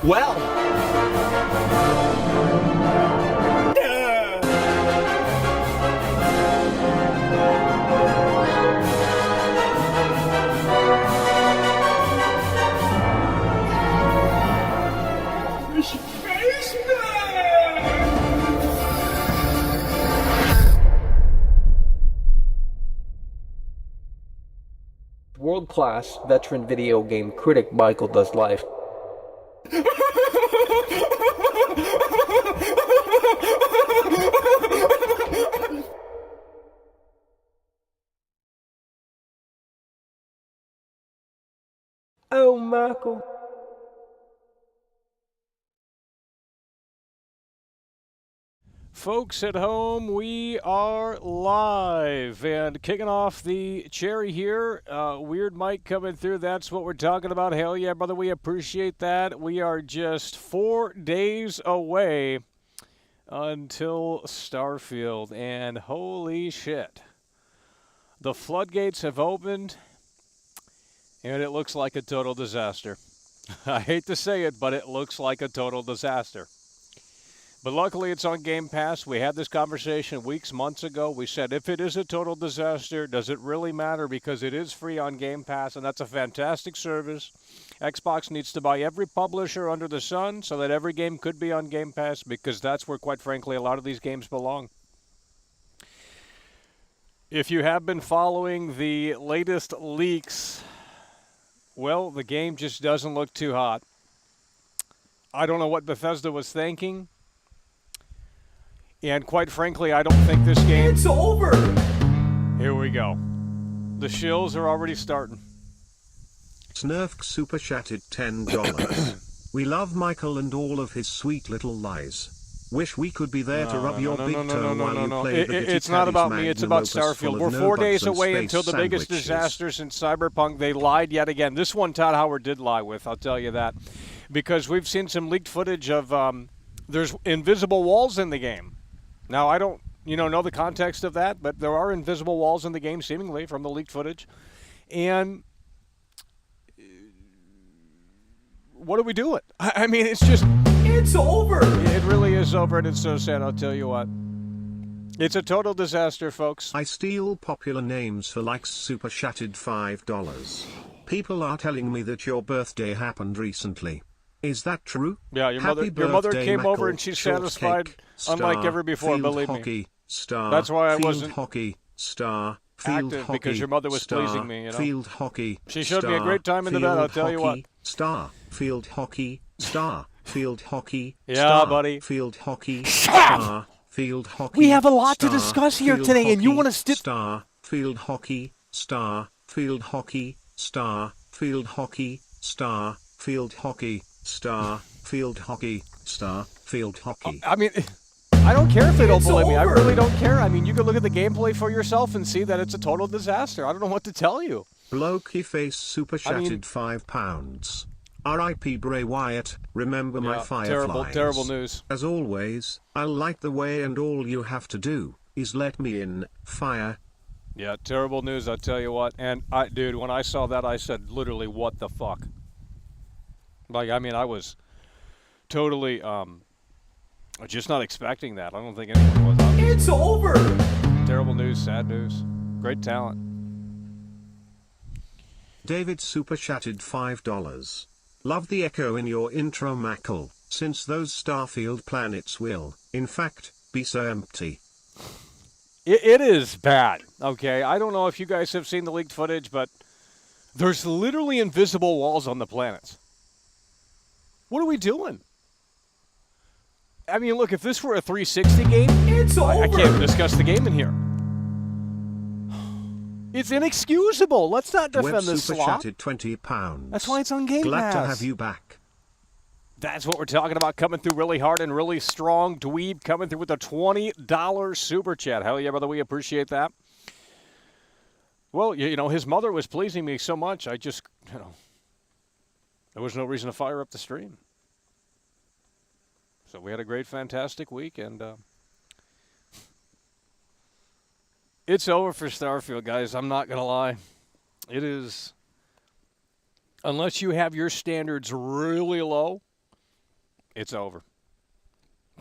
Well. World-class veteran video game critic Michael does life. Oh, Michael. Folks at home, we are live and kicking off the cherry here. Weird Mike coming through. That's what we're talking about. Hell yeah, brother. We appreciate that. We are just 4 days away until Starfield. And holy shit. The floodgates have opened and it looks like a total disaster. I hate to say it, but it looks like a total disaster. But luckily, it's on Game Pass. We had this conversation months ago. We said, if it is a total disaster, does it really matter? Because it is free on Game Pass, and that's a fantastic service. Xbox needs to buy every publisher under the sun so that every game could be on Game Pass, because that's where, quite frankly, a lot of these games belong. If you have been following the latest leaks, well, the game just doesn't look too hot. I don't know what Bethesda was thinking. And quite frankly, I don't think this game... It's over! Here we go. The shills are already starting. Snurf super chatted $10. We love Michael and all of his sweet little lies. Wish we could be there to rub your big toe while you play the Gitty It's not about me, Magnum it's about Opus full Starfield. of We're no 4 bugs days and away space until the biggest sandwiches. disaster since Cyberpunk. They lied yet again. This one Todd Howard did lie with, I'll tell you that. Because we've seen some leaked footage of... there's invisible walls in the game. Now, I don't, know the context of that, but there are invisible walls in the game, seemingly, from the leaked footage. And what are we doing? I mean, it's just... It's over! It really is over, and it's so sad, I'll tell you what. It's a total disaster, folks. I steal popular names for likes super chatted $5. People are telling me that your birthday happened recently. Is that true? Yeah, your mother came over and she's satisfied, unlike ever before, believe me. That's why I wasn't active, because your mother was pleasing me, Field hockey. She showed me a great time in the bed, I'll tell you what. Field hockey. Field hockey. Yeah, buddy. Field hockey. Field hockey. We have a lot to discuss here today, and you want to Field hockey. Field hockey. Field hockey. Field hockey. Field hockey. Field hockey. I mean, I don't care if they don't believe me. I really don't care. I mean, you can look at the gameplay for yourself and see that it's a total disaster. I don't know what to tell you. Blokey face super chatted £5. R.I.P. Bray Wyatt, remember my fireflies. Terrible news. As always, I'll light the way and all you have to do is let me in, fire. Yeah, terrible news, I'll tell you what. And, dude, when I saw that, I said, literally, what the fuck? Like, I mean, I was totally, just not expecting that. I don't think anyone was. Obviously. It's over! Terrible news, sad news. Great talent. David super chatted $5. Love the echo in your intro, Mackle, since those Starfield planets will, in fact, be so empty. It is bad, okay? I don't know if you guys have seen the leaked footage, but there's literally invisible walls on the planets. What are we doing? I mean, look, if this were a 360 game, it's over. I can't discuss the game in here. It's inexcusable. Let's not defend Web this super slop. chatted £20. That's why it's on Game Glad Pass. to have you back. That's what we're talking about, coming through really hard and really strong. Dweeb coming through with a $20 super chat. Hell yeah, brother, we appreciate that. Well, you know, his mother was pleasing me so much, I just, you know, there was no reason to fire up the stream. So we had a great, fantastic week, and it's over for Starfield, guys. I'm not going to lie. It is, unless you have your standards really low, it's over.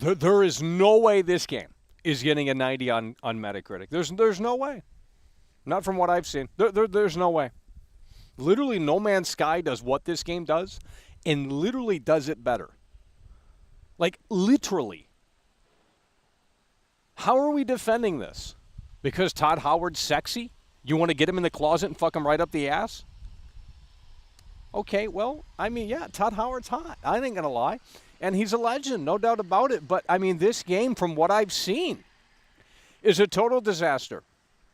There is no way this game is getting a 90 on Metacritic. There's no way. Not from what I've seen. There's no way. Literally, No Man's Sky does what this game does, and literally does it better. Like, literally. How are we defending this? Because Todd Howard's sexy? You want to get him in the closet and fuck him right up the ass? Okay, well, I mean, yeah, Todd Howard's hot. I ain't going to lie. And he's a legend, no doubt about it. But, I mean, this game, from what I've seen, is a total disaster.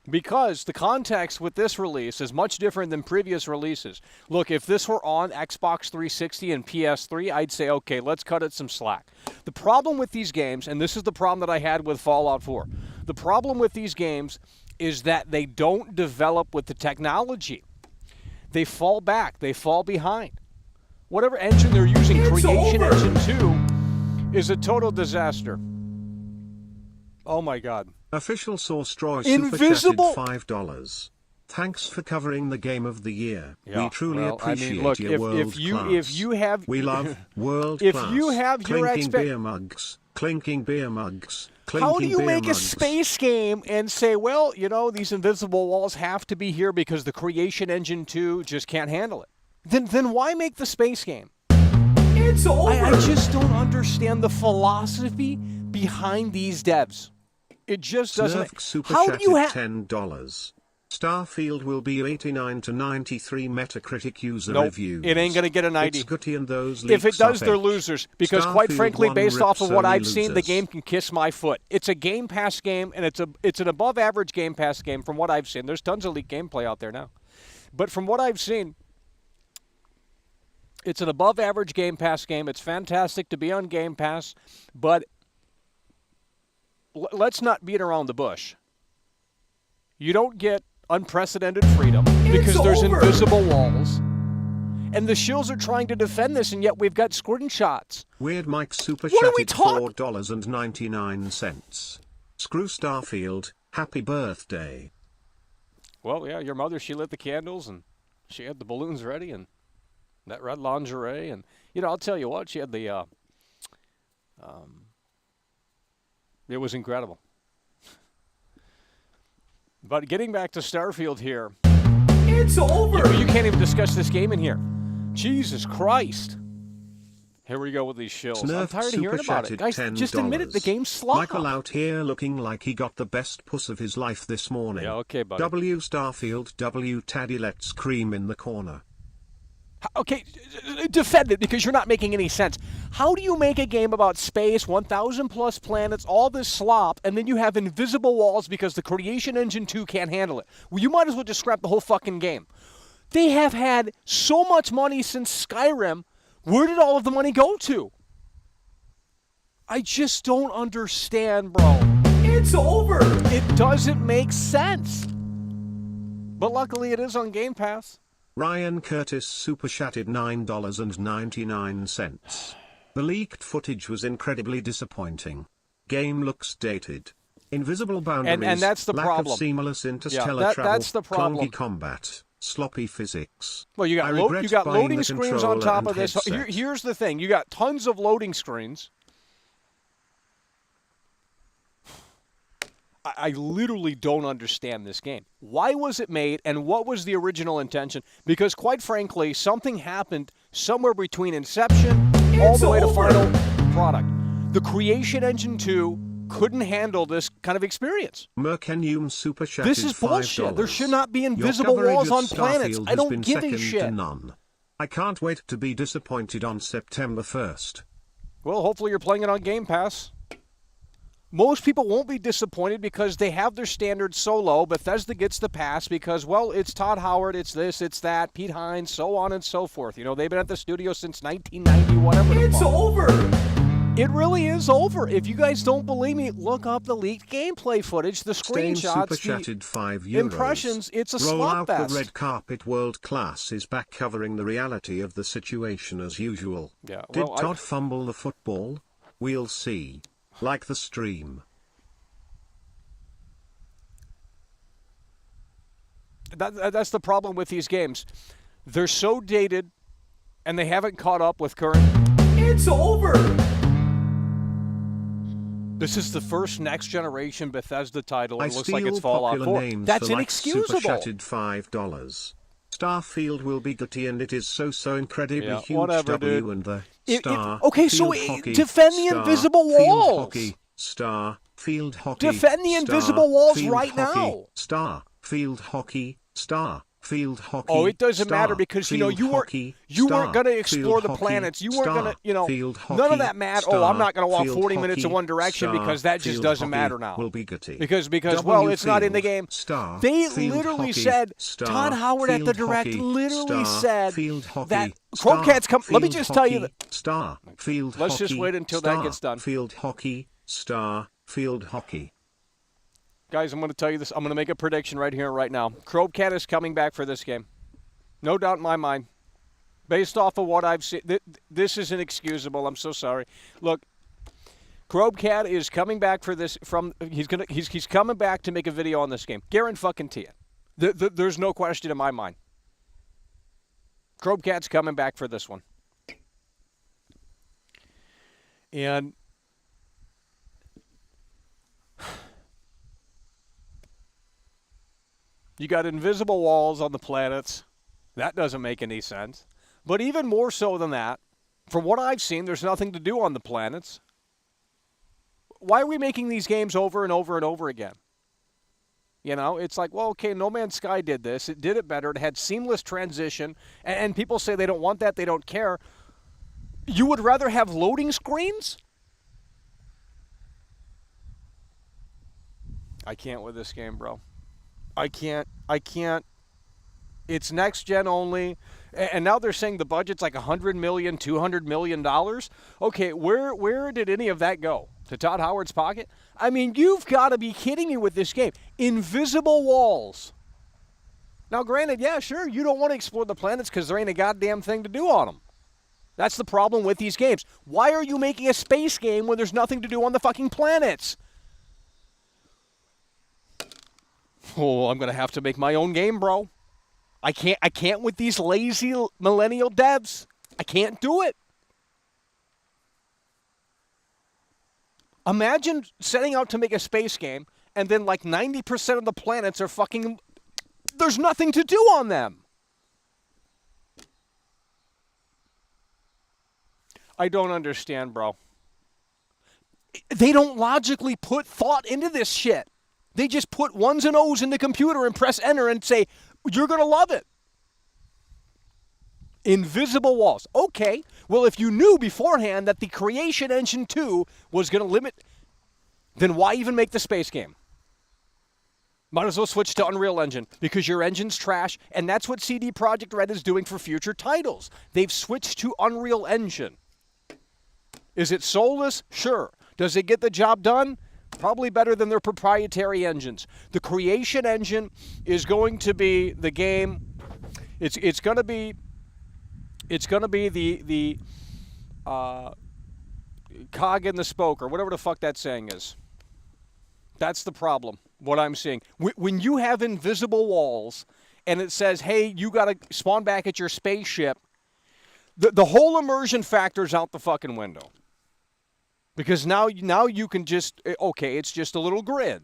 Because the context with this release is much different than previous releases. Look, if this were on Xbox 360 and PS3, I'd say, okay, let's cut it some slack. The problem with these games, and this is the problem that I had with Fallout 4, the problem with these games is that they don't develop with the technology. They fall back. They fall behind. Whatever engine they're using, Creation Engine 2, is a total disaster. Oh, my God. Official Source Troy Invisible. super chatted $5. Thanks for covering the game of the year. Yeah, We truly appreciate look, your world if you class. have, We love world if class. you have your clinking beer mugs, clinking beer mugs, clinking how do you beer make mugs. a space game and say, well, you know, these invisible walls have to be here because the Creation Engine 2 just can't handle it? Then why make the space game? It's over. I just don't understand the philosophy behind these devs. It just doesn't. Snurf super How do you chatted $10. Starfield will be 89 to 93 Metacritic user Nope, reviews. it ain't going to get a 90. It's gutty and those If it leaks does, are they're fake. losers. Because quite Starfield frankly, 1 based off of rips what only I've seen, the losers. game can kiss my foot. It's a Game Pass game, and it's an above-average Game Pass game from what I've seen. There's tons of leaked gameplay out there now. But from what I've seen, it's an above-average Game Pass game. It's fantastic to be on Game Pass, but let's not beat around the bush. You don't get unprecedented freedom because there's invisible walls. And the shills are trying to defend this, and yet we've got screenshots. Weird Mike super What are we chatted $4.99. Screw Starfield. Happy birthday. Well, yeah, your mother, she lit the candles, and she had the balloons ready, and that red lingerie, and, you know, I'll tell you what, she had the, it was incredible. But getting back to Starfield here. It's over. You can't even discuss this game in here. Jesus Christ. Here we go with these shills. I'm Snurf tired of super hearing about it. chatted Guys, $10. just admit it. The game's slop. Michael out here looking like he got the best puss of his life this morning. Yeah, okay, buddy. W Starfield, W Taddy, let's scream in the corner. Okay, defend it because you're not making any sense. How do you make a game about space, 1,000 plus planets, all this slop, and then you have invisible walls because the Creation Engine 2 can't handle it? Well, you might as well just scrap the whole fucking game. They have had so much money since Skyrim. Where did all of the money go to? I just don't understand, bro. It's over. It doesn't make sense. But luckily it is on Game Pass. Ryan Curtis super chatted $9.99. The leaked footage was incredibly disappointing. Game looks dated. Invisible boundaries, and that's the lack problem. of seamless interstellar Yeah, travel, that's the problem. clunky combat, sloppy physics. Well, you got I regret buying loading the screens on controller top and of this. headset. Here's the thing. You got tons of loading screens. I literally don't understand this game. Why was it made, and what was the original intention? Because, quite frankly, something happened somewhere between inception all the way to final product. The Creation Engine 2 couldn't handle this kind of experience. Merkenium super chatted This is bullshit. $5. There should not be Your invisible coverage walls of on planets. Starfield I has don't been give a second shit. to none. I can't wait to be disappointed on September 1st. Well, hopefully you're playing it on Game Pass. Most people won't be disappointed because they have their standards so low. Bethesda gets the pass because, well, it's Todd Howard, it's this, it's that, Pete Hines, so on and so forth. You know, they've been at the studio since 1990, whatever. It's over! It really is over. If you guys don't believe me, look up the leaked gameplay footage, the screenshots, Super €5. Impressions. It's a Roll out slugfest. the red carpet. World Class is back, covering the reality of the situation as usual. Yeah, Did well, Todd fumble the football? We'll see. Like the stream. That's the problem with these games. They're so dated, and they haven't caught up with current. It's over! This is the first next-generation Bethesda title. It looks like it's steal Fallout popular 4. names That's for like inexcusable. Super Chatted $5. Starfield will be gutty, and it is so incredibly Yeah, huge. whatever, W dude. and the Okay, so defend the invisible walls. Field hockey. Defend the invisible walls field right hockey, now. Field hockey. Field hockey. Oh, it doesn't matter because, you know, you weren't going to explore the planets. You weren't going to, you know, none of that matter. Oh, I'm not going to walk 40 minutes in one direction because that just doesn't matter now. Will be gutty. Because well, it's not in the game. They literally said, Star, Todd Howard at the Direct hockey, literally said field hockey, that Chromecats come. Let me just tell you that. Let's just wait until that gets done. Field hockey, field hockey. Guys, I'm going to tell you this. I'm going to make a prediction right here, right now. Chromecast is coming back for this game. No doubt in my mind. Based off of what I've seen, this is inexcusable. I'm so sorry. Look, Chromecast is coming back for this. He's coming back to make a video on this game. Guarantee it. There's no question in my mind. Chromecast's coming back for this one. And you got invisible walls on the planets. That doesn't make any sense. But even more so than that, from what I've seen, there's nothing to do on the planets. Why are we making these games over and over and over again? You know, it's like, well, okay, No Man's Sky did this. It did it better. It had seamless transition. And people say they don't want that. They don't care. You would rather have loading screens? I can't with this game, bro. I can't. It's next gen only, and now they're saying the budget's like $100 million, $200 million. Okay, where did any of that go? To Todd Howard's pocket? I mean, you've got to be kidding me with this game. Invisible walls. Now, granted, yeah, sure, you don't want to explore the planets because there ain't a goddamn thing to do on them. That's the problem with these games. Why are you making a space game when there's nothing to do on the fucking planets? Oh, I'm going to have to make my own game, bro. I can't with these lazy millennial devs. I can't do it. Imagine setting out to make a space game and then like 90% of the planets are fucking... There's nothing to do on them. I don't understand, bro. They don't logically put thought into this shit. They just put ones and O's in the computer and press enter and say, you're going to love it. Invisible walls. Okay. Well, if you knew beforehand that the Creation Engine 2 was going to limit, then why even make the space game? Might as well switch to Unreal Engine because your engine's trash, and that's what CD Projekt Red is doing for future titles. They've switched to Unreal Engine. Is it soulless? Sure. Does it get the job done? Probably better than their proprietary engines. The Creation Engine is going to be the game. It's going to be the cog in the spoke or whatever the fuck that saying is. That's the problem. What I'm seeing when you have invisible walls and it says, "Hey, you got to spawn back at your spaceship," the whole immersion factor's out the fucking window. Because now you can just, okay, it's just a little grid.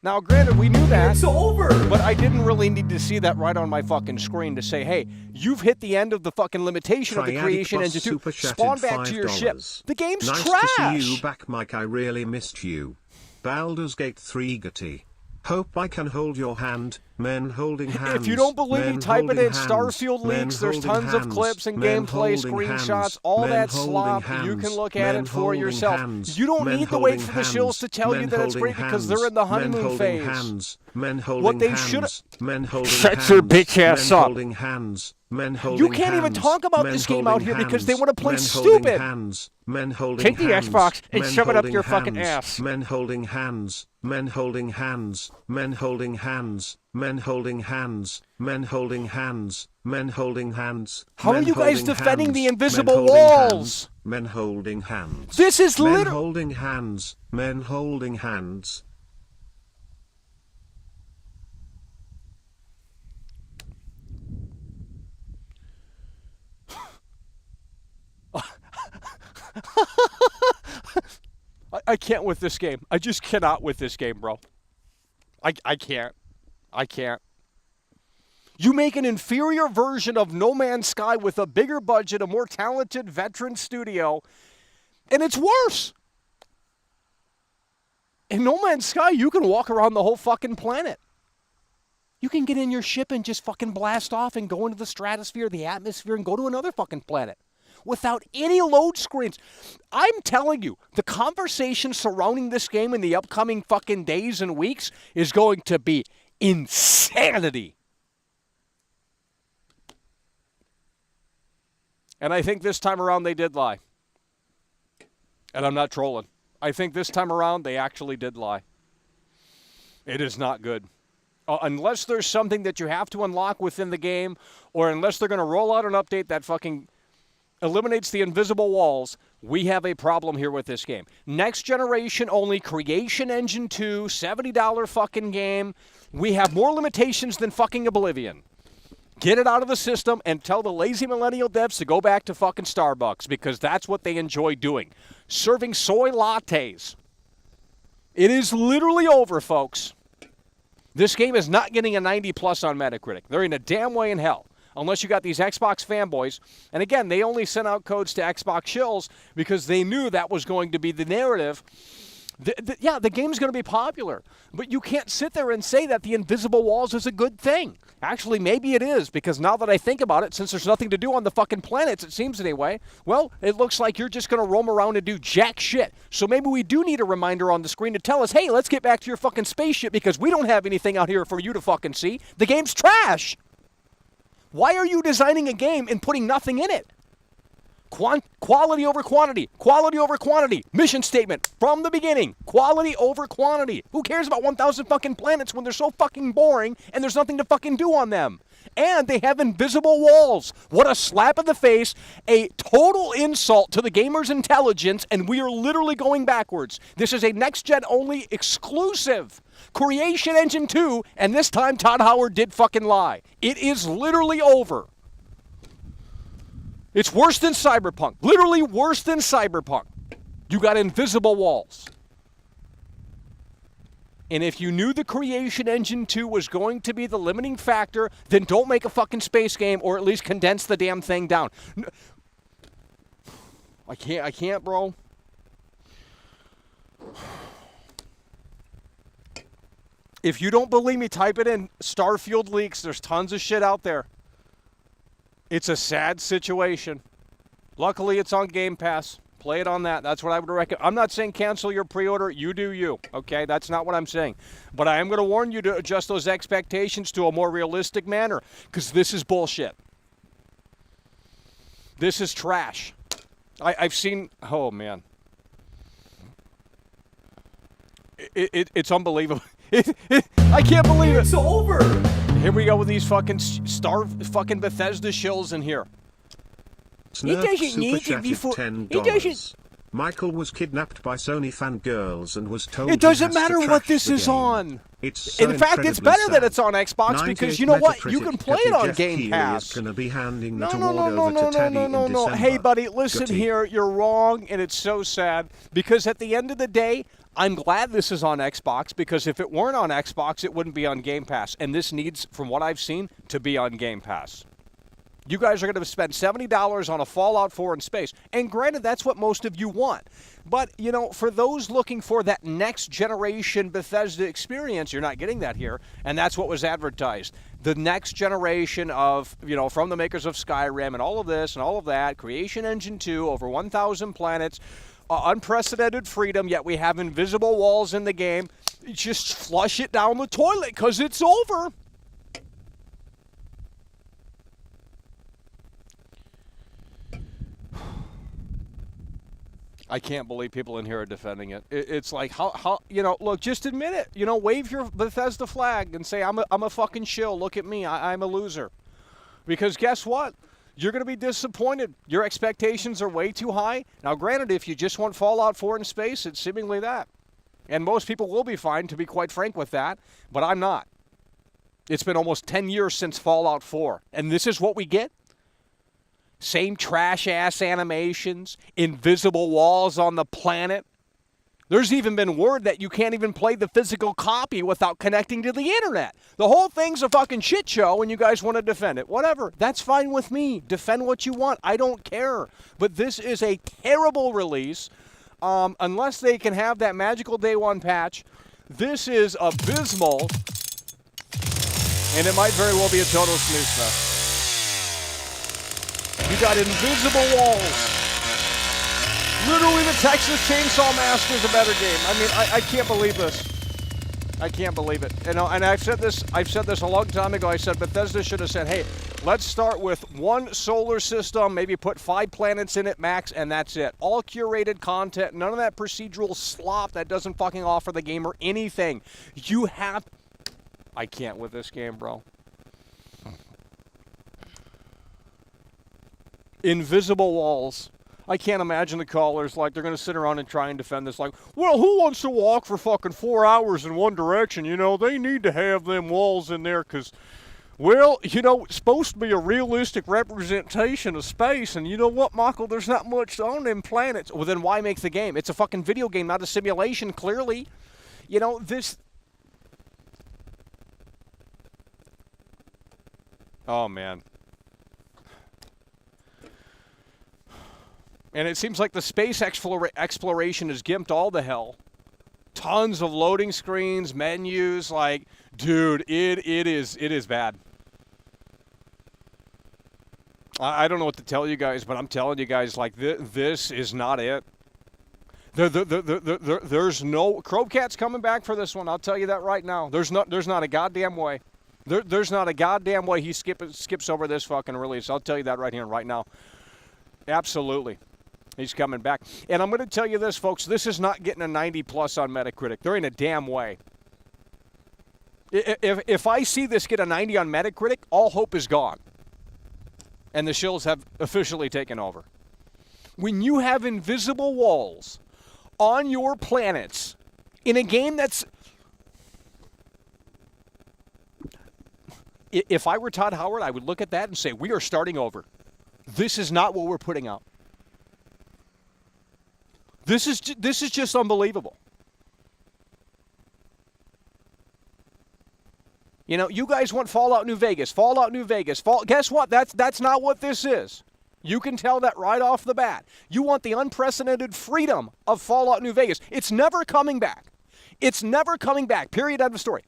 Now, granted, we knew that. It's over. But I didn't really need to see that right on my fucking screen to say, hey, you've hit the end of the fucking limitation of the Creation Engine 2. Spawn back to your ship. The game's trash. Nice to see you back, Mike. I really missed you. Baldur's Gate 3 gutty. Hope I can hold your hand, men holding hands. If you don't believe me, men type it holding in. hands, Starfield men leaks. There's holding tons of hands, clips and men gameplay, holding screenshots, hands, all men that holding slop. hands, You can look at men it for holding yourself. hands, You don't men need to wait holding for the shills to tell you hands, that it's great men because they're in the honeymoon holding phase. hands, men holding What they hands, should men holding shut your hands, bitch ass men up. holding hands, men holding You can't even hands, talk about men this game out holding here because they hands, want to play men holding stupid. hands, men holding Take the hands, Xbox and men shove it up holding your fucking hands, ass. men holding hands, men holding hands, men holding hands, men holding hands, men holding hands, men holding hands. How are men you guys holding defending the hands, invisible men holding walls? hands, men holding hands. This is men literally... holding hands, men holding hands. I can't with this game. I just cannot with this game, bro. I can't. I can't. You make an inferior version of No Man's Sky with a bigger budget, a more talented veteran studio, and it's worse. In No Man's Sky, you can walk around the whole fucking planet. You can get in your ship and just fucking blast off and go into the stratosphere, the atmosphere, and go to another fucking planet without any load screens. I'm telling you, the conversation surrounding this game in the upcoming fucking days and weeks is going to be insanity. And I think this time around they did lie. And I'm not trolling. I think this time around they actually did lie. It is not good. Unless there's something that you have to unlock within the game, or unless they're going to roll out an update that fucking eliminates the invisible walls, we have a problem here with this game. Next generation only, Creation Engine 2, $70 fucking game. We have more limitations than fucking Oblivion. Get it out of the system and tell the lazy millennial devs to go back to fucking Starbucks because that's what they enjoy doing. Serving soy lattes. It is literally over, folks. This game is not getting a 90 plus on Metacritic. They're in a damn way in hell. Unless you got these Xbox fanboys. And again, they only sent out codes to Xbox shills because they knew that was going to be the narrative. Yeah, the game's going to be popular. But you can't sit there and say that the invisible walls is a good thing. Actually, maybe it is, because now that I think about it, since there's nothing to do on the fucking planets, it seems anyway, well, it looks like you're just going to roam around and do jack shit. So maybe we do need a reminder on the screen to tell us, hey, let's get back to your fucking spaceship because we don't have anything out here for you to fucking see. The game's trash. Why are you designing a game and putting nothing in it? Quality over quantity. Quality over quantity. Mission statement from the beginning. Quality over quantity. Who cares about 1,000 fucking planets when they're so fucking boring and there's nothing to fucking do on them? And they have invisible walls. What a slap in the face. A total insult to the gamer's intelligence, and we are literally going backwards. This is a next-gen only exclusive. Creation Engine 2, and this time Todd Howard did fucking lie. It is literally over. It's worse than Cyberpunk. Literally worse than Cyberpunk. You got invisible walls. And if you knew the Creation Engine 2 was going to be the limiting factor, then don't make a fucking space game, or at least condense the damn thing down. I can't, bro. If you don't believe me, type it in. Starfield leaks. There's tons of shit out there. It's a sad situation. Luckily, it's on Game Pass. Play it on that. That's what I would recommend. I'm not saying cancel your pre-order. You do you. Okay? That's not what I'm saying. But I am going to warn you to adjust those expectations to a more realistic manner, because this is bullshit. This is trash. I've seen... Oh, man. It's unbelievable. I can't believe it. It's over. Here we go with these fucking fucking Bethesda shills in here. Snurf doesn't need super to be chatted for... $10. Michael was kidnapped by Sony fangirls and was told It doesn't he has to to what trash this the is game. on. It's so In fact, it's incredibly better that sad. it's on Xbox because you 98 know what? You Metacritic. can play it on Jeff Game Keighley Pass. is gonna be handing No, the no, award no, over no, to no, Teddy no, no, in no. December. Hey, buddy, listen Gutty. here. You're wrong, and it's so sad because at the end of the day, I'm glad this is on Xbox because if it weren't on Xbox, it wouldn't be on Game Pass. And this needs, from what I've seen, to be on Game Pass. You guys are going to spend $70 on a Fallout 4 in space. And granted, that's what most of you want. But, you know, for those looking for that next generation Bethesda experience, you're not getting that here. And that's what was advertised. The next generation of, you know, from the makers of Skyrim and all of this and all of that, Creation Engine 2, over 1,000 planets, unprecedented freedom, yet we have invisible walls in the game. Just flush it down the toilet because it's over. I can't believe people in here are defending it. It's like, how you know, look, just admit it. You know, wave your Bethesda flag and say, I'm a fucking shill. Look at me. I'm a loser. Because guess what? You're going to be disappointed. Your expectations are way too high. Now, granted, if you just want Fallout 4 in space, it's seemingly that. And most people will be fine, to be quite frank with that, but I'm not. It's been almost 10 years since Fallout 4, and this is what we get? Same trash-ass animations, invisible walls on the planet. There's even been word that you can't even play the physical copy without connecting to the internet. The whole thing's a fucking shit show and you guys want to defend it. Whatever. That's fine with me. Defend what you want. I don't care. But this is a terrible release. Unless they can have that magical day one patch, this is abysmal. And it might very well be a total snooze fest. You got invisible walls. Literally, the Texas Chainsaw Massacre is a better game. I mean, I can't believe this. I can't believe it. You know, and I've said this a long time ago. I said Bethesda should have said, hey, let's start with one solar system, maybe put 5 planets in it max, and that's it. All curated content, none of that procedural slop that doesn't fucking offer the gamer anything. You have... I can't with this game, bro. Invisible walls. I can't imagine the callers, like, they're going to sit around and try and defend this, like, well, who wants to walk for fucking 4 hours in one direction? You know, they need to have them walls in there because, well, you know, it's supposed to be a realistic representation of space, and you know what, Michael, there's not much on them planets. Well, then why make the game? It's a fucking video game, not a simulation, clearly. You know, this... Oh, man. And it seems like the space exploration is gimped all the hell. Tons of loading screens, menus, like, dude, it is bad. I don't know what to tell you guys, but I'm telling you guys, like, this is not it. There's no... Crowcat's coming back for this one, I'll tell you that right now. There's not a goddamn way. There's not a goddamn way he skips over this fucking release. I'll tell you that right here and right now. Absolutely. He's coming back. And I'm going to tell you this, folks. This is not getting a 90+ on Metacritic. There ain't a damn way. If I see this get a 90 on Metacritic, all hope is gone. And the shills have officially taken over. When you have invisible walls on your planets in a game that's... If I were Todd Howard, I would look at that and say, we are starting over. This is not what we're putting out. This is just unbelievable. You know, you guys want Fallout New Vegas. Fallout New Vegas. Guess what? That's not what this is. You can tell that right off the bat. You want the unprecedented freedom of Fallout New Vegas. It's never coming back. It's never coming back. Period. End of story.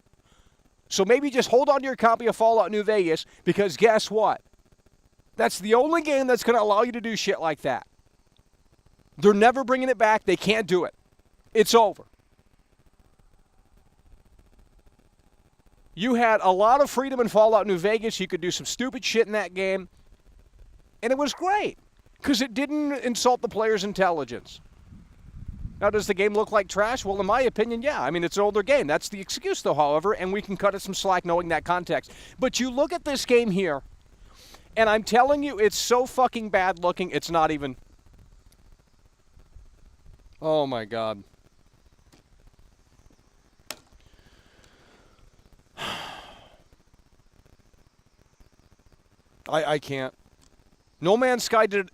So maybe just hold on to your copy of Fallout New Vegas because guess what? That's the only game that's going to allow you to do shit like that. They're never bringing it back. They can't do it. It's over. You had a lot of freedom in Fallout New Vegas. You could do some stupid shit in that game. And it was great because it didn't insult the player's intelligence. Now, does the game look like trash? Well, in my opinion, yeah. I mean, it's an older game. That's the excuse, though, however, and we can cut it some slack knowing that context. But you look at this game here, and I'm telling you, it's so fucking bad looking, it's not even... Oh, my God. I can't. No Man's Sky did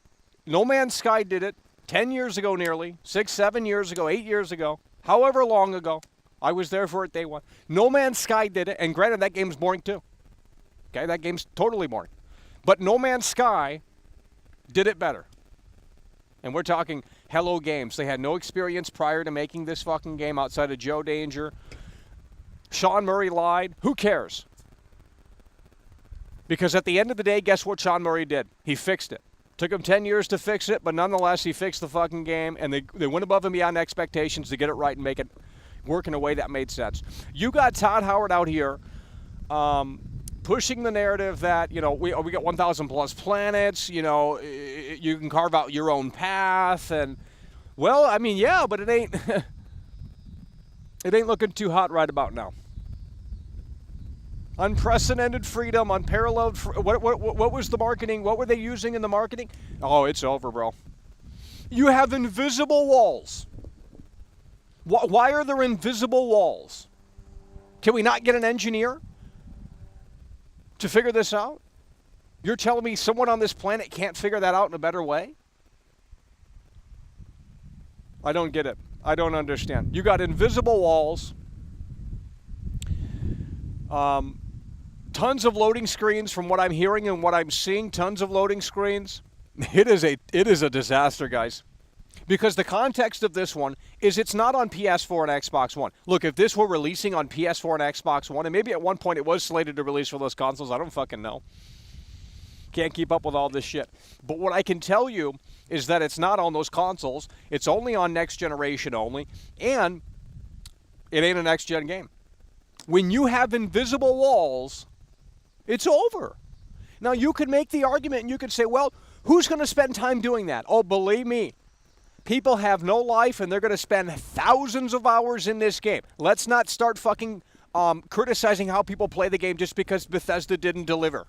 it 10 years ago nearly, 6, 7 years ago, 8 years ago, however long ago. I was there for it day one. No Man's Sky did it, and granted, that game's boring too. Okay, that game's totally boring. But No Man's Sky did it better. And we're talking Hello Games. They had no experience prior to making this fucking game outside of Joe Danger. Sean Murray lied. Who cares? Because at the end of the day, guess what Sean Murray did? He fixed it. Took him 10 years to fix it, but nonetheless, he fixed the fucking game, and they went above and beyond expectations to get it right and make it work in a way that made sense. You got Todd Howard out here pushing the narrative that, you know, we got 1,000 plus planets, you know, you can carve out your own path, and, well, I mean, yeah, but it ain't it ain't looking too hot right about now. Unprecedented freedom, unparalleled. What was the marketing? What were they using in the marketing? Oh, it's over, bro. You have invisible walls. Why are there invisible walls? Can we not get an engineer to figure this out? You're telling me someone on this planet can't figure that out in a better way? I don't get it. I don't understand. You got invisible walls. Tons of loading screens from what I'm hearing and what I'm seeing. Tons of loading screens. It is a disaster, guys. Because the context of this one is it's not on PS4 and Xbox One. Look, if this were releasing on PS4 and Xbox One, and maybe at one point it was slated to release for those consoles, I don't fucking know. Can't keep up with all this shit. But what I can tell you is that it's not on those consoles. It's only on next generation only. And it ain't a next-gen game. When you have invisible walls, it's over. Now, you could make the argument and you could say, well, who's going to spend time doing that? Oh, believe me, people have no life and they're going to spend thousands of hours in this game. Let's not start fucking criticizing how people play the game just because Bethesda didn't deliver.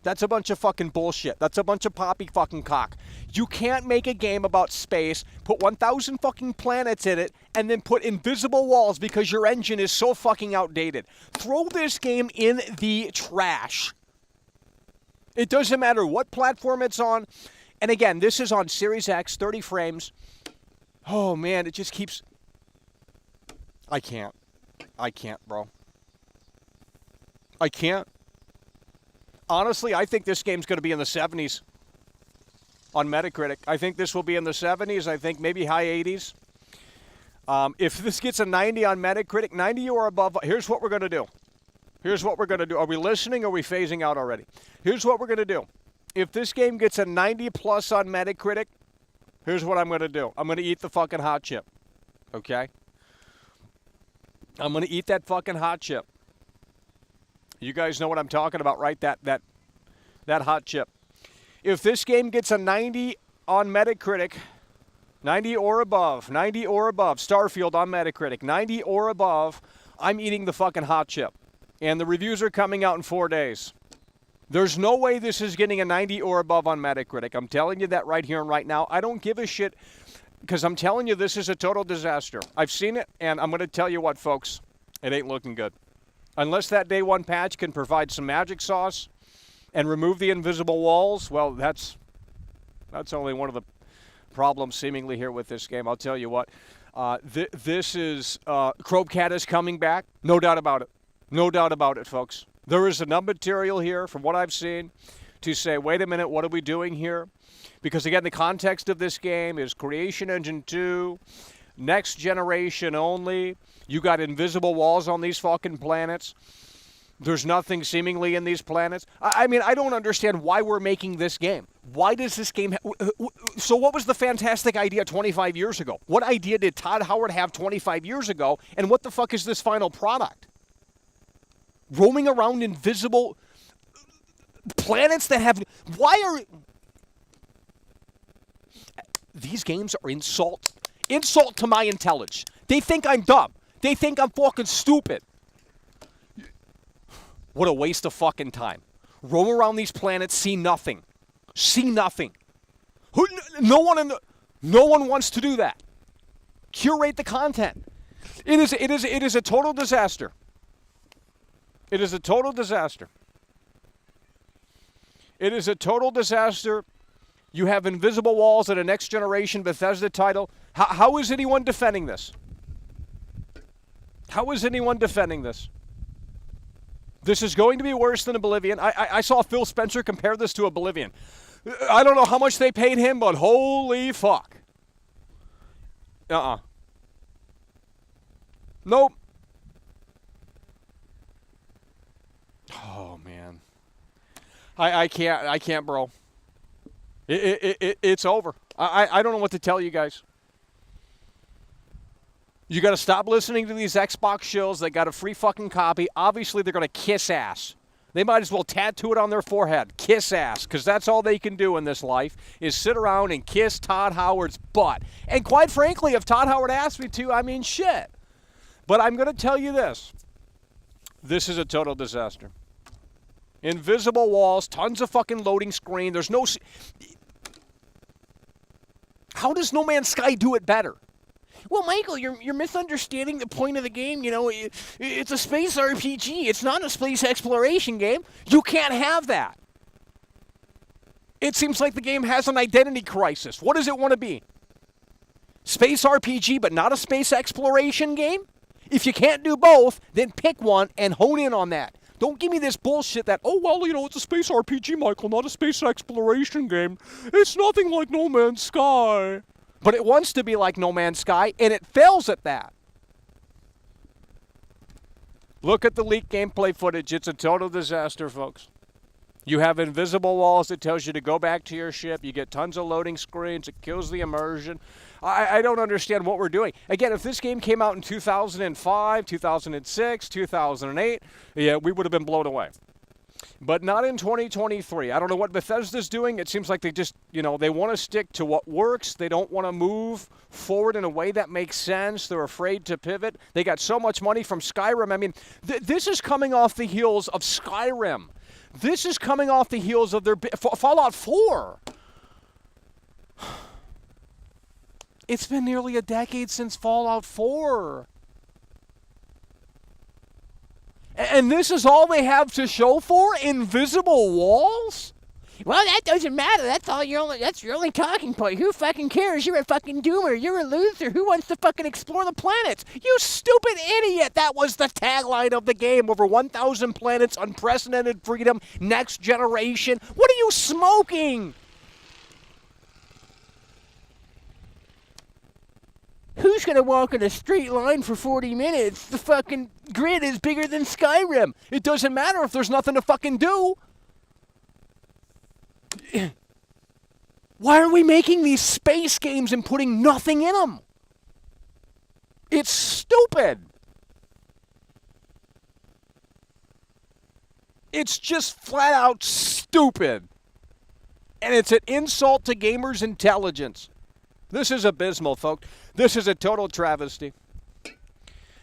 That's a bunch of fucking bullshit. That's a bunch of poppy fucking cock. You can't make a game about space, put 1,000 fucking planets in it, and then put invisible walls because your engine is so fucking outdated. Throw this game in the trash. It doesn't matter what platform it's on. And again, this is on Series X, 30 frames. Oh, man, it just keeps... I can't, bro. I can't. Honestly, I think this game's going to be in the 70s on Metacritic. I think this will be in the 70s. I think maybe high 80s. If this gets a 90 on Metacritic, 90 or above, here's what we're going to do. Here's what we're going to do. Are we listening or are we phasing out already? Here's what we're going to do. If this game gets a 90 plus on Metacritic, here's what I'm going to do. I'm going to eat the fucking hot chip. Okay? I'm going to eat that fucking hot chip. You guys know what I'm talking about, right? That hot chip. If this game gets a 90 on Metacritic, 90 or above, Starfield on Metacritic, 90 or above, I'm eating the fucking hot chip. And the reviews are coming out in 4 days. There's no way this is getting a 90 or above on Metacritic. I'm telling you that right here and right now. I don't give a shit because I'm telling you this is a total disaster. I've seen it, and I'm going to tell you what, folks. It ain't looking good. Unless that day one patch can provide some magic sauce and remove the invisible walls, well, that's only one of the problems seemingly here with this game. I'll tell you what. This is Crobecat is coming back. No doubt about it. No doubt about it, folks. There is enough material here, from what I've seen, to say, wait a minute, what are we doing here? Because, again, the context of this game is Creation Engine 2, next generation only. You got invisible walls on these fucking planets. There's nothing seemingly in these planets. I mean, I don't understand why we're making this game. Why does this game... So what was the fantastic idea 25 years ago? What idea did Todd Howard have 25 years ago? And what the fuck is this final product? Roaming around invisible planets that have... Why are... These games are insult. Insult to my intelligence. They think I'm dumb. They think I'm fucking stupid. What a waste of fucking time. Roam around these planets, see nothing. See nothing. No one wants to do that. Curate the content. It is a total disaster. It is a total disaster. It is a total disaster. You have invisible walls at a next generation Bethesda title. How is anyone defending this? How is anyone defending this? This is going to be worse than Oblivion. I saw Phil Spencer compare this to Oblivion. I don't know how much they paid him, but holy fuck. Nope. Oh, man. I can't, bro. It's over. I don't know what to tell you guys. You got to stop listening to these Xbox shills. They got a free fucking copy. Obviously, they're going to kiss ass. They might as well tattoo it on their forehead. Kiss ass, because that's all they can do in this life is sit around and kiss Todd Howard's butt. And quite frankly, if Todd Howard asked me to, I mean, shit. But I'm going to tell you this. This is a total disaster. Invisible walls, tons of fucking loading screen. There's no... How does No Man's Sky do it better? Well, Michael, you're misunderstanding the point of the game. You know, it's a space RPG. It's not a space exploration game. You can't have that. It seems like the game has an identity crisis. What does it want to be? Space RPG, but not a space exploration game? If you can't do both, then pick one and hone in on that. Don't give me this bullshit that, oh, well, you know, it's a space RPG, Michael, not a space exploration game. It's nothing like No Man's Sky. But it wants to be like No Man's Sky, and it fails at that. Look at the leaked gameplay footage. It's a total disaster, folks. You have invisible walls that tells you to go back to your ship. You get tons of loading screens. It kills the immersion. I don't understand what we're doing. Again, if this game came out in 2005, 2006, 2008, yeah, we would have been blown away. But not in 2023. I don't know what Bethesda's doing. It seems like they just, you know, they want to stick to what works. They don't want to move forward in a way that makes sense. They're afraid to pivot. They got so much money from Skyrim. I mean, this is coming off the heels of Skyrim. This is coming off the heels of their Fallout 4. It's been nearly a decade since Fallout 4. And this is all they have to show for? Invisible walls? Well, that doesn't matter. That's your only talking point. Who fucking cares? You're a fucking doomer. You're a loser. Who wants to fucking explore the planets? You stupid idiot. That was the tagline of the game. Over 1,000 planets, unprecedented freedom, next generation. What are you smoking? Who's going to walk in a straight line for 40 minutes? The fucking grid is bigger than Skyrim. It doesn't matter if there's nothing to fucking do. Why are we making these space games and putting nothing in them? It's stupid. It's just flat out stupid. And it's an insult to gamers' intelligence. This is abysmal, folks. This is a total travesty.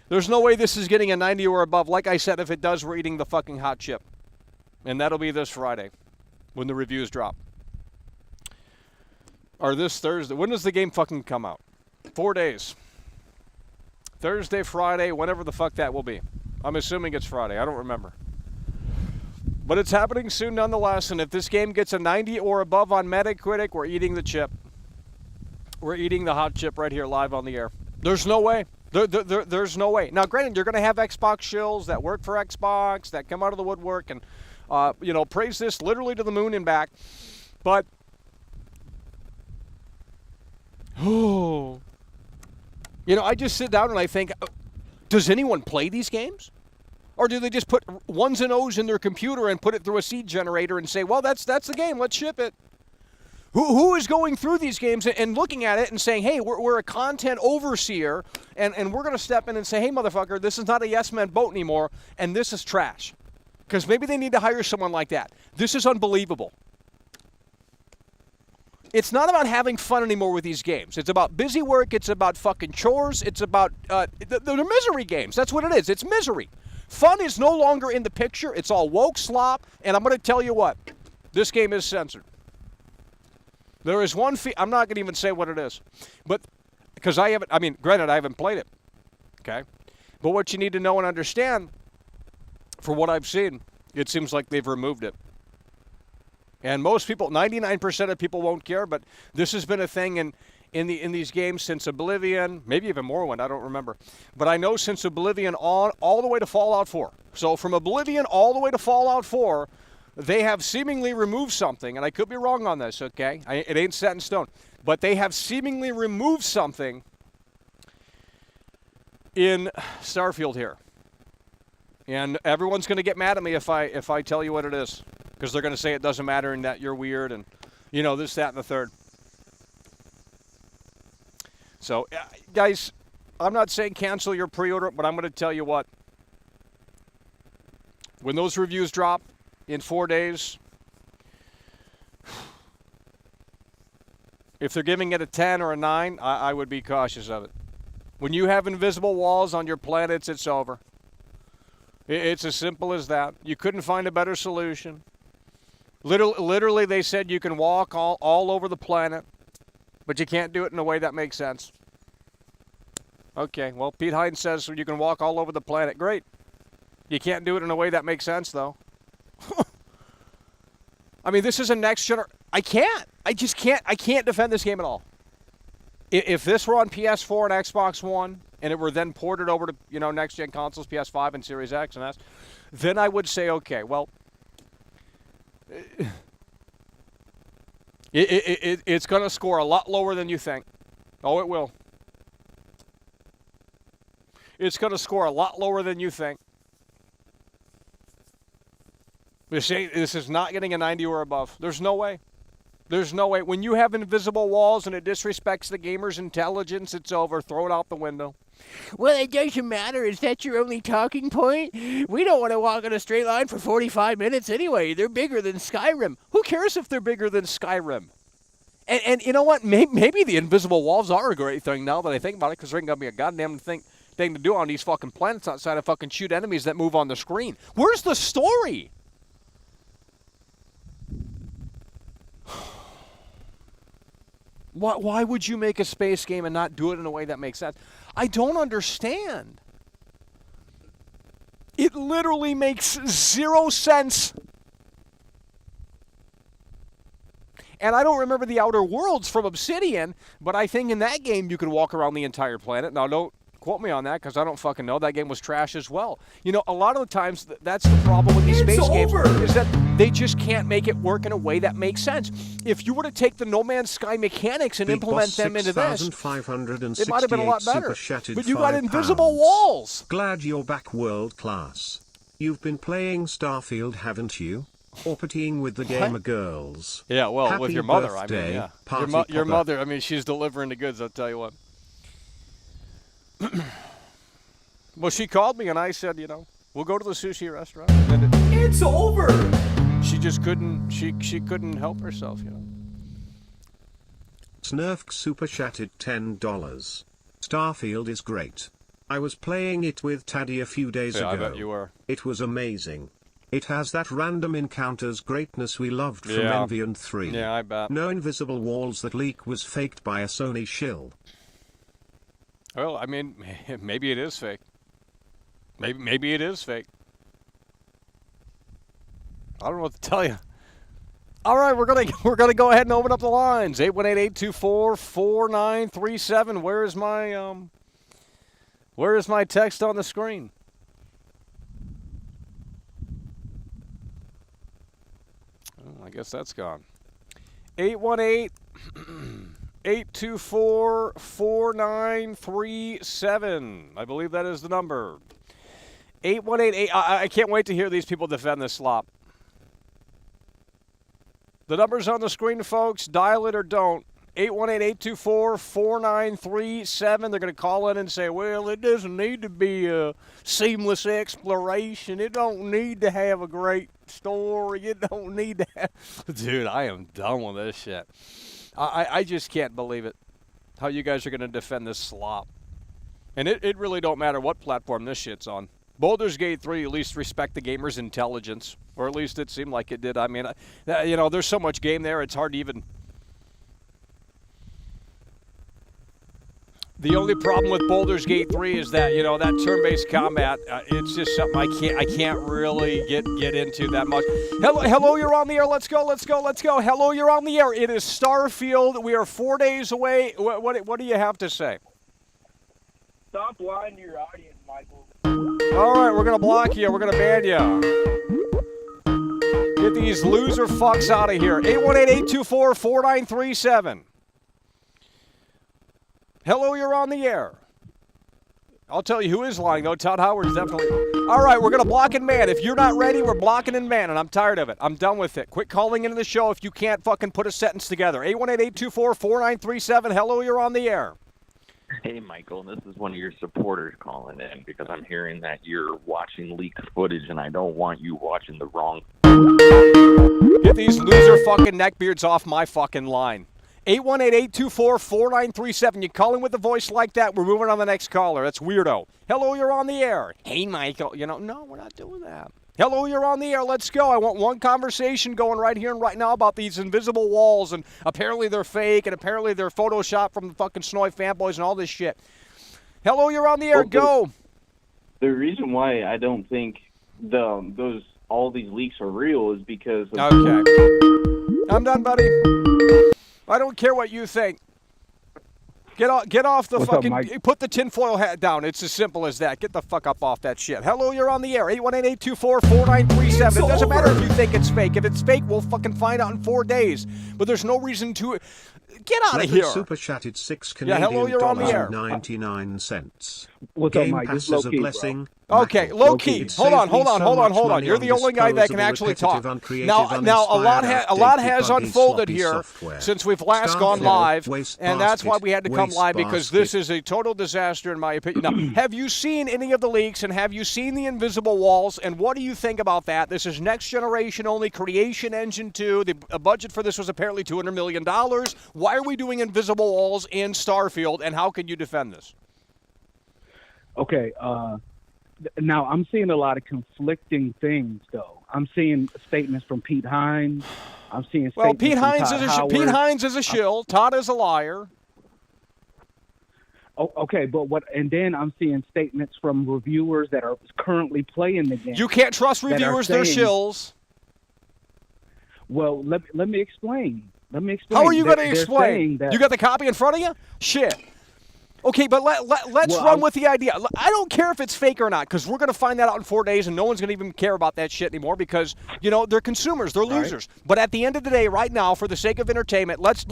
There's no way this is getting a 90 or above. Like I said, if it does, we're eating the fucking hot chip. And that'll be this Friday when the reviews drop. Or this Thursday. When does the game fucking come out? 4 days. Thursday, Friday, whenever the fuck that will be. I'm assuming it's Friday. I don't remember. But it's happening soon nonetheless. And if this game gets a 90 or above on Metacritic, we're eating the chip. We're eating the hot chip right here live on the air. There's no way. There's no way. Now, granted, you're going to have Xbox shills that work for Xbox, that come out of the woodwork and, praise this literally to the moon and back. But, I just sit down and I think, does anyone play these games? Or do they just put ones and O's in their computer and put it through a seed generator and say, well, that's the game, let's ship it? Who is going through these games and looking at it and saying, hey, we're a content overseer, and we're going to step in and say, hey, motherfucker, this is not a yes-man boat anymore, and this is trash. Because maybe they need to hire someone like that. This is unbelievable. It's not about having fun anymore with these games. It's about busy work. It's about fucking chores. It's about they're misery games. That's what it is. It's misery. Fun is no longer in the picture. It's all woke slop, and I'm going to tell you what. This game is censored. There is one I'm not going to even say what it is. But, because granted, I haven't played it. Okay? But what you need to know and understand, for what I've seen, it seems like they've removed it. And most people, 99% of people won't care, but this has been a thing, and in these games since Oblivion, maybe even Morrowind, I don't remember. But I know since Oblivion on all the way to Fallout 4. So from Oblivion all the way to Fallout 4, they have seemingly removed something, and I could be wrong on this, okay? It ain't set in stone. But they have seemingly removed something in Starfield here. And everyone's going to get mad at me if I tell you what it is. Because they're going to say it doesn't matter and that you're weird and, you know, this, that, and the third. So, guys, I'm not saying cancel your pre-order, but I'm going to tell you what. When those reviews drop in 4 days, if they're giving it a 10 or a 9, I would be cautious of it. When you have invisible walls on your planets, it's over. It's as simple as that. You couldn't find a better solution. Literally, they said you can walk all over the planet, but you can't do it in a way that makes sense. Okay, well, Pete Hines says you can walk all over the planet. Great. You can't do it in a way that makes sense, though. I mean, this is a next generation. I can't. I just can't. I can't defend this game at all. If this were on PS4 and Xbox One, and it were then ported over to, you know, next-gen consoles, PS5 and Series X and S, then I would say, okay, well, it's going to score a lot lower than you think. Oh, it will. It's going to score a lot lower than you think. This is not getting a 90 or above. There's no way. There's no way. When you have invisible walls and it disrespects the gamer's intelligence, it's over. Throw it out the window. Well, it doesn't matter. Is that your only talking point? We don't want to walk in a straight line for 45 minutes anyway. They're bigger than Skyrim. Who cares if they're bigger than Skyrim? And you know what? Maybe the invisible walls are a great thing now that I think about it, because there ain't going to be a goddamn thing to do on these fucking planets outside of fucking shoot enemies that move on the screen. Where's the story? Why would you make a space game and not do it in a way that makes sense? I don't understand. It literally makes zero sense. And I don't remember the Outer Worlds from Obsidian, but I think in that game you could walk around the entire planet. Now, don't quote me on that, because I don't fucking know. That game was trash as well. You know, a lot of the times, that's the problem with these space games, is that they just can't make it work in a way that makes sense. If you were to take the No Man's Sky mechanics and implement them into this, it might have been a lot better. But you got invisible walls. Glad you're back, world class. You've been playing Starfield, haven't you? Or partying with the gamer girls? Yeah, well, Happy with your mother, birthday, I mean, yeah. Your mother, I mean, she's delivering the goods, I'll tell you what. Well, she called me and I said, you know, we'll go to the sushi restaurant. And It's over. She just couldn't. She couldn't help herself, you know. Snurf super chatted $10. Starfield is great. I was playing it with Taddy a few days ago. I bet you were. It was amazing. It has that random encounters greatness we loved from Envion 3. Yeah, I bet. No invisible walls. That leak was faked by a Sony shill. Well, I mean, maybe it is fake. Maybe it is fake. I don't know what to tell you. All right, we're gonna go ahead and open up the lines. 818-824-4937. Where is my text on the screen? Oh, I guess that's gone. 818-824-4937. I believe that is the number. 818. I can't wait to hear these people defend this slop. The number's on the screen, folks. Dial it or don't. 818-824-4937. They're going to call in and say, well, it doesn't need to be a seamless exploration. It don't need to have a great story. It don't need to have... Dude, I am done with this shit. I just can't believe it, how you guys are going to defend this slop. And it really don't matter what platform this shit's on. Baldur's Gate 3 at least respect the gamer's intelligence, or at least it seemed like it did. I mean, you know, there's so much game there, it's hard to even... The only problem with Baldur's Gate 3 is that, that turn-based combat, it's just something I can't really get into that much. Hello, you're on the air. Let's go. Hello, you're on the air. It is Starfield. We are 4 days away. What do you have to say? Stop lying to your audience, Michael. All right, we're going to block you. We're going to ban you. Get these loser fucks out of here. 818-824-4937. Hello, you're on the air. I'll tell you who is lying, though. Todd Howard's definitely. All right, we're going to block and ban. If you're not ready, we're blocking and banning. I'm tired of it. I'm done with it. Quit calling into the show if you can't fucking put a sentence together. 818-824-4937. Hello, you're on the air. Hey, Michael, this is one of your supporters calling in because I'm hearing that you're watching leaked footage and I don't want you watching the wrong. Get these loser fucking neckbeards off my fucking line. 818-824-4937. You calling with a voice like that, we're moving on to the next caller. That's weirdo. Hello, you're on the air. Hey, Michael. No, we're not doing that. Hello, you're on the air. Let's go. I want one conversation going right here and right now about these invisible walls, and apparently they're fake, and apparently they're Photoshopped from the fucking Snowy fanboys and all this shit. Hello, you're on the air. Go. The reason why I don't think all these leaks are real is because of Okay. I'm done, buddy. I don't care what you think. Get off the fucking. Put the tinfoil hat down. It's as simple as that. Get the fuck up off that shit. Hello, you're on the air. 818-824-4937. It doesn't matter if you think it's fake. If it's fake, we'll fucking find out in 4 days. But there's no reason to. Get out of here. Super chatted 6 Canadian hello, you're on the air. 99 cents. What's Game up, Mike? Pass This is a low-key, blessing. Okay, low key. Hold on. You're the only guy that can actually talk. Now, a lot has unfolded here since we've last gone live, and that's why we had to come live because this is a total disaster in my opinion. Now, have you seen any of the leaks, and have you seen the invisible walls, and what do you think about that? This is next generation only, Creation Engine 2. The budget for this was apparently $200 million. Why are we doing invisible walls in Starfield, and how can you defend this? Okay, now I'm seeing a lot of conflicting things, though. I'm seeing statements from Pete Hines. I'm seeing statements Pete from Hines Pete Hines is a shill. Todd is a liar. Oh, okay, but what? And then I'm seeing statements from reviewers that are currently playing the game. You can't trust reviewers; they're shills. Well, let me explain. How are you going to explain? You got the copy in front of you? Shit. Okay, but let's run with the idea. I don't care if it's fake or not, because we're going to find that out in 4 days, and no one's going to even care about that shit anymore because, they're consumers. They're losers. Right. But at the end of the day, right now, for the sake of entertainment, let's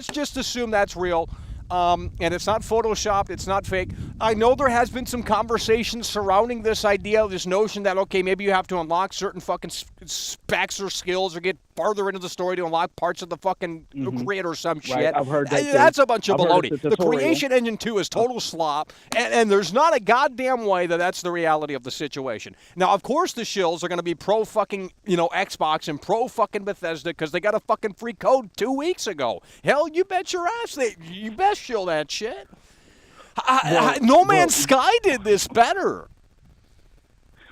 just assume that's real. And it's not Photoshopped, it's not fake. I know there has been some conversation surrounding this idea, this notion that, okay, maybe you have to unlock certain fucking specs or skills or get farther into the story to unlock parts of the fucking grid or some shit. I've heard that That's a bunch of baloney. The Creation Engine 2 is total slop, and there's not a goddamn way that that's the reality of the situation. Now, of course, the shills are going to be pro fucking, Xbox and pro fucking Bethesda because they got a fucking free code 2 weeks ago. Hell, you bet your ass you best shill that shit. No Man's Sky did this better.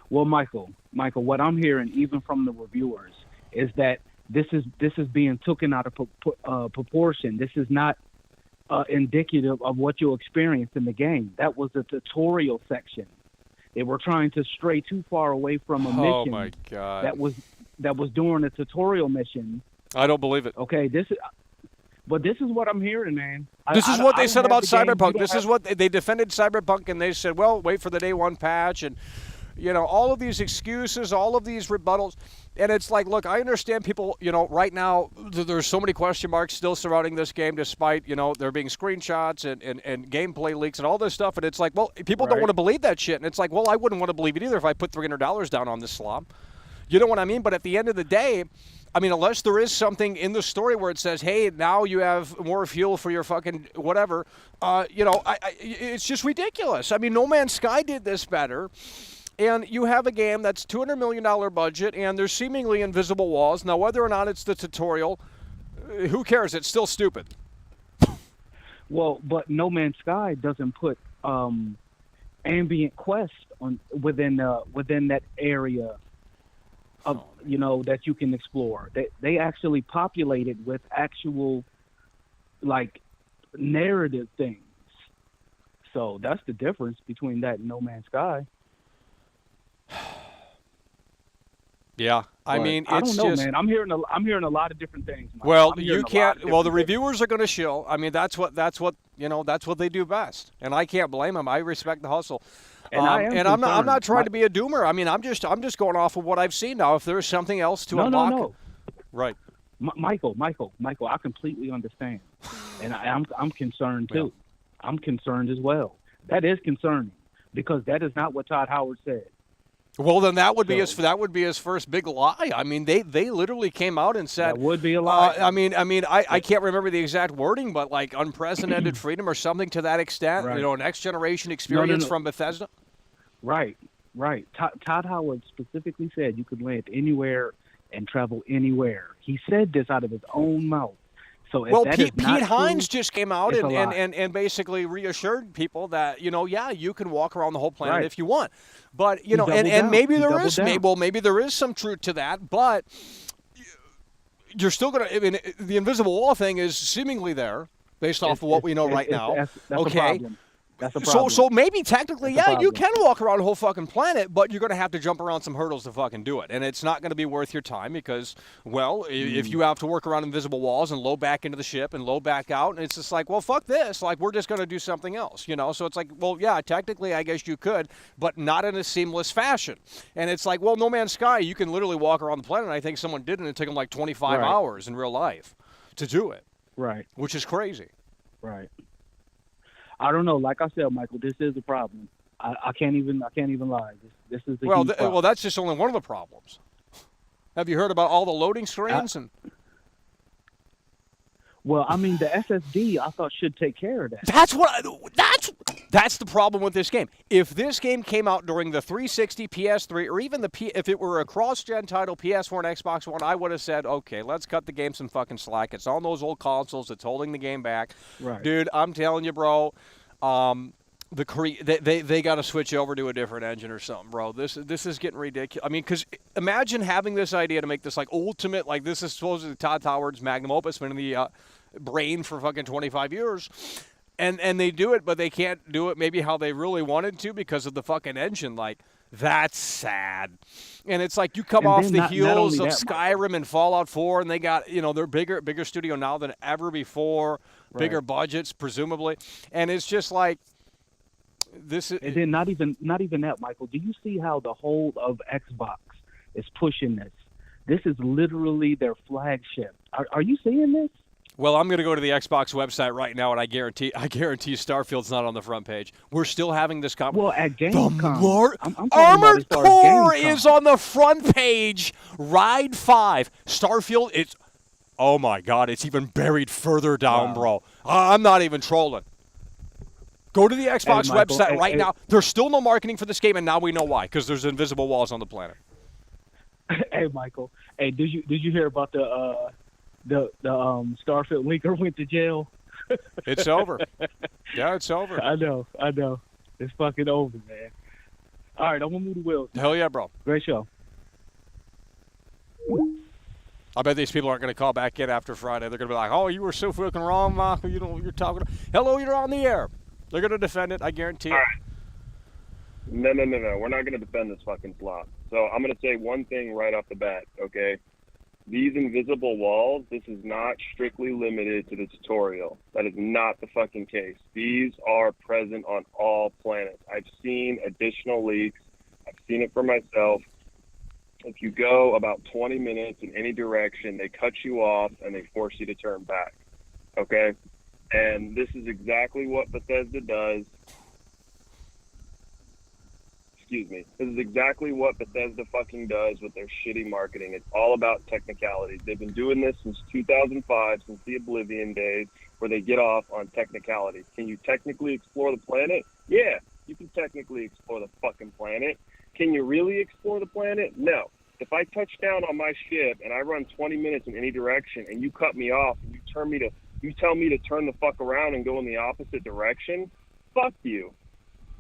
Well, Michael, what I'm hearing, even from the reviewers, is that this is being taken out of proportion. This is not indicative of what you'll experience in the game. That was the tutorial section. They were trying to stray too far away from a mission. Oh my God! That was during a tutorial mission. I don't believe it. Okay, this is what I'm hearing, man. This is what they said about Cyberpunk. This is what they defended Cyberpunk, and they said, well, wait for the day one patch, and all of these excuses, all of these rebuttals. And it's like, look, I understand people, right now, there's so many question marks still surrounding this game, despite, there being screenshots and gameplay leaks and all this stuff. And it's like, well, people don't want to believe that shit. And it's like, well, I wouldn't want to believe it either if I put $300 down on this slop. You know what I mean? But at the end of the day, I mean, unless there is something in the story where it says, hey, now you have more fuel for your fucking whatever, it's just ridiculous. I mean, No Man's Sky did this better. And you have a game that's $200 million budget, and there's seemingly invisible walls. Now, whether or not it's the tutorial, who cares? It's still stupid. Well, but No Man's Sky doesn't put ambient quest within that area of that you can explore. They actually populate it with actual narrative things. So that's the difference between that and No Man's Sky. Yeah, I mean, I it's don't know, just, man. I'm hearing a lot of different things. Mike. well, I'm hearing you a lot of can't. Well, different the things. reviewers are going to shill. I mean, that's what that's what they do best, and I can't blame them. I respect the hustle. And I am I'm not concerned. trying to be a doomer. I mean, I'm just going off of what I've seen now. If there's something else to unlock, No. right? Michael, I completely understand, and I'm concerned too. Yeah. I'm concerned as well. That is concerning because that is not what Todd Howard said. Well, then that would be his first big lie. I mean, they literally came out and said That would be a lie. I can't remember the exact wording, but like unprecedented freedom or something to that extent. Right. You know, next generation experience No. from Bethesda. Right. Todd Howard specifically said you could land anywhere and travel anywhere. He said this out of his own mouth. So if that is Pete not Hines true, just came out it's a lie. and basically reassured people that, you know, yeah, you can walk around the whole planet Right. if you want. But, you He know, doubled and down. maybe He there doubled is down. maybe there is some truth to that, but you're still going to, I mean, the invisible wall thing is seemingly there based off of what we know right now. That's okay. a problem. That's a problem. So maybe technically, That's a yeah, you problem. can walk around the whole fucking planet, but you're going to have to jump around some hurdles to fucking do it. And it's not going to be worth your time because, well, if you have to work around invisible walls and load back into the ship and load back out, and it's just like, well, fuck this. Like, we're just going to do something else, you know? So it's like, well, yeah, technically, I guess you could, but not in a seamless fashion. And it's like, well, No Man's Sky, you can literally walk around the planet. And I think someone did, and it took them like 25 Right. hours in real life to do it, Right. which is crazy. Right. I don't know. Like I said, Michael, this is a problem. I can't even lie. This is a huge problem. Well, that's just only one of the problems. Have you heard about all the loading screens Well, I mean, the SSD I thought should take care of that. That's the problem with this game. If this game came out during the 360, PS3, or even if it were a cross-gen title, PS4 and Xbox One, I would have said, okay, let's cut the game some fucking slack. It's on those old consoles. It's holding the game back. Right. Dude, I'm telling you, bro. They got to switch over to a different engine or something, bro. This is getting ridiculous. I mean, because imagine having this idea to make this like ultimate, like this is supposedly Todd Howard's magnum opus, been in the brain for fucking 25 years, and they do it, but they can't do it maybe how they really wanted to because of the fucking engine. Like, that's sad. And it's like you come And off then the not heels only of that, Skyrim and Fallout 4, and they got, you know, they're bigger studio now than ever before, bigger Right. budgets presumably, and it's just like. This is, And then not even that, Michael. Do you see how the whole of Xbox is pushing this? This is literally their flagship. Are you seeing this? well, I'm going to go to the Xbox website right now, and I guarantee Starfield's not on the front page. We're still having this conversation. Well, at Gamescom, I'm talking about Armored as far as Core Gamescom. is on the front page. Ride 5. Starfield, it's, oh my God, it's even buried further down, Wow. bro. I'm not even trolling. Go to the Xbox Hey, Michael, website hey, right hey. now. There's still no marketing for this game, and now we know why, because there's invisible walls on the planet. Hey, Michael. Hey, did you hear about the Starfield leaker went to jail? It's over. Yeah, it's over. I know. It's fucking over, man. All right, I'm gonna move the wheels. Hell yeah, bro. Great show. I bet these people aren't going to call back in after Friday. They're going to be like, oh, you were so fucking wrong, Michael. You know what you're talking about. Hello, you're on the air. They're going to defend it, I guarantee it. All right. No. We're not going to defend this fucking slop. So I'm going to say one thing right off the bat, okay? These invisible walls, this is not strictly limited to the tutorial. That is not the fucking case. These are present on all planets. I've seen additional leaks. I've seen it for myself. If you go about 20 minutes in any direction, they cut you off and they force you to turn back, okay? And this is exactly what Bethesda does. Excuse me. This is exactly what Bethesda fucking does with their shitty marketing. It's all about technicalities. They've been doing this since 2005, since the Oblivion days, where they get off on technicalities. Can you technically explore the planet? Yeah, you can technically explore the fucking planet. Can you really explore the planet? No. If I touch down on my ship and I run 20 minutes in any direction and you cut me off and you tell me to turn the fuck around and go in the opposite direction, fuck you.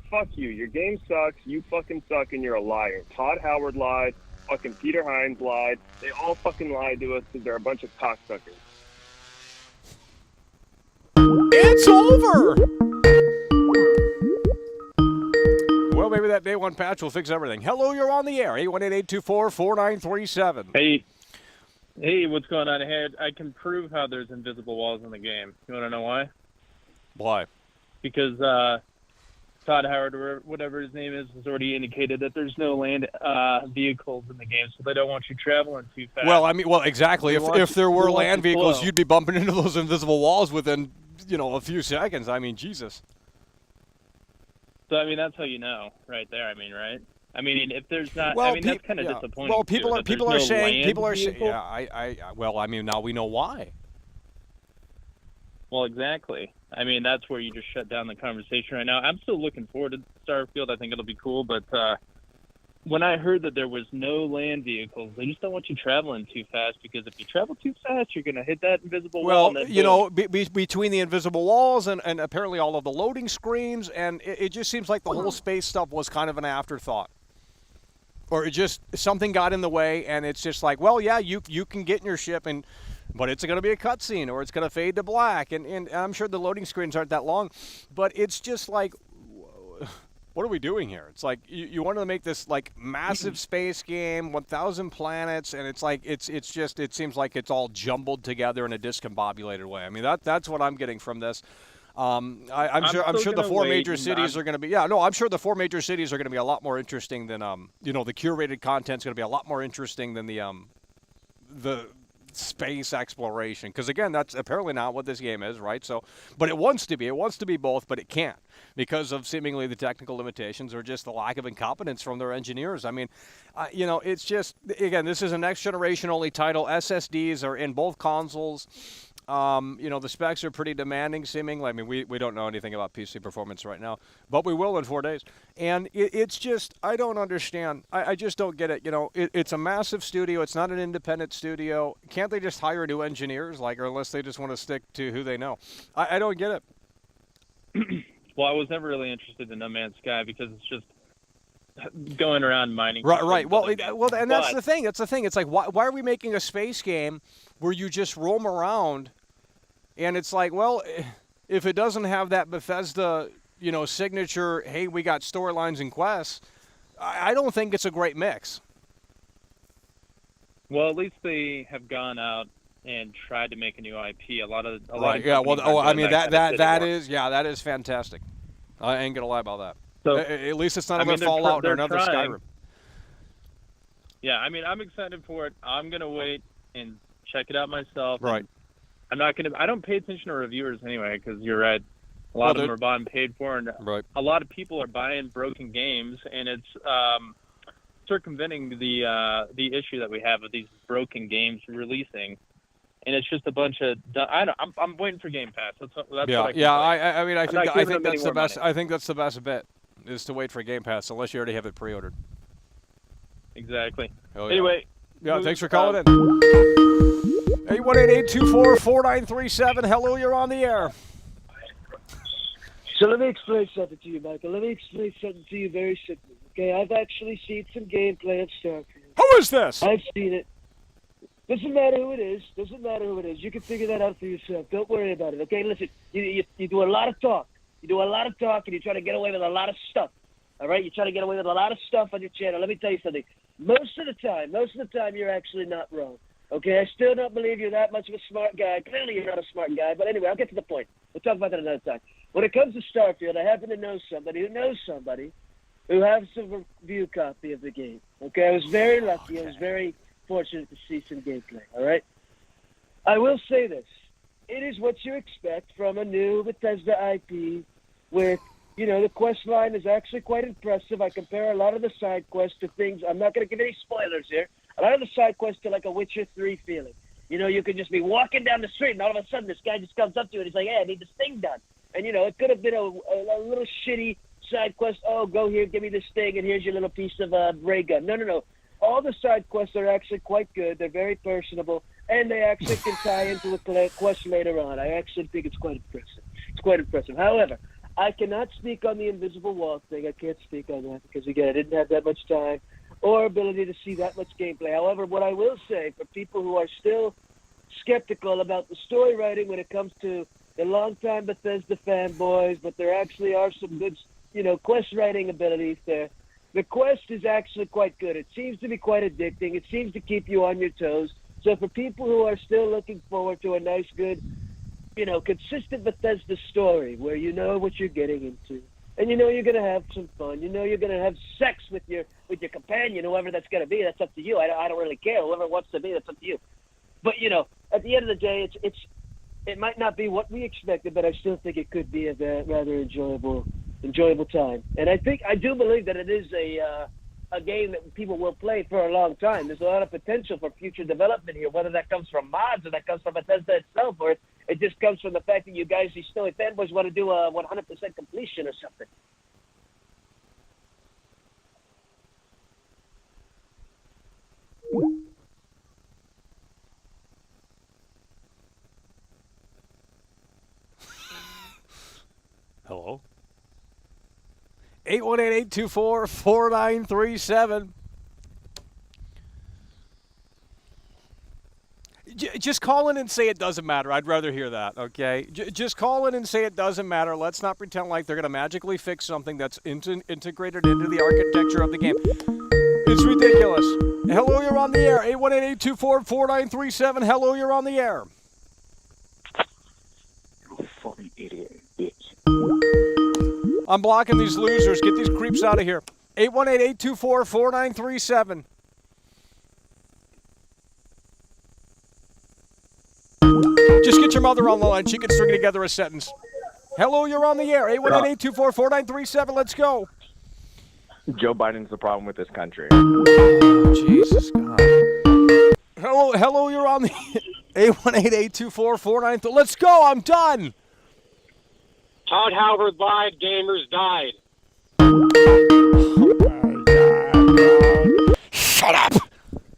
Fuck you. Your game sucks. You fucking suck and you're a liar. Todd Howard lied. Fucking Peter Hines lied. They all fucking lied to us because they're a bunch of cocksuckers. It's over! Well, maybe that day one patch will fix everything. Hello, you're on the air. 818-824-4937. Hey, what's going on here? I can prove how there's invisible walls in the game. You want to know why? Why? Because Todd Howard, or whatever his name is, has already indicated that there's no land vehicles in the game, so they don't want you traveling too fast. Well, exactly. If there were land vehicles, you'd be bumping into those invisible walls within, a few seconds. I mean, Jesus. So, that's how you know right there, right? If there's not, that's kind of disappointing. Well, people are saying, now we know why. Well, exactly. That's where you just shut down the conversation right now. I'm still looking forward to Starfield. I think it'll be cool, but when I heard that there was no land vehicles, they just don't want you traveling too fast, because if you travel too fast, you're going to hit that invisible wall. Well, between the invisible walls and apparently all of the loading screens, and it just seems like the whole space stuff was kind of an afterthought. Or it just, something got in the way, and it's just like, well, yeah, you can get in your ship, but it's going to be a cutscene, or it's going to fade to black, and I'm sure the loading screens aren't that long, but it's just like, what are we doing here? It's like you wanted to make this like massive space game, 1,000 planets, and it's like it seems like it's all jumbled together in a discombobulated way. That's what I'm getting from this. I'm sure the four major cities are going to be. Yeah, no, I'm sure the four major cities are going to be a lot more interesting than the curated content's going to be a lot more interesting than the space exploration, because again, that's apparently not what this game is, right? So, but it wants to be both, but it can't, because of seemingly the technical limitations or just the lack of incompetence from their engineers. It's just, again, this is a next generation only title. SSDs are in both consoles. The specs are pretty demanding, seemingly. We don't know anything about PC performance right now, but we will in 4 days. And it's just, I don't understand. I just don't get it. It's a massive studio. It's not an independent studio. Can't they just hire new engineers, or unless they just want to stick to who they know? I don't get it. Well, I was never really interested in No Man's Sky, because it's just going around mining. Right. Well, and that's the thing. It's like, why are we making a space game where you just roam around? And it's like, well, if it doesn't have that Bethesda, signature, hey, we got storylines and quests, I don't think it's a great mix. Well, at least they have gone out and tried to make a new IP. A lot of yeah. Well, that is fantastic. I ain't gonna lie about that. So at least it's not another Fallout or another Skyrim. Yeah, I'm excited for it. I'm gonna wait and check it out myself. Right. I don't pay attention to reviewers anyway, because you're right. A lot of them are bought and paid for, and a lot of people are buying broken games, and it's circumventing the issue that we have of these broken games releasing, and it's just a bunch of. I'm waiting for Game Pass. That's what I think that's the best. I think that's the best bet, is to wait for Game Pass, unless you already have it pre-ordered. Exactly. Oh, yeah. Anyway. Yeah, thanks for calling in. 818-824-4937. Hello, you're on the air. So let me explain something to you, Michael. Let me explain something to you very simply. Okay, I've actually seen some gameplay of Starfield. Who is this? I've seen it. Doesn't matter who it is. You can figure that out for yourself. Don't worry about it. Okay, listen. You do a lot of talk. And you try to get away with a lot of stuff. All right, you try to get away with a lot of stuff on your channel. Let me tell you something. Most of the time, you're actually not wrong. Okay, I still don't believe you're that much of a smart guy. Clearly, you're not a smart guy. But anyway, I'll get to the point. We'll talk about that another time. When it comes to Starfield, I happen to know somebody who has a review copy of the game. Okay, I was very lucky. Okay. I was very fortunate to see some gameplay. All right. I will say this: it is what you expect from a new Bethesda IP, with the quest line is actually quite impressive. I compare a lot of the side quests to things. I'm not going to give any spoilers here. A lot of the side quests to like a Witcher 3 feeling. You could just be walking down the street, and all of a sudden this guy just comes up to you and he's like, "Hey, I need this thing done." And it could have been a little shitty side quest. Oh, go here, give me this thing, and here's your little piece of ray gun. No. All the side quests are actually quite good. They're very personable, and they actually can tie into a quest later on. I actually think it's quite impressive. However, I cannot speak on the invisible wall thing. I can't speak on that because, again, I didn't have that much time or ability to see that much gameplay. However, what I will say for people who are still skeptical about the story writing when it comes to the longtime Bethesda fanboys, but there actually are some good quest writing abilities there. The quest is actually quite good. It seems to be quite addicting. It seems to keep you on your toes. So for people who are still looking forward to a nice, good, consistent Bethesda story where you know what you're getting into, and you're going to have some fun, you're going to have sex with your companion, whoever that's going to be, that's up to you. I don't really care. Whoever it wants to be, that's up to you. But, at the end of the day, it might not be what we expected, but I still think it could be a rather enjoyable time. And I do believe that it is a game that people will play for a long time. There's a lot of potential for future development here, whether that comes from mods or that comes from Bethesda itself, or it just comes from the fact that you guys, these silly fanboys, want to do a 100% completion or something. Hello? 818-824-4937. Just call in and say it doesn't matter. I'd rather hear that, okay? Just call in and say it doesn't matter. Let's not pretend like they're going to magically fix something that's integrated into the architecture of the game. It's ridiculous. Hello, you're on the air. 818-824-4937. Hello, you're on the air. You fucking idiot, bitch. I'm blocking these losers. Get these creeps out of here. 818-824-4937. Just get your mother on the line. She can string together a sentence. Hello, you're on the air. 818-824-4937. Let's go. Joe Biden's the problem with this country. Oh, Jesus God. Hello, you're on the 818-824-4937. Let's go. I'm done. Todd Howard lied. Gamers died. Oh my God. Shut up.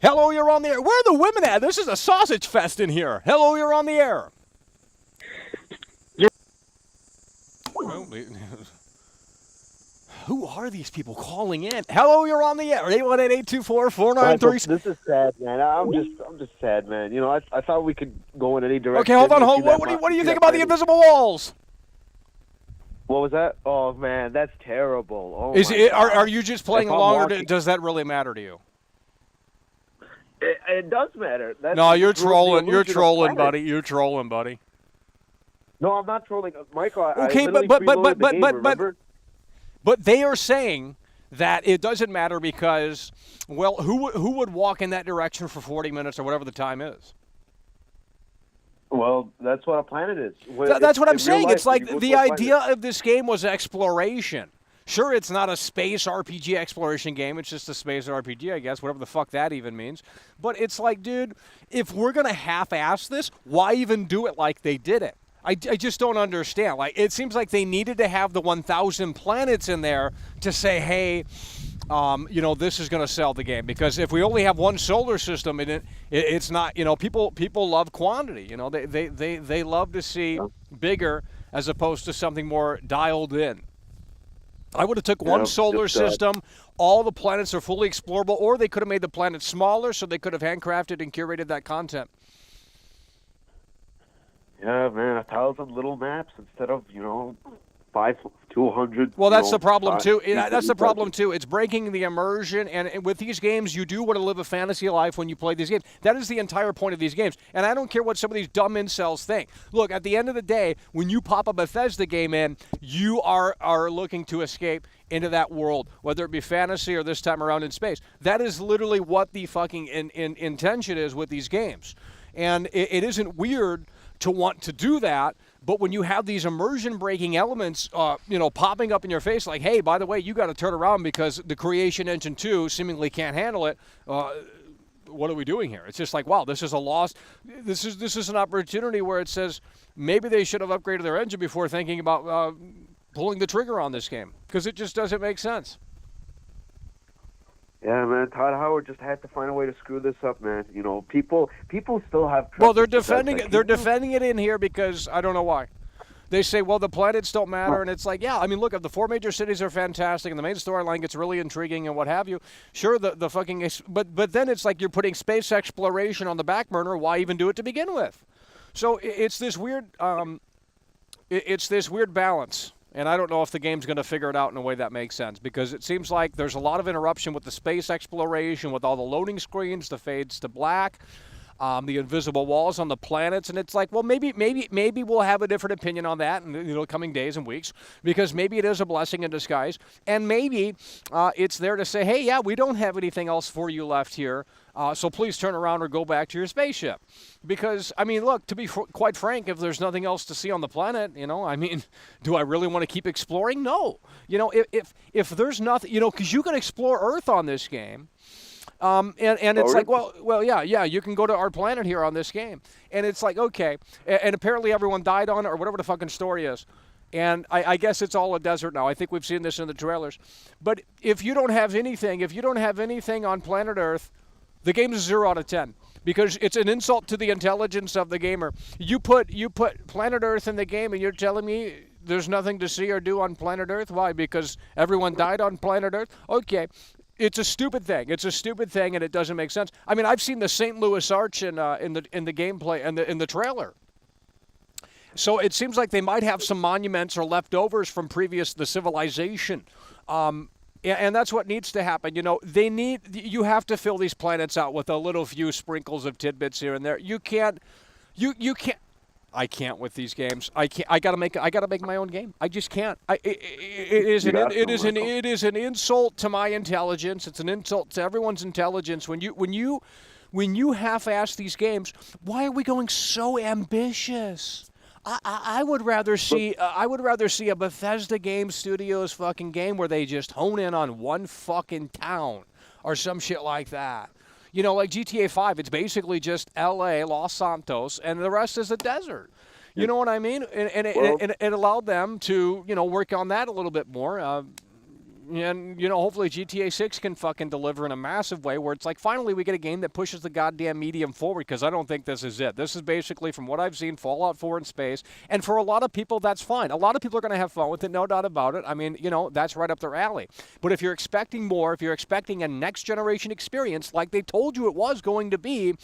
Hello, you're on the air. Where are the women at? This is a sausage fest in here. Hello, you're on the air. Who are these people calling in? Hello, you're on the air. 818-824-4937. This is sad, man. I'm just sad, man. I thought we could go in any direction. Okay, hold on. What do you think about the invisible walls? What was that? Oh man, that's terrible. Oh, are you just playing along, or does that really matter to you? It does matter. No, you're trolling. You're trolling, buddy. You're trolling, buddy. No, I'm not trolling, Michael. Okay, but they are saying that it doesn't matter because, well, who would walk in that direction for 40 minutes or whatever the time is? Well, that's what a planet is. That's what I'm saying. It's like the idea of this game was exploration. Sure, it's not a space RPG exploration game. It's just a space RPG, I guess, whatever the fuck that even means. But it's like, dude, if we're going to half-ass this, why even do it like they did it? I just don't understand. Like, it seems like they needed to have the 1,000 planets in there to say, hey, this is going to sell the game. Because if we only have one solar system in it, it's not, people love quantity. They love to see bigger as opposed to something more dialed in. I would have took one solar system, all the planets are fully explorable, or they could have made the planets smaller so they could have handcrafted and curated that content. Yeah, man, 1,000 little maps instead of, 200. Well, that's the problem, too. That's the problem, too. It's breaking the immersion, and with these games, you do want to live a fantasy life when you play these games. That is the entire point of these games, and I don't care what some of these dumb incels think. Look, at the end of the day, when you pop a Bethesda game in, you are looking to escape into that world, whether it be fantasy or this time around in space. That is literally what the fucking intention is with these games, and it isn't weird to want to do that, but when you have these immersion-breaking elements, popping up in your face, like, hey, by the way, you got to turn around because the Creation Engine 2 seemingly can't handle it. What are we doing here? It's just like, wow, this is a loss. This is an opportunity where it says maybe they should have upgraded their engine before thinking about pulling the trigger on this game because it just doesn't make sense. Yeah, man, Todd Howard just had to find a way to screw this up, man. People still have trust. Well, they're defending it in here because I don't know why. They say, well, the planets don't matter, and it's like, yeah, I mean, look, if the four major cities are fantastic and the main storyline gets really intriguing and what have you, sure, the fucking, but then it's like you're putting space exploration on the back burner. Why even do it to begin with? So it's this weird, balance. And I don't know if the game's going to figure it out in a way that makes sense, because it seems like there's a lot of interruption with the space exploration, with all the loading screens, the fades to black, the invisible walls on the planets, and it's like, well, maybe we'll have a different opinion on that in the coming days and weeks, because maybe it is a blessing in disguise, and maybe it's there to say, hey, yeah, we don't have anything else for you left here, so please turn around or go back to your spaceship. Because, I mean, look, to be quite frank, if there's nothing else to see on the planet, I mean, do I really want to keep exploring? No. If there's nothing, because you can explore Earth on this game. And it's like, well, yeah, you can go to our planet here on this game. And it's like, okay. And apparently everyone died on it, or whatever the fucking story is. And I guess it's all a desert now. I think we've seen this in the trailers. But if you don't have anything on planet Earth, the game is 0 out of 10. Because it's an insult to the intelligence of the gamer. You put planet Earth in the game, and you're telling me there's nothing to see or do on planet Earth? Why? Because everyone died on planet Earth? Okay. It's a stupid thing. It's a stupid thing, and it doesn't make sense. I mean, I've seen the St. Louis Arch in the gameplay and in the trailer. So it seems like they might have some monuments or leftovers from the civilization. And that's what needs to happen. You have to fill these planets out with a little few sprinkles of tidbits here and there. You can't. I can't with these games. I can't. I gotta make my own game. I just can't. It is an insult to my intelligence. It's an insult to everyone's intelligence when you half-ass these games. Why are we going so ambitious? I would rather see a Bethesda Game Studios fucking game where they just hone in on one fucking town or some shit like that. Like GTA 5, it's basically just L.A., Los Santos, and the rest is a desert. You know what I mean? And it allowed them to, work on that a little bit more. And, hopefully GTA 6 can fucking deliver in a massive way where it's like, finally we get a game that pushes the goddamn medium forward, because I don't think this is it. This is basically, from what I've seen, Fallout 4 in space. And for a lot of people, that's fine. A lot of people are going to have fun with it, no doubt about it. I mean, that's right up their alley. But if you're expecting more, if you're expecting a next-generation experience like they told you it was going to be,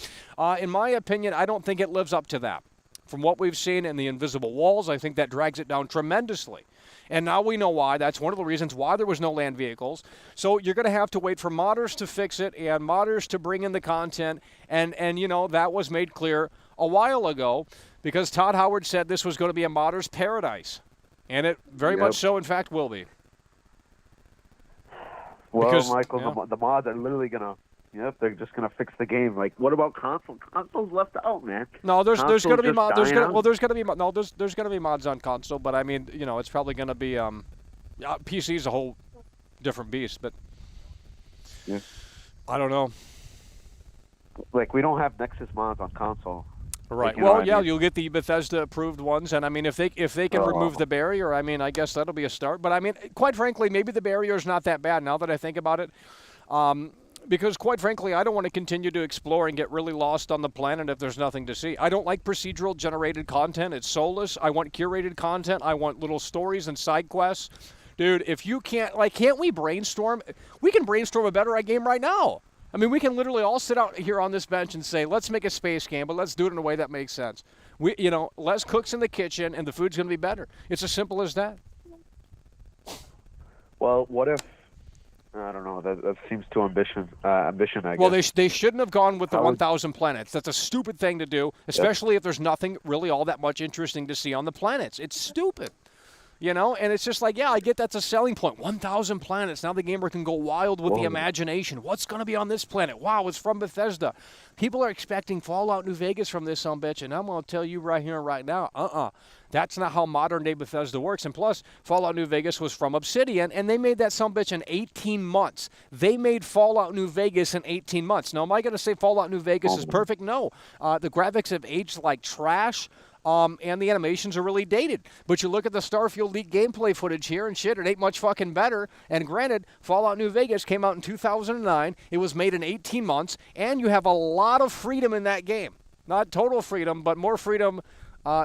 in my opinion, I don't think it lives up to that. From what we've seen in the invisible walls, I think that drags it down tremendously. And now we know why. That's one of the reasons why there was no land vehicles. So you're going to have to wait for modders to fix it and modders to bring in the content. And that was made clear a while ago, because Todd Howard said this was going to be a modder's paradise. And it very much so, in fact, will be. Well, because, Michael, the mods are literally going to... Yep, they're just gonna fix the game. Like, what about console? Console's left out, man. No, there's gonna be mods. There's gonna be mods on console, but I mean, it's probably gonna be PC's a whole different beast, but yeah, I don't know. Like, we don't have Nexus mods on console. Right. Like, well, yeah, you'll get the Bethesda approved ones, and I mean, if they can remove the barrier, I mean, I guess that'll be a start. But I mean, quite frankly, maybe the barrier is not that bad now that I think about it. Because, quite frankly, I don't want to continue to explore and get really lost on the planet if there's nothing to see. I don't like procedural generated content. It's soulless. I want curated content. I want little stories and side quests. Dude, if you can't we brainstorm? We can brainstorm a better game right now. I mean, we can literally all sit out here on this bench and say, let's make a space game, but let's do it in a way that makes sense. Less cooks in the kitchen, and the food's going to be better. It's as simple as that. Well, what if... I don't know. That seems too ambition, I guess. Well, they shouldn't have gone with the 1,000 planets. That's a stupid thing to do, especially if there's nothing really all that much interesting to see on the planets. It's stupid. And it's just like, yeah, I get that's a selling point. 1,000 planets. Now the gamer can go wild with the imagination. What's going to be on this planet? Wow, it's from Bethesda. People are expecting Fallout New Vegas from this sumbitch, and I'm going to tell you right here and right now, that's not how modern-day Bethesda works. And plus, Fallout New Vegas was from Obsidian, and they made that sumbitch in 18 months. They made Fallout New Vegas in 18 months. Now, am I going to say Fallout New Vegas is perfect? No. The graphics have aged like trash. And the animations are really dated. But you look at the Starfield leaked gameplay footage here and shit, it ain't much fucking better. And granted, Fallout New Vegas came out in 2009. It was made in 18 months, and you have a lot of freedom in that game. Not total freedom, but more freedom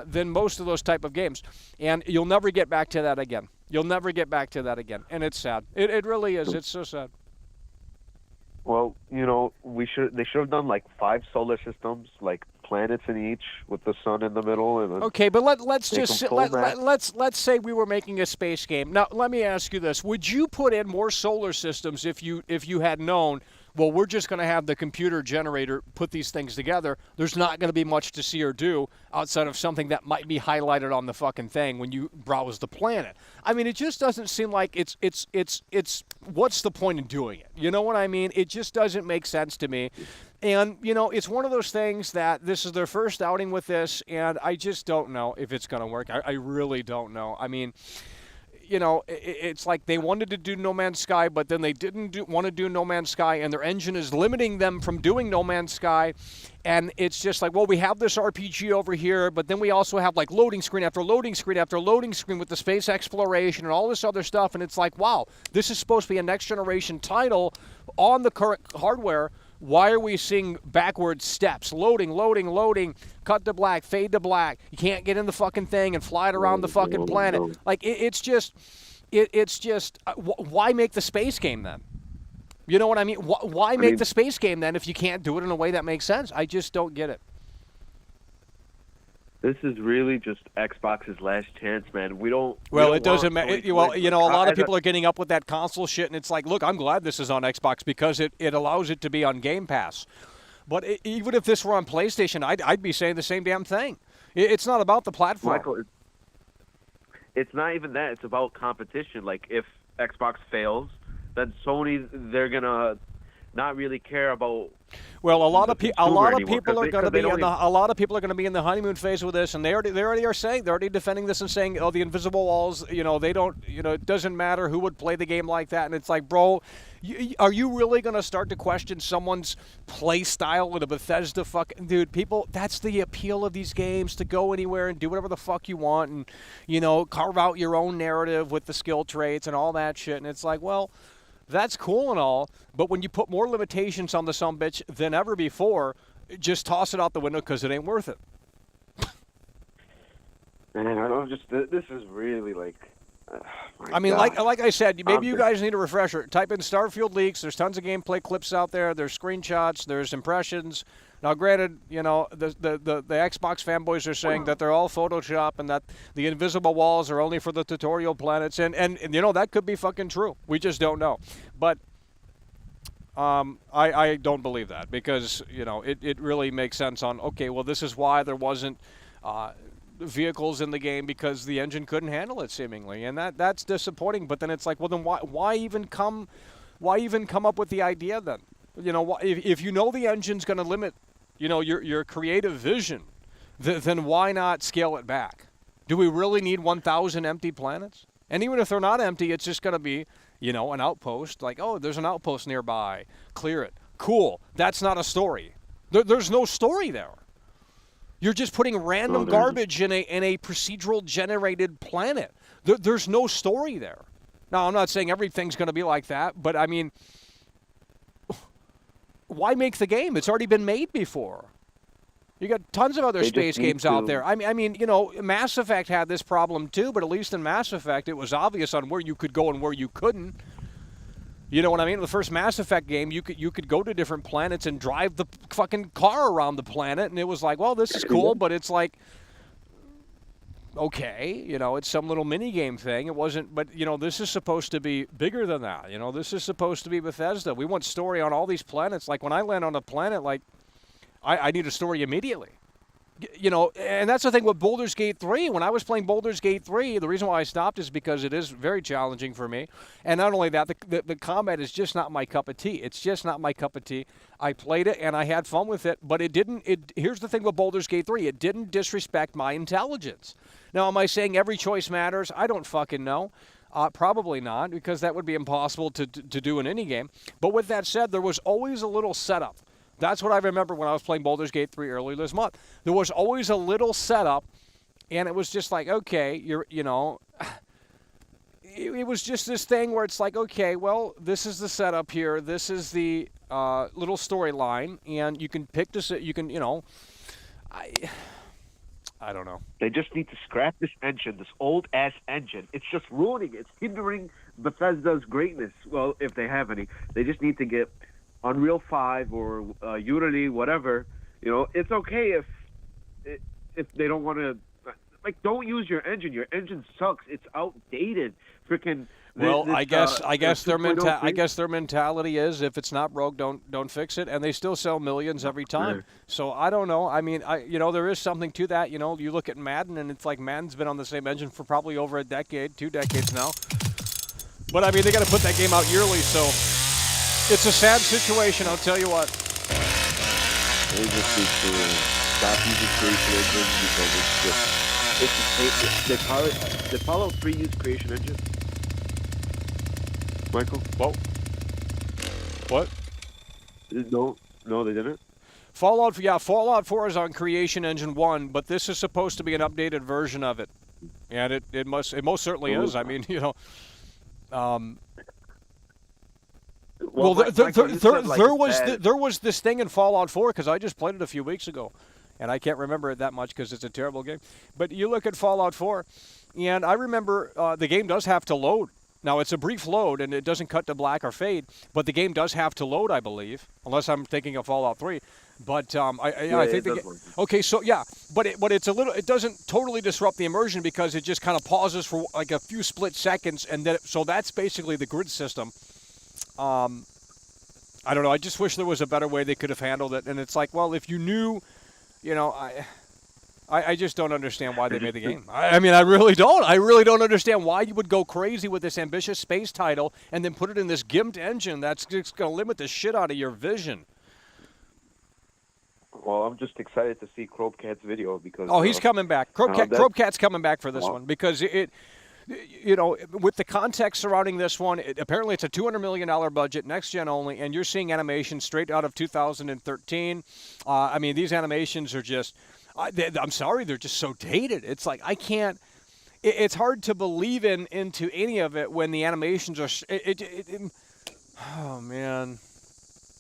than most of those type of games. And you'll never get back to that again. You'll never get back to that again. And it's sad. It really is. It's so sad. Well, they should have done like 5 solar systems, like planets in each with the sun in the middle. And Okay, but let's make just them full max. let's say we were making a space game. Now, let me ask you this: would you put in more solar systems if you had known? Well, we're just going to have the computer generator put these things together. There's not going to be much to see or do outside of something that might be highlighted on the fucking thing when you browse the planet. I mean, it just doesn't seem like it's what's the point in doing it? You know what I mean? It just doesn't make sense to me. And, you know, it's one of those things that this is their first outing with this, and I just don't know if it's going to work. I really don't know. I mean, you know, it's like they wanted to do No Man's Sky, but then they didn't want to do No Man's Sky, and their engine is limiting them from doing No Man's Sky. And it's just like, well, we have this RPG over here, but then we also have like loading screen after loading screen after loading screen with the space exploration and all this other stuff. And it's like, wow, this is supposed to be a next generation title on the current hardware. Why are we seeing backwards steps? Loading, loading, loading, cut to black, fade to black. You can't get in the fucking thing and fly it around the fucking planet. Like, it's just, why make the space game then? You know what I mean? Why make the space game then if you can't do it in a way that makes sense? I just don't get it. This is really just Xbox's last chance, man. Well, it doesn't matter. Well, you know, a lot of people are getting up with that console shit, and it's like, look, I'm glad this is on Xbox because it allows it to be on Game Pass. But even if this were on PlayStation, I'd be saying the same damn thing. It's not about the platform. Michael, it's not even that. It's about competition. Like, if Xbox fails, then Sony, they're gonna not really care about. Well, a lot of people are going to be in the honeymoon phase with this, and they already are saying, they're already defending this and saying, oh, the invisible walls, you know, they don't, you know, it doesn't matter who would play the game like that. And it's like, bro, are you really going to start to question someone's play style in a Bethesda fucking dude? People, that's the appeal of these games, to go anywhere and do whatever the fuck you want, and, you know, carve out your own narrative with the skill traits and all that shit. And it's like, well, that's cool and all, but when you put more limitations on the sumbitch than ever before, just toss it out the window because it ain't worth it. Man, I don't just. This is really like. I mean, like I said, maybe you guys need a refresher. Type in Starfield leaks. There's tons of gameplay clips out there. There's screenshots. There's impressions. Now, granted, you know, the Xbox fanboys are saying that they're all Photoshop and that the invisible walls are only for the tutorial planets, and you know, that could be fucking true. We just don't know. But I don't believe that, because, you know, it really makes sense on, okay, well, this is why there wasn't vehicles in the game, because the engine couldn't handle it, seemingly, and that's disappointing. But then it's like, well, then why even come up with the idea then? You know, if you know the engine's going to limit, you know, your creative vision, then why not scale it back? Do we really need 1,000 empty planets? And even if they're not empty, it's just going to be, you know, an outpost. Like, oh, there's an outpost nearby. Clear it. Cool. That's not a story. There's no story there. You're just putting random garbage in a procedural generated planet. There's no story there. Now, I'm not saying everything's going to be like that, but I mean, why make the game? It's already been made before. You got tons of other space games out there. I mean, you know, Mass Effect had this problem too, but at least in Mass Effect, it was obvious on where you could go and where you couldn't. You know what I mean? The first Mass Effect game, you could go to different planets and drive the fucking car around the planet, and it was like, well, this is cool, but it's like, okay, you know, it's some little mini game thing. It wasn't, but, you know, this is supposed to be bigger than that. You know, this is supposed to be Bethesda. We want story on all these planets. Like, when I land on a planet, like, I need a story immediately. You know, and that's the thing with Baldur's Gate 3. When I was playing Baldur's Gate 3, the reason why I stopped is because it is very challenging for me. And not only that, the combat is just not my cup of tea. It's just not my cup of tea. I played it and I had fun with it, but here's the thing with Baldur's Gate 3. It didn't disrespect my intelligence. Now, am I saying every choice matters? I don't fucking know. Probably not, because that would be impossible to do in any game. But with that said, there was always a little setup. That's what I remember when I was playing Baldur's Gate 3 earlier this month. There was always a little setup, and it was just like, okay, you know, it was just this thing where it's like, okay, well, this is the setup here. This is the little storyline, and you can pick this. You can, you know, I don't know. They just need to scrap this engine, this old-ass engine. It's just ruining it. It's hindering Bethesda's greatness. Well, if they have any. They just need to get Unreal 5 or Unity, whatever. You know, it's okay if if they don't want to, like, don't use your engine. Your engine sucks. It's outdated. Freaking. Well, I guess their 2.0 their mentality is if it's not broke, don't fix it, and they still sell millions every time. So I don't know. I mean, there is something to that. You know, you look at Madden, and it's like Madden's been on the same engine for probably over a decade, 2 decades now. But I mean, they got to put that game out yearly, so it's a sad situation. I'll tell you what. They just need to stop using creation engine because it's just did Fallout 3 use creation engine? Michael? Whoa. What? No, they didn't. Fallout 4 is on Creation Engine 1, but this is supposed to be an updated version of it, and it most certainly is. I mean, you know. Well, there was this thing in Fallout 4 because I just played it a few weeks ago, and I can't remember it that much because it's a terrible game. But you look at Fallout 4, and I remember the game does have to load. Now, it's a brief load, and it doesn't cut to black or fade, but the game does have to load, I believe, unless I'm thinking of Fallout 3. But I think okay, so yeah, but it's a little. It doesn't totally disrupt the immersion because it just kind of pauses for like a few split seconds, and then so that's basically the grid system. I don't know. I just wish there was a better way they could have handled it. And it's like, well, if you knew, you know, I just don't understand why they made the game. I mean, I really don't. I really don't understand why you would go crazy with this ambitious space title and then put it in this gimped engine that's just going to limit the shit out of your vision. Well, I'm just excited to see Cropecat's video because... Oh, he's coming back. Cropecat's coming back for this one because you know, with the context surrounding this one, apparently it's a $200 million budget, next-gen only, and you're seeing animations straight out of 2013. I mean, these animations are just... I'm sorry, they're just so dated. It's like, I can't... It's hard to believe into any of it when the animations are... oh, man...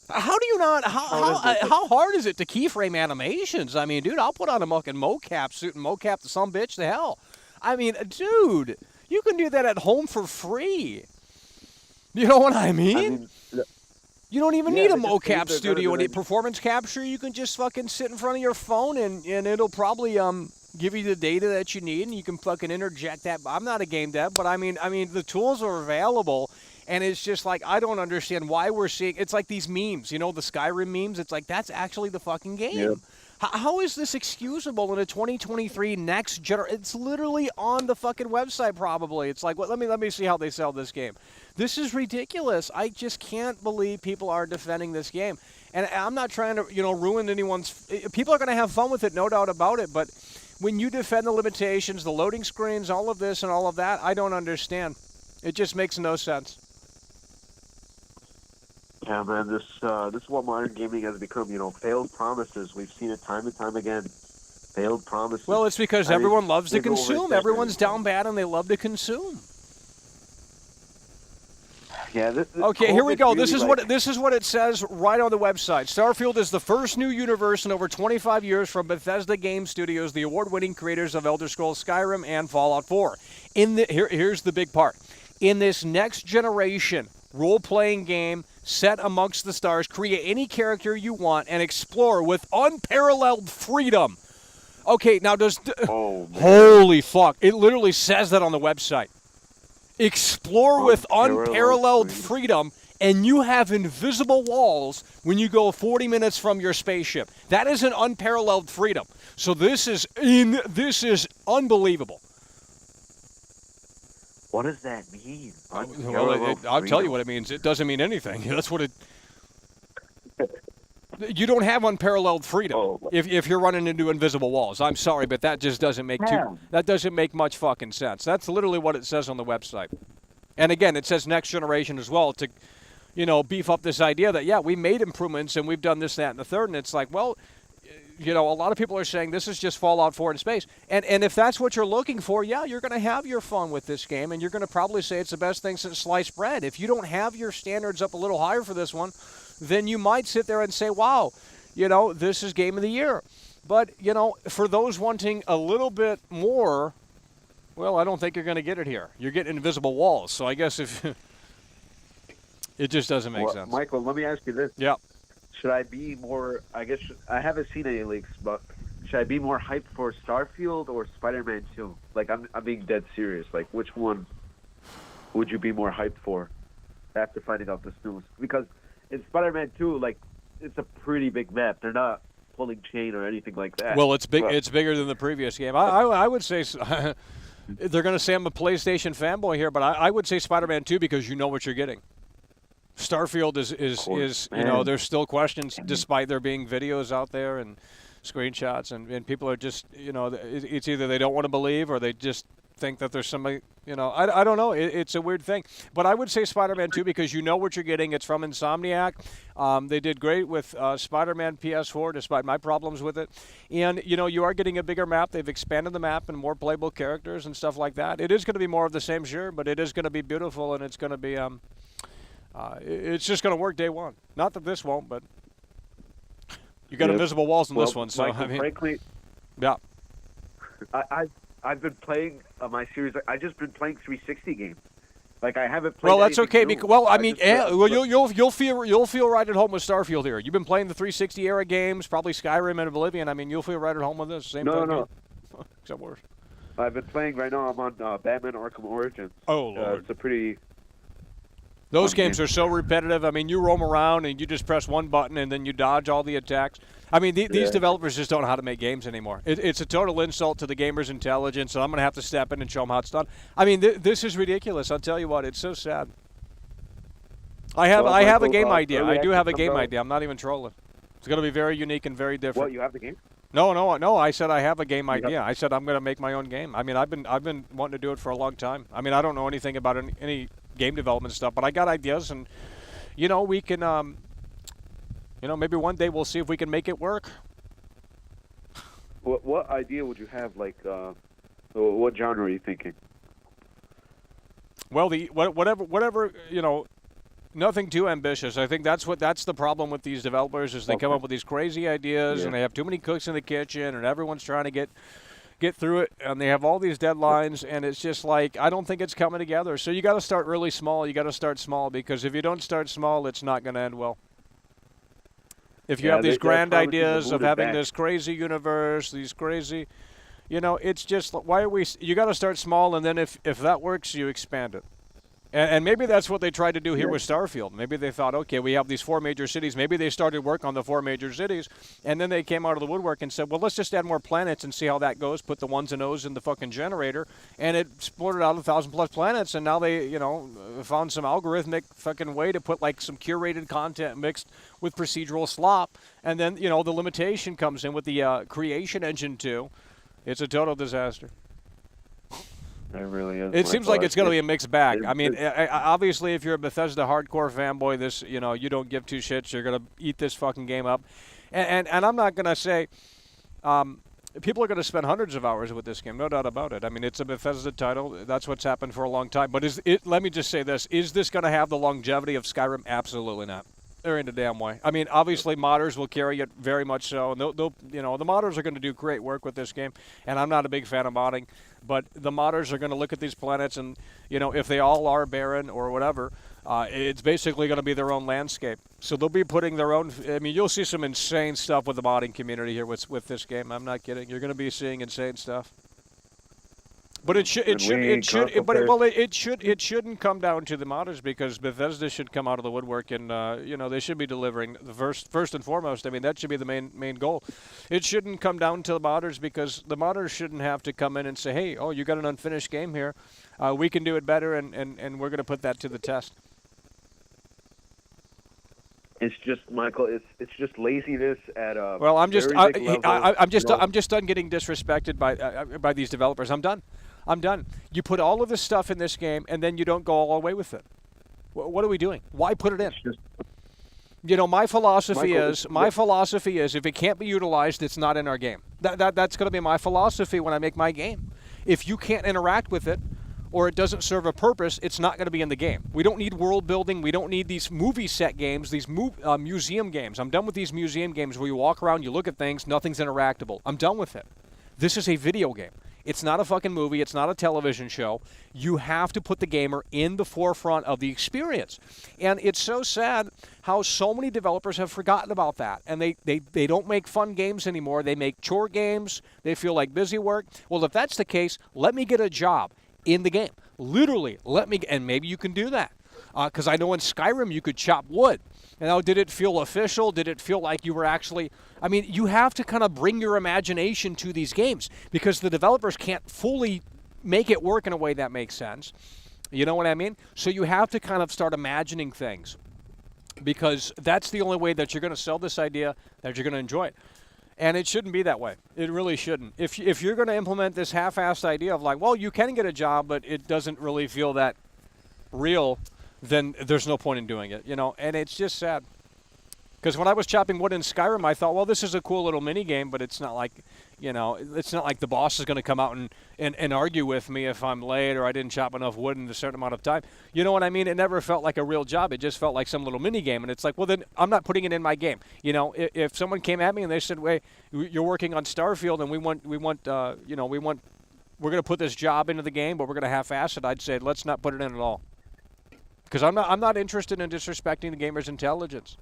How do you not? How hard is it to keyframe animations? I mean, dude, I'll put on a fucking mocap suit and mocap the some bitch to hell. I mean, dude, you can do that at home for free. You know what I mean? You don't even need a mocap studio and performance capture. You can just fucking sit in front of your phone and it'll probably give you the data that you need and you can fucking interject that. I'm not a game dev, but I mean the tools are available. And it's just like, I don't understand why we're seeing, it's like these memes, you know, the Skyrim memes. It's like, that's actually the fucking game. Yep. How is this excusable in a 2023 next generation? It's literally on the fucking website probably. It's like, well, let me see how they sell this game. This is ridiculous. I just can't believe people are defending this game. And I'm not trying to, you know, ruin anyone's, people are going to have fun with it, no doubt about it. But when you defend the limitations, the loading screens, all of this and all of that, I don't understand. It just makes no sense. Yeah, man, this is what modern gaming has become, you know, failed promises. We've seen it time and time again. Failed promises. Well, it's because everyone loves to consume. Everyone's down bad and they love to consume. Yeah, okay, here we go. This is what it says right on the website. Starfield is the first new universe in over 25 years from Bethesda Game Studios, the award-winning creators of Elder Scrolls Skyrim and Fallout 4. Here's the big part. In this next generation role-playing game set amongst the stars, create any character you want and explore with unparalleled freedom. Okay, now holy fuck, it literally says that on the website. Explore with unparalleled freedom, and you have invisible walls when you go 40 minutes from your spaceship. That is an unparalleled freedom. So this is unbelievable. What does that mean? Well, I'll tell you what it means. It doesn't mean anything. That's what it... You don't have unparalleled freedom if you're running into invisible walls. I'm sorry, but that just doesn't make much fucking sense. That's literally what it says on the website. And again, it says next generation as well to, you know, beef up this idea that, yeah, we made improvements and we've done this, that, and the third. And it's like, well... You know, a lot of people are saying this is just Fallout 4 in space. And if that's what you're looking for, yeah, you're going to have your fun with this game, and you're going to probably say it's the best thing since sliced bread. If you don't have your standards up a little higher for this one, then you might sit there and say, wow, you know, this is Game of the Year. But, you know, for those wanting a little bit more, well, I don't think you're going to get it here. You're getting invisible walls. So I guess if it just doesn't make sense. Michael, let me ask you this. Yeah. Should I be more, I guess, I haven't seen any leaks, but should I be more hyped for Starfield or Spider-Man 2? Like, I'm being dead serious. Like, which one would you be more hyped for after finding out this news? Because in Spider-Man 2, like, it's a pretty big map. They're not pulling chain or anything like that. Well, it's big. But, It's bigger than the previous game. I would say they're going to say I'm a PlayStation fanboy here, but I would say Spider-Man 2 because you know what you're getting. Starfield is you know, there's still questions despite there being videos out there and screenshots, and people are just, you know, it's either they don't want to believe or they just think that there's somebody, you know, I don't know. It's a weird thing. But I would say Spider-Man 2 because you know what you're getting. It's from Insomniac. They did great with Spider-Man PS4 despite my problems with it. And, you know, you are getting a bigger map. They've expanded the map and more playable characters and stuff like that. It is going to be more of the same, sure, but it is going to be beautiful, and it's going to be, it's just going to work day one. Not that this won't, but you got invisible walls in this one. So, Michael, I mean, frankly, yeah. I've been playing my series. I just been playing 360 games. Like, I haven't played. Well, that's anything okay. new. Because, well, I mean, well, you'll feel right at home with Starfield here. You've been playing the 360 era games, probably Skyrim and Oblivion. I mean, you'll feel right at home with this. Same thing. No. Except worse. I've been playing right now. I'm on Batman Arkham Origins. Oh, Lord. It's a pretty. Those games are so repetitive. I mean, you roam around and you just press one button and then you dodge all the attacks. I mean, these developers just don't know how to make games anymore. It's a total insult to the gamer's intelligence, and I'm going to have to step in and show them how it's done. I mean, this is ridiculous. I'll tell you what, it's so sad. I have a game idea. I do have a game idea. I'm not even trolling. It's going to be very unique and very different. What, you have the game? No. I said I have a game idea. I said I'm going to make my own game. I mean, I've been wanting to do it for a long time. I mean, I don't know anything about any game development stuff, but I got ideas, and you know, we can you know, maybe one day we'll see if we can make it work. What idea would you have? Like, what genre are you thinking? Well, whatever, you know, nothing too ambitious. I think that's the problem with these developers is they come up with these crazy ideas and they have too many cooks in the kitchen, and everyone's trying to get through it, and they have all these deadlines, and it's just like, I don't think it's coming together. So you got to start really small. You got to start small, because if you don't start small, it's not going to end well. If you have these grand ideas of having this crazy universe, these crazy, you know, it's just, why are we, you got to start small, and then if that works, you expand it. And maybe that's what they tried to do here with Starfield. Maybe they thought, okay, we have these 4 major cities. Maybe they started work on the 4 major cities, and then they came out of the woodwork and said, well, let's just add more planets and see how that goes. Put the ones and O's in the fucking generator, and it exploded out 1,000+ planets, and now they, you know, found some algorithmic fucking way to put, like, some curated content mixed with procedural slop, and then, you know, the limitation comes in with the creation engine too. It's a total disaster. It really is. It seems like it's going to be a mixed bag. I mean, obviously, if you're a Bethesda hardcore fanboy, this, you know, you don't give two shits. You're going to eat this fucking game up. And I'm not going to say people are going to spend hundreds of hours with this game, no doubt about it. I mean, it's a Bethesda title. That's what's happened for a long time. But let me just say this. Is this going to have the longevity of Skyrim? Absolutely not. There ain't a damn way. I mean, obviously, modders will carry it very much so. And they'll, you know, the modders are going to do great work with this game. And I'm not a big fan of modding. But the modders are going to look at these planets, and, you know, if they all are barren or whatever, it's basically going to be their own landscape. So they'll be putting their own. I mean, you'll see some insane stuff with the modding community here with this game. I'm not kidding. You're going to be seeing insane stuff. But it shouldn't come down to the modders, because Bethesda should come out of the woodwork, and you know, they should be delivering the first and foremost. I mean, that should be the main goal. It shouldn't come down to the modders, because the modders shouldn't have to come in and say, hey, oh, you got an unfinished game here, we can do it better, and we're going to put that to the test. It's just, Michael. It's just laziness at a well. I'm just done getting disrespected by these developers. I'm done. You put all of this stuff in this game, and then you don't go all the way with it. What are we doing? Why put it in? You know, my philosophy is if it can't be utilized, it's not in our game. That's going to be my philosophy when I make my game. If you can't interact with it, or it doesn't serve a purpose, it's not going to be in the game. We don't need world building. We don't need these movie set games, these museum games. I'm done with these museum games where you walk around, you look at things, nothing's interactable. I'm done with it. This is a video game. It's not a fucking movie. It's not a television show. You have to put the gamer in the forefront of the experience. And it's so sad how so many developers have forgotten about that. And they don't make fun games anymore. They make chore games. They feel like busy work. Well, if that's the case, let me get a job in the game. Literally, let me, and maybe you can do that. Because I know in Skyrim you could chop wood. Now, did it feel official? Did it feel like you were actually... I mean, you have to kind of bring your imagination to these games because the developers can't fully make it work in a way that makes sense. You know what I mean? So you have to kind of start imagining things because that's the only way that you're going to sell this idea, that you're going to enjoy it. And it shouldn't be that way. It really shouldn't. If you're going to implement this half-assed idea of like, well, you can get a job, but it doesn't really feel that real, then there's no point in doing it, you know. And it's just sad. Because when I was chopping wood in Skyrim, I thought, well, this is a cool little mini game, but it's not like, you know, it's not like the boss is going to come out and argue with me if I'm late or I didn't chop enough wood in a certain amount of time. You know what I mean? It never felt like a real job. It just felt like some little mini game. And it's like, well, then I'm not putting it in my game. You know, if someone came at me and they said, wait, you're working on Starfield and we're going to put this job into the game, but we're going to half-ass it, I'd say, let's not put it in at all. Because I'm not interested in disrespecting the gamer's intelligence.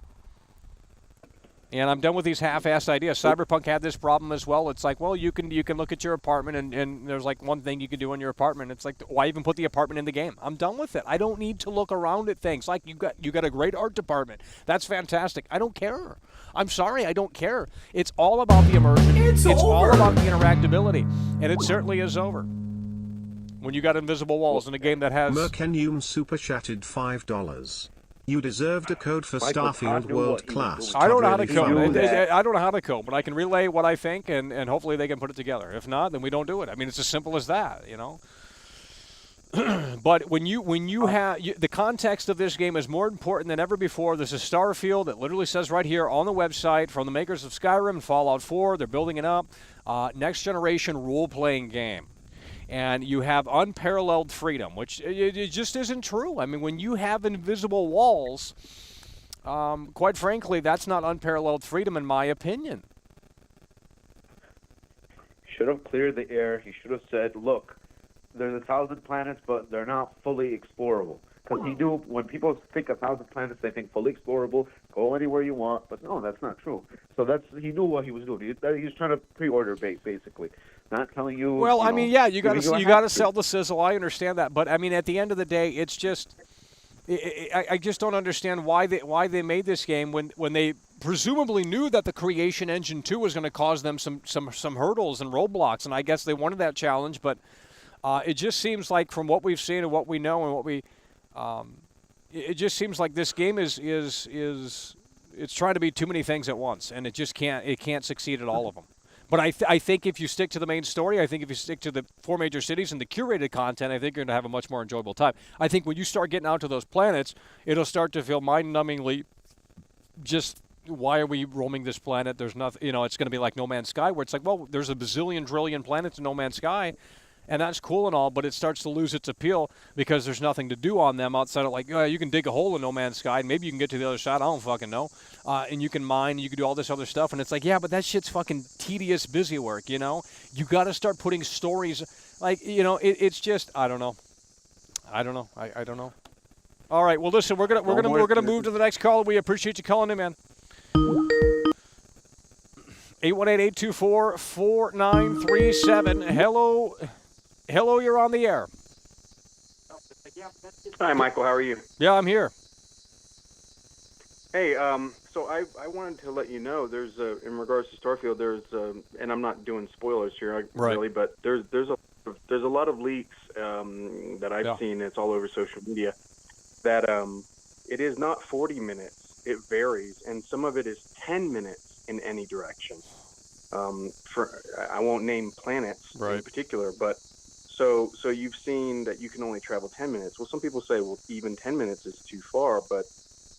And I'm done with these half-assed ideas. Cyberpunk had this problem as well. It's like, well, you can look at your apartment and there's like one thing you can do in your apartment. It's like, why even put the apartment in the game? I'm done with it. I don't need to look around at things. Like you got a great art department. That's fantastic. I don't care. I'm sorry, I don't care. It's all about the immersion. It's all about the interactability, and it certainly is over. When you got invisible walls in a game that has... Merkenium super chatted $5. You deserved a code for Starfield World Class. I don't know how to code. I don't know how to code, but I can relay what I think, and hopefully they can put it together. If not, then we don't do it. I mean, it's as simple as that, you know. But when you have the context of this game is more important than ever before. This is Starfield. It literally says right here on the website from the makers of Skyrim and Fallout 4. They're building it up. Next generation role-playing game. And you have unparalleled freedom, which it just isn't true. I mean, when you have invisible walls, quite frankly, that's not unparalleled freedom in my opinion. Should have cleared the air. He should have said, look, there's 1,000 planets, but they're not fully explorable. Because he knew when people think 1,000 planets, they think fully explorable, go anywhere you want. But no, that's not true. So he knew what he was doing. He was trying to pre-order bait, basically. Not telling you. Well, I mean, yeah, you got to sell the sizzle. I understand that, but I mean, at the end of the day, it's just I just don't understand why they made this game when they presumably knew that the Creation Engine 2 was going to cause them some hurdles and roadblocks, and I guess they wanted that challenge. But it just seems like from what we've seen and what we know and what we, it just seems like this game is it's trying to be too many things at once, and it just can't succeed at all of them. But I think if you stick to the main story, I think if you stick to the 4 major cities and the curated content, I think you're going to have a much more enjoyable time. I think when you start getting out to those planets, it'll start to feel mind-numbingly just, why are we roaming this planet? There's nothing, you know, it's going to be like No Man's Sky, where it's like, well, there's a bazillion, trillion planets in No Man's Sky, and that's cool and all, but it starts to lose its appeal because there's nothing to do on them outside of like, you can dig a hole in No Man's Sky, and maybe you can get to the other side, I don't fucking know. And you can mine, you can do all this other stuff, and it's like, yeah, but that shit's fucking tedious, busy work, you know? You got to start putting stories, like, you know, it's just, I don't know. I don't know. All right, well, listen, we're gonna move to the next call. We appreciate you calling in, man. 818-824-4937. Hello, you're on the air. Hi, Michael. How are you? Yeah, I'm here. Hey, so I wanted to let you know there's in regards to Starfield, there's and I'm not doing spoilers here, really, but there's a lot of leaks that I've seen. It's all over social media that it is not 40 minutes. It varies, and some of it is 10 minutes in any direction. I won't name planets in particular, but so you've seen that you can only travel 10 minutes. Well, some people say, well, even 10 minutes is too far, but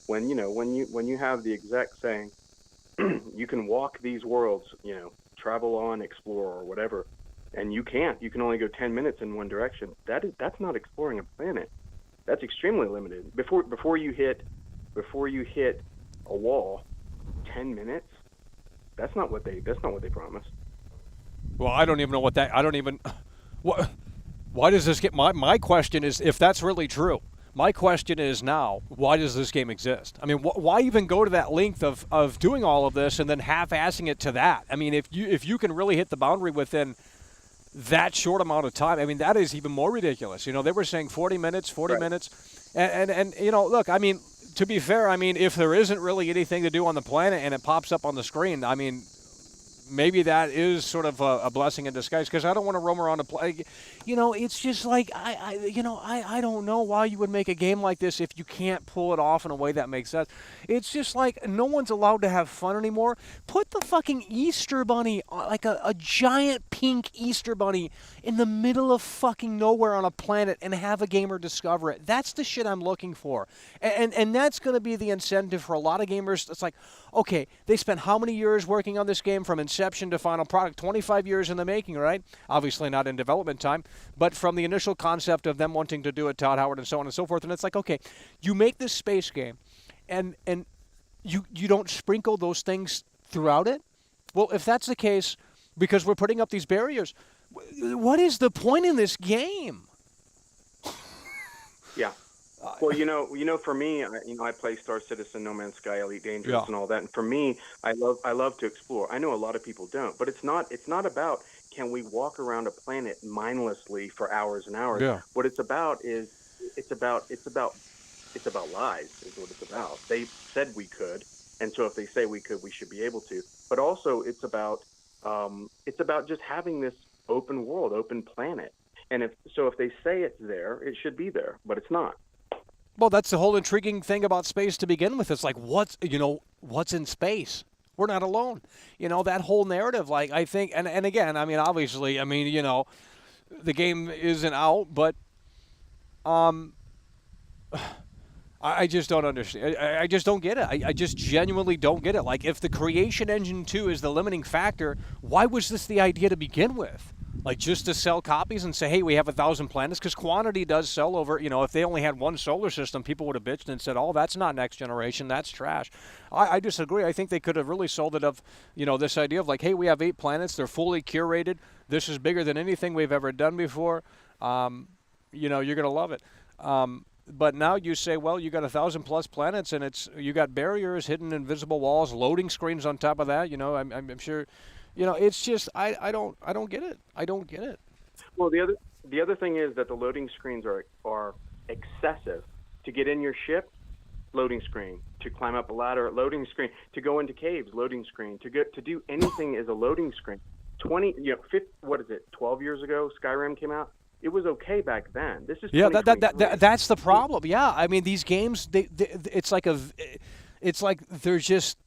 when you have the exact saying, you can walk these worlds, travel on, explore, or whatever, and you can only go 10 minutes in one direction. That's not exploring a planet. That's extremely limited. Before you hit a wall, 10 minutes. That's not what they promised. Well, I don't even know what that. What? Why does this get? My question is, if that's really true, my question is now, why does this game exist? I mean, why even go to that length of doing all of this and then half-assing it to that? I mean, if you can really hit the boundary within that short amount of time, I mean, that is even more ridiculous. You know, they were saying 40 minutes, and you know, look, I mean, to be fair, I mean, if there isn't really anything to do on the planet and it pops up on the screen, I mean, maybe that is sort of a blessing in disguise, because I don't want to roam around and play. You know, it's just like, I don't know why you would make a game like this if you can't pull it off in a way that makes sense. It's just like no one's allowed to have fun anymore. Put the fucking Easter Bunny, like a giant pink Easter Bunny, in the middle of fucking nowhere on a planet and have a gamer discover it. That's the shit I'm looking for. And that's going to be the incentive for a lot of gamers. It's like, okay, they spent how many years working on this game from inception to final product? 25 years in the making, right? Obviously not in development time, but from the initial concept of them wanting to do it, Todd Howard and so on and so forth. And it's like, okay, you make this space game and you don't sprinkle those things throughout it? Well, if that's the case, because we're putting up these barriers, what is the point in this game? Yeah. Well, you know, for me, I play Star Citizen, No Man's Sky, Elite Dangerous, and all that. And for me, I love to explore. I know a lot of people don't, but it's not about can we walk around a planet mindlessly for hours and hours. Yeah. What it's about is it's about lies is what it's about. They said we could, and so if they say we could, we should be able to. But also, it's about just having this open world, open planet. And if they say it's there, it should be there, but it's not. Well, that's the whole intriguing thing about space to begin with. It's like, what's in space? We're not alone. You know, that whole narrative, like, I think, and again, I mean, obviously, I mean, you know, the game isn't out, but I just don't understand. I just don't get it. I just genuinely don't get it. Like, if the creation engine 2 is the limiting factor, why was this the idea to begin with? Like, just to sell copies and say, hey, we have 1,000 planets? Because quantity does sell over, you know, if they only had one solar system, people would have bitched and said, oh, that's not next generation, that's trash. I disagree. I think they could have really sold it of, you know, this idea of like, hey, we have 8 planets, they're fully curated, this is bigger than anything we've ever done before. You know, you're going to love it. But now you say, well, you got 1,000+ planets, and you got barriers, hidden invisible walls, loading screens on top of that. You know, I'm sure. You know, it's just I don't get it. I don't get it. Well, the other thing is that the loading screens are excessive. To get in your ship, loading screen. To climb up a ladder, loading screen. To go into caves, loading screen. To do anything is a loading screen. 12 years ago, Skyrim came out. It was okay back then. This is that's the problem. Yeah, I mean, these games, it's like they're just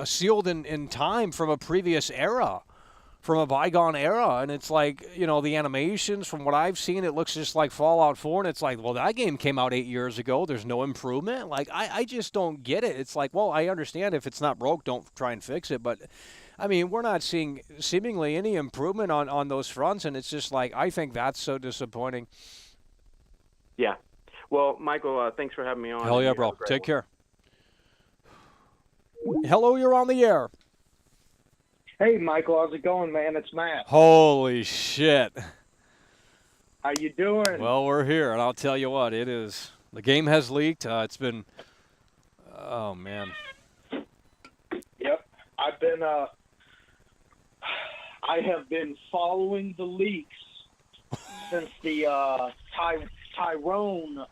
sealed in time from a previous era, from a bygone era, and it's like, you know, the animations, from what I've seen, it looks just like Fallout 4, and it's like, well, that game came out 8 years ago. There's no improvement. Like, I just don't get it. It's like, well, I understand if it's not broke, don't try and fix it, but I mean, we're not seeing seemingly any improvement on those fronts, and it's just like, I think that's so disappointing. Yeah. Well, Michael, thanks for having me on. Hell yeah, bro. Take care. Hello, you're on the air. Hey, Michael, how's it going, man? It's Matt. Holy shit. How you doing? Well, we're here, and I'll tell you what, it is. The game has leaked. It's been, oh, man. Yep. I have been following the leaks since the Tyrone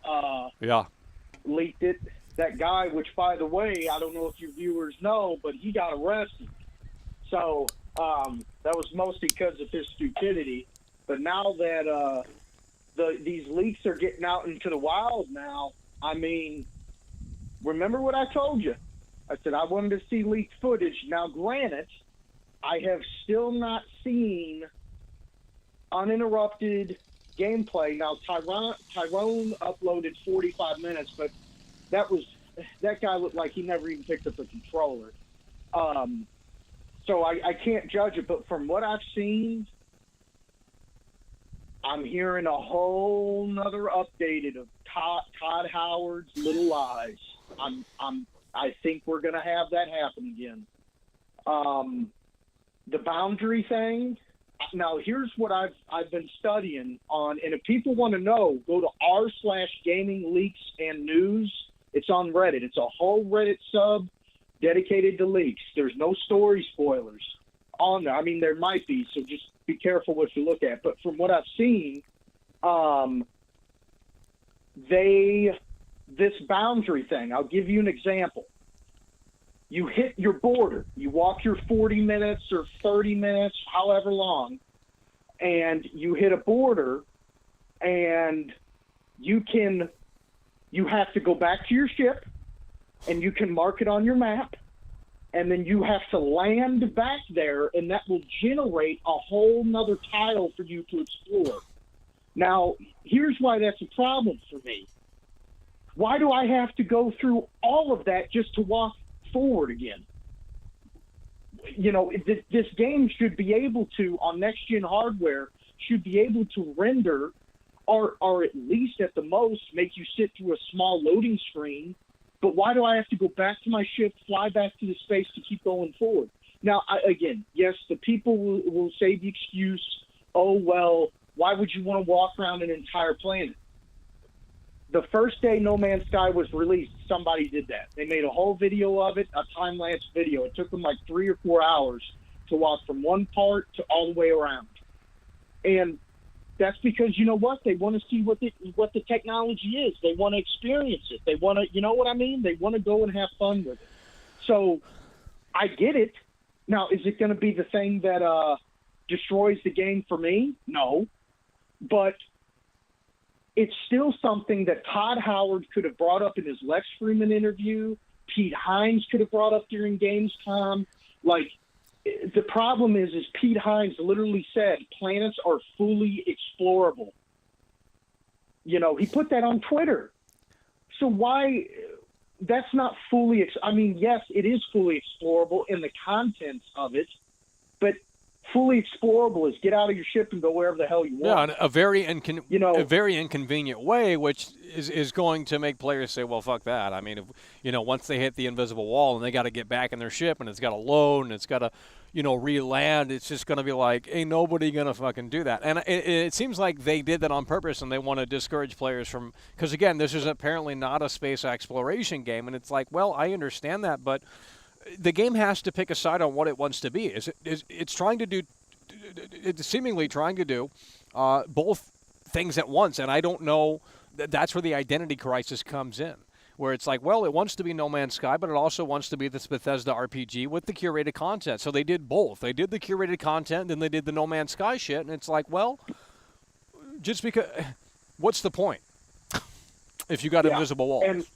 leaked it. That guy, which, by the way, I don't know if your viewers know, but he got arrested. So that was mostly because of his stupidity. But now that these leaks are getting out into the wild now, I mean, remember what I told you? I said I wanted to see leaked footage. Now, granted, I have still not seen uninterrupted gameplay. Now, Tyrone uploaded 45 minutes, but that guy looked like he never even picked up a controller. So I can't judge it, but from what I've seen, I'm hearing a whole nother updated of Todd Howard's Little Lies. I think we're going to have that happen again. The boundary thing, Now, here's what I've been studying on, and if people want to know, go to r/gaming leaks and news. It's on Reddit. It's a whole Reddit sub dedicated to leaks. There's no story spoilers on there. I mean, there might be, so just be careful what you look at. But from what I've seen, this boundary thing, I'll give you an example. You hit your border. You walk your 40 minutes or 30 minutes, however long, and you hit a border, and you have to go back to your ship, and you can mark it on your map, and then you have to land back there, and that will generate a whole nother tile for you to explore. Now, here's why that's a problem for me. Why do I have to go through all of that just to walk forward again? You know, this game should be able to, on next-gen hardware, should be able to render or at least at the most make you sit through a small loading screen. But why do I have to go back to my ship, fly back to the space to keep going forward? Now, again, yes, the people will say the excuse, oh, well, why would you want to walk around an entire planet? The first day No Man's Sky was released, somebody did that. They made a whole video of it, a time-lapse video. It took them like 3 or 4 hours to walk from one part to all the way around. And that's because, you know what? They want to see what the technology is. They want to experience it. They want to, you know what I mean? They want to go and have fun with it. So I get it. Now, is it going to be the thing that destroys the game for me? No. But it's still something that Todd Howard could have brought up in his Lex Freeman interview. Pete Hines could have brought up during Gamescom. Like, the problem is Pete Hines literally said planets are fully explorable. You know, he put that on Twitter. So why? That's not fully. I mean, yes, it is fully explorable in the contents of it, but fully explorable is get out of your ship and go wherever the hell you want. Yeah, a very inconvenient way, which is going to make players say, "Well, fuck that." I mean, once they hit the invisible wall and they got to get back in their ship and it's got to load and it's got to, re-land, it's just going to be like, ain't nobody going to fucking do that. And it seems like they did that on purpose and they want to discourage players from, because again, this is apparently not a space exploration game, and it's like, well, I understand that, but the game has to pick a side on what it wants to be. It's trying to do, it's seemingly trying to do both things at once, and I don't know. That's where the identity crisis comes in, where it's like, well, it wants to be No Man's Sky, but it also wants to be this Bethesda RPG with the curated content. So they did both. They did the curated content, then they did the No Man's Sky shit, and it's like, well, just because, what's the point if you got invisible walls?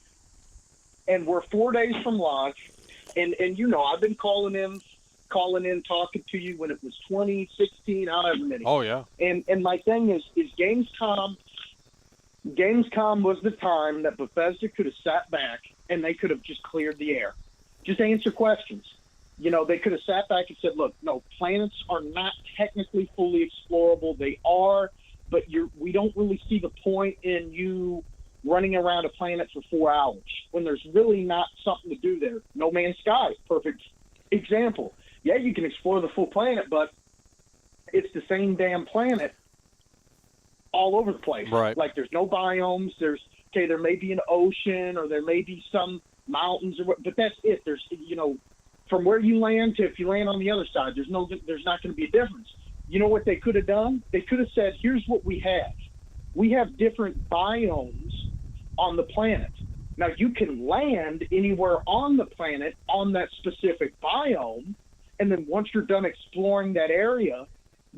And we're 4 days from launch. And I've been calling in, talking to you when it was 2016, however many. Oh, yeah. And my thing is Gamescom was the time that Bethesda could have sat back and they could have just cleared the air. Just answer questions. They could have sat back and said, look, no, planets are not technically fully explorable. They are, but we don't really see the point in you running around a planet for 4 hours when there's really not something to do there. No Man's Sky, perfect example. Yeah, you can explore the full planet, but it's the same damn planet all over the place. Right. Like, there's no biomes. There may be an ocean or there may be some mountains, but that's it. There's, from where you land to if you land on the other side, there's not going to be a difference. You know what they could have done? They could have said, here's what we have. We have different biomes on the planet. Now, you can land anywhere on the planet on that specific biome, and then once you're done exploring that area,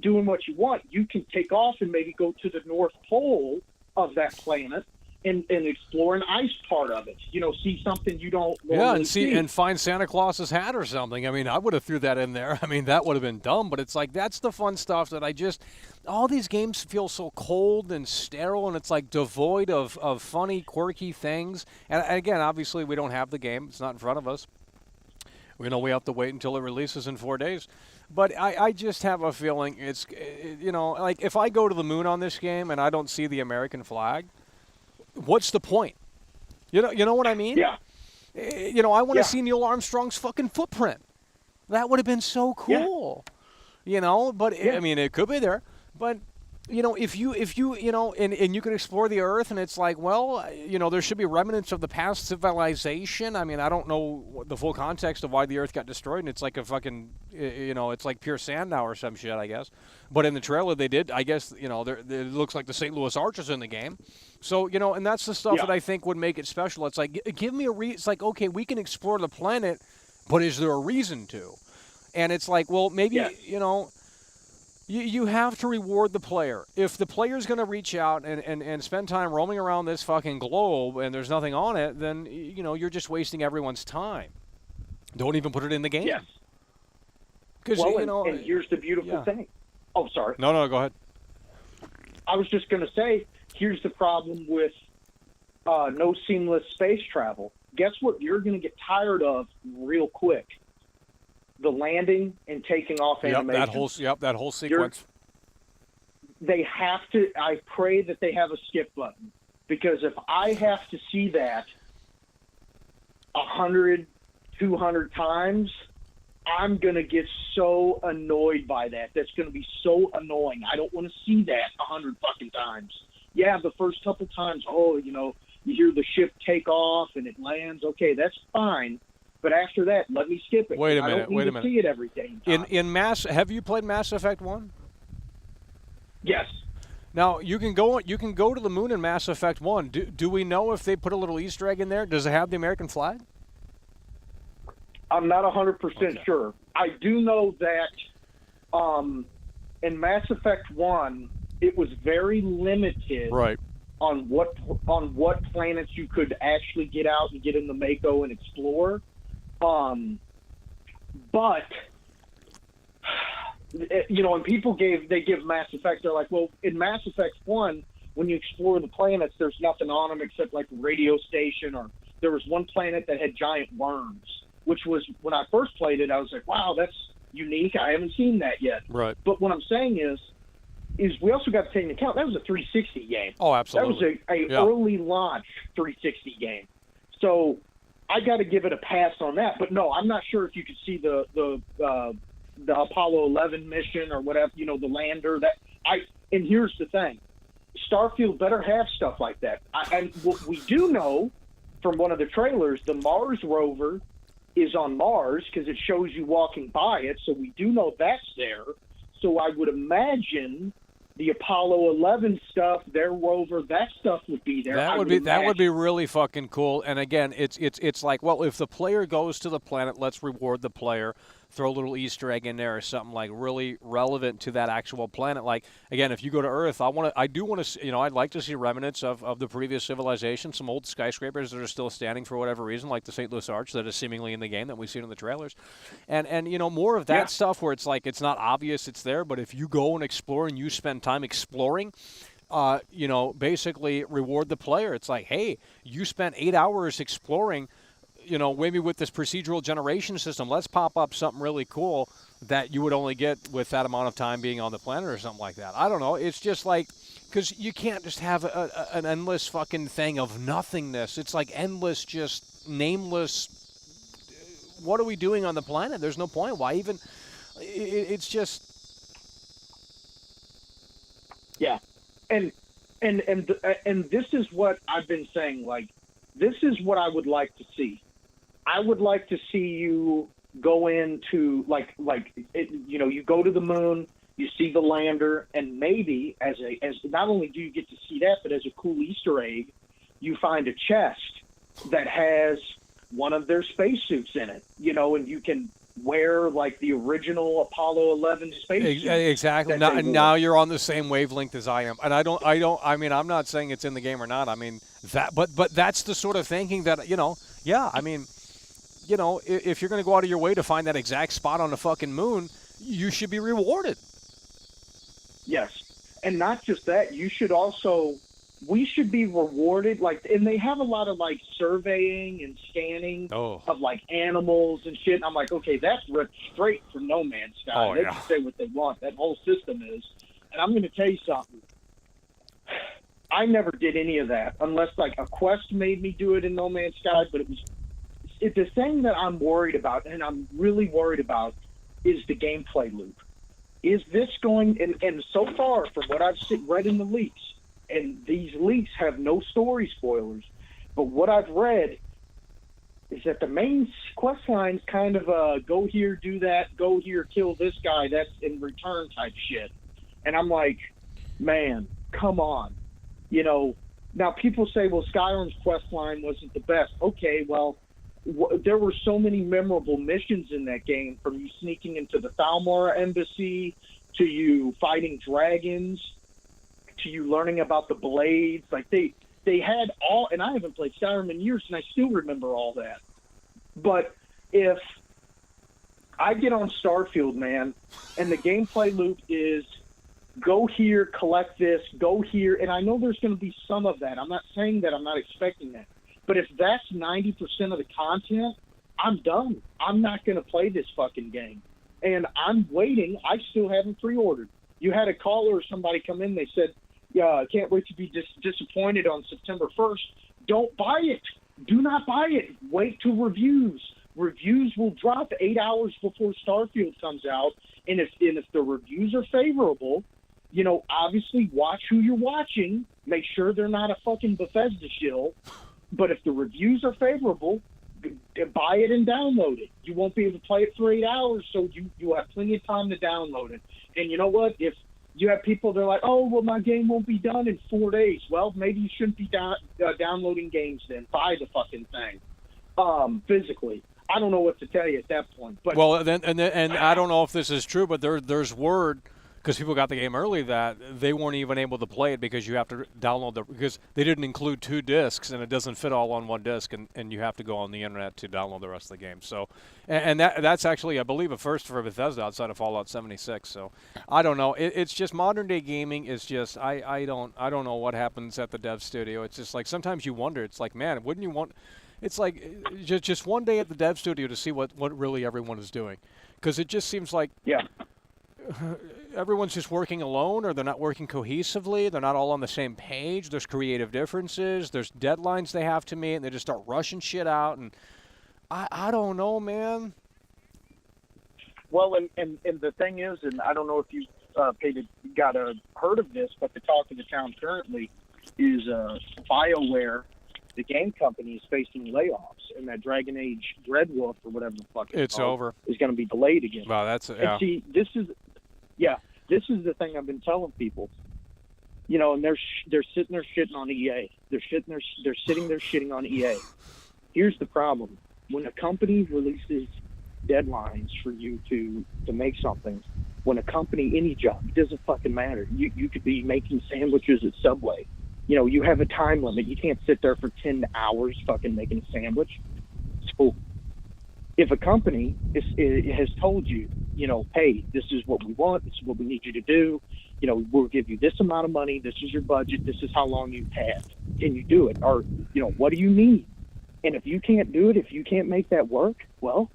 doing what you want, you can take off and maybe go to the North Pole of that planet and explore an ice part of it. See something you don't normally see. And find Santa Claus's hat or something. I mean, I would have threw that in there. I mean, that would have been dumb, but it's like, that's the fun stuff that all these games feel so cold and sterile, and it's like devoid of funny, quirky things. And again, obviously we don't have the game. It's not in front of us. We have to wait until it releases in 4 days. But I just have a feeling it's, like if I go to the moon on this game and I don't see the American flag, what's the point? You know what I mean? Yeah. I want to see Neil Armstrong's fucking footprint. That would have been so cool. You know, but I mean, it could be there. But you know, if you and you can explore the Earth, and it's like, well, you know, there should be remnants of the past civilization. I mean, I don't know the full context of why the Earth got destroyed, and it's like a fucking, you know, it's like pure sand now or some shit, I guess. But in the trailer, they did, I guess, you know, it looks like the St. Louis Arch is in the game. So, you know, and that's the stuff that I think would make it special. It's like, give me a reason. It's like, okay, we can explore the planet, but is there a reason to? And it's like, well, maybe, you know, you have to reward the player. If the player's going to reach out and spend time roaming around this fucking globe and there's nothing on it, then, you know, you're just wasting everyone's time. Don't even put it in the game. Yes. Because, well, you know, and here's the beautiful thing. Oh, sorry. No, go ahead. I was just going to say, here's the problem with no seamless space travel. Guess what you're going to get tired of real quick? The landing and taking off animation. That whole sequence. They have to. I pray that they have a skip button, because if I have to see that 100, 200 times, I'm gonna get so annoyed by that. That's gonna be so annoying. I don't want to see that 100 fucking times. Yeah, the first couple times, you know, you hear the ship take off and it lands. Okay, that's fine. But after that, let me skip it. Wait a minute. I don't need to see it every day. Have you played Mass Effect 1? Yes. Now you can go to the moon in Mass Effect 1. Do we know if they put a little Easter egg in there? Does it have the American flag? I'm not 100% sure. I do know that in Mass Effect 1, it was very limited. Right. On what planets you could actually get out and get in the Mako and explore. But you know, and people give Mass Effect, they're like, well, in Mass Effect 1, when you explore the planets, there's nothing on them except like a radio station, or there was one planet that had giant worms, which was, when I first played it, I was like, wow, that's unique. I haven't seen that yet. Right. But what I'm saying is we also got to take into account that was a 360 game. Oh, absolutely. That was a early launch 360 game. So I got to give it a pass on that. But no, I'm not sure if you could see the Apollo 11 mission or whatever, you know, the lander. And here's the thing, Starfield better have stuff like that. And what we do know from one of the trailers, the Mars rover is on Mars because it shows you walking by it. So we do know that's there. So I would imagine the Apollo 11 stuff, their rover, that stuff would be there. That would be really fucking cool. And again, it's like, well, if the player goes to the planet, let's reward the player. Throw a little Easter egg in there or something like really relevant to that actual planet. Like, again, if you go to Earth, I do want to, you know, I'd like to see remnants of the previous civilization, some old skyscrapers that are still standing for whatever reason, like the St. Louis Arch that is seemingly in the game that we've seen in the trailers. And you know, more of that stuff where it's like, it's not obvious it's there, but if you go and explore and you spend time exploring, you know, basically reward the player. It's like, hey, you spent 8 hours exploring, you know, maybe with this procedural generation system, let's pop up something really cool that you would only get with that amount of time being on the planet or something like that. I don't know. It's just like, because you can't just have an endless fucking thing of nothingness. It's like endless, just nameless. What are we doing on the planet? There's no point. Why even? It's just. Yeah, and this is what I've been saying. Like, this is what I would like to see. I would like to see you go into you know, you go to the moon, you see the lander, and maybe as not only do you get to see that, but as a cool Easter egg, you find a chest that has one of their spacesuits in it, you know, and you can wear like the original Apollo 11 spacesuit. Exactly. Now you're on the same wavelength as I am, and I mean, I'm not saying it's in the game or not. I mean but that's the sort of thinking that, you know, I mean, you know, if you're going to go out of your way to find that exact spot on the fucking moon, you should be rewarded. Yes. And not just that, we should be rewarded. Like, and they have a lot of like surveying and scanning of like animals and shit. And I'm like, okay, that's ripped straight from No Man's Sky. They can say what they want. That whole system is. And I'm going to tell you something. I never did any of that unless like a quest made me do it in No Man's Sky, but it's the thing that I'm worried about, and I'm really worried about, is the gameplay loop. is this going, and so far from what I've read in the leaks, and these leaks have no story spoilers, but what I've read is that the main quest line's kind of go here, do that, go here, kill this guy, that's in return type shit. And I'm like, man, come on. You know, now people say, well, Skyrim's quest line wasn't the best. Okay, well, there were so many memorable missions in that game, from you sneaking into the Thalmor embassy, to you fighting dragons, to you learning about the blades. Like, they had all, and I haven't played Skyrim in years, and I still remember all that. But if I get on Starfield, man, and the gameplay loop is go here, collect this, go here, and I know there's going to be some of that. I'm not saying that. I'm not expecting that. But if that's 90% of the content, I'm done. I'm not going to play this fucking game. And I'm waiting. I still haven't pre-ordered. You had a caller or somebody come in. They said, yeah, I can't wait to be disappointed on September 1st. Don't buy it. Do not buy it. Wait till reviews. Reviews will drop 8 hours before Starfield comes out. And if the reviews are favorable, you know, obviously watch who you're watching. Make sure they're not a fucking Bethesda shill. But if the reviews are favorable, buy it and download it. You won't be able to play it for 8 hours, so you have plenty of time to download it. And you know what? If you have people, they're like, oh, well, my game won't be done in 4 days. Well, maybe you shouldn't be downloading games then. Buy the fucking thing physically. I don't know what to tell you at that point. But well, and I don't know if this is true, but there's word, because people got the game early, that they weren't even able to play it because you have to download because they didn't include 2 discs, and it doesn't fit all on 1 disc, and you have to go on the internet to download the rest of the game. So, and that's actually, I believe, a first for Bethesda outside of Fallout 76. So, I don't know. It's just modern day gaming is just I don't know what happens at the dev studio. It's just like sometimes you wonder. It's like, man, wouldn't you want? It's like just one day at the dev studio to see what really everyone is doing, because it just seems like everyone's just working alone, or they're not working cohesively. They're not all on the same page. There's creative differences. There's deadlines they have to meet, and they just start rushing shit out. And I don't know, man. Well, and the thing is, and I don't know if you heard of this, but the talk of the town currently is BioWare, the game company, is facing layoffs, and that Dragon Age Dreadwolf, or whatever the fuck it's over, is going to be delayed again. Wow, that's And see, this is the thing I've been telling people. You know, and they're sitting there shitting on EA. They're sitting there shitting on EA. Here's the problem: when a company releases deadlines for you to make something, when a company, any job, it doesn't fucking matter. You could be making sandwiches at Subway. You know, you have a time limit. You can't sit there for 10 hours fucking making a sandwich. So if a company has told you, you know, hey, this is what we want, this is what we need you to do, you know, we'll give you this amount of money, this is your budget, this is how long you have, and you do it, or, you know, what do you need? And if you can't do it, if you can't make that work, well,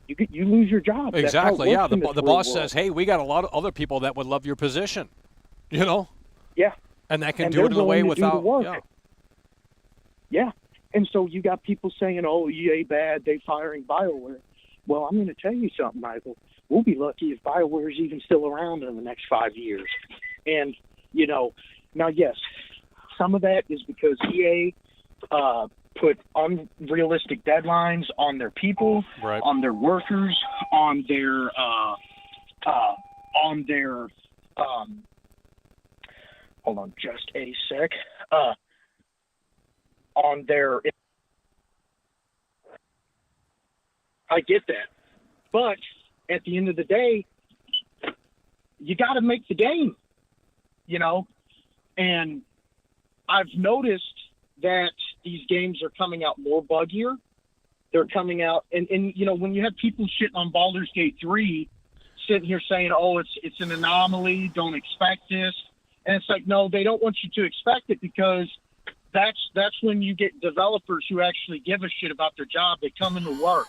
you lose your job. Exactly, yeah. The boss says, hey, we got a lot of other people that would love your position, you know? Yeah. And that can do it in a way without, yeah. And so you got people saying, oh, EA bad, they firing BioWare. Well, I'm going to tell you something, Michael. We'll be lucky if BioWare is even still around in the next 5 years. And, you know, now, yes, some of that is because EA put unrealistic deadlines on their people, right, on their workers, on their hold on just a sec. On their, I get that, but at the end of the day, you got to make the game, you know. And I've noticed that these games are coming out more buggier. They're coming out, and you know, when you have people shitting on Baldur's Gate 3, sitting here saying, oh, it's an anomaly, don't expect this. And it's like, no, they don't want you to expect it, because that's when you get developers who actually give a shit about their job. They come into work,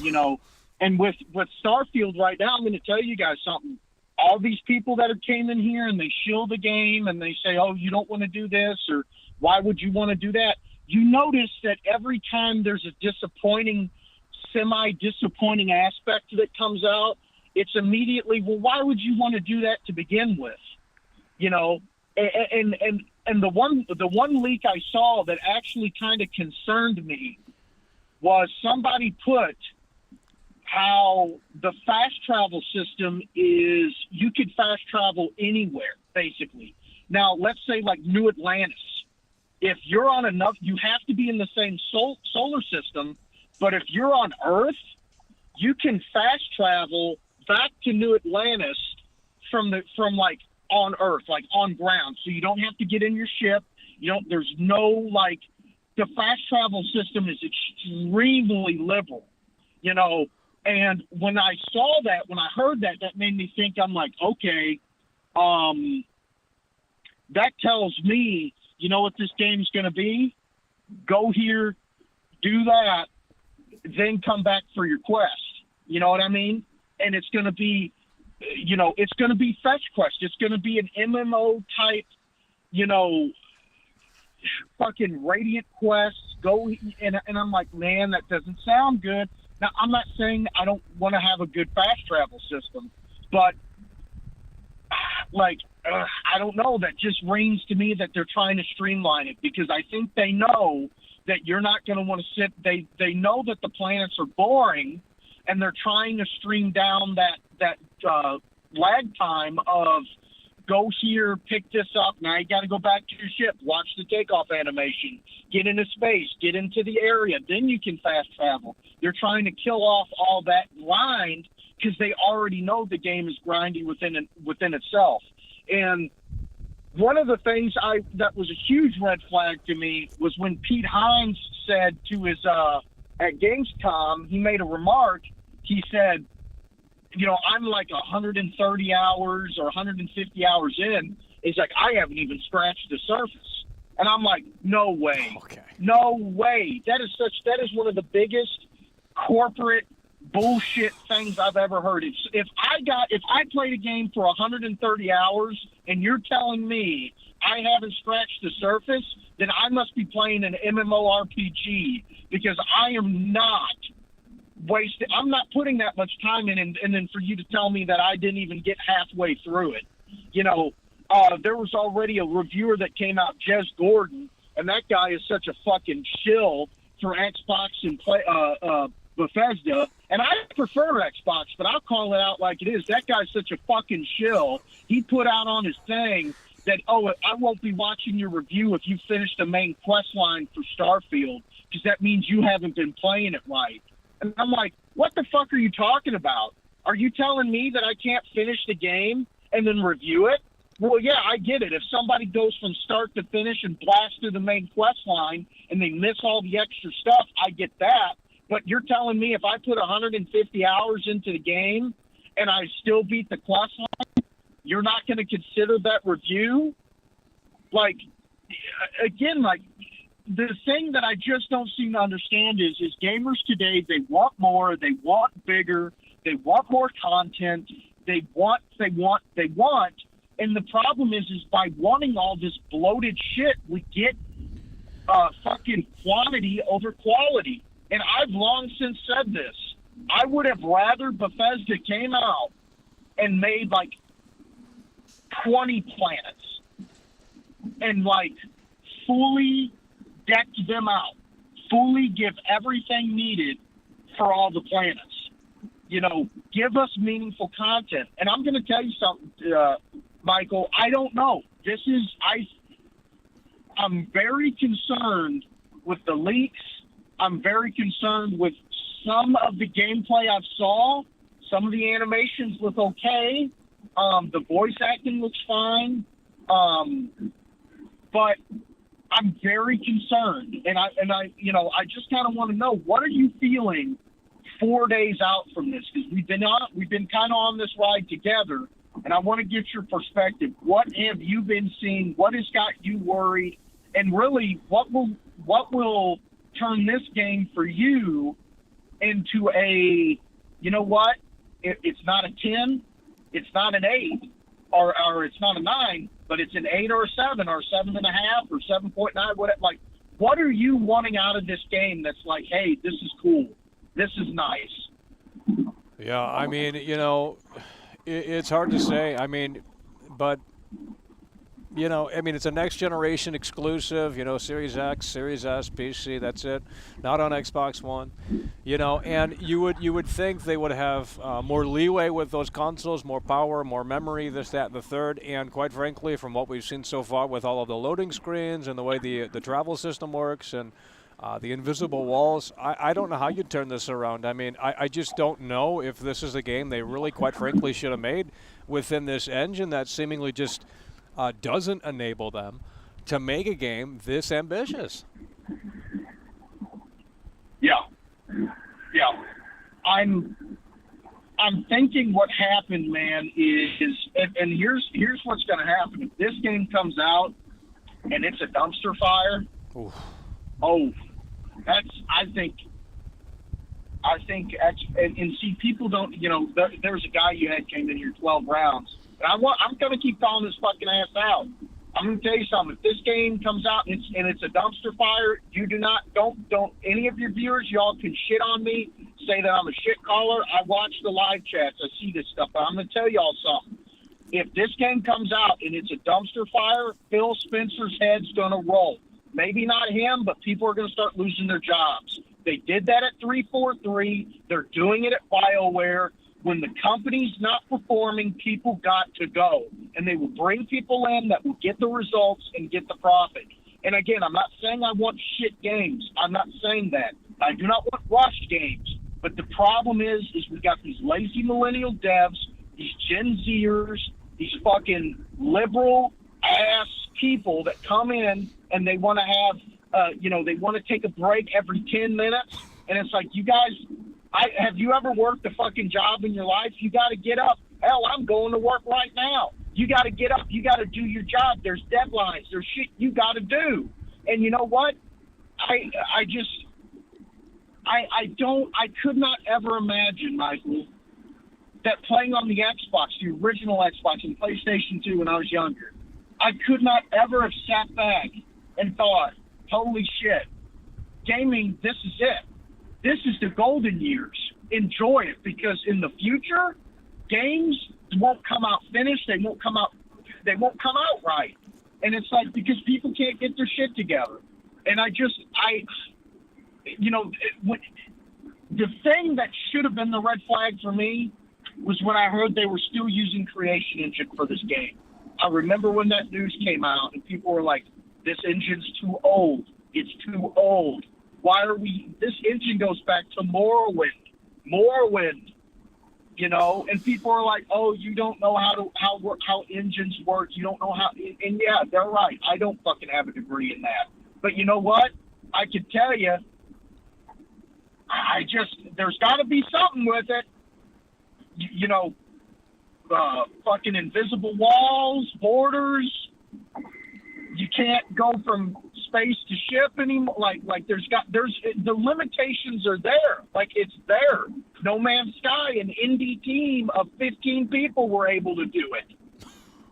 you know. And with Starfield right now, I'm going to tell you guys something. All these people that have came in here and they shill the game and they say, oh, you don't want to do this, or why would you want to do that? You notice that every time there's a semi-disappointing aspect that comes out, it's immediately, well, why would you want to do that to begin with? You know, and the one leak I saw that actually kind of concerned me was somebody put how the fast travel system is, you could fast travel anywhere, basically. Now, let's say like New Atlantis. If you're on enough, you have to be in the same solar system, but if you're on Earth, you can fast travel back to New Atlantis from like on Earth, like on ground. So you don't have to get in your ship. You know, there's no like, the fast travel system is extremely liberal, you know. And when I saw that, when I heard that, that made me think, I'm like, okay, that tells me, you know what this game's going to be? Go here, do that, then come back for your quest. You know what I mean? And it's going to be, you know, it's going to be fetch quest. It's going to be an MMO type, you know, fucking Radiant quest. Go, and I'm like, man, that doesn't sound good. Now, I'm not saying I don't want to have a good fast travel system, but like, I don't know. That just rings to me that they're trying to streamline it, because I think they know that you're not going to want to sit. They know that the planets are boring, and they're trying to stream down that lag time of go here, pick this up. Now you got to go back to your ship, watch the takeoff animation, get into space, get into the area, then you can fast travel. They're trying to kill off all that grind because they already know the game is grindy within itself. And one of the things that was a huge red flag to me was when Pete Hines said to his at Gamescom, he made a remark. He said, you know, I'm like 130 hours or 150 hours in. He's like, I haven't even scratched the surface. And I'm like, no way. Okay. No way. That is one of the biggest corporate bullshit things I've ever heard. If I played a game for 130 hours and you're telling me I haven't scratched the surface, then I must be playing an MMORPG, because I am not wasted. I'm not putting that much time in, and then for you to tell me that I didn't even get halfway through it. You know, there was already a reviewer that came out, Jez Gordon, and that guy is such a fucking shill for Xbox and Bethesda, and I prefer Xbox, but I'll call it out like it is. That guy's such a fucking shill. He put out on his thing that, oh, I won't be watching your review if you finish the main quest line for Starfield, because that means you haven't been playing it right. And I'm like, what the fuck are you talking about? Are you telling me that I can't finish the game and then review it? Well, yeah, I get it. If somebody goes from start to finish and blasts through the main quest line and they miss all the extra stuff, I get that. But you're telling me if I put 150 hours into the game and I still beat the quest line, you're not going to consider that review? Like, again, like, the thing that I just don't seem to understand is gamers today, they want more, they want bigger, they want more content, they want, and the problem is by wanting all this bloated shit, we get fucking quantity over quality. And I've long since said this. I would have rather Bethesda came out and made like 20 planets and like fully decked them out, fully give everything needed for all the planets. You know, give us meaningful content. And I'm going to tell you something, Michael. I don't know. I'm very concerned with the leaks. I'm very concerned with some of the gameplay I saw. Some of the animations look okay. The voice acting looks fine. But I'm very concerned, and I just kind of want to know, what are you feeling 4 days out from this? Because we've been kind of on this ride together, and I want to get your perspective. What have you been seeing? What has got you worried? And really, what will turn this game for you into a, you know what? It's not a 10, it's not an 8, or it's not a 9. But it's an 8 or a 7 or 7.5 or 7.9. What are you wanting out of this game that's like, hey, this is cool, this is nice? Yeah, I mean, it's hard to say. I mean, but I mean, it's a next generation exclusive, Series X, Series S, PC, that's it. Not on Xbox One. And you would think they would have more leeway with those consoles, more power, more memory, this, that, and the third. And quite frankly, from what we've seen so far with all of the loading screens and the way the travel system works and the invisible walls, I don't know how you'd turn this around. I mean, I just don't know if this is a game they really, quite frankly, should have made within this engine that seemingly just doesn't enable them to make a game this ambitious. Yeah. I'm thinking what happened, man, is and here's what's going to happen. If this game comes out and it's a dumpster fire, I think and see, people don't, there's a guy you had came in here 12 rounds. And I'm going to keep calling this fucking ass out. I'm going to tell you something. If this game comes out and it's a dumpster fire, you don't any of your viewers, y'all can shit on me, say that I'm a shit caller. I watch the live chats. I see this stuff. But I'm going to tell y'all something. If this game comes out and it's a dumpster fire, Phil Spencer's head's going to roll. Maybe not him, but people are going to start losing their jobs. They did that at 343. They're doing it at BioWare. When the company's not performing, people got to go. And they will bring people in that will get the results and get the profit. And again, I'm not saying I want shit games. I'm not saying that. I do not want rushed games. But the problem is we got these lazy millennial devs, these Gen Zers, these fucking liberal-ass people that come in and they want to have, they want to take a break every 10 minutes. And it's like, you guys... have you ever worked a fucking job in your life? You got to get up. Hell, I'm going to work right now. You got to get up. You got to do your job. There's deadlines. There's shit you got to do. And you know what? I could not ever imagine, Michael, that playing on the Xbox, the original Xbox and PlayStation 2 when I was younger, I could not ever have sat back and thought, holy shit, gaming, this is it. This is the golden years. Enjoy it, because in the future, games won't come out finished. They won't come out right. And it's like, because people can't get their shit together. And the thing that should have been the red flag for me was when I heard they were still using Creation Engine for this game. I remember when that news came out and people were like, this engine's too old. It's too old. This engine goes back to Morrowind, and people are like, oh, you don't know how engines work. You don't know how, and yeah, they're right. I don't fucking have a degree in that. But you know what? I can tell you, there's got to be something with it. Fucking invisible walls, borders. You can't go from space to ship anymore. Like there's the limitations are there. Like, it's there. No Man's Sky, an indie team of 15 people were able to do it.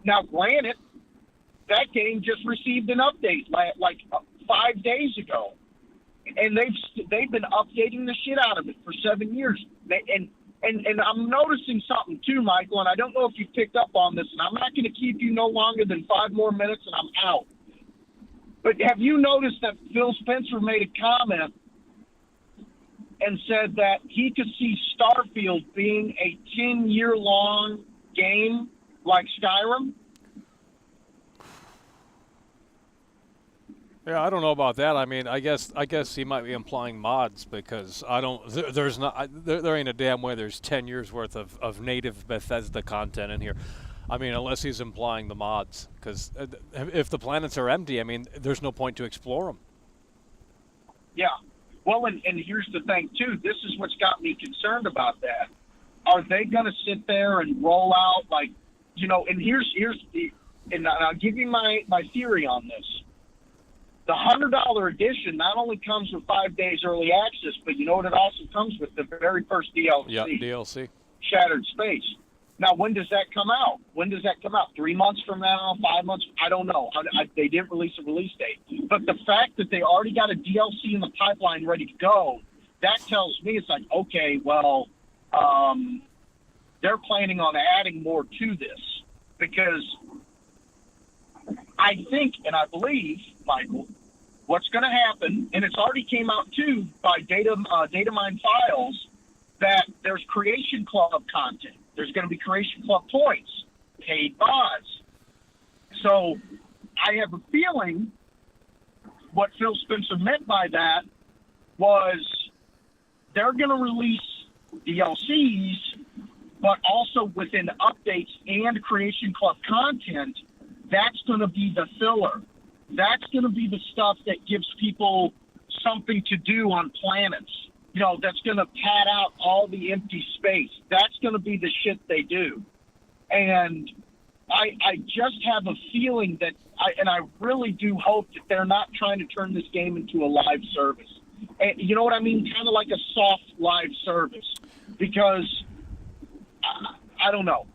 Now, granted, that game just received an update like 5 days ago, and they've been updating the shit out of it for 7 years. And I'm noticing something too, Michael, and I don't know if you picked up on this, and I'm not going to keep you no longer than 5 more minutes, and I'm out. But have you noticed that Phil Spencer made a comment and said that he could see Starfield being a 10-year-long game like Skyrim? Yeah, I don't know about that. I mean, I guess he might be implying mods, because there ain't a damn way there's 10 years worth of native Bethesda content in here. I mean, unless he's implying the mods, because if the planets are empty, I mean, there's no point to explore them. Yeah. Well, and here's the thing, too. This is what's got me concerned about that. Are they going to sit there and roll out, and I'll give you my theory on this. The $100 edition not only comes with 5 days early access, but you know what it also comes with? The very first DLC. Yeah, DLC. Shattered Space. Now, when does that come out? 3 months from now? 5 months? I don't know. They didn't release a release date. But the fact that they already got a DLC in the pipeline ready to go, that tells me it's like, okay, well, they're planning on adding more to this, because I think and I believe, Michael, what's going to happen, and it's already came out too by data mine files, that there's Creation Club content. There's going to be Creation Club points, paid mods. So I have a feeling what Phil Spencer meant by that was they're going to release DLCs, but also within updates and Creation Club content, that's going to be the filler. That's going to be the stuff that gives people something to do on planets. You know, that's going to pad out all the empty space. That's going to be the shit they do. And I just have a feeling that, I really do hope that they're not trying to turn this game into a live service. And you know what I mean? Kind of like a soft live service. Because, I don't know.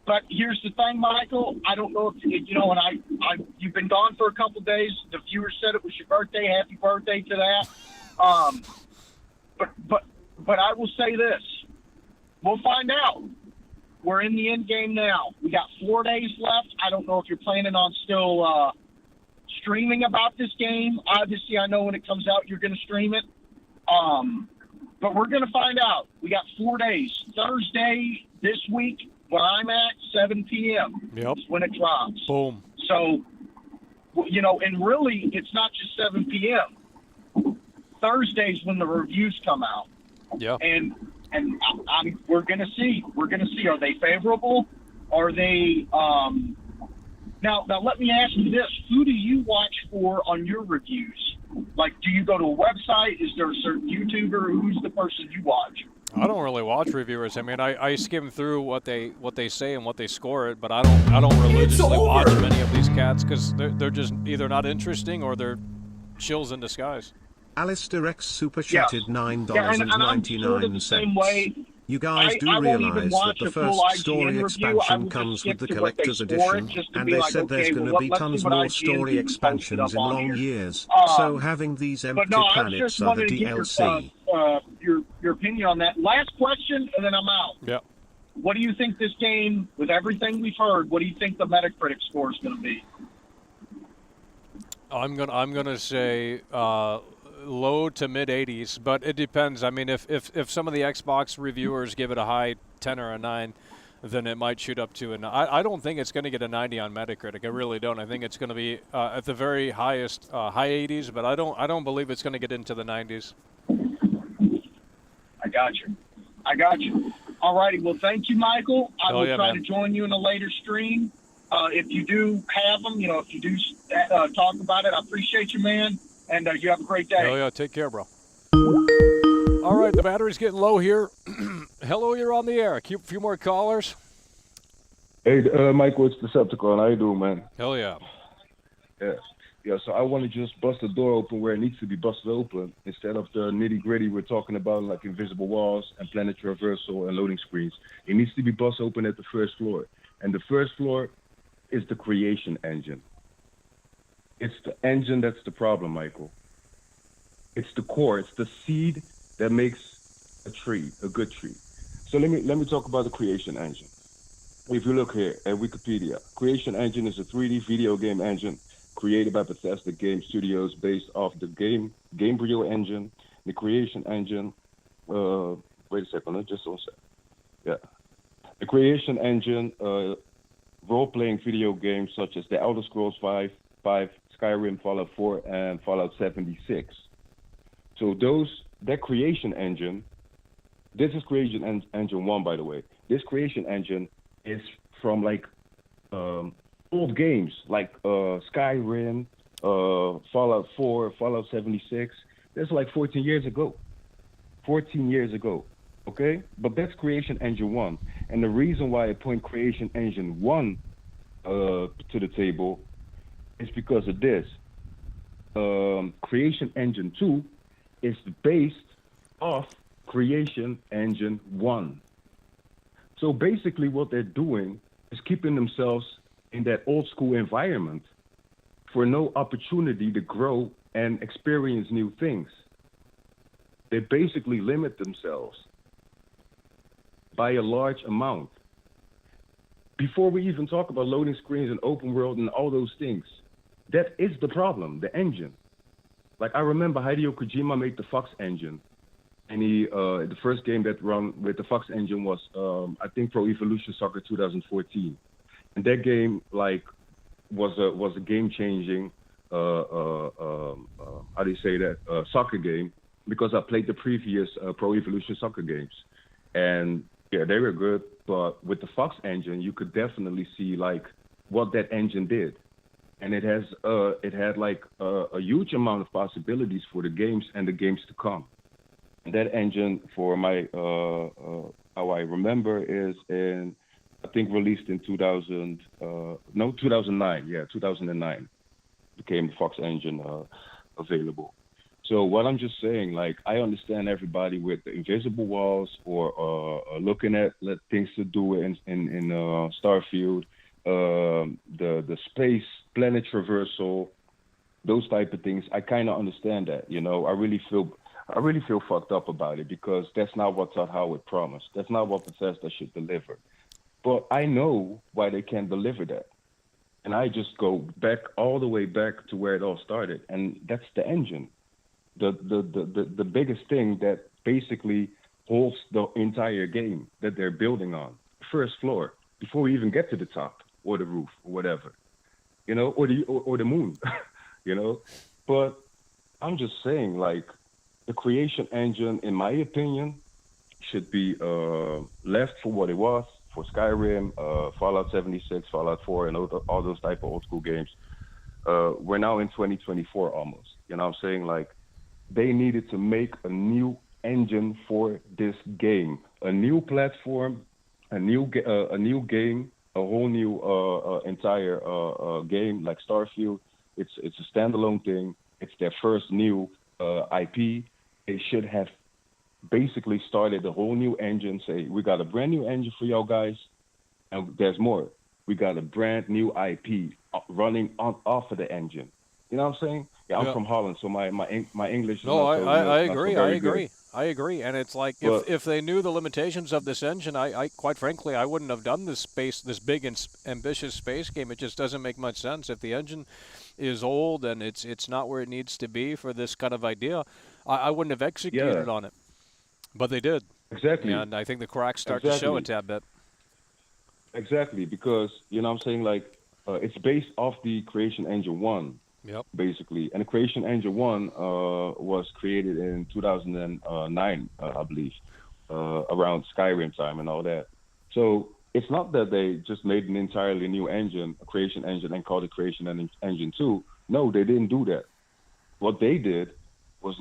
But here's the thing, Michael. I don't know if you know. And you've been gone for a couple of days. The viewers said it was your birthday. Happy birthday to that. But I will say this: we'll find out. We're in the end game now. We got 4 days left. I don't know if you're planning on still streaming about this game. Obviously, I know when it comes out, you're going to stream it. But we're going to find out. We got 4 days. Thursday this week, where I'm at, 7 p.m. Yep. is when it drops. Boom. So, you know, and really, it's not just 7 p.m. Thursday's when the reviews come out. Yeah. And we're going to see. We're going to see. Are they favorable? Are they now let me ask you this. Who do you watch for on your reviews? Like, do you go to a website? Is there a certain YouTuber? Who's the person you watch? I don't really watch reviewers. I mean, I skim through what they say and what they score it, but I don't religiously watch many of these cats because they're just either not interesting or they're chills in disguise. Alistair X super chatted $9.99. Same way. You guys do realize that the first story expansion comes with the collector's edition, and they said there's going to be tons more story expansions in long years. So having these empty planets are the DLC. Your opinion on that. Last question, and then I'm out. Yeah. What do you think this game, with everything we've heard, what do you think the Metacritic score is going to be? I'm gonna say low to mid 80s, but it depends. I mean, if some of the Xbox reviewers give it a high 10 or a 9, then it might shoot up to I don't think it's going to get a 90 on Metacritic. I really don't. I think it's going to be at the very highest high 80s, but I don't believe it's going to get into the 90s. I got you. All righty. Well, thank you, Michael. I will try to join you in a later stream. If you do have them, if you do talk about it, I appreciate you, man. And you have a great day. Oh, yeah. Take care, bro. All right. The battery's getting low here. Hello, you're on the air. A few more callers. Hey, Michael, it's Decepticon. How you doing, man? Hell yeah. Yeah, so I want to just bust the door open where it needs to be busted open instead of the nitty-gritty we're talking about, like invisible walls and planet traversal and loading screens. It needs to be busted open at the first floor. And the first floor is the creation engine. It's the engine that's the problem, Michael. It's the core. It's the seed that makes a tree, a good tree. So let me talk about the creation engine. If you look here at Wikipedia, creation engine is a 3D video game engine created by Bethesda Game Studios based off the Gamebryo engine, the creation engine. Wait a second, just one sec. Yeah. The creation engine, role-playing video games such as The Elder Scrolls 5, Skyrim, Fallout 4, and Fallout 76. So that creation engine, this is creation engine 1, by the way. This creation engine is from like old games like Skyrim, Fallout 4, Fallout 76. That's like 14 years ago. 14 years ago, okay? But that's creation engine 1. And the reason why I point creation engine 1 to the table is because of this. Creation engine 2 is based off creation engine 1. So basically what they're doing is keeping themselves in that old school environment for no opportunity to grow and experience new things. They basically limit themselves by a large amount. Before we even talk about loading screens and open world and all those things, that is the problem, the engine. Like, I remember Hideo Kojima made the Fox engine, and the first game that ran with the Fox engine was, I think, Pro Evolution Soccer 2014, and that game was a game-changing, how do you say that, soccer game, because I played the previous Pro Evolution Soccer games, and yeah, they were good. But with the Fox engine, you could definitely see what that engine did, and it had a huge amount of possibilities for the games and the games to come. And that engine, for my how I remember, is I think released in 2009. Yeah, 2009 became the Fox engine available. So what I'm just saying, I understand everybody with the invisible walls or looking at things to do in Starfield, the space planet traversal, those type of things. I kind of understand that. I really feel fucked up about it, because that's not what Todd Howard promised. That's not what Bethesda should deliver. But I know why they can't deliver that, and I just go all the way back to where it all started, and that's the engine. The biggest thing that basically holds the entire game that they're building on, first floor, before we even get to the top or the roof or whatever, or the moon, But I'm just saying, the creation engine, in my opinion, should be left for what it was for Skyrim, Fallout 76, Fallout 4, and all those type of old school games. We're now in 2024 almost. I'm saying, they needed to make a new engine for this game, a new platform, a new game, a whole new entire game like Starfield. It's a standalone thing. It's their first new IP. They should have basically started a whole new engine. Say, we got a brand new engine for y'all guys, and there's more. We got a brand new IP running off of the engine. You know what I'm saying? Yeah, I'm from Holland, so my English is not so I agree. not so I very agree. good. I agree. And it's like, But, if they knew the limitations of this engine, I quite frankly, I wouldn't have done this big and ambitious space game. It just doesn't make much sense. If the engine is old and it's not where it needs to be for this kind of idea, I wouldn't have executed on it. But they did. Exactly. And I think the cracks start to show a tad bit. Exactly, because, I'm saying, it's based off the Creation Engine 1. Yep. Basically, and the Creation Engine 1 was created in 2009, I believe, around Skyrim time and all that. So it's not that they just made an entirely new engine, a Creation Engine, and called it Creation Engine 2. No, they didn't do that. What they did was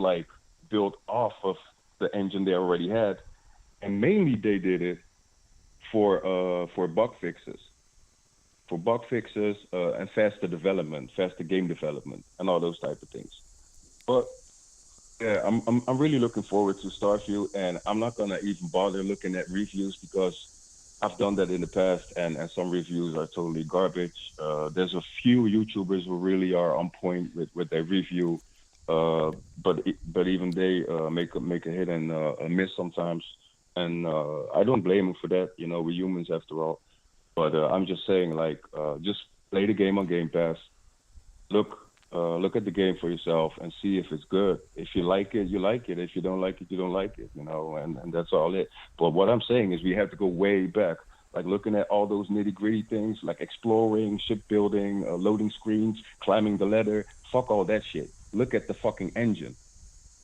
build off of the engine they already had, and mainly they did it for bug fixes. For bug fixes and faster development, faster game development, and all those type of things. But yeah, I'm really looking forward to Starfield, and I'm not gonna even bother looking at reviews, because I've done that in the past, and some reviews are totally garbage. There's a few YouTubers who really are on point with their review, but even they make a hit and a miss sometimes, and I don't blame them for that. We're humans after all. But I'm just saying, just play the game on Game Pass. Look at the game for yourself and see if it's good. If you like it, you like it. If you don't like it, you don't like it. And that's all it. But what I'm saying is we have to go way back, looking at all those nitty gritty things, like exploring, shipbuilding, loading screens, climbing the ladder. Fuck all that shit. Look at the fucking engine.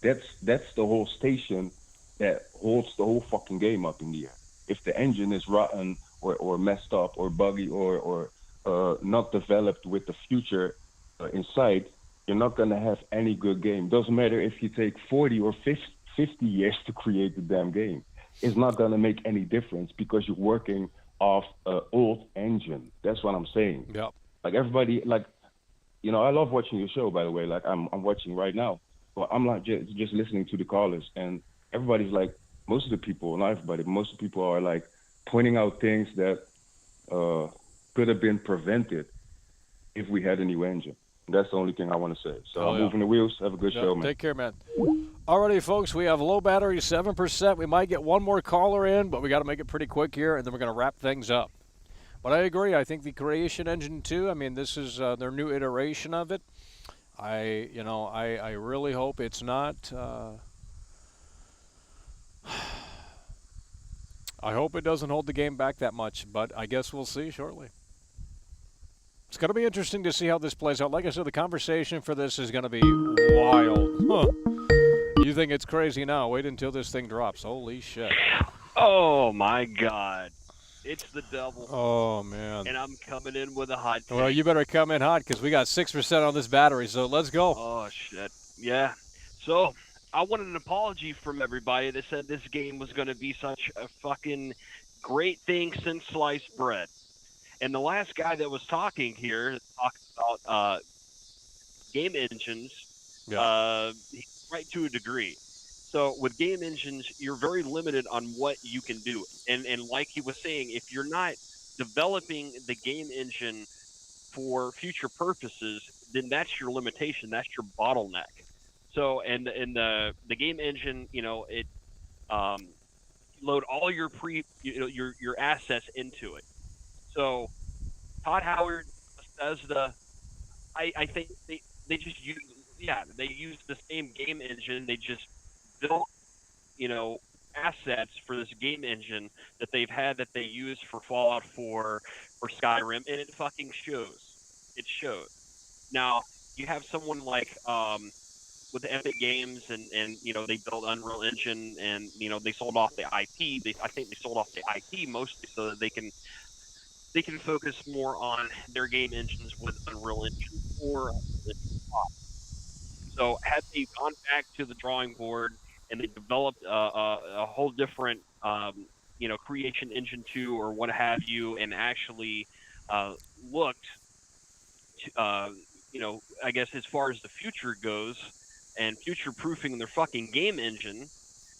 That's the whole station that holds the whole fucking game up in the air. If the engine is rotten or messed up or buggy or not developed with the future in sight, you're not going to have any good game. Doesn't matter if you take 40 or 50 years to create the damn game. It's not going to make any difference, because you're working off an old engine. That's what I'm saying. Yeah. Everybody, I love watching your show, by the way. I'm watching right now. But I'm not just listening to the callers, and everybody's most of the people, not everybody, but most of the people are pointing out things that could have been prevented if we had a new engine. That's the only thing I want to say. So I'm moving the wheels. Have a good show, man. Take care, man. Alrighty, folks, we have low battery, 7%. We might get one more caller in, but we got to make it pretty quick here, and then we're going to wrap things up. But I agree. I think the Creation Engine 2, I mean, this is their new iteration of it. I really hope it's not. I hope it doesn't hold the game back that much, but I guess we'll see shortly. It's going to be interesting to see how this plays out. Like I said, the conversation for this is going to be wild. Huh. You think it's crazy now? Wait until this thing drops. Holy shit. Oh, my God. It's the devil. Oh, man. And I'm coming in with a hot take. Well, you better come in hot because we got 6% on this battery, so let's go. Oh, shit. Yeah. So, I wanted an apology from everybody that said this game was going to be such a fucking great thing since sliced bread. And the last guy that was talking here, talking about game engines, he's right to a degree. So with game engines, you're very limited on what you can do. And like he was saying, if you're not developing the game engine for future purposes, then that's your limitation. That's your bottleneck. So, and the game engine, it load all your your assets into it. So Todd Howard, Bethesda, I think they just use they use the same game engine. They just built assets for this game engine that they've had that they use for Fallout 4 or Skyrim, and it fucking shows. It shows. Now you have someone like with the Epic Games and they built Unreal Engine and they sold off the IP. I think they sold off the IP mostly so that they can focus more on their game engines with Unreal Engine 4. So had they gone back to the drawing board and they developed a whole different Creation Engine 2 or what have you, and actually looked I guess as far as the future goes and future proofing their fucking game engine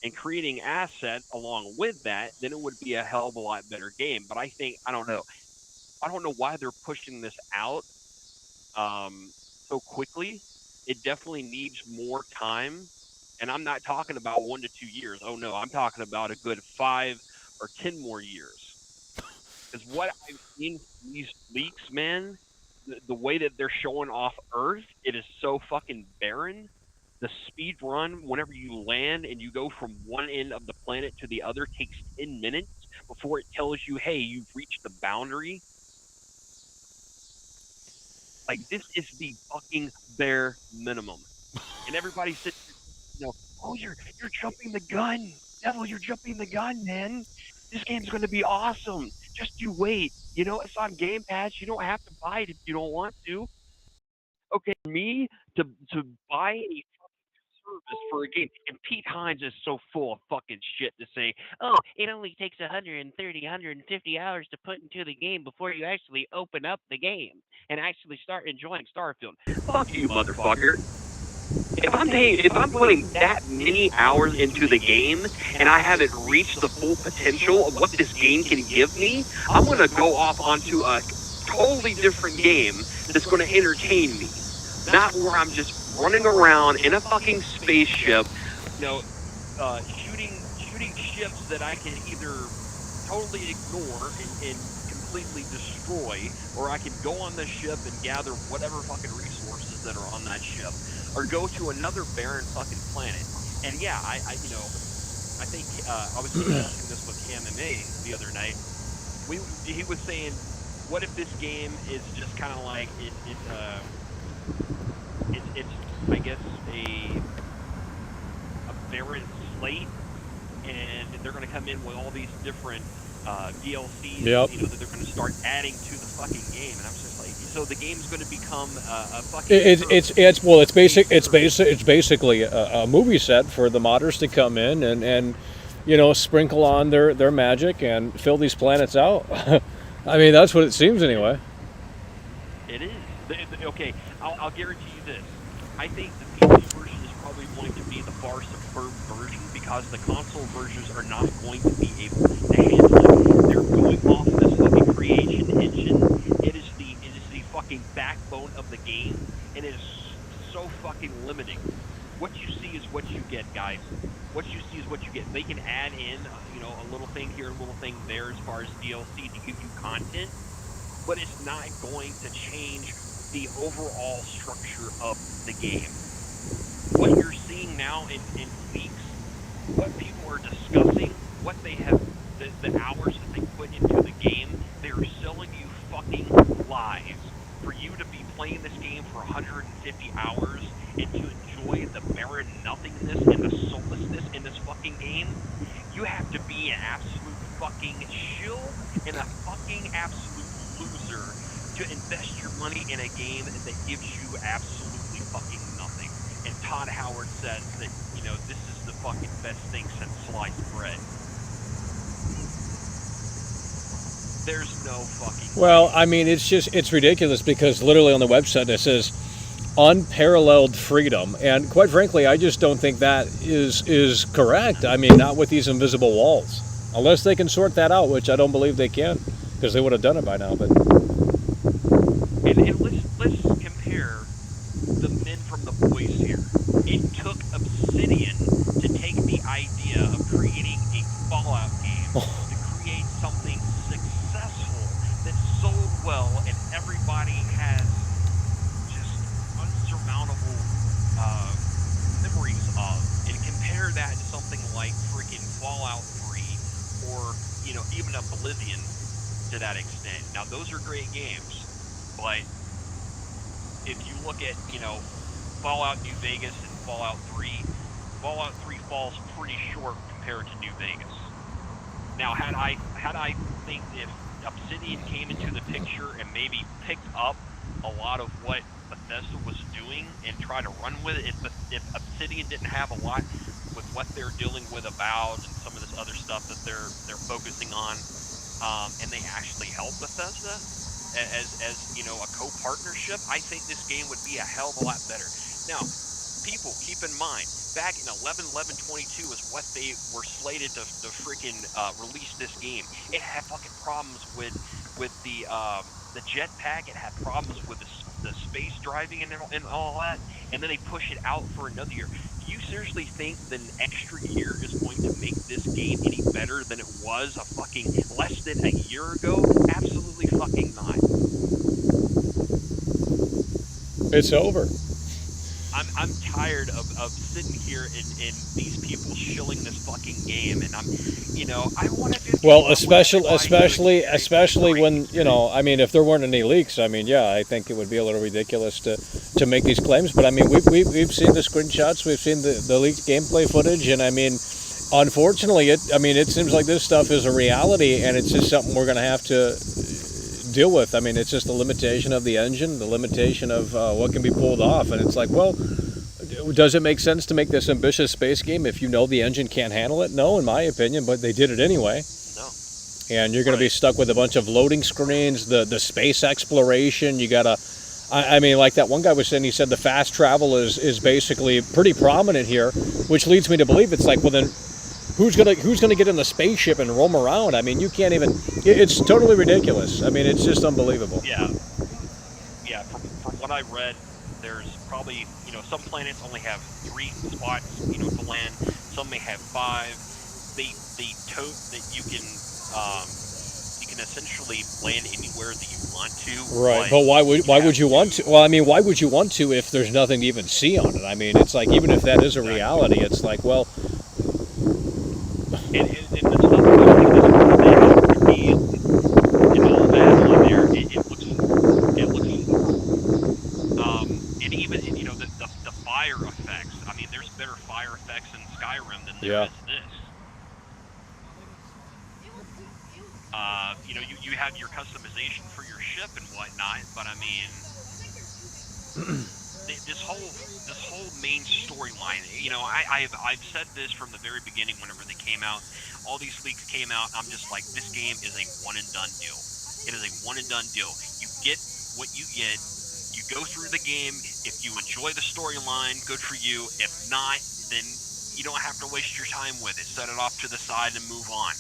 and creating assets along with that, then it would be a hell of a lot better game. But I don't know why they're pushing this out so quickly. It definitely needs more time. And I'm not talking about 1 to 2 years. Oh, no, I'm talking about a good 5 or 10 more years. Because what I've seen from these leaks, man, the way that they're showing off Earth, it is so fucking barren. The speed run, whenever you land and you go from one end of the planet to the other, takes 10 minutes before it tells you, hey, you've reached the boundary. Like, this is the fucking bare minimum. And everybody sits there, oh, you're jumping the gun. Devil, you're jumping the gun, man. This game's going to be awesome. Just you wait. It's on Game Pass. You don't have to buy it if you don't want to. Okay, for me to buy a service for a game, and Pete Hines is so full of fucking shit to say, oh, it only takes 150 hours to put into the game before you actually open up the game and actually start enjoying Starfield. Fuck you, motherfucker. If I'm putting that many hours into the game and I haven't reached the full potential of what this game can give me, I'm going to go off onto a totally different game that's going to entertain me. Not where I'm just running around in a fucking spaceship, shooting ships that I can either totally ignore and completely destroy, or I can go on the ship and gather whatever fucking resources that are on that ship, or go to another barren fucking planet. And yeah, I think I was discussing this with MMA the other night. He was saying, what if this game is just kind of like it's I guess a barren slate, and they're going to come in with all these different DLCs, that they're going to start adding to the fucking game. And I'm just like, so the game's going to become a fucking. It's basically a movie set for the modders to come in and sprinkle on their magic and fill these planets out. I mean, that's what it seems anyway. It is. Okay, I'll guarantee you this. I think the PC version is probably going to be the far superb version because the console versions are not going to be able to handle it. They're going off this fucking Creation Engine. It is the fucking backbone of the game, and it is so fucking limiting. what you see is what you get, guys. What you see is what you get. They can add in, a little thing here, a little thing there as far as DLC to give you content, but it's not going to change the overall structure of the game. What you're seeing now in leaks, what people are discussing, what they have, the hours that they put into the game, they're selling you fucking lies. For you to be playing this game for 150 hours and to enjoy the barren nothingness and the soullessness in this fucking game, you have to be an absolute fucking shill and a fucking absolute loser to invest your money in a game that gives you absolutely fucking nothing. And Todd Howard says that, this is the fucking best thing since sliced bread. There's no fucking... Well, I mean, it's ridiculous because literally on the website it says unparalleled freedom. And quite frankly, I just don't think that is correct. I mean, not with these invisible walls. Unless they can sort that out, which I don't believe they can, because they would have done it by now. But and let's compare the men from the boys here. It took Obsidian to take the idea of creating a Fallout game to create something successful that sold well and everybody has just unsurmountable memories of, and compare that to something like freaking Fallout 3 or even Oblivion to that extent. Now those are great games, but if you look at Fallout New Vegas and Fallout 3 falls pretty short compared to New Vegas. Now had I think if Obsidian came into the picture and maybe picked up a lot of what Bethesda was doing and tried to run with it, if Obsidian didn't have a lot with what they're dealing with Avowed and some of this other stuff that they're focusing on, and they actually help Bethesda as a co-partnership, I think this game would be a hell of a lot better. Now, people, keep in mind, back in 11/11/22 is what they were slated to freaking release this game. It had fucking problems with the jetpack. It had problems with the space driving and all that. And then they push it out for another year. Do you seriously think that an extra year is going to make this game any better than it was a fucking less than a year ago? Absolutely fucking not. it's over. I'm tired of sitting here and these people shilling this fucking game, and I want to. Well, especially when I mean, if there weren't any leaks, I mean, yeah, I think it would be a little ridiculous to make these claims. But I mean, we've seen the screenshots, we've seen the leaked gameplay footage, and I mean, unfortunately, it seems like this stuff is a reality, and it's just something we're going to have to deal with. I mean, it's just the limitation of the engine, the limitation of what can be pulled off, and it's like, well, does it make sense to make this ambitious space game if you know the engine can't handle it? No, in my opinion, but they did it anyway. No. And you're going to be stuck with a bunch of loading screens, the space exploration. You got to, I mean, like that one guy was saying, he said the fast travel is basically pretty prominent here, which leads me to believe it's like, well then, who's gonna get in the spaceship and roam around? I mean, you can't even. It's totally ridiculous. I mean, it's just unbelievable. Yeah. From what I read, there's probably some planets only have 3 spots to land. Some may have 5. They tote that you can essentially land anywhere that you want to. Right, but why would you want to? Well, I mean, why would you want to if there's nothing to even see on it? I mean, it's like even if that is a reality, it's like, well. And the stuff about and all that on there, it looks, and even the fire effects. I mean, there's better fire effects in Skyrim than there is this. You have your customization for your ship and whatnot, but I mean, this whole main storyline. I've said this from the very beginning. Whenever they came out, all these leaks came out. I'm just like, this game is a one and done deal. It is a one and done deal. You get what you get. You go through the game. If you enjoy the storyline, good for you. If not, then you don't have to waste your time with it. Set it off to the side and move on.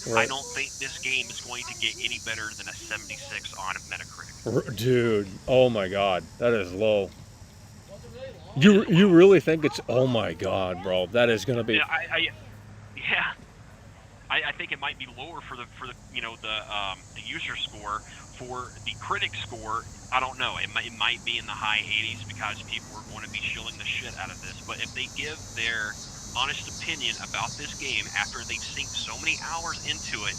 Right. I don't think this game is going to get any better than a 76 on Metacritic. Dude, oh my God, that is low. You really think it's? Oh my God, bro, that is going to be. Yeah, I think it might be lower for the the user score. For the critic score, I don't know. It might be in the high 80s because people are going to be shilling the shit out of this. But if they give their honest opinion about this game after they've sunk so many hours into it,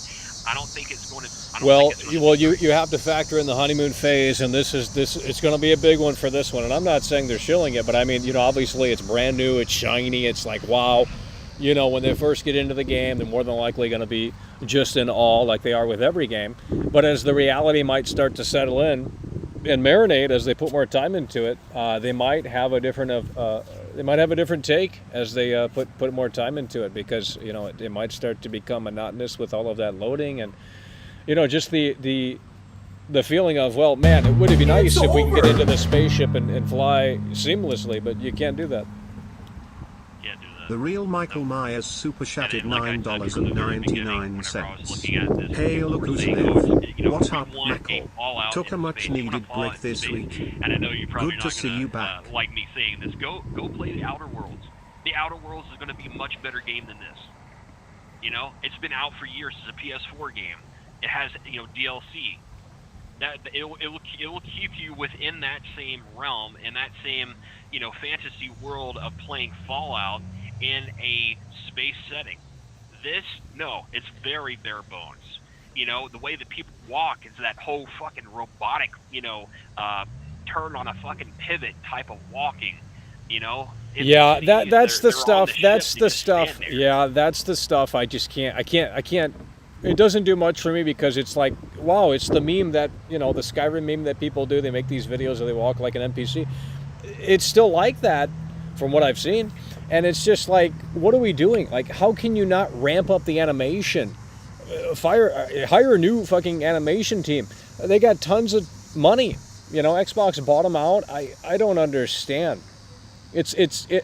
I don't think it's going to. Well, you have to factor in the honeymoon phase, and this it's going to be a big one for this one. And I'm not saying they're shilling it, but I mean, obviously it's brand new, it's shiny, it's like wow. When they first get into the game, they're more than likely going to be just in awe, like they are with every game. But as the reality might start to settle in and marinate as they put more time into it, they might have a different take as they put more time into it, because it might start to become monotonous with all of that loading and just the feeling of, well, man, it would be nice if we can get into the spaceship and fly seamlessly, but you can't do that. The real Michael Myers super chatted $9.99. Hey, look who's live. What up, Michael? Took a much needed break this week. And I know you're probably Good to see you back. like me saying this. Go play the Outer Worlds. The Outer Worlds is going to be a much better game than this. It's been out for years as a PS4 game. It has DLC. That it will keep you within that same realm and that same fantasy world of playing Fallout in a space setting. This, no, it's very bare bones. The way that people walk is that whole fucking robotic, turn on a fucking pivot type of walking. Yeah, that's the stuff. That's the stuff. Yeah, that's the stuff. I just can't. I can't. It doesn't do much for me because it's like, wow, it's the meme that the Skyrim meme that people do. They make these videos where they walk like an NPC. It's still like that, from what I've seen. And it's just like, what are we doing? Like, how can you not ramp up the animation? Hire a new fucking animation team. They got tons of money. Xbox bought them out. I don't understand.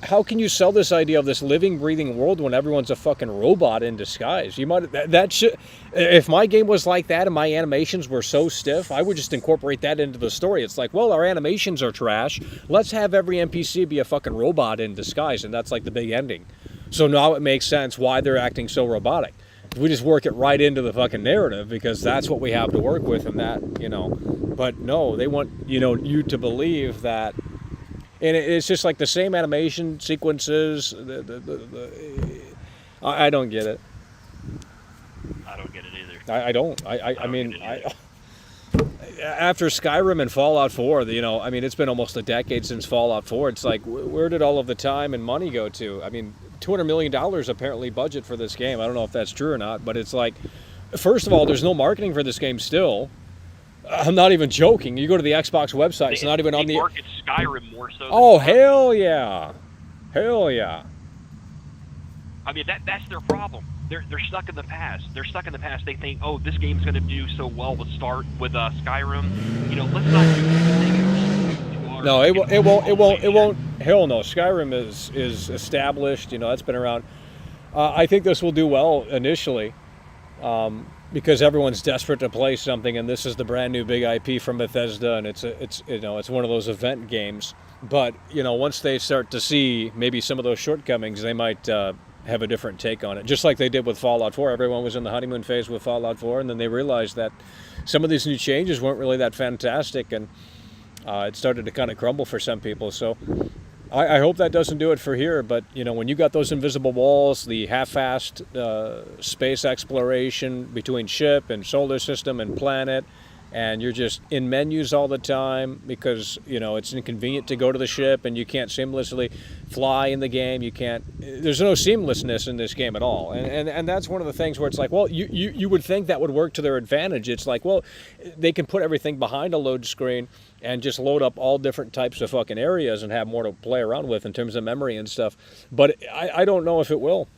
How can you sell this idea of this living, breathing world when everyone's a fucking robot in disguise? If my game was like that and my animations were so stiff, I would just incorporate that into the story. It's like, well, our animations are trash. Let's have every NPC be a fucking robot in disguise, and that's like the big ending. So now it makes sense why they're acting so robotic. We just work it right into the fucking narrative because that's what we have to work with, and that, But no, they want, you to believe that. And it's just like the same animation sequences. I don't get it. I don't get it either. I don't. I mean, after Skyrim and Fallout 4, it's been almost a decade since Fallout 4. It's like, where did all of the time and money go to? I mean, $200 million apparently budget for this game. I don't know if that's true or not, but it's like, first of all, there's no marketing for this game still. I'm not even joking. You go to the Xbox website, it's not even on the... They market Skyrim more so. Oh, hell yeah. Hell yeah. I mean, that's their problem. They're stuck in the past. They're stuck in the past. They think, oh, this game's going to do so well with Skyrim. Let's not do anything. No, it won't. Hell no. Skyrim is established. It's been around. I think this will do well initially. Because everyone's desperate to play something, and this is the brand new big IP from Bethesda, and it's one of those event games. But once they start to see maybe some of those shortcomings, they might have a different take on it. Just like they did with Fallout 4. Everyone was in the honeymoon phase with Fallout 4, and then they realized that some of these new changes weren't really that fantastic, and it started to kind of crumble for some people. So I hope that doesn't do it for here, but when you got those invisible walls, the half-assed space exploration between ship and solar system and planet, and you're just in menus all the time because it's inconvenient to go to the ship and you can't seamlessly fly in the game. There's no seamlessness in this game at all, and that's one of the things where it's like, well, you would think that would work to their advantage. It's like, well, they can put everything behind a load screen and just load up all different types of fucking areas and have more to play around with in terms of memory and stuff. But I don't know if it will,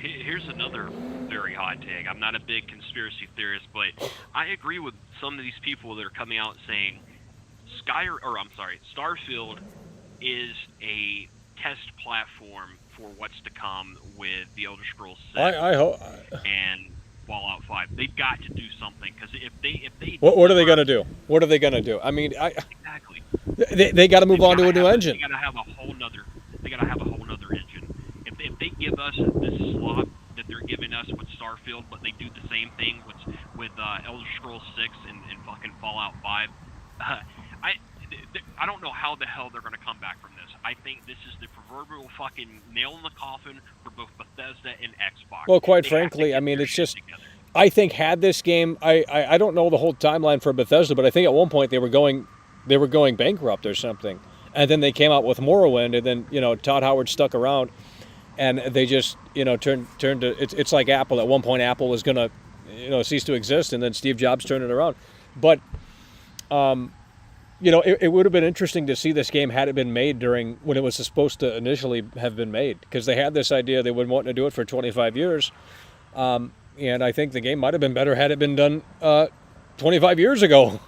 Here's another very hot take. I'm not a big conspiracy theorist, but I agree with some of these people that are coming out saying Starfield is a test platform for what's to come with the Elder Scrolls 6 I hope and Fallout 5. They've got to do something because if they what are they going to do? What are they going to do? I mean, exactly. They got to move on to a new engine. They got to have a whole nother. They got to have a whole nother engine. If they give us this slot that they're giving us with Starfield, but they do the same thing with Elder Scrolls 6 and fucking Fallout 5, I don't know how the hell they're going to come back from this. I think this is the proverbial fucking nail in the coffin for both Bethesda and Xbox. Well, quite frankly, I mean, it's just. I think had this game, I don't know the whole timeline for Bethesda, but I think at one point they were going bankrupt or something, and then they came out with Morrowind, and then Todd Howard stuck around, and they just turned to it's like Apple. At one point, Apple was gonna cease to exist, and then Steve Jobs turned it around. But it would have been interesting to see this game had it been made during when it was supposed to initially have been made, because they had this idea they would want to do it for 25 years. And I think the game might have been better had it been done 25 years ago.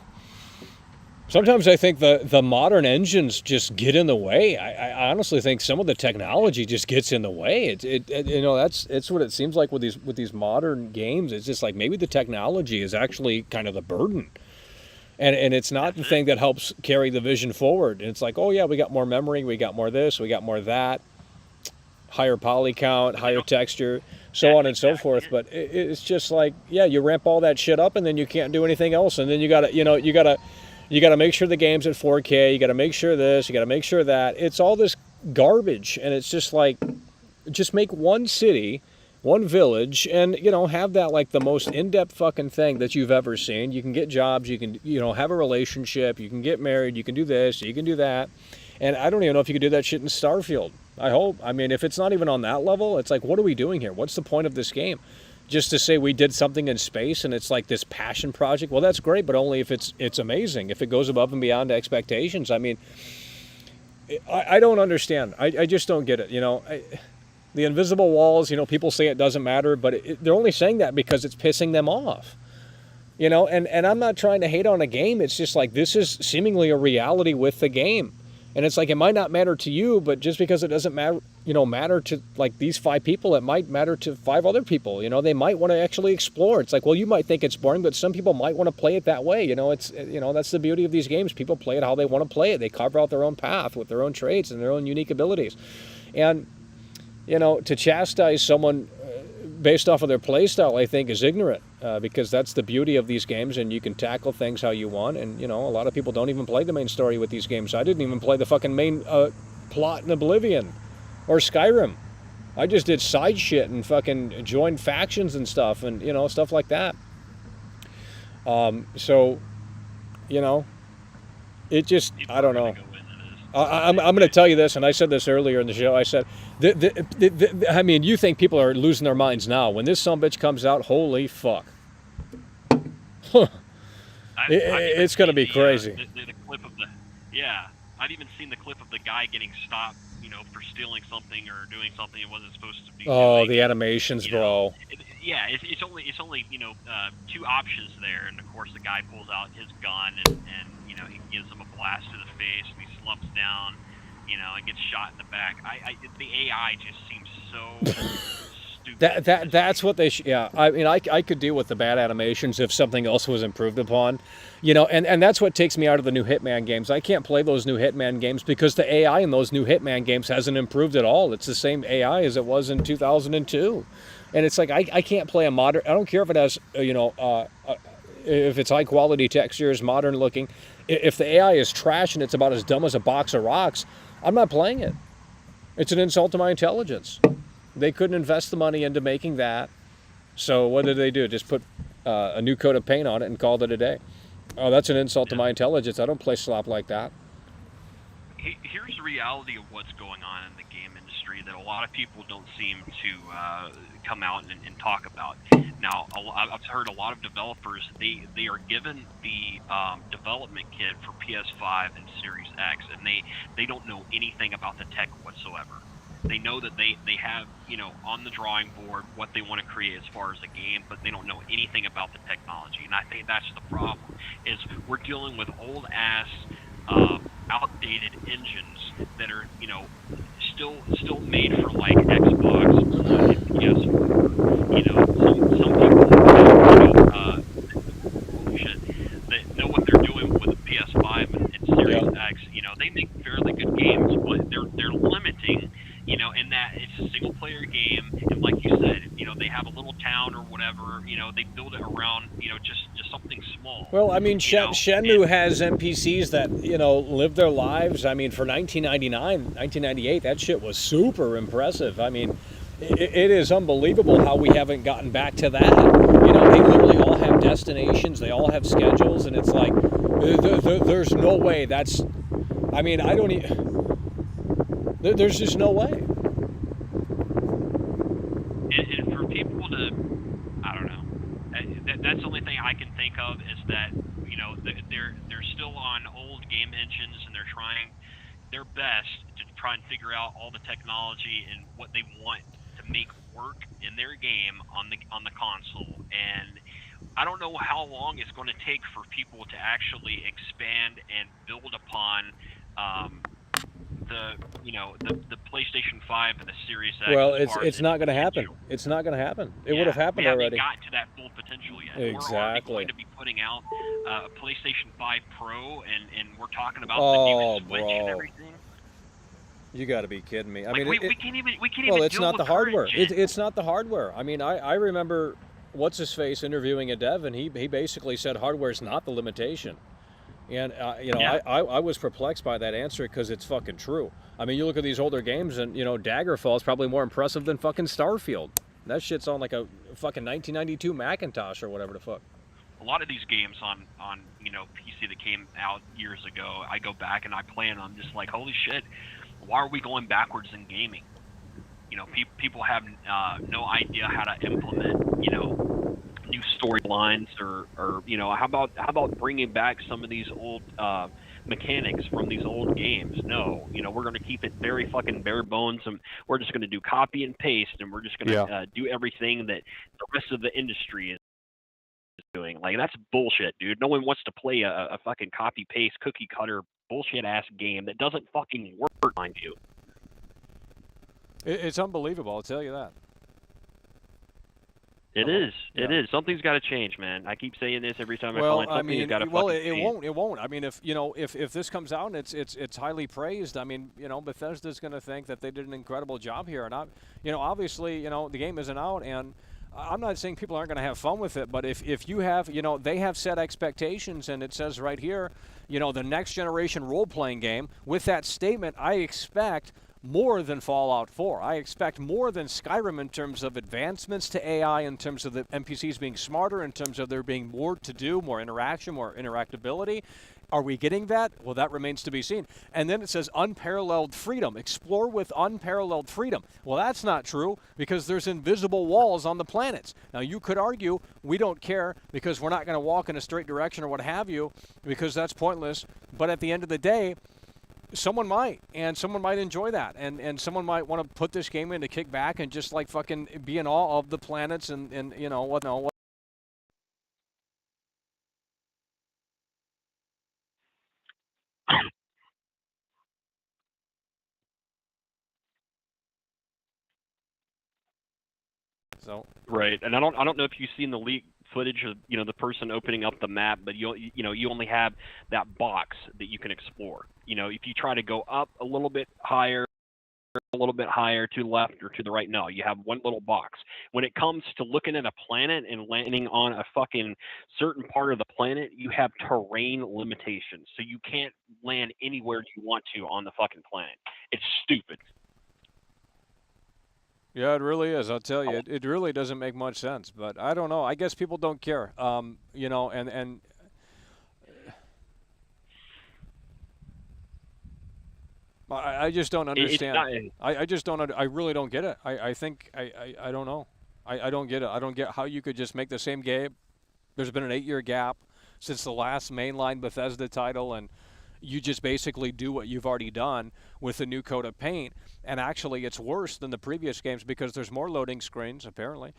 Sometimes I think the modern engines just get in the way. I honestly think some of the technology just gets in the way. It's what it seems like with these modern games. It's just like maybe the technology is actually kind of the burden. And it's not the thing that helps carry the vision forward. And it's like, oh yeah, we got more memory, we got more this, we got more that, higher poly count, higher texture, so on and so forth. But it's just like, yeah, you ramp all that shit up and then you can't do anything else. And then you gotta make sure the game's at 4K. You gotta make sure this, you gotta make sure that. It's all this garbage. And it's just like, just make one city, one village, and have that like the most in-depth fucking thing that you've ever seen. You can get jobs, you can have a relationship, you can get married, you can do this, you can do that. And I don't even know if you could do that shit in Starfield. I hope. I mean, if it's not even on that level, it's like, what are we doing here? What's the point of this game? Just to say we did something in space and it's like this passion project? Well, that's great, but only if it's amazing. If it goes above and beyond expectations. I mean, I don't understand. I just don't get it. The invisible walls, people say it doesn't matter, but they're only saying that because it's pissing them off. And I'm not trying to hate on a game. It's just like, this is seemingly a reality with the game. And it's like, it might not matter to you, but just because it doesn't matter to like these 5 people, it might matter to 5 other people. They might want to actually explore. It's like, well, you might think it's boring, but some people might want to play it that way. That's the beauty of these games. People play it how they want to play it. They carve out their own path with their own traits and their own unique abilities. And, to chastise someone based off of their play style, I think, is ignorant, because that's the beauty of these games, and you can tackle things how you want. And a lot of people don't even play the main story with these games. I didn't even play the fucking main plot in Oblivion or Skyrim. I just did side shit and fucking joined factions and stuff, and stuff like that. It just, I don't know. I'm going to tell you this, and I said this earlier in the show. I said, I mean, you think people are losing their minds now. When this sumbitch comes out, holy fuck. It's going to be crazy. The clip of I've even seen the clip of the guy getting stopped, for stealing something or doing something it wasn't supposed to be doing. The animations, bro. It's only 2 options there, and of course the guy pulls out his gun and he gives him a blast to the face, and he slumps down, and gets shot in the back. The AI just seems so stupid. That's what they yeah. I mean, I could deal with the bad animations if something else was improved upon, and that's what takes me out of the new Hitman games. I can't play those new Hitman games because the AI in those new Hitman games hasn't improved at all. It's the same AI as it was in 2002. And it's like, I can't play a modern, I don't care if it has, if it's high quality textures, modern looking. If the AI is trash and it's about as dumb as a box of rocks, I'm not playing it. It's an insult to my intelligence. They couldn't invest the money into making that. So what did they do? Just put a new coat of paint on it and called it a day. Oh, that's an insult to my intelligence. I don't play slop like that. Here's the reality of what's going on in the game industry that a lot of people don't seem to come out and talk about. Now, I've heard a lot of developers, they are given the development kit for PS5 and Series X, and they don't know anything about the tech whatsoever. They know that they have, on the drawing board what they want to create as far as a game, but they don't know anything about the technology. And I think that's the problem, is we're dealing with old-ass, outdated engines that are, still made for, like, Xbox, PS4. Some people, that know what they're doing with the PS5 and Series X, for, they build it around, just something small. Well, I mean, Shenmue has NPCs that, live their lives. I mean, for 1998, that shit was super impressive. I mean, it is unbelievable how we haven't gotten back to that. They literally all have destinations, they all have schedules, and it's like, there's no way that's, I mean, I don't there's just no way. And for people to, I don't know, that's the only thing I can think of is that, they're still on old game engines and they're trying their best to try and figure out all the technology and what they want to make work in their game on the console. And I don't know how long it's going to take for people to actually expand and build upon the PlayStation 5 and the Series X. Well, it's not going to happen. It's not going to happen. It would have happened already. We haven't got to that full potential yet. Exactly. We're already going to be putting out a PlayStation 5 Pro, and we're talking about the new Switch and everything. You got to be kidding me. I mean, we can't even. Well, it's deal not with the hardware. current gen. It's not the hardware. I mean, I remember what's his face interviewing a dev, and he basically said hardware is not the limitation. And I was perplexed by that answer because it's fucking true. I mean, you look at these older games, and Daggerfall is probably more impressive than fucking Starfield. That shit's on like a fucking 1992 Macintosh or whatever the fuck. A lot of these games on PC that came out years ago, I go back and I play and I'm just like, holy shit, why are we going backwards in gaming? People have no idea how to implement new storylines or how about bringing back some of these old mechanics from these old games? No, we're going to keep it very fucking bare bones, and we're just going to do copy and paste, and we're just going to do everything that the rest of the industry is doing. Like, that's bullshit, dude. No one wants to play a fucking copy paste cookie cutter bullshit ass game that doesn't fucking work, mind you. It's unbelievable, I'll tell you that. It is. Something's got to change, man. I keep saying this every time I call in. Something's got to fucking change. It won't. I mean, if this comes out and it's highly praised, I mean, Bethesda's going to think that they did an incredible job here. And obviously, the game isn't out, and I'm not saying people aren't going to have fun with it, but if you have, they have set expectations, and it says right here, the next generation role-playing game. With that statement, I expect more than Fallout 4. I expect more than Skyrim in terms of advancements to AI, in terms of the NPCs being smarter, in terms of there being more to do, more interaction, more interactability. Are we getting that? Well, that remains to be seen. And then it says unparalleled freedom. Explore with unparalleled freedom. Well, that's not true because there's invisible walls on the planets. Now, you could argue we don't care because we're not going to walk in a straight direction or what have you because that's pointless. But at the end of the day, someone might, and someone might enjoy that, and someone might want to put this game in to kick back and just like fucking be in awe of the planets and what. So right, and I don't know if you've seen the leak footage of the person opening up the map, but you only have that box that you can explore. If you try to go up a little bit higher to the left or to the right, no, you have one little box. When it comes to looking at a planet and landing on a fucking certain part of the planet, you have terrain limitations, so you can't land anywhere you want to on the fucking planet. It's stupid. Yeah, it really is. I'll tell you, it really doesn't make much sense. But I don't know. I guess people don't care. And I just don't understand. I just don't. I really don't get it. I think I don't know. I don't get it. I don't get how you could just make the same game. There's been an 8-year gap since the last mainline Bethesda title, and you just basically do what you've already done with a new coat of paint. And actually, it's worse than the previous games because there's more loading screens, apparently.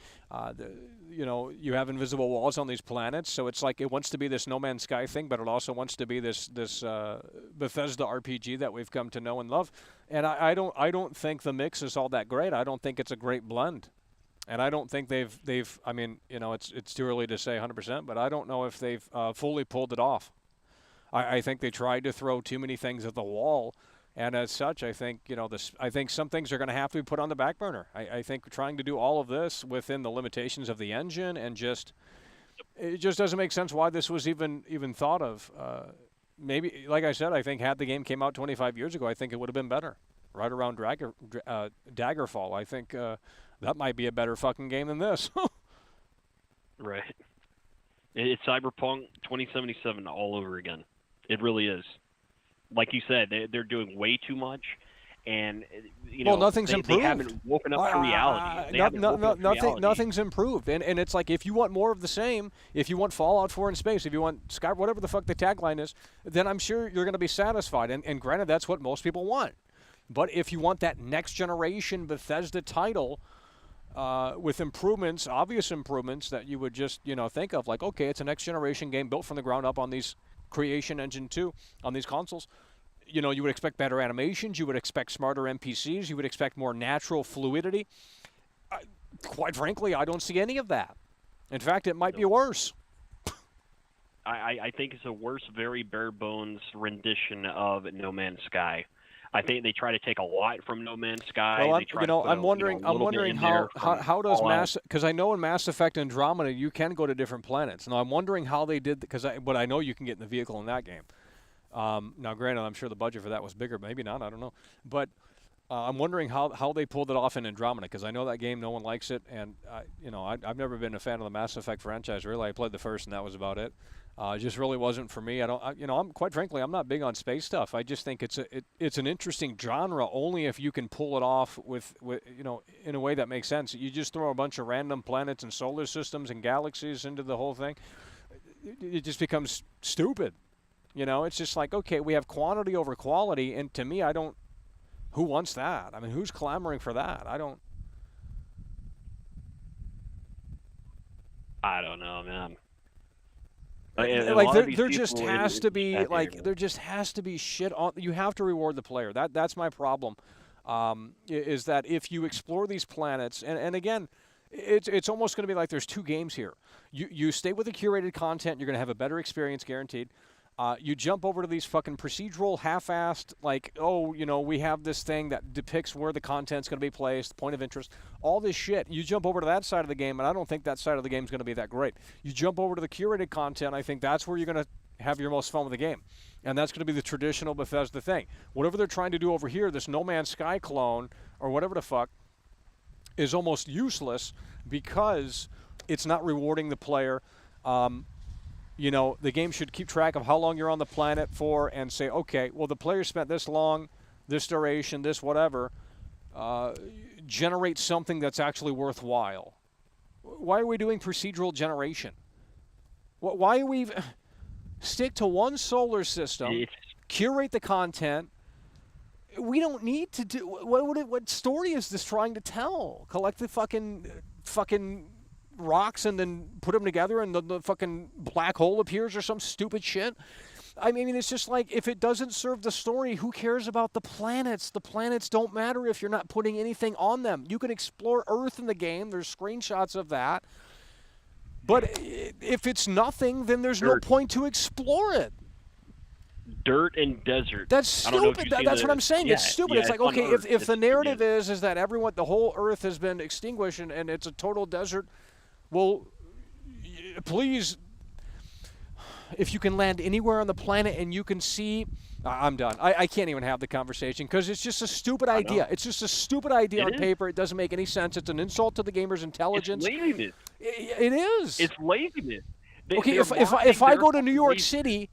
You have invisible walls on these planets, so it's like it wants to be this No Man's Sky thing, but it also wants to be this Bethesda RPG that we've come to know and love. And I don't think the mix is all that great. I don't think it's a great blend. And I don't think they've I mean, it's too early to say 100%, but I don't know if they've fully pulled it off. I think they tried to throw too many things at the wall And as such, I think I think some things are going to have to be put on the back burner. I think trying to do all of this within the limitations of the engine and it just doesn't make sense why this was even thought of. Maybe, like I said, I think had the game came out 25 years ago, I think it would have been better. Right around Daggerfall, I think that might be a better fucking game than this. Right. It's Cyberpunk 2077 all over again. It really is. Like you said, they're doing way too much, and nothing's improved. They haven't woken up to reality. Nothing's improved, and it's like if you want more of the same, if you want Fallout 4 in space, if you want Sky, whatever the fuck the tagline is, then I'm sure you're going to be satisfied. And granted, that's what most people want. But if you want that next generation Bethesda title with improvements, obvious improvements that you would just think of, like, okay, it's a next generation game built from the ground up on these Creation Engine 2 on these consoles. You would expect better animations, you would expect smarter NPCs, you would expect more natural fluidity. Quite frankly, I don't see any of that. In fact, it might be worse. I think it's a worse, very bare bones rendition of No Man's Sky. I think they try to take a lot from No Man's Sky. Well, I'm wondering how does because I know in Mass Effect Andromeda you can go to different planets. Now I'm wondering how they did but I know you can get in the vehicle in that game. Now granted, I'm sure the budget for that was bigger, maybe not, I don't know. But I'm wondering how they pulled it off in Andromeda, because I know that game, no one likes it, and I've never been a fan of the Mass Effect franchise. Really, I played the first, and that was about it. It just really wasn't for me. I'm quite frankly, I'm not big on space stuff. I just think it's an interesting genre only if you can pull it off with in a way that makes sense. You just throw a bunch of random planets and solar systems and galaxies into the whole thing, it just becomes stupid. It's just like, okay, we have quantity over quality, and to me, who wants that? I mean, who's clamoring for that? I don't know, man. There just has to be shit on. You have to reward the player. That's my problem. Is that if you explore these planets, and again, it's almost going to be like there's two games here. You stay with the curated content, you're going to have a better experience guaranteed. You jump over to these fucking procedural, half-assed, we have this thing that depicts where the content's going to be placed, point of interest, all this shit. You jump over to that side of the game, and I don't think that side of the game is going to be that great. You jump over to the curated content, I think that's where you're going to have your most fun with the game. And that's going to be the traditional Bethesda thing. Whatever they're trying to do over here, this No Man's Sky clone, or whatever the fuck, is almost useless because it's not rewarding the player. The game should keep track of how long you're on the planet for and say, okay, well, the player spent this long, this duration, this whatever, generate something that's actually worthwhile. Why are we doing procedural generation? Why are we stick to one solar system, curate the content? We don't need to do what story is this trying to tell? Collect the fucking rocks and then put them together and the fucking black hole appears or some stupid shit. I mean, it's just like, if it doesn't serve the story, who cares about the planets? The planets don't matter if you're not putting anything on them. You can explore Earth in the game. There's screenshots of that. But if it's nothing, then there's no point to explore it. Dirt and desert. That's stupid. That's what I'm saying. It's stupid. It's like, okay, if the narrative is that the whole Earth has been extinguished and it's a total desert, well, please, if you can land anywhere on the planet and you can see, I'm done. I can't even have the conversation because it's just a stupid idea. It's just a stupid idea on paper. It doesn't make any sense. It's an insult to the gamer's intelligence. It's laziness. It is. It's laziness. Okay, if I go to New York City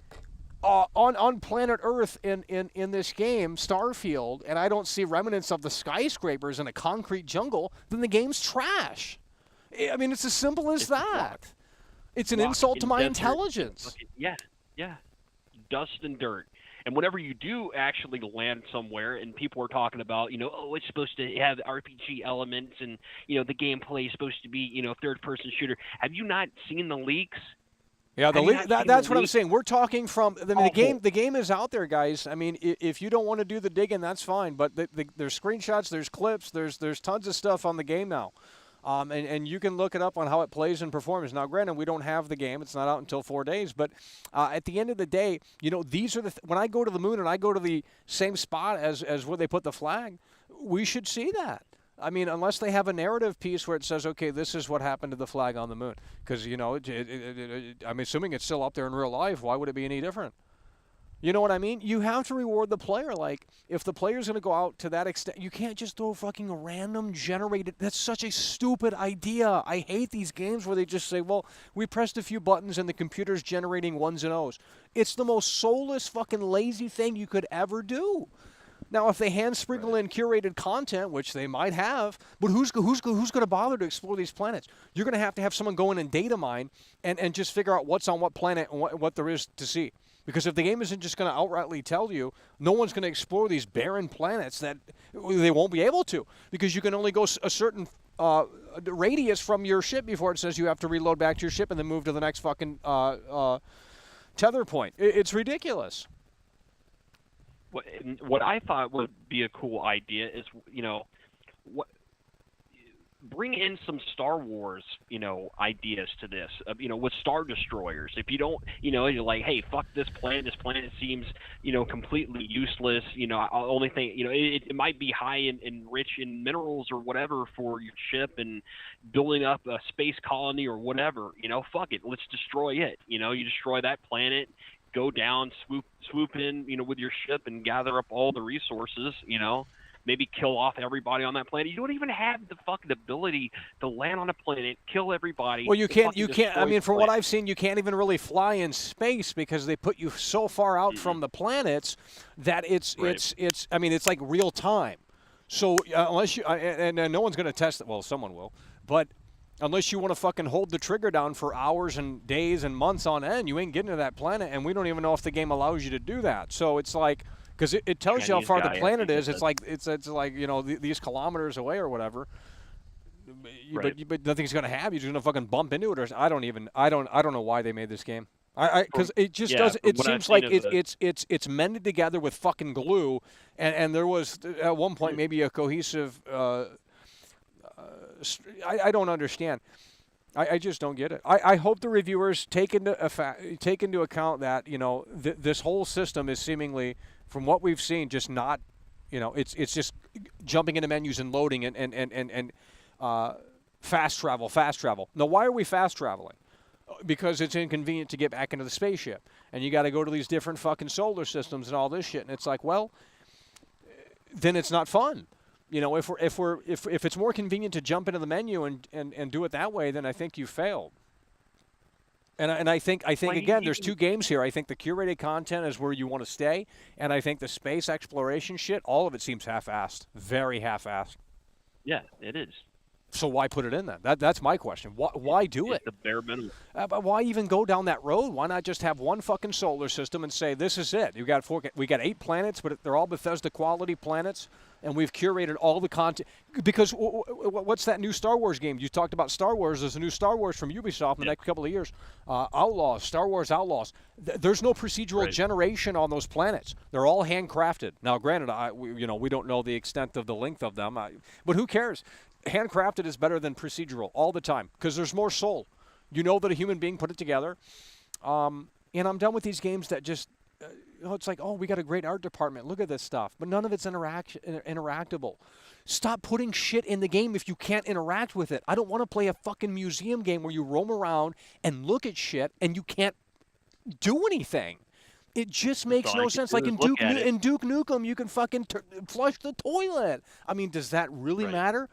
on planet Earth in this game, Starfield, and I don't see remnants of the skyscrapers in a concrete jungle, then the game's trash. I mean, it's as simple as that. It's an insult to my intelligence. Yeah. Dust and dirt. And whenever you do actually land somewhere and people are talking about, it's supposed to have RPG elements and, the gameplay is supposed to be, third-person shooter. Have you not seen the leaks? Yeah, that's what I'm saying. We're talking from the game is out there, guys. I mean, if you don't want to do the digging, that's fine. But there's screenshots, there's clips, there's tons of stuff on the game now. And you can look it up on how it plays and performs. Now, granted, we don't have the game; it's not out until 4 days. But at the end of the day, these are when I go to the moon and I go to the same spot as where they put the flag, we should see that. I mean, unless they have a narrative piece where it says, okay, this is what happened to the flag on the moon. Because, I'm assuming it's still up there in real life. Why would it be any different? You know what I mean? You have to reward the player. Like, if the player's going to go out to that extent, you can't just throw fucking random generated. That's such a stupid idea. I hate these games where they just say, well, we pressed a few buttons and the computer's generating ones and O's. It's the most soulless fucking lazy thing you could ever do. Now, if they hand sprinkle in curated content, which they might have, but who's going to bother to explore these planets? You're going to have someone go in and data mine and just figure out what's on what planet and what there is to see. Because if the game isn't just going to outrightly tell you, no one's going to explore these barren planets that they won't be able to. Because you can only go a certain radius from your ship before it says you have to reload back to your ship and then move to the next fucking tether point. It's ridiculous. What I thought would be a cool idea is, bring in some Star Wars, ideas to this, with Star Destroyers. If you don't, you're like, hey, fuck this planet. This planet seems, completely useless. Only thing, it might be high and rich in minerals or whatever for your ship and building up a space colony or whatever. Fuck it. Let's destroy it. You destroy that planet. Go down, swoop in, with your ship and gather up all the resources, maybe kill off everybody on that planet. You don't even have the fucking ability to land on a planet, kill everybody. Well, you can't, I mean, from what I've seen, you can't even really fly in space because they put you so far out from the planets that it's like real time. So unless you, and no one's going to test it, well, someone will, but unless you want to fucking hold the trigger down for hours and days and months on end, you ain't getting to that planet, and we don't even know if the game allows you to do that. So it's like, because it tells you how far the planet is. It's like these kilometers away or whatever. But nothing's gonna have you. You're gonna fucking bump into it, or I don't know why they made this game. Because it just doesn't. It seems like it's mended together with fucking glue, and there was at one point maybe a cohesive. I don't understand. I just don't get it. I hope the reviewers take into account that this whole system is seemingly, from what we've seen, just not, it's just jumping into menus and loading and fast travel. Now, why are we fast traveling? Because it's inconvenient to get back into the spaceship, and you got to go to these different fucking solar systems and all this shit, and it's like, well, then it's not fun. If it's more convenient to jump into the menu and do it that way, then I think you failed. And I think again, there's two games here. I think the curated content is where you want to stay, and I think the space exploration shit, all of it seems half-assed, very half-assed. Yeah, it is. So why put it in then? That's my question. Why do it? The bare minimum. But why even go down that road? Why not just have one fucking solar system and say this is it? We got 8 planets, but they're all Bethesda quality planets, and we've curated all the content. Because what's that new Star Wars game? You talked about Star Wars. There's a new Star Wars from Ubisoft in the next couple of years. Outlaws, Star Wars Outlaws. There's no procedural generation on those planets. They're all handcrafted. Now, granted, we don't know the extent of the length of them, but who cares? Handcrafted is better than procedural all the time because there's more soul. You know that a human being put it together. And I'm done with these games that just, it's like, oh, we got a great art department. Look at this stuff. But none of it's interactable. Stop putting shit in the game if you can't interact with it. I don't want to play a fucking museum game where you roam around and look at shit and you can't do anything. It just makes no sense. Like in Duke Nukem, you can fucking flush the toilet. I mean, does that really matter?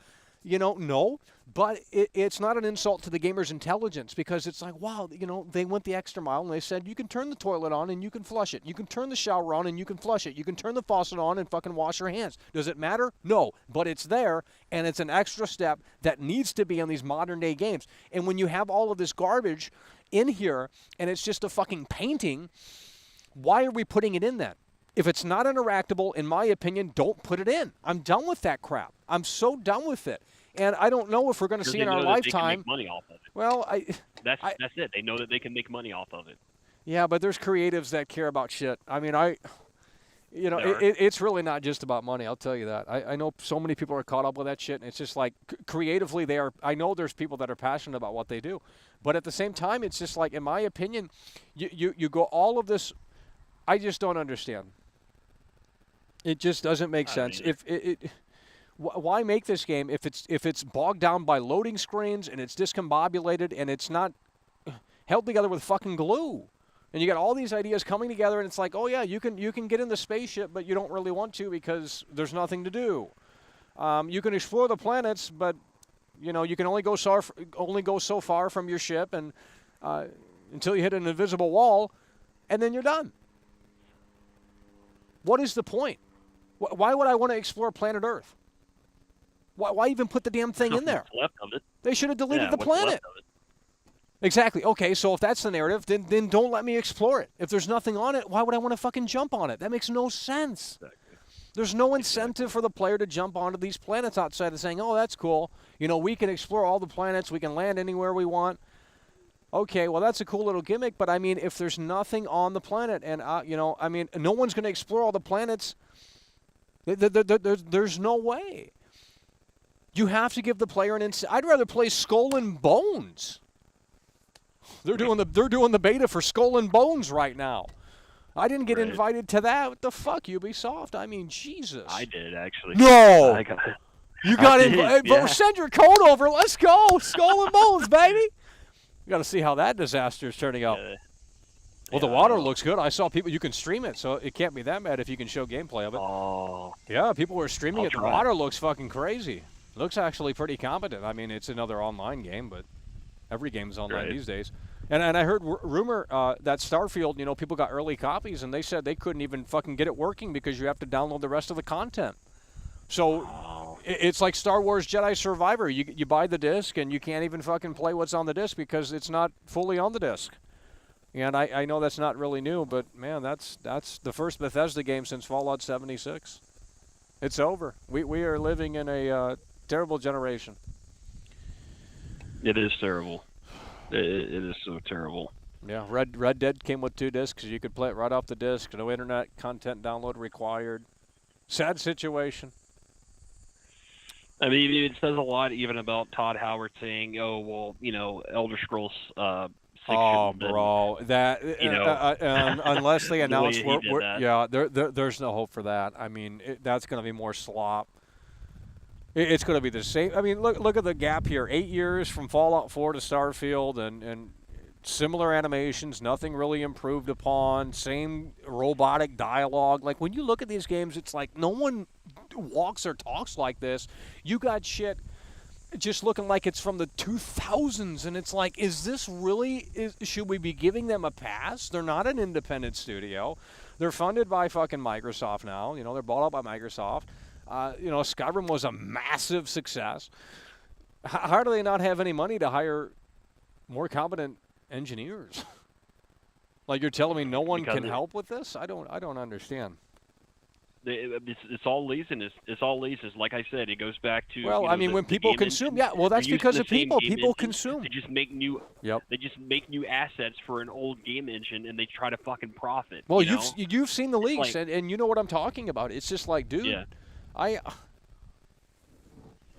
No, but it's not an insult to the gamer's intelligence because it's like, wow, they went the extra mile and they said you can turn the toilet on and you can flush it. You can turn the shower on and you can flush it. You can turn the faucet on and fucking wash your hands. Does it matter? No, but it's there and it's an extra step that needs to be on these modern day games. And when you have all of this garbage in here and it's just a fucking painting, why are we putting it in then? If it's not interactable, in my opinion, don't put it in. I'm done with that crap. I'm so done with it. And I don't know if we're going to see in our lifetime. They can make money off of it. Well, that's it. They know that they can make money off of it. Yeah, but there's creatives that care about shit. I mean, You know, it's really not just about money. I'll tell you that. I know so many people are caught up with that shit, and it's just like creatively they are. I know there's people that are passionate about what they do, but at the same time, it's just like, in my opinion, you go all of this. I just don't understand. It just doesn't make sense. Why make this game if it's bogged down by loading screens and it's discombobulated and it's not held together with fucking glue? And you got all these ideas coming together, and it's like, oh yeah, you can get in the spaceship, but you don't really want to because there's nothing to do. You can explore the planets, but you know you can only go so far from your ship, and until you hit an invisible wall, and then you're done. What is the point? Why would I want to explore planet Earth? Why even put the damn thing in there? What's left of it? They should have deleted the what's planet. left of it? Exactly. Okay, so if that's the narrative, then don't let me explore it. If there's nothing on it, why would I want to fucking jump on it? That makes no sense. Exactly. There's no incentive for the player to jump onto these planets outside of saying, oh, that's cool. You know, we can explore all the planets. We can land anywhere we want. Okay, well, that's a cool little gimmick, but I mean, if there's nothing on the planet, and, you know, I mean, no one's going to explore all the planets, there's no way. You have to give the player an incentive. I'd rather play Skull and Bones. They're doing the beta for Skull and Bones right now. I didn't get invited to that. What the fuck, Ubisoft? I mean, Jesus. I did, actually. No! I got it. You got invited? Yeah. Send your code over. Let's go. Skull and Bones, baby. You got to see how that disaster is turning out. Well, the water looks good. I saw people. You can stream it, so it can't be that bad if you can show gameplay of it. Oh. Yeah, people were streaming it. The water looks fucking crazy. Looks actually pretty competent. I mean, it's another online game, but every game's online these days. And I heard rumor that Starfield, you know, people got early copies, and they said they couldn't even fucking get it working because you have to download the rest of the content. So it's like Star Wars Jedi Survivor. You buy the disc, and you can't even fucking play what's on the disc because it's not fully on the disc. And I know that's not really new, but, man, that's the first Bethesda game since Fallout 76. It's over. We are living in a terrible generation. It is terrible. It is so terrible. Yeah, Red Dead came with 2 discs. You could play it right off the disc. No internet content download required. Sad situation. I mean, it says a lot even about Todd Howard saying, "Oh, well, you know, Elder Scrolls 6." Oh, bro, that you know, unless they announce, that. There's no hope for that. I mean, that's going to be more slop. It's going to be the same. I mean, look at the gap here. 8 years from Fallout 4 to Starfield, and similar animations, nothing really improved upon, same robotic dialogue. Like, when you look at these games, it's like no one walks or talks like this. You got shit just looking like it's from the 2000s, and it's like, is this really, should we be giving them a pass? They're not an independent studio. They're funded by fucking Microsoft now. You know, they're bought out by Microsoft. You know, Skyrim was a massive success. How do they not have any money to hire more competent engineers? Like, you're telling me no one can help with this? I don't understand. It's all laziness. It's all laziness. Like I said, it goes back to. Well, I mean, when people consume, that's because of people. People consume. They just make new. Yep. They just make new assets for an old game engine, and they try to fucking profit. Well, you've seen the leaks, and you know what I'm talking about. It's just like, dude. Yeah.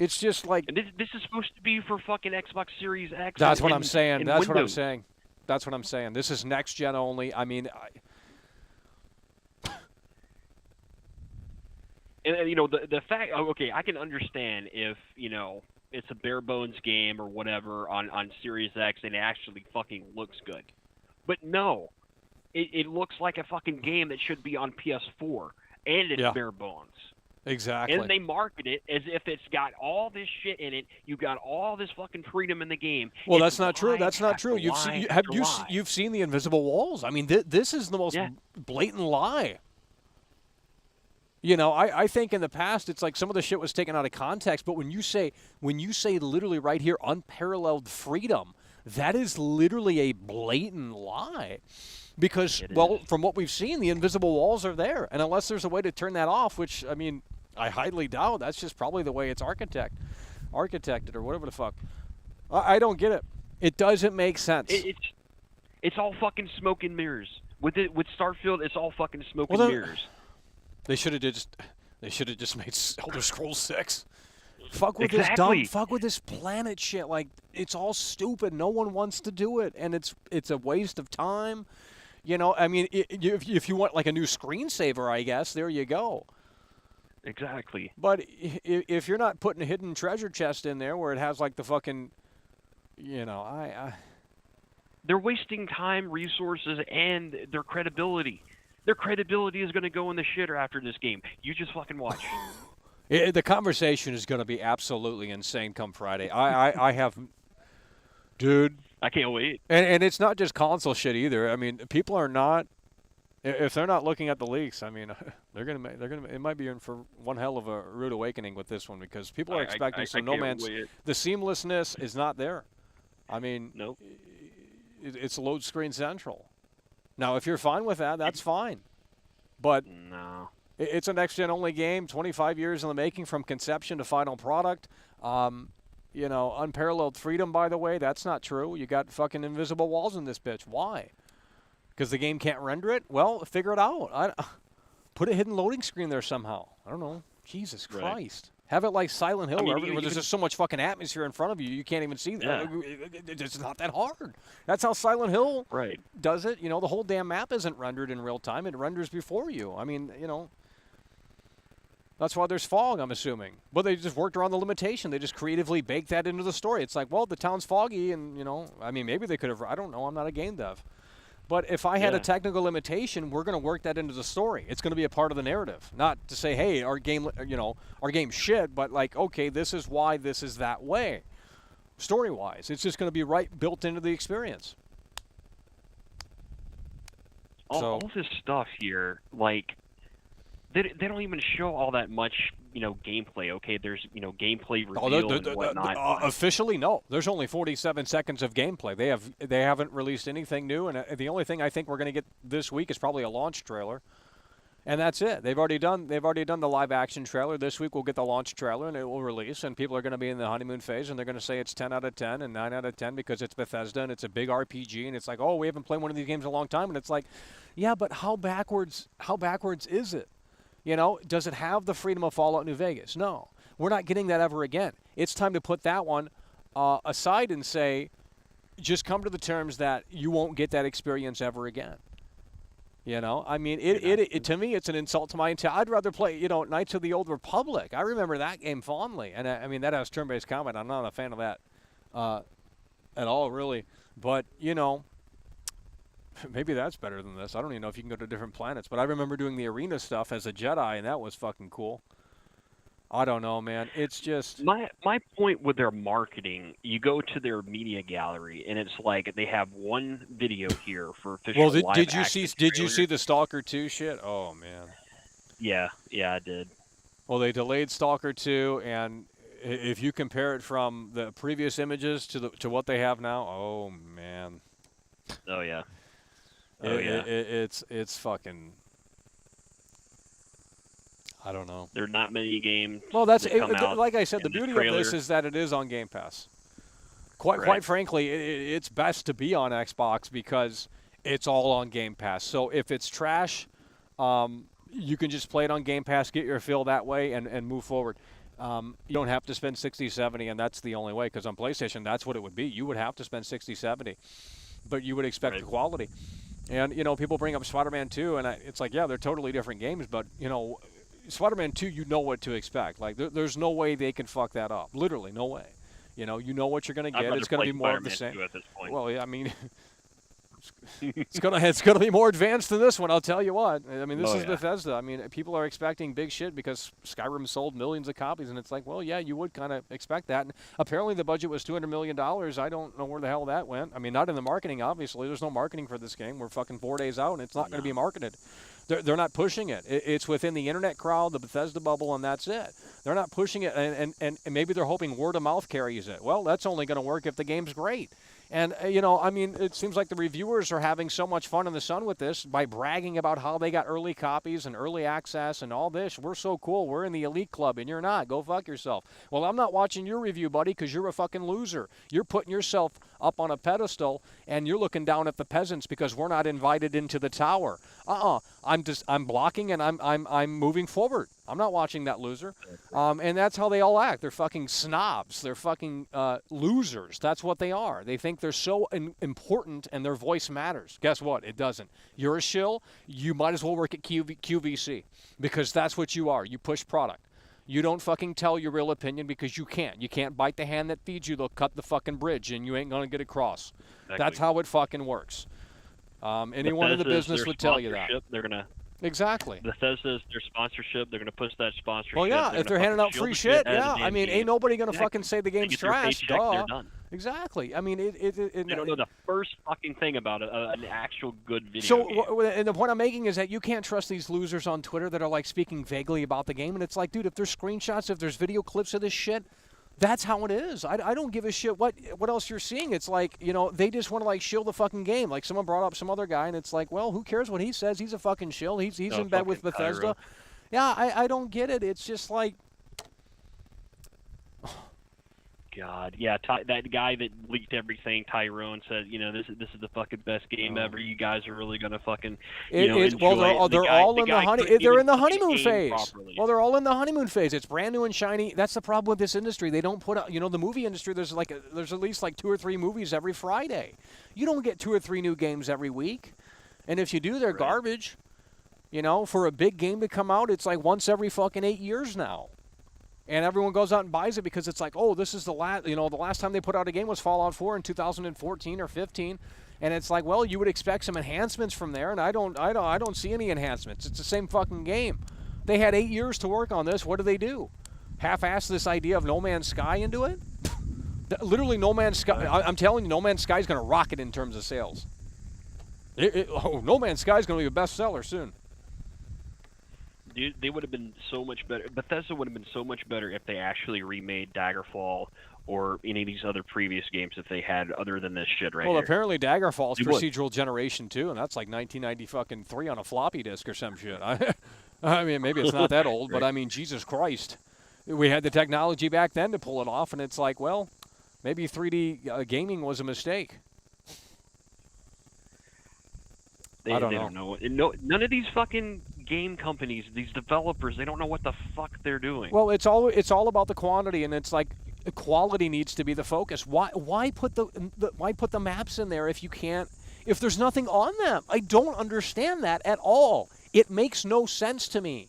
It's just like. And this is supposed to be for fucking Xbox Series X. That's what I'm saying. That's Windows. what I'm saying. This is next gen only. I mean. And you know, the fact, okay, I can understand if, you know, it's a bare bones game or whatever on Series X and it actually fucking looks good. But no, it looks like a fucking game that should be on PS4, and it's bare bones. Exactly. And they market it as if it's got all this shit in it. You've got all this fucking freedom in the game. Well, that's not true. That's not true. You've seen the invisible walls. I mean, this is the most blatant lie. You know, I think in the past it's like some of the shit was taken out of context, but when you say literally right here unparalleled freedom, that is literally a blatant lie. Because, well, from what we've seen, the invisible walls are there. And unless there's a way to turn that off, which, I mean, I highly doubt, that's just probably the way it's architected or whatever the fuck. I don't get it. It doesn't make sense. It's all fucking smoke and mirrors. With Starfield, it's all fucking smoke and mirrors. They should have just made Elder Scrolls 6. Fuck with this dumb. Fuck with this planet shit. Like, it's all stupid. No one wants to do it, and it's a waste of time. You know, I mean, if you want like a new screensaver, I guess there you go. Exactly. But if you're not putting a hidden treasure chest in there where it has like the fucking, you know, they're wasting time, resources, and their credibility. Their credibility is going to go in the shitter after this game. You just fucking watch. The conversation is going to be absolutely insane come Friday. I have, dude. I can't wait. And it's not just console shit either. I mean, people are not. If they're not looking at the leaks, I mean, it might be in for one hell of a rude awakening with this one because people are expecting some No Man's. The seamlessness is not there. I mean, nope. It's load screen central. Now, if you're fine with that, that's fine. But no, it's a next gen only game. 25 years in the making from conception to final product. You know, unparalleled freedom. By the way, that's not true. You got fucking invisible walls in this bitch. Why? Because the game can't render it? Well, figure it out. Put a hidden loading screen there somehow. I don't know. Jesus Christ. Have it like Silent Hill, where there's just so much fucking atmosphere in front of you, you can't even see that. Yeah. It's not that hard. That's how Silent Hill right. does it. You know, the whole damn map isn't rendered in real time. It renders before you. I mean, you know, that's why there's fog, I'm assuming. But they just worked around the limitation. They just creatively baked that into the story. It's like, well, the town's foggy, and, you know, I mean, maybe they could have, I don't know, I'm not a game dev. But if I had a technical limitation, we're going to work that into the story. It's going to be a part of the narrative. Not to say, hey, our game, you know, our game's shit, but like, okay, this is why this is that way. Story-wise, it's just going to be built into the experience. All this stuff here, like, they don't even show all that much, you know, gameplay. Okay, there's, you know, gameplay reveal and whatnot. Officially, no. There's only 47 seconds of gameplay. They haven't released anything new, and the only thing I think we're going to get this week is probably a launch trailer, and that's it. They've already done the live action trailer. This week we'll get the launch trailer, and it will release, and people are going to be in the honeymoon phase, and they're going to say it's 10 out of 10 and 9 out of 10 because it's Bethesda and it's a big RPG, and it's like, oh, we haven't played one of these games in a long time, and it's like, yeah, but how backwards is it? You know, does it have the freedom of Fallout New Vegas? No. We're not getting that ever again. It's time to put that one aside and say, just come to the terms that you won't get that experience ever again. You know, I mean, it to me, it's an insult to my intent. I'd rather play, you know, Knights of the Old Republic. I remember that game fondly. And I mean, that has turn-based combat. I'm not a fan of that at all, really. But, you know, maybe that's better than this. I don't even know if you can go to different planets. But I remember doing the arena stuff as a Jedi, and that was fucking cool. I don't know, man. It's just my point with their marketing. You go to their media gallery, and it's like they have one video here for official. Well, did you see the Stalker 2 shit? Oh man. Yeah, I did. Well, they delayed Stalker 2, and if you compare it from the previous images to what they have now, oh man. Oh yeah. It's fucking. I don't know. There are not many games. Well, like I said, the beauty of this is that it is on Game Pass. Quite frankly, it's best to be on Xbox because it's all on Game Pass. So if it's trash, you can just play it on Game Pass, get your fill that way, and move forward. You don't have to spend $60, $70, and that's the only way. Because on PlayStation, that's what it would be. You would have to spend $60, $70, but you would expect the quality. And you know, people bring up Spider-Man 2, and it's like, yeah, they're totally different games, but you know. Spider-Man 2, you know what to expect. Like, there's no way they can fuck that up. Literally, no way. You know what you're going to get. It's going to be more of the same. At this point. Well, yeah, I mean, it's gonna be more advanced than this one. I'll tell you what. I mean, this is Bethesda. I mean, people are expecting big shit because Skyrim sold millions of copies, and it's like, well, yeah, you would kind of expect that. And apparently, the budget was $200 million. I don't know where the hell that went. I mean, not in the marketing. Obviously, there's no marketing for this game. We're fucking 4 days out, and it's not going to be marketed. They're not pushing it. It's within the internet crowd, the Bethesda bubble, and that's it. They're not pushing it, and maybe they're hoping word of mouth carries it. Well, that's only going to work if the game's great. And, you know, I mean, it seems like the reviewers are having so much fun in the sun with this by bragging about how they got early copies and early access and all this. We're so cool. We're in the elite club, and you're not. Go fuck yourself. Well, I'm not watching your review, buddy, because you're a fucking loser. You're putting yourself up on a pedestal, and you're looking down at the peasants because we're not invited into the tower. I'm blocking, and I'm moving forward. I'm not watching that loser. And that's how they all act. They're fucking snobs. They're fucking losers. That's what they are. They think they're so important and their voice matters. Guess what? It doesn't. You're a shill. You might as well work at QVC because that's what you are. You push product. You don't fucking tell your real opinion because you can't. You can't bite the hand that feeds you. They'll cut the fucking bridge and you ain't going to get across. Exactly. That's how it fucking works. Anyone in the business would tell you that. They're going to. Exactly. Bethesda's their sponsorship. They're going to push that sponsorship. Well, yeah, if they're handing out free shit, yeah. I mean, ain't nobody going to fucking say the game's trash. Duh. Exactly. I mean, they don't know the first fucking thing about an actual good video game. So, and the point I'm making is that you can't trust these losers on Twitter that are like speaking vaguely about the game. And it's like, dude, if there's screenshots, if there's video clips of this shit, that's how it is. I don't give a shit what else you're seeing. It's like, you know, they just want to like shill the fucking game. Like someone brought up some other guy, and it's like, well, who cares what he says? He's a fucking shill. He's in bed with Bethesda. Yeah, I don't get it. It's just like, God, yeah, that guy that leaked everything, Tyrone, said, you know, this is the fucking best game ever. You guys are really gonna fucking, enjoy it. Well, they're all in the honeymoon phase. Properly. Well, they're all in the honeymoon phase. It's brand new and shiny. That's the problem with this industry. They don't put out, you know, the movie industry. There's at least like 2 or 3 movies every Friday. You don't get 2 or 3 new games every week, and if you do, they're garbage. You know, for a big game to come out, it's like once every fucking 8 years now. And everyone goes out and buys it because it's like, oh, this is the last. You know, the last time they put out a game was Fallout 4 in 2014 or 15, and it's like, well, you would expect some enhancements from there, and I don't see any enhancements. It's the same fucking game. They had 8 years to work on this. What do? Half-ass this idea of No Man's Sky into it? Literally, No Man's Sky. I'm telling you, No Man's Sky is going to rocket in terms of sales. No Man's Sky is going to be a bestseller soon. They would have been so much better. Bethesda would have been so much better if they actually remade Daggerfall or any of these other previous games that they had other than this shit right here. Well, apparently Daggerfall's procedural generation too, and that's like 1993 on a floppy disk or some shit. I mean, maybe it's not that old, but I mean, Jesus Christ. We had the technology back then to pull it off, and it's like, well, maybe 3D gaming was a mistake. They don't know. No, none of these fucking game companies, these developers, they don't know what the fuck they're doing. Well, it's all about the quantity, and it's like quality needs to be the focus. Why put the maps in there if you can't? If there's nothing on them, I don't understand that at all. It makes no sense to me.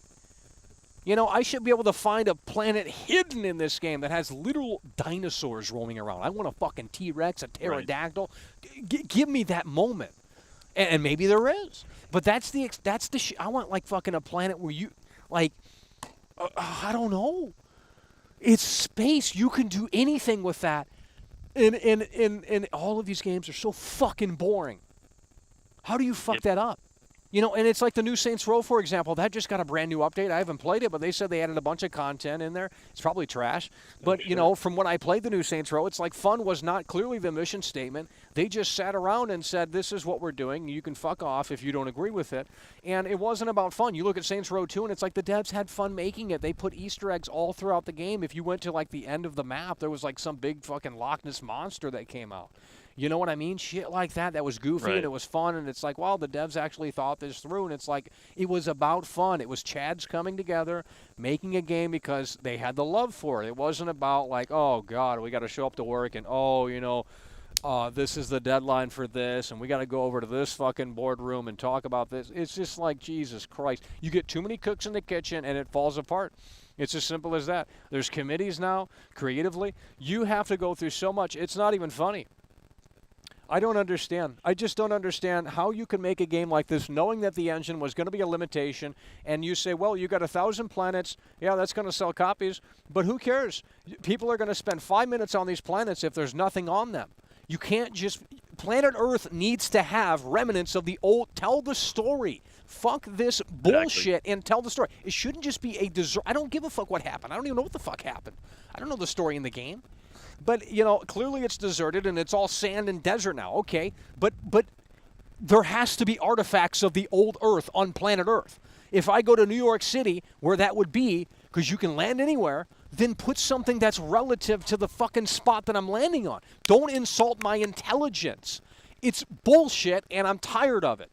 You know, I should be able to find a planet hidden in this game that has literal dinosaurs roaming around. I want a fucking T-Rex, a pterodactyl. Right. Give me that moment. And maybe there is, but that's the I want like fucking a planet where you like I don't know. It's space. You can do anything with that. And all of these games are so fucking boring. How do you fuck that up? You know, and it's like the new Saints Row, for example. That just got a brand new update. I haven't played it, but they said they added a bunch of content in there. It's probably trash. But, you know, from when I played the new Saints Row, it's like fun was not clearly the mission statement. They just sat around and said, this is what we're doing. You can fuck off if you don't agree with it. And it wasn't about fun. You look at Saints Row 2, and it's like the devs had fun making it. They put Easter eggs all throughout the game. If you went to, like, the end of the map, there was, like, some big fucking Loch Ness monster that came out. You know what I mean? Shit like that. That was goofy and it was fun. And it's like, well, the devs actually thought this through. And it's like, it was about fun. It was Chads coming together, making a game because they had the love for it. It wasn't about like, oh, God, we got to show up to work and, oh, you know, this is the deadline for this. And we got to go over to this fucking boardroom and talk about this. It's just like, Jesus Christ. You get too many cooks in the kitchen and it falls apart. It's as simple as that. There's committees now, creatively. You have to go through so much. It's not even funny. I don't understand. I just don't understand how you can make a game like this knowing that the engine was going to be a limitation, and you say, well, you got 1,000 planets. Yeah, that's going to sell copies, but who cares? People are going to spend 5 minutes on these planets if there's nothing on them. You can't just... Planet Earth needs to have remnants of the old... Tell the story. Fuck this bullshit and tell the story. It shouldn't just be a... I don't give a fuck what happened. I don't even know what the fuck happened. I don't know the story in the game. But, you know, clearly it's deserted and it's all sand and desert now. Okay, but there has to be artifacts of the old Earth on planet Earth. If I go to New York City, where that would be, because you can land anywhere, then put something that's relative to the fucking spot that I'm landing on. Don't insult my intelligence. It's bullshit, and I'm tired of it.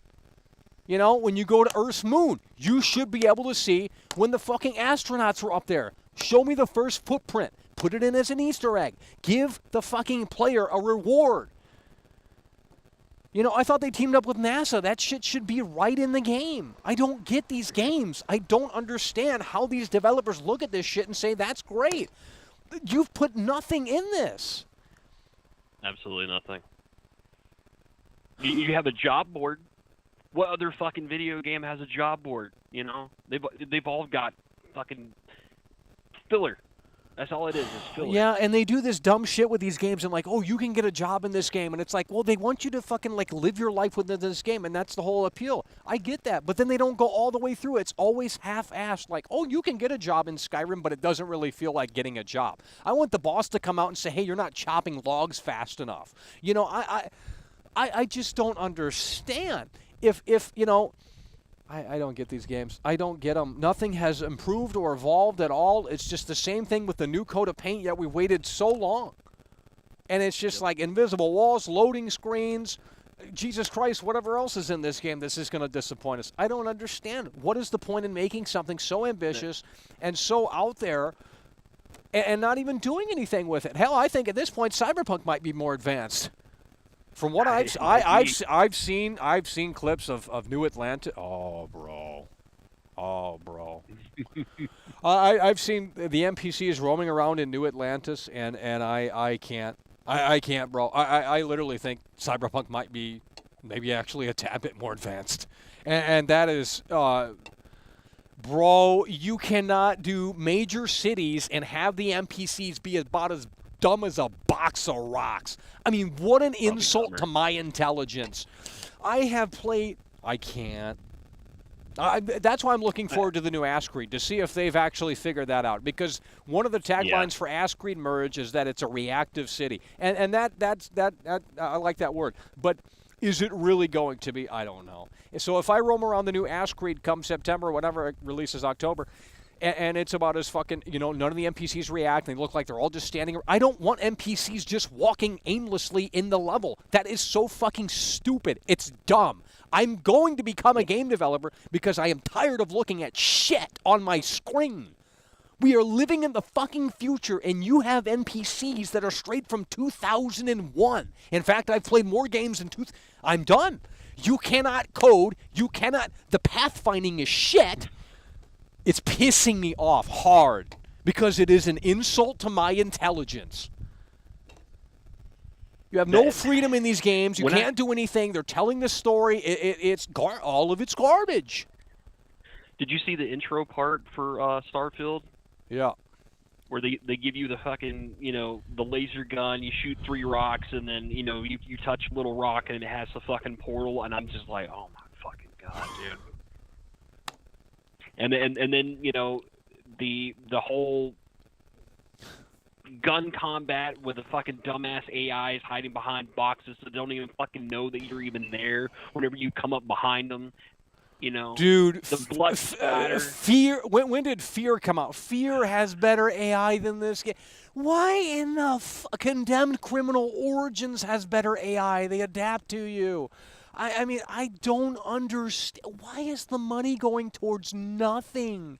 You know, when you go to Earth's moon, you should be able to see when the fucking astronauts were up there. Show me the first footprint. Put it in as an Easter egg. Give the fucking player a reward. You know, I thought they teamed up with NASA. That shit should be right in the game. I don't get these games. I don't understand how these developers look at this shit and say, that's great. You've put nothing in this. Absolutely nothing. You have a job board. What other fucking video game has a job board? You know, they've all got fucking filler. That's all it is filler. Yeah, and they do this dumb shit with these games and like, oh, you can get a job in this game. And it's like, well, they want you to fucking like live your life within this game, and that's the whole appeal. I get that, but then they don't go all the way through. It's always half-assed, like, oh, you can get a job in Skyrim, but it doesn't really feel like getting a job. I want the boss to come out and say, hey, you're not chopping logs fast enough. You know, I just don't understand. If you know, I don't get these games. I don't get them. Nothing has improved or evolved at all. It's just the same thing with the new coat of paint, yet we waited so long. And it's just like invisible walls, loading screens, Jesus Christ, whatever else is in this game, this is going to disappoint us. I don't understand. What is the point in making something so ambitious and so out there and not even doing anything with it? Hell, I think at this point, Cyberpunk might be more advanced. From what I've seen clips of New Atlanta. Oh, bro. I've seen the NPCs roaming around in New Atlantis, and I can't, bro. I literally think Cyberpunk might be maybe actually a tad bit more advanced, and that is, bro. You cannot do major cities and have the NPCs be about as dumb as a box of rocks. I mean, what an insult to my intelligence. I have played... I can't. That's why I'm looking forward to the new Ask Creed, to see if they've actually figured that out. Because one of the taglines for Ask Creed Merge is that it's a reactive city. And that's I like that word. But is it really going to be? I don't know. So if I roam around the new Ask Creed come September, whenever it releases October... And it's about as fucking, you know, none of the NPCs react. They look like they're all just standing. I don't want NPCs just walking aimlessly in the level. That is so fucking stupid. It's dumb. I'm going to become a game developer because I am tired of looking at shit on my screen. We are living in the fucking future, and you have NPCs that are straight from 2001. In fact, I've played more games than I'm done. You cannot code. You cannot. The pathfinding is shit. It's pissing me off hard because it is an insult to my intelligence. You have no freedom in these games. You can't do anything. They're telling the story. All of it's garbage. Did you see the intro part for Starfield? Yeah. Where they give you the fucking, you know, the laser gun, you shoot 3 rocks, and then, you know, you touch little rock and it has the fucking portal, and I'm just like, oh my fucking God, dude. And then you know, the whole gun combat with the fucking dumbass AIs hiding behind boxes that don't even fucking know that you're even there whenever you come up behind them. You know, dude, the blood splatter. Fear. When did Fear come out? Fear has better AI than this game. Why in the Condemned Criminal Origins has better AI? They adapt to you. I mean, I don't understand. Why is the money going towards nothing?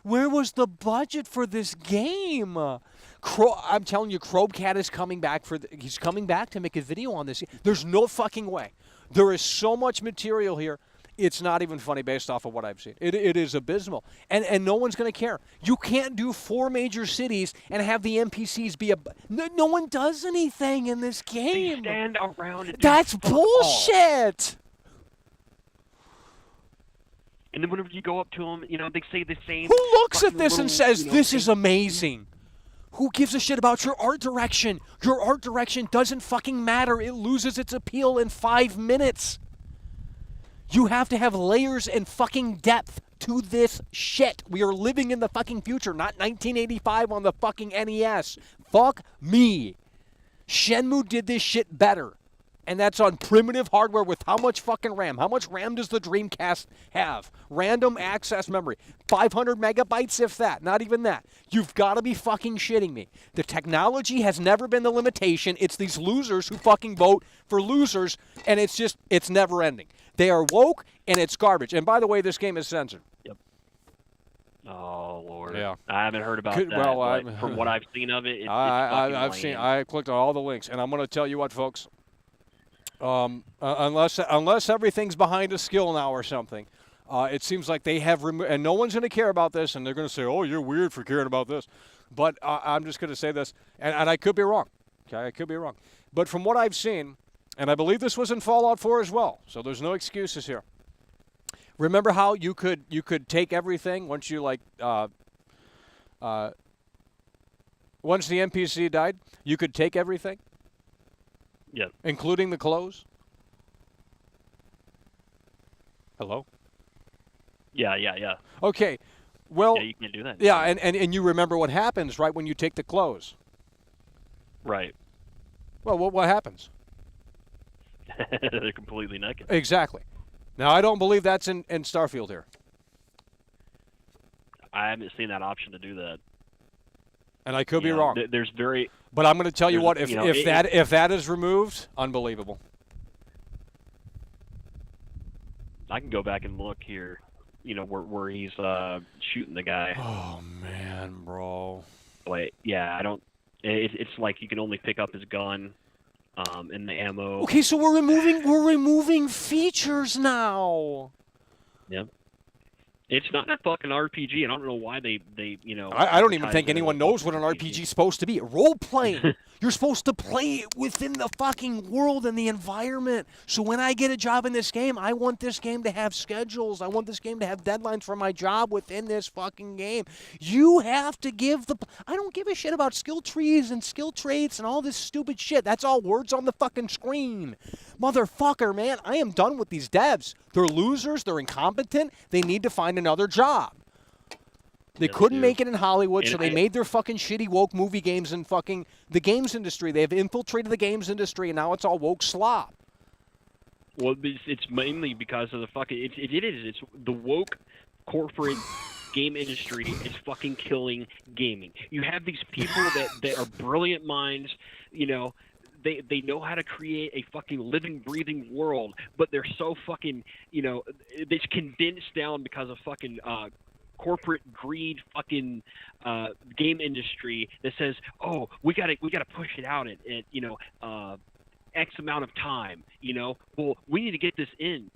Where was the budget for this game? I'm telling you, Crobecat is coming back he's coming back to make a video on this. There's no fucking way. There is so much material here. It's not even funny based off of what I've seen. It is abysmal. And no one's going to care. You can't do 4 major cities and have the NPCs be no one does anything in this game. They stand around and That's bullshit. And then whenever you go up to them, you know, they say the same. Who looks at this and says, this is amazing? Who gives a shit about your art direction? Your art direction doesn't fucking matter. It loses its appeal in 5 minutes. You have to have layers and fucking depth to this shit. We are living in the fucking future, not 1985 on the fucking NES. Fuck me. Shenmue did this shit better. And that's on primitive hardware with how much fucking RAM? How much RAM does the Dreamcast have? Random access memory. 500 megabytes, if that. Not even that. You've got to be fucking shitting me. The technology has never been the limitation. It's these losers who fucking vote for losers, and it's never ending. They are woke, and it's garbage. And by the way, this game is censored. Yep. Oh, Lord. Yeah. I haven't heard about that. Well, from what I've seen of it, I clicked on all the links, and I'm going to tell you what, folks. Unless everything's behind a skill now or something, it seems like they have removed, and no one's going to care about this, and they're going to say, oh, you're weird for caring about this. But I'm just going to say this, and I could be wrong. Okay, I could be wrong. But from what I've seen, and I believe this was in Fallout 4 as well, so there's no excuses here. Remember how you could take everything once you once the NPC died, you could take everything? Yep. Including the clothes? Hello? Yeah. Okay. Well, yeah, you can't do that. Yeah, and you remember what happens, right, when you take the clothes? Right. Well, what happens? They're completely naked. Exactly. Now, I don't believe that's in Starfield here. I haven't seen that option to do that. And I could be wrong. There's very... But I'm going to tell you what, if that is removed, unbelievable. I can go back and look here, where he's shooting the guy. Oh, man, bro. Wait, yeah, I don't... It's like you can only pick up his gun and the ammo. Okay, so we're removing features now. Yep. It's not a fucking RPG, and I don't know why they I don't even think anyone knows what an RPG is supposed to be. Role-playing. You're supposed to play it within the fucking world and the environment. So when I get a job in this game, I want this game to have schedules. I want this game to have deadlines for my job within this fucking game. You have to give I don't give a shit about skill trees and skill traits and all this stupid shit. That's all words on the fucking screen. Motherfucker, man, I am done with these devs. They're losers. They're incompetent. They need to find another job. They couldn't make it in Hollywood, so they made their fucking shitty woke movie games in fucking the games industry. They have infiltrated the games industry, and now it's all woke slop. Well, it's mainly because of the fucking... It's the woke corporate game industry is fucking killing gaming. You have these people that are brilliant minds, They know how to create a fucking living, breathing world, but they're so fucking, it's condensed down because of fucking corporate greed, fucking game industry that says, oh, we gotta push it out at X amount of time. Well, we need to get this in.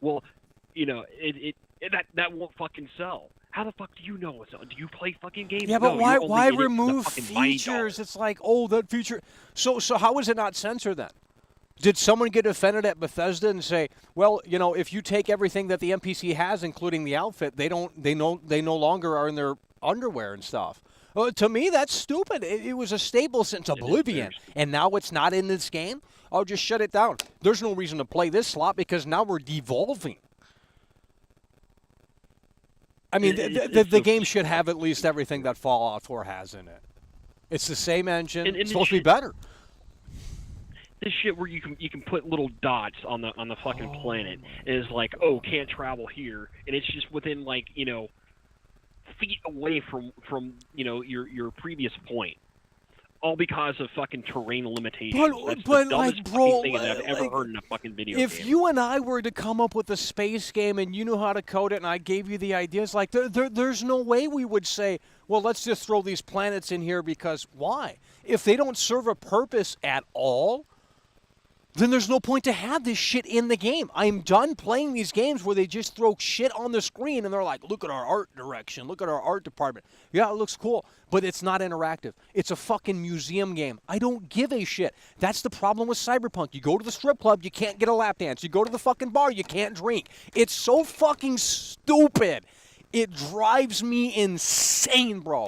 Well, that won't fucking sell. How the fuck do you know what's on? Do you play fucking games? Yeah, but no, why remove features? It's like, oh, that feature. So how is it not censored then? Did someone get offended at Bethesda and say, well, if you take everything that the NPC has, including the outfit, they no longer are in their underwear and stuff? Well, to me, that's stupid. It was a staple since Oblivion, and now it's not in this game. I'll just shut it down. There's no reason to play this slot because now we're devolving. I mean, the game should have at least everything that Fallout 4 has in it. It's the same engine. It's supposed to be better. This shit where you can put little dots on the fucking planet is like, oh, can't travel here, and it's just within feet away from your previous point. All because of fucking terrain limitations. That's the dumbest fucking thing I've ever heard in a fucking video game. If you and I were to come up with a space game and you knew how to code it and I gave you the ideas, there's no way we would say, well, let's just throw these planets in here because why? If they don't serve a purpose at all, then there's no point to have this shit in the game. I'm done playing these games where they just throw shit on the screen and they're like, look at our art direction, look at our art department. Yeah, it looks cool, but it's not interactive. It's a fucking museum game. I don't give a shit. That's the problem with Cyberpunk. You go to the strip club, you can't get a lap dance. You go to the fucking bar, you can't drink. It's so fucking stupid. It drives me insane, bro.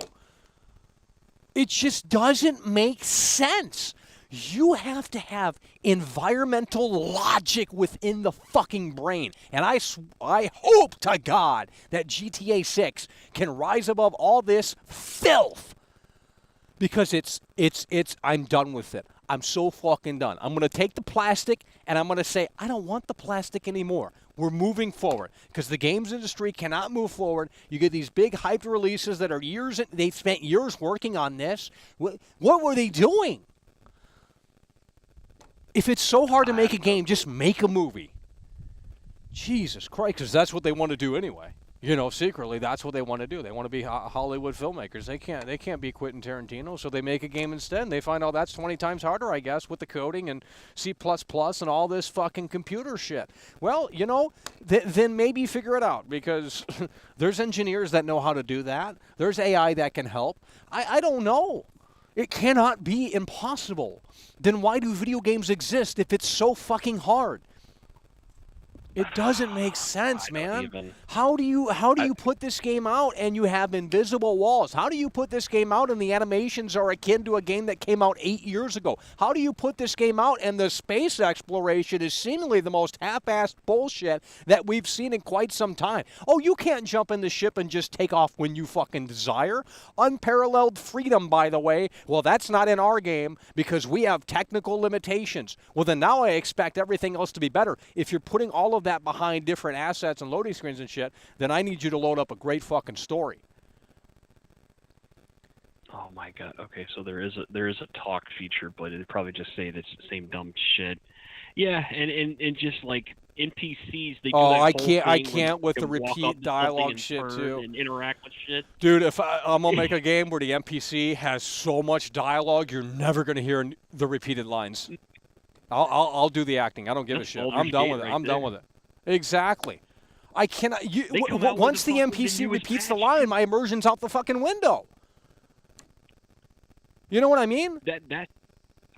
It just doesn't make sense. You have to have environmental logic within the fucking brain. And I hope to God that GTA 6 can rise above all this filth. Because I'm done with it. I'm so fucking done. I'm going to take the plastic and I'm going to say, I don't want the plastic anymore. We're moving forward because the games industry cannot move forward. You get these big hyped releases that are years, they've spent years working on this. What were they doing? If it's so hard to make a game, just make a movie. Jesus Christ, because that's what they want to do anyway. You know, secretly, that's what they want to do. They want to be Hollywood filmmakers. They can't be Quentin Tarantino, so they make a game instead. And they find out that's 20 times harder, I guess, with the coding and C++ and all this fucking computer shit. Well, you know, then maybe figure it out, because there's engineers that know how to do that. There's AI that can help. I don't know. It cannot be impossible. Then why do video games exist if it's so fucking hard? It doesn't make sense, man. How do you put this game out and you have invisible walls? How do you put this game out and the animations are akin to a game that came out 8 years ago? How do you put this game out and the space exploration is seemingly the most half-assed bullshit that we've seen in quite some time? Oh, you can't jump in the ship and just take off when you fucking desire. Unparalleled freedom, by the way. Well, that's not in our game because we have technical limitations. Well, then now I expect everything else to be better. If you're putting all of that behind different assets and loading screens and shit, then I need you to load up a great fucking story. Oh my god. Okay, so there is a talk feature, but it'd probably just say that's the same dumb shit. Yeah, and just like NPCs, they do that I can't with the repeat dialogue shit too. And interact with shit. Dude, if I'm gonna make a game where the NPC has so much dialogue, you're never gonna hear the repeated lines. I'll do the acting. I don't give a shit. I'm done with it. I'm done with it. Exactly. I cannot. Once the NPC repeats the line, my immersion's out the fucking window. You know what I mean?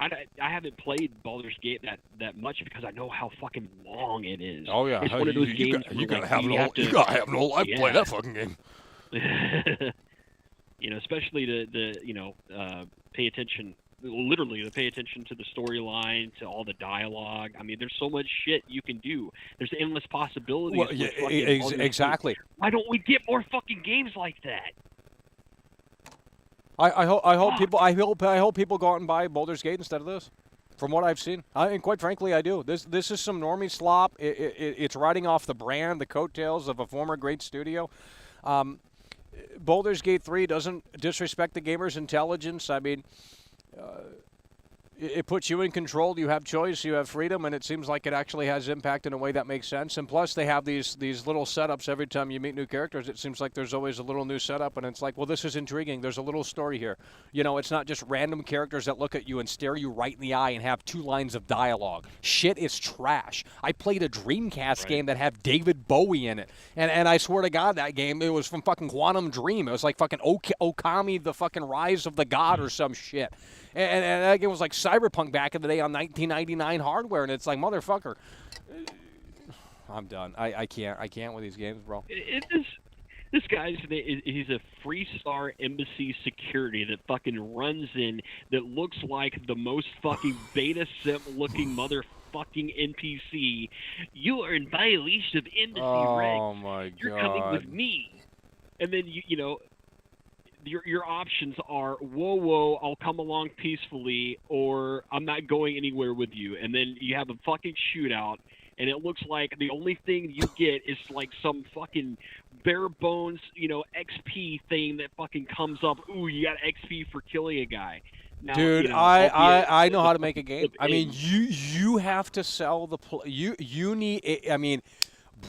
I haven't played Baldur's Gate that much because I know how fucking long it is. Oh yeah, it's one of those games you gotta have no life to play that fucking game. You know, especially to pay attention. Literally to pay attention to the storyline, to all the dialogue. I mean, there's so much shit you can do. There's endless possibilities. Well, yeah, exactly. Why don't we get more fucking games like that? I hope people go out and buy Baldur's Gate instead of this. From what I've seen, and quite frankly, I do. This is some normie slop. It's riding off the brand, the coattails of a former great studio. Baldur's Gate 3 doesn't disrespect the gamer's intelligence. I mean, it puts you in control. You have choice. You have freedom, and it seems like it actually has impact in a way that makes sense. And plus, they have these little setups every time you meet new characters. It seems like there's always a little new setup, and it's like, well, this is intriguing. There's a little story here. You know, it's not just random characters that look at you and stare you right in the eye and have 2 lines of dialogue. Shit is trash. I played a Dreamcast game that had David Bowie in it, and I swear to God, that game, it was from fucking Quantum Dream. It was like fucking Okami, the fucking Rise of the God or some shit. And that game was like Cyberpunk back in the day on 1999 hardware, and it's like, motherfucker, I'm done. I can't with these games, bro. This guy's he's a Freestar Embassy security that fucking runs in that looks like the most fucking beta simp looking motherfucking NPC. You are in violation of embassy regs. Oh my God. You're coming with me. And then you know your options are, whoa, I'll come along peacefully, or I'm not going anywhere with you. And then you have a fucking shootout, and it looks like the only thing you get is like some fucking bare bones, XP thing that fucking comes up. Ooh, you got XP for killing a guy. Now, dude, I know how to make a game. I mean, you have to sell the you need. I mean,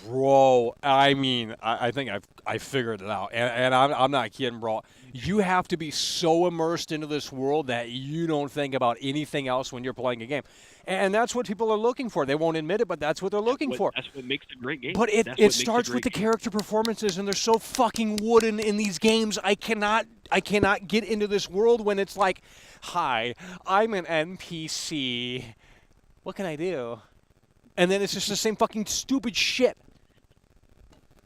bro. I mean, I think I figured it out, and I'm not kidding, bro. You have to be so immersed into this world that you don't think about anything else when you're playing a game. And that's what people are looking for. They won't admit it, but that's what they're looking for. That's what makes the great game. But it starts with the character performances, and they're so fucking wooden in these games. I cannot get into this world when it's like, hi, I'm an NPC. What can I do? And then it's just the same fucking stupid shit.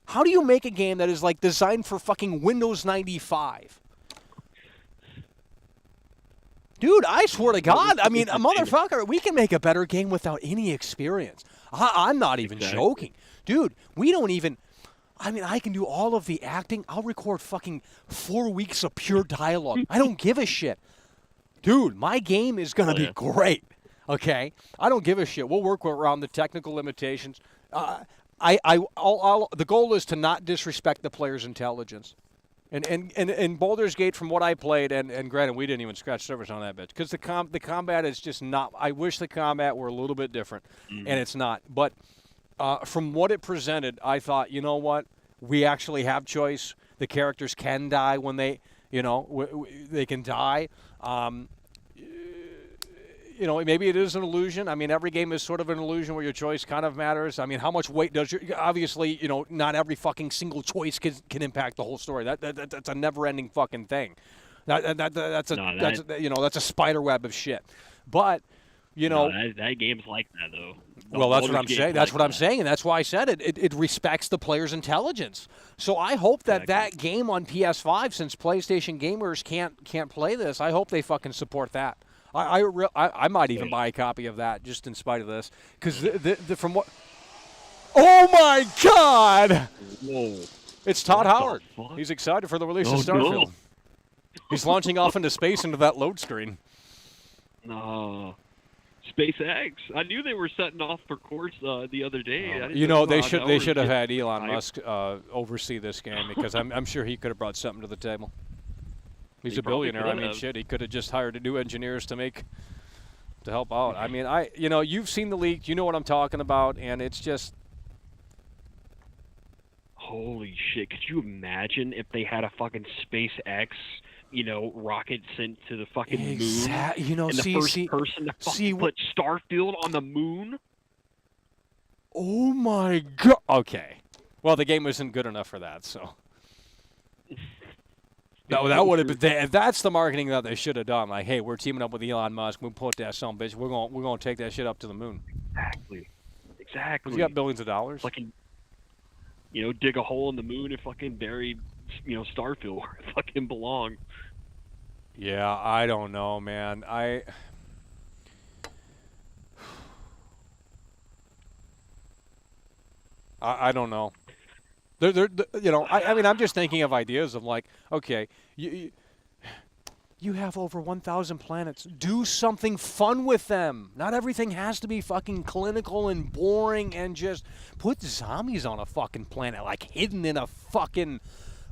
How do you make a game that is like designed for fucking Windows 95? Dude, I swear to God, I mean, a motherfucker, we can make a better game without any experience. I'm not even joking. Dude, we don't even, I mean, I can do all of the acting. I'll record fucking 4 weeks of pure dialogue. I don't give a shit. dude, my game is going to be great. Okay? I don't give a shit. We'll work around the technical limitations. The goal is to not disrespect the player's intelligence. And Baldur's Gate, from what I played, and granted, we didn't even scratch surface on that bitch, because the combat is just not. I wish the combat were a little bit different, and it's not. But from what it presented, I thought, you know what, we actually have choice. The characters can die when they, they can die. Maybe it is an illusion. I mean, every game is sort of an illusion where your choice kind of matters. I mean, how much weight does obviously, not every fucking single choice can impact the whole story. That's a never-ending fucking thing. That's a spider web of shit. But, that game's like that though. Well, that's what I'm saying. That's what I'm saying, and that's why I said it. It respects the player's intelligence. So I hope that game on PS5, since PlayStation gamers can't play this, I hope they fucking support that. I might even buy a copy of that just in spite of this, because from what. Oh my God! Whoa. It's Todd Howard. He's excited for the release of Starfield. No. He's launching off into space into that load screen. No. SpaceX. I knew they were setting off for course the other day. They should have had Elon Musk oversee this game, because I'm sure he could have brought something to the table. He's a billionaire. I mean, shit, he could have just hired new engineers to help out. I mean, you've seen the leak, you know what I'm talking about, and it's just. Holy shit! Could you imagine if they had a fucking SpaceX, rocket sent to the fucking moon? And the first person to fucking put Starfield on the moon? Oh my God! Okay, well, the game wasn't good enough for that, so. No, that would have been. That's the marketing that they should have done. Like, hey, we're teaming up with Elon Musk. We put that son of a bitch. We're gonna take that shit up to the moon. Exactly. You got billions of dollars. Fucking, dig a hole in the moon and fucking bury, Starfield where it fucking belong. Yeah, I don't know, man. I don't know. I mean, I'm just thinking of ideas of like, okay, you have over 1,000 planets. Do something fun with them. Not everything has to be fucking clinical and boring, and just put zombies on a fucking planet, like hidden in a fucking,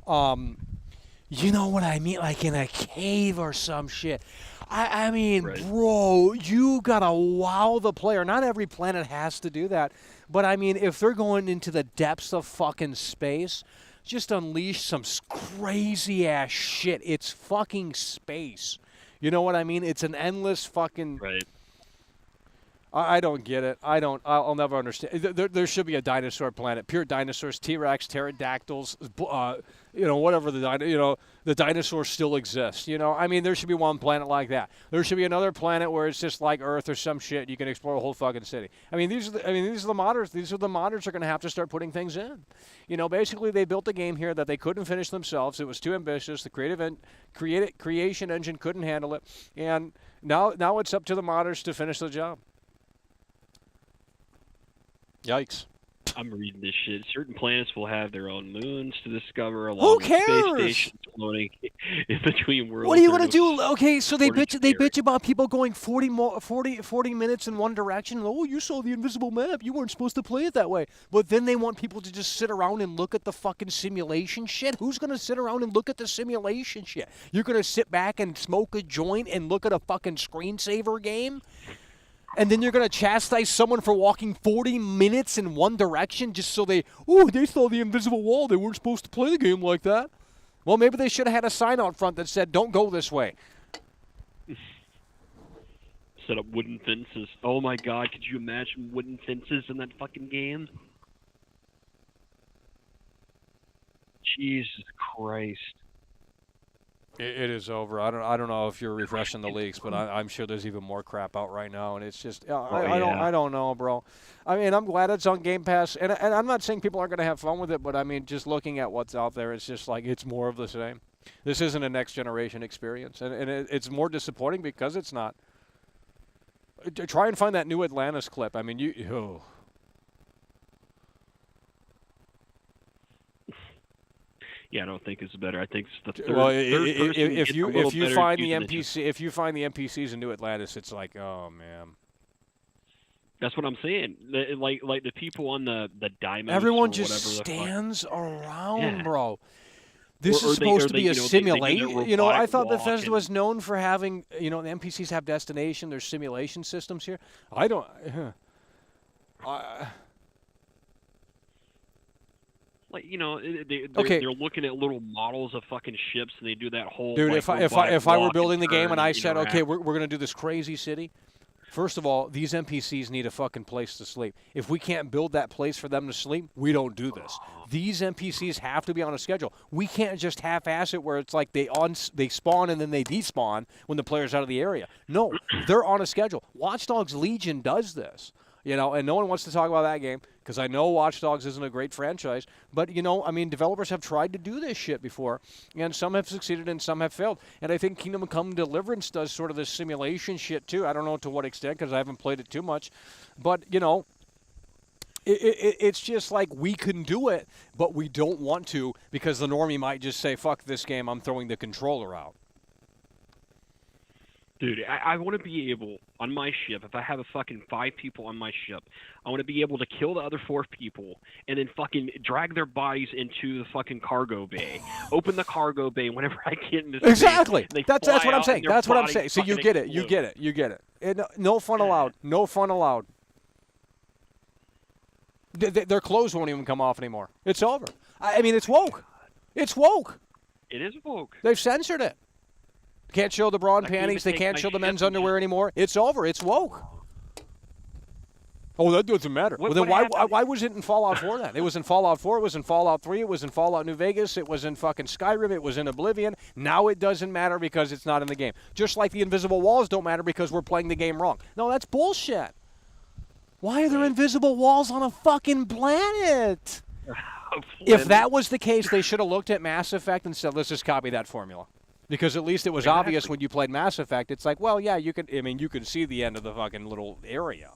you know what I mean, like in a cave or some shit. I mean, right. Bro, you gotta wow the player. Not every planet has to do that. But, I mean, if they're going into the depths of fucking space, just unleash some crazy-ass shit. It's fucking space. You know what I mean? It's an endless fucking... Right. I don't get it. I'll never understand. There should be a dinosaur planet. Pure dinosaurs, T-Rex, pterodactyls, whatever the dinosaurs still exist. I mean, there should be one planet like that. There should be another planet where it's just like Earth or some shit. You can explore a whole fucking city. I mean, these are the modders. These are the modders that are going to have to start putting things in. Basically, they built a game here that they couldn't finish themselves. It was too ambitious. The creation engine couldn't handle it, and now it's up to the modders to finish the job. Yikes. I'm reading this shit. Certain planets will have their own moons to discover, along with space stations floating in between worlds. What are you going to do? Okay, so they bitch about people going 40 minutes in one direction. Oh, you saw the invisible map. You weren't supposed to play it that way. But then they want people to just sit around and look at the fucking simulation shit. Who's going to sit around and look at the simulation shit? You're going to sit back and smoke a joint and look at a fucking screensaver game? And then you're going to chastise someone for walking 40 minutes in one direction just so they saw the invisible wall. They weren't supposed to play the game like that. Well, maybe they should have had a sign out front that said, don't go this way. Set up wooden fences. Oh, my God. Could you imagine wooden fences in that fucking game? Jesus Christ. It is over. I don't know if you're refreshing the leaks, but I'm sure there's even more crap out right now, and it's just I don't know, bro. I mean, I'm glad it's on Game Pass, and I'm not saying people aren't going to have fun with it, but I mean, just looking at what's out there, it's just like it's more of the same. This isn't a next generation experience, and it's more disappointing because it's not. Try and find that new Atlantis clip. I mean, Yeah, I don't think it's better. I think it's the third. Well, third person if gets a you little if you better find the using it. NPCs in New Atlantis, it's like, oh man. That's what I'm saying. Like the people on the Diamond. Everyone or just whatever stands around, Yeah. bro. This Or is they- supposed or to they, be a you know, they get a simulation. You know, I robotic thought walk Bethesda and- was known for having, the NPCs have destination. There's simulation systems here. I don't. Like, you know, Okay. they're looking at little models of fucking ships, and they do that whole. Dude, like, if I were walk building the and game and turn, I you said, know, okay, act. we're gonna do this crazy city. First of all, these NPCs need a fucking place to sleep. If we can't build that place for them to sleep, we don't do this. These NPCs have to be on a schedule. We can't just half-ass it where it's like they spawn and then they despawn when the player's out of the area. No, they're on a schedule. Watch Dogs Legion does this. And no one wants to talk about that game because I know Watch Dogs isn't a great franchise. But, developers have tried to do this shit before, and some have succeeded and some have failed. And I think Kingdom Come Deliverance does sort of this simulation shit, too. I don't know to what extent because I haven't played it too much. But, it's just like we can do it, but we don't want to because the normie might just say, fuck this game, I'm throwing the controller out. Dude, I want to be able, on my ship, if I have a fucking 5 people on my ship, I want to be able to kill the other 4 people and then fucking drag their bodies into the fucking cargo bay. Open the cargo bay whenever I get into space. Exactly. That's what fly I'm out saying. and their That's what I'm bodies saying. So you fucking get it. You explode. get it. You get it. No fun allowed. No fun allowed. Their clothes won't even come off anymore. It's over. I mean, it's woke. It's woke. It is woke. They've censored it. Can't show the bra and I can't panties. They even can't take show my the men's ship and underwear anymore. It's over. It's woke. Oh, that doesn't matter. What- Well, then what why was it in Fallout 4 then? It was in Fallout 4. It was in Fallout 3. It was in Fallout New Vegas. It was in fucking Skyrim. It was in Oblivion. Now it doesn't matter because it's not in the game. Just like the invisible walls don't matter because we're playing the game wrong. No, that's bullshit. Why are there invisible walls on a fucking planet? If that was the case, they should have looked at Mass Effect and said, let's just copy that formula. Because at least it was obvious when you played Mass Effect. It's like, well, yeah, you could see the end of the fucking little area.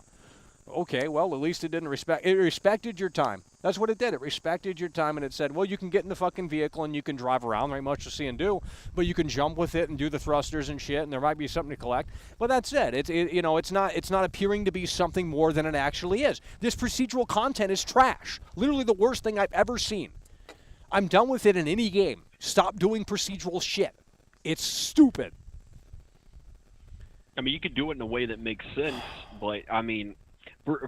Okay, well, at least it didn't it respected your time. That's what it did. It respected your time, and it said, well, you can get in the fucking vehicle and you can drive around, right, much to see and do, but you can jump with it and do the thrusters and shit, and there might be something to collect. But that's it. It's not appearing to be something more than it actually is. This procedural content is trash. Literally the worst thing I've ever seen. I'm done with it in any game. Stop doing procedural shit. It's stupid. I mean, you could do it in a way that makes sense, but, I mean...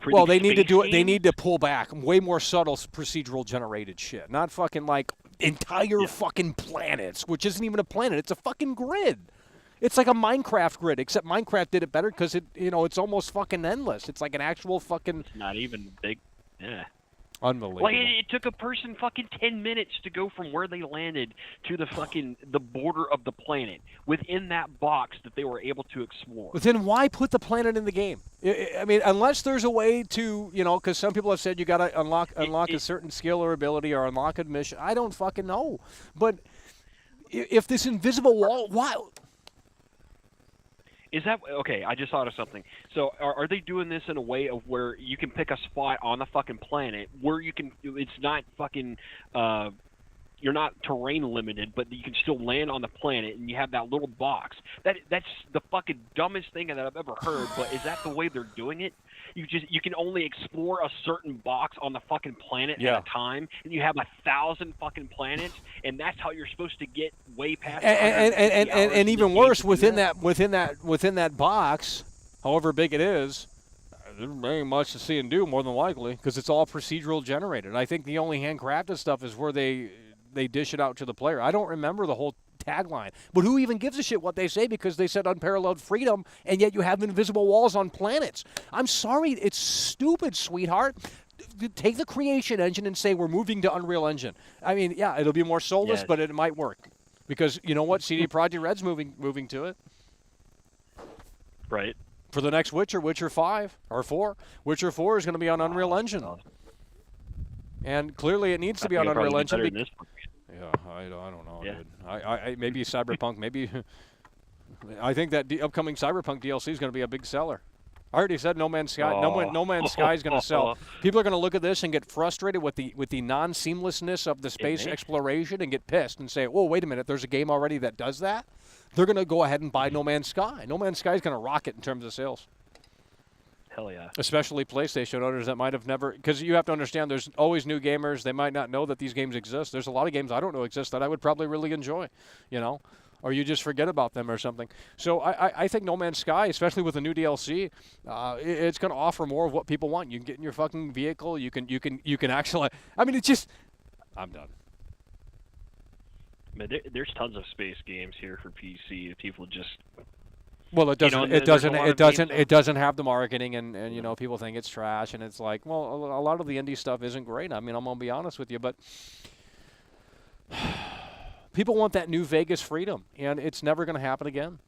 Well, they need to do it. They need to pull back. Way more subtle procedural generated shit. Not fucking like entire fucking planets, which isn't even a planet. It's a fucking grid. It's like a Minecraft grid, except Minecraft did it better because it's almost fucking endless. It's like an actual fucking. It's not even big. Yeah. Unbelievable. Like it took a person fucking 10 minutes to go from where they landed to the border of the planet within that box that they were able to explore. But then why put the planet in the game? I mean, unless there's a way to, because some people have said you got to unlock a certain skill or ability or unlock a mission. I don't fucking know. But if this invisible wall, why? Is that okay? I just thought of something. So, are they doing this in a way of where you can pick a spot on the fucking planet where you can? It's not fucking. You're not terrain limited, but you can still land on the planet, and you have that little box. That's the fucking dumbest thing that I've ever heard. But is that the way they're doing it? You can only explore a certain box on the fucking planet at a time, and you have 1,000 fucking planets, and that's how you're supposed to get way past. And even worse, within that box, however big it is, there ain't much to see and do more than likely because it's all procedural generated. I think the only handcrafted stuff is where they dish it out to the player. I don't remember the whole tagline, but who even gives a shit what they say because they said unparalleled freedom, and yet you have invisible walls on planets. I'm sorry, it's stupid, sweetheart. Take the creation engine and say we're moving to Unreal Engine. I mean, yeah, it'll be more soulless, but it might work because you know what? CD Projekt Red's moving to it. Right. For the next Witcher 5 or 4. Witcher 4 is going to be on Unreal Engine. And clearly it needs to be on Unreal Engine. Yeah, I don't know, dude. I maybe Cyberpunk, maybe. I think that upcoming Cyberpunk DLC is going to be a big seller. I already said No Man's Sky. No Man's Sky is going to sell. People are going to look at this and get frustrated with the non-seamlessness of the space exploration and get pissed and say, "Oh, wait a minute, there's a game already that does that." They're going to go ahead and buy No Man's Sky. No Man's Sky is going to rocket in terms of sales. Hell yeah. Especially PlayStation owners that might have never, because you have to understand there's always new gamers. They might not know that these games exist. There's a lot of games I don't know exist that I would probably really enjoy, or you just forget about them or something. So I think No Man's Sky, especially with the new DLC, it's going to offer more of what people want. You can get in your fucking vehicle. You can actually. I mean, it's just. I'm done. Man, there's tons of space games here for PC. If people just. Well, it doesn't. It doesn't have the marketing, and people think it's trash, and it's like, well, a lot of the indie stuff isn't great. I mean, I'm gonna be honest with you, but people want that new Vegas freedom, and it's never gonna happen again.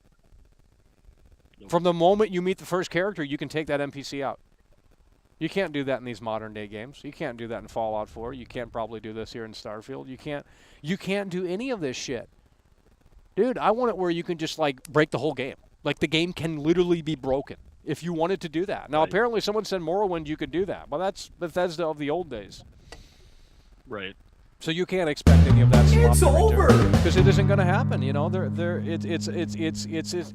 From the moment you meet the first character, you can take that NPC out. You can't do that in these modern day games. You can't do that in Fallout 4. You can't probably do this here in Starfield. You can't do any of this shit. Dude, I want it where you can just break the whole game. Like the game can literally be broken if you wanted to do that. Now apparently someone said Morrowind you could do that. Well, that's Bethesda of the old days. Right. So you can't expect any of that slop It's over because it isn't going to happen.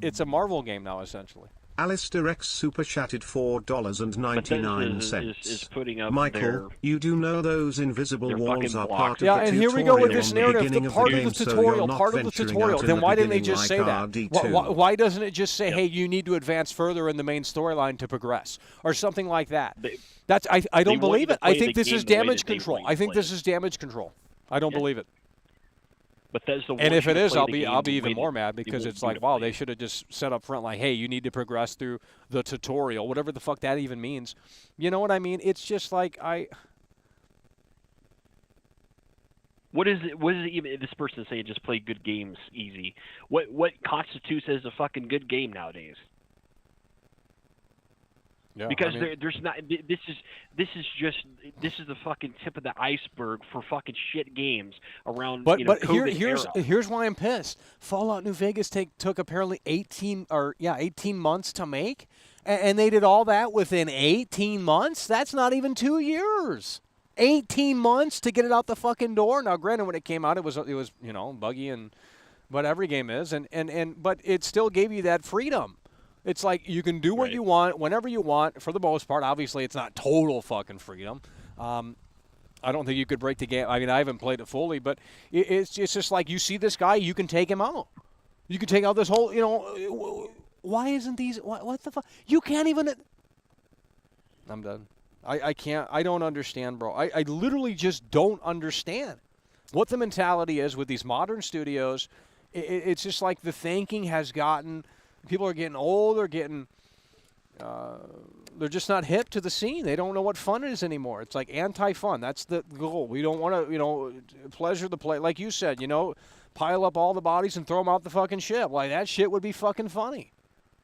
It's a Marvel game now essentially. Alistair X super chatted $4.99. Is putting up Michael, you do know those invisible walls are part of the tutorial. Yeah, and here we go with this narrative. Part of the tutorial. Then why didn't they just say that? Why doesn't it just say, hey, you need to advance further in the main storyline to progress, or something like that? I don't believe it. I think this is damage control. I think this is damage control. I don't believe it. And if it is, I'll be even more mad because it's like, wow, they should have just set up front like, hey, you need to progress through the tutorial, whatever the fuck that even means. You know what I mean? It's just like What is it? What is it even? This person saying just play good games easy. What constitutes as a fucking good game nowadays? Yeah, because there's not. This is the fucking tip of the iceberg for fucking shit games around. But here's why I'm pissed. Fallout New Vegas took apparently 18 months to make, and they did all that within 18 months. That's not even 2 years. 18 months to get it out the fucking door. Now, granted, when it came out, it was buggy but every game is, but it still gave you that freedom. It's like you can do what you want, whenever you want, for the most part. Obviously, it's not total fucking freedom. I don't think you could break the game. I mean, I haven't played it fully, but it's just like you see this guy, you can take him out. You can take out this whole, why isn't these, what the fuck? You can't even. I'm done. I can't, I don't understand, bro. I literally just don't understand what the mentality is with these modern studios. It's just like the thinking has gotten. People are getting old. They're just not hip to the scene. They don't know what fun is anymore. It's like anti-fun. That's the goal. We don't want to, pleasure the play. Like you said, pile up all the bodies and throw them out the fucking ship. Like that shit would be fucking funny.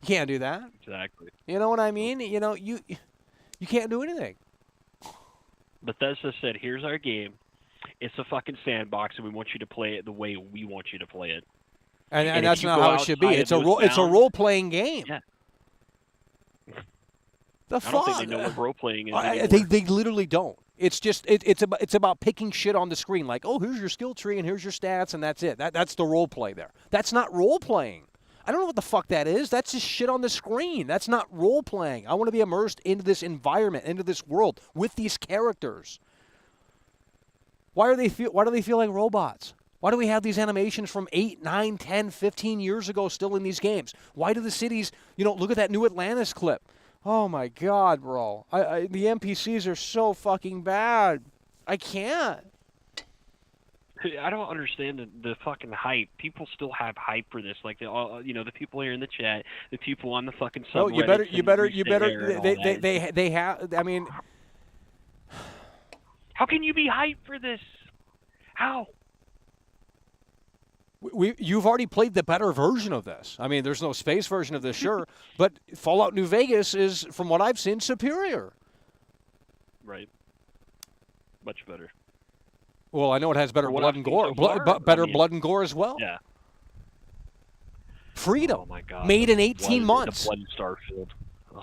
You can't do that. Exactly. You know what I mean? You can't do anything. Bethesda said, "Here's our game. It's a fucking sandbox, and we want you to play it the way we want you to play it." And that's not how it should be. It's a role-playing game. Yeah. The fuck? I don't think they know what role-playing is they literally don't. It's just it's about picking shit on the screen. Like, oh, here's your skill tree and here's your stats and that's it. That's the role play there. That's not role playing. I don't know what the fuck that is. That's just shit on the screen. That's not role playing. I want to be immersed into this environment, into this world with these characters. Why do they feel like robots? Why do we have these animations from 8, 9, 10, 15 years ago still in these games? Why do the cities, look at that new Atlantis clip. Oh, my God, bro. The NPCs are so fucking bad. I can't. I don't understand the fucking hype. People still have hype for this. Like, the people here in the chat, the people on the fucking subreddit. Oh, you better. They have, I mean. How can you be hyped for this? How? You've already played the better version of this. I mean, there's no space version of this, sure, but Fallout New Vegas is, from what I've seen, superior. Right. Much better. Well, I know it has better blood and gore, blood and gore as well. Yeah. Freedom. Oh my God. Made in 18 months. The blood in Starfield. Ugh.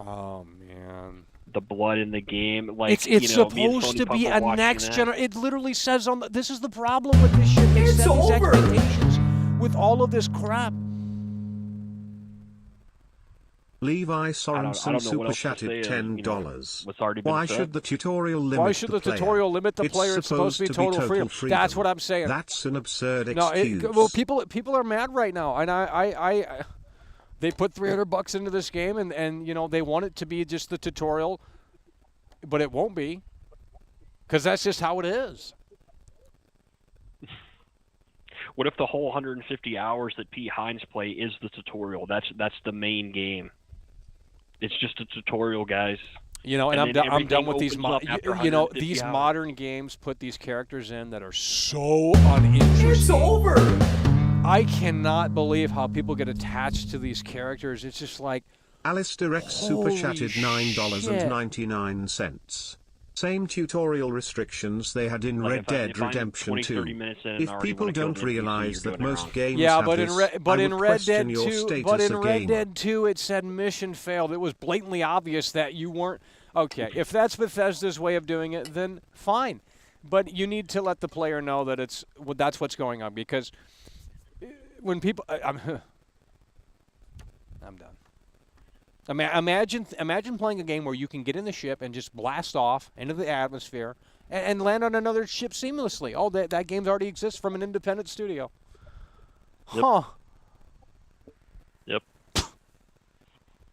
Oh man. The blood in the game, like it's supposed to be a next generation. It literally says on this is the problem with this shit. They set these expectations with all of this crap. Levi Sorensen super chatted $10. Why should the tutorial limit the player? Why should the tutorial limit the player? It's supposed to be total freedom. That's what I'm saying. That's an absurd excuse. Well, people are mad right now, and I they put $300 into this game, and you know they want it to be just the tutorial, but it won't be, because that's just how it is. What if the whole 150 hours that Pete Hines play is the tutorial? That's the main game. It's just a tutorial, guys. You know, and I'm done with these. These modern games put these characters in that are so uninteresting. It's over. I cannot believe how people get attached to these characters. It's just like Alistair X super chatted $9.99. Same tutorial restrictions they had in Red Dead Redemption 2. If people don't realize that most games have but this, in Red Dead 2, it said mission failed. It was blatantly obvious that you weren't. Okay, if that's Bethesda's way of doing it, then fine. But you need to let the player know that that's what's going on, because when people, I'm done. Imagine playing a game where you can get in the ship and just blast off into the atmosphere and land on another ship seamlessly. Oh, that game already exists from an independent studio. Yep. Huh. Yep.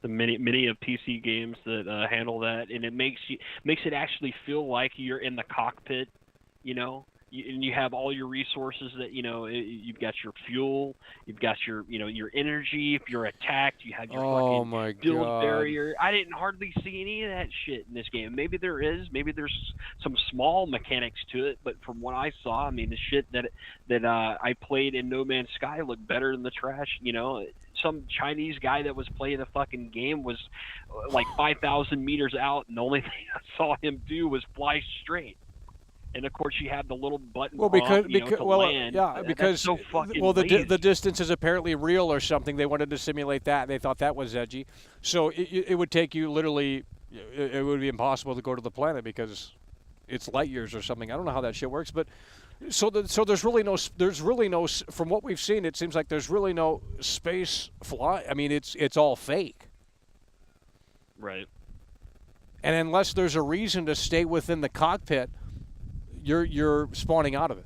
The many of PC games that handle that, and it makes it actually feel like you're in the cockpit, you know. And you have all your resources that, you know, you've got your fuel, you've got your, you know, your energy. If you're attacked, you have your fucking build barrier. I didn't hardly see any of that shit in this game. Maybe there's some small mechanics to it, but from what I saw, I mean, the shit that I played in No Man's Sky looked better than the trash, you know. Some Chinese guy that was playing the fucking game was like 5,000 meters out, and the only thing I saw him do was fly straight. And of course, you have the little button. Well, because land. Yeah, because so fucking the distance is apparently real or something. They wanted to simulate that. They thought that was edgy. So it would take you literally. It would be impossible to go to the planet because it's light years or something. I don't know how that shit works, but so there's really no. From what we've seen, it seems like there's really no space fly. I mean, it's all fake. Right. And unless there's a reason to stay within the cockpit, you're spawning out of it.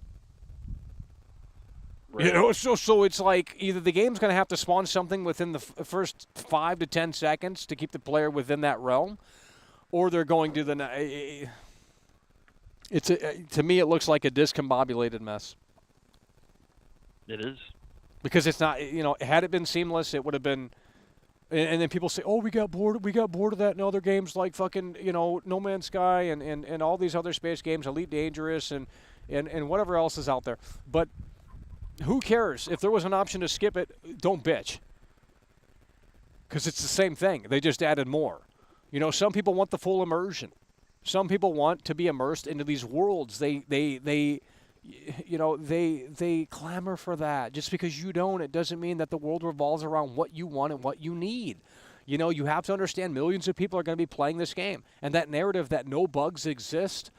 Right. You know, so it's like either the game's going to have to spawn something within the first 5 to 10 seconds to keep the player within that realm, or they're going to to me it looks like a discombobulated mess. It is. Because it's not, you know, had it been seamless, it would have been. And then people say, "Oh, we got bored of that in other games like fucking, you know, No Man's Sky and all these other space games, Elite Dangerous and whatever else is out there." But who cares? If there was an option to skip it, don't bitch. Because it's the same thing. They just added more. You know, some people want the full immersion. Some people want to be immersed into these worlds. They clamor for that. Just because you don't, it doesn't mean that the world revolves around what you want and what you need. You know, you have to understand millions of people are going to be playing this game. And that narrative that no bugs exist,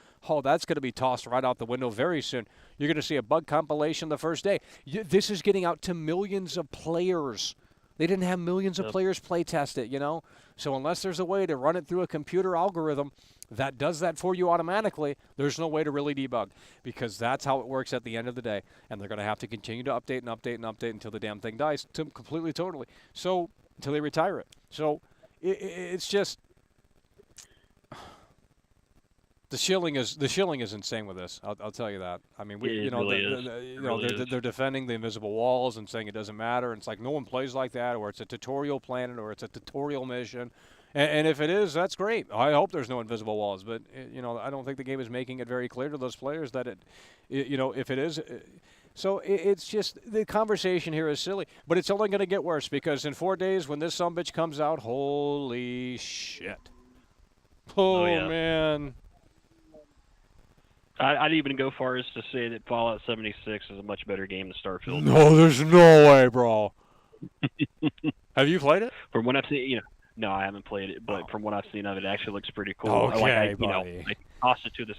that's going to be tossed right out the window very soon. You're going to see a bug compilation the first day. This is getting out to millions of players. They didn't have millions of players play test it, you know. So unless there's a way to run it through a computer algorithm that does that for you automatically, there's no way to really debug, because that's how it works at the end of the day. And they're going to have to continue to update and update and update until the damn thing dies completely, totally. So until they retire it. So it's just the shilling is insane with this. I'll tell you that. I mean, they're defending the invisible walls and saying it doesn't matter. And it's like no one plays like that, or it's a tutorial planet, or it's a tutorial mission. And if it is, that's great. I hope there's no invisible walls. But I don't think the game is making it very clear to those players that if it is. So it's just the conversation here is silly, but it's only going to get worse, because in 4 days when this sumbitch comes out, holy shit! Oh yeah. Man. I'd even go far as to say that Fallout 76 is a much better game than Starfield. No, there's no way, bro. Have you played it? From what I've seen, No, I haven't played it, but from what I've seen of it, it actually looks pretty cool. Okay, I tossed it to the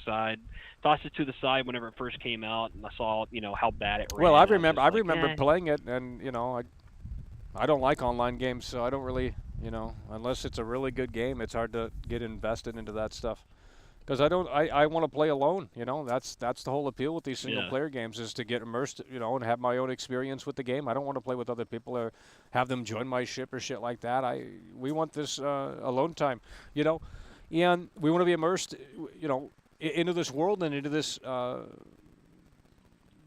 side whenever it first came out, and I saw how bad it ran. Well, I remember eh. playing it, and I don't like online games, so I don't really, unless it's a really good game, it's hard to get invested into that stuff. Because I want to play alone, That's the whole appeal with these single-player games is to get immersed, and have my own experience with the game. I don't want to play with other people or have them join my ship or shit like that. We want this alone time, and we want to be immersed, into this world and into this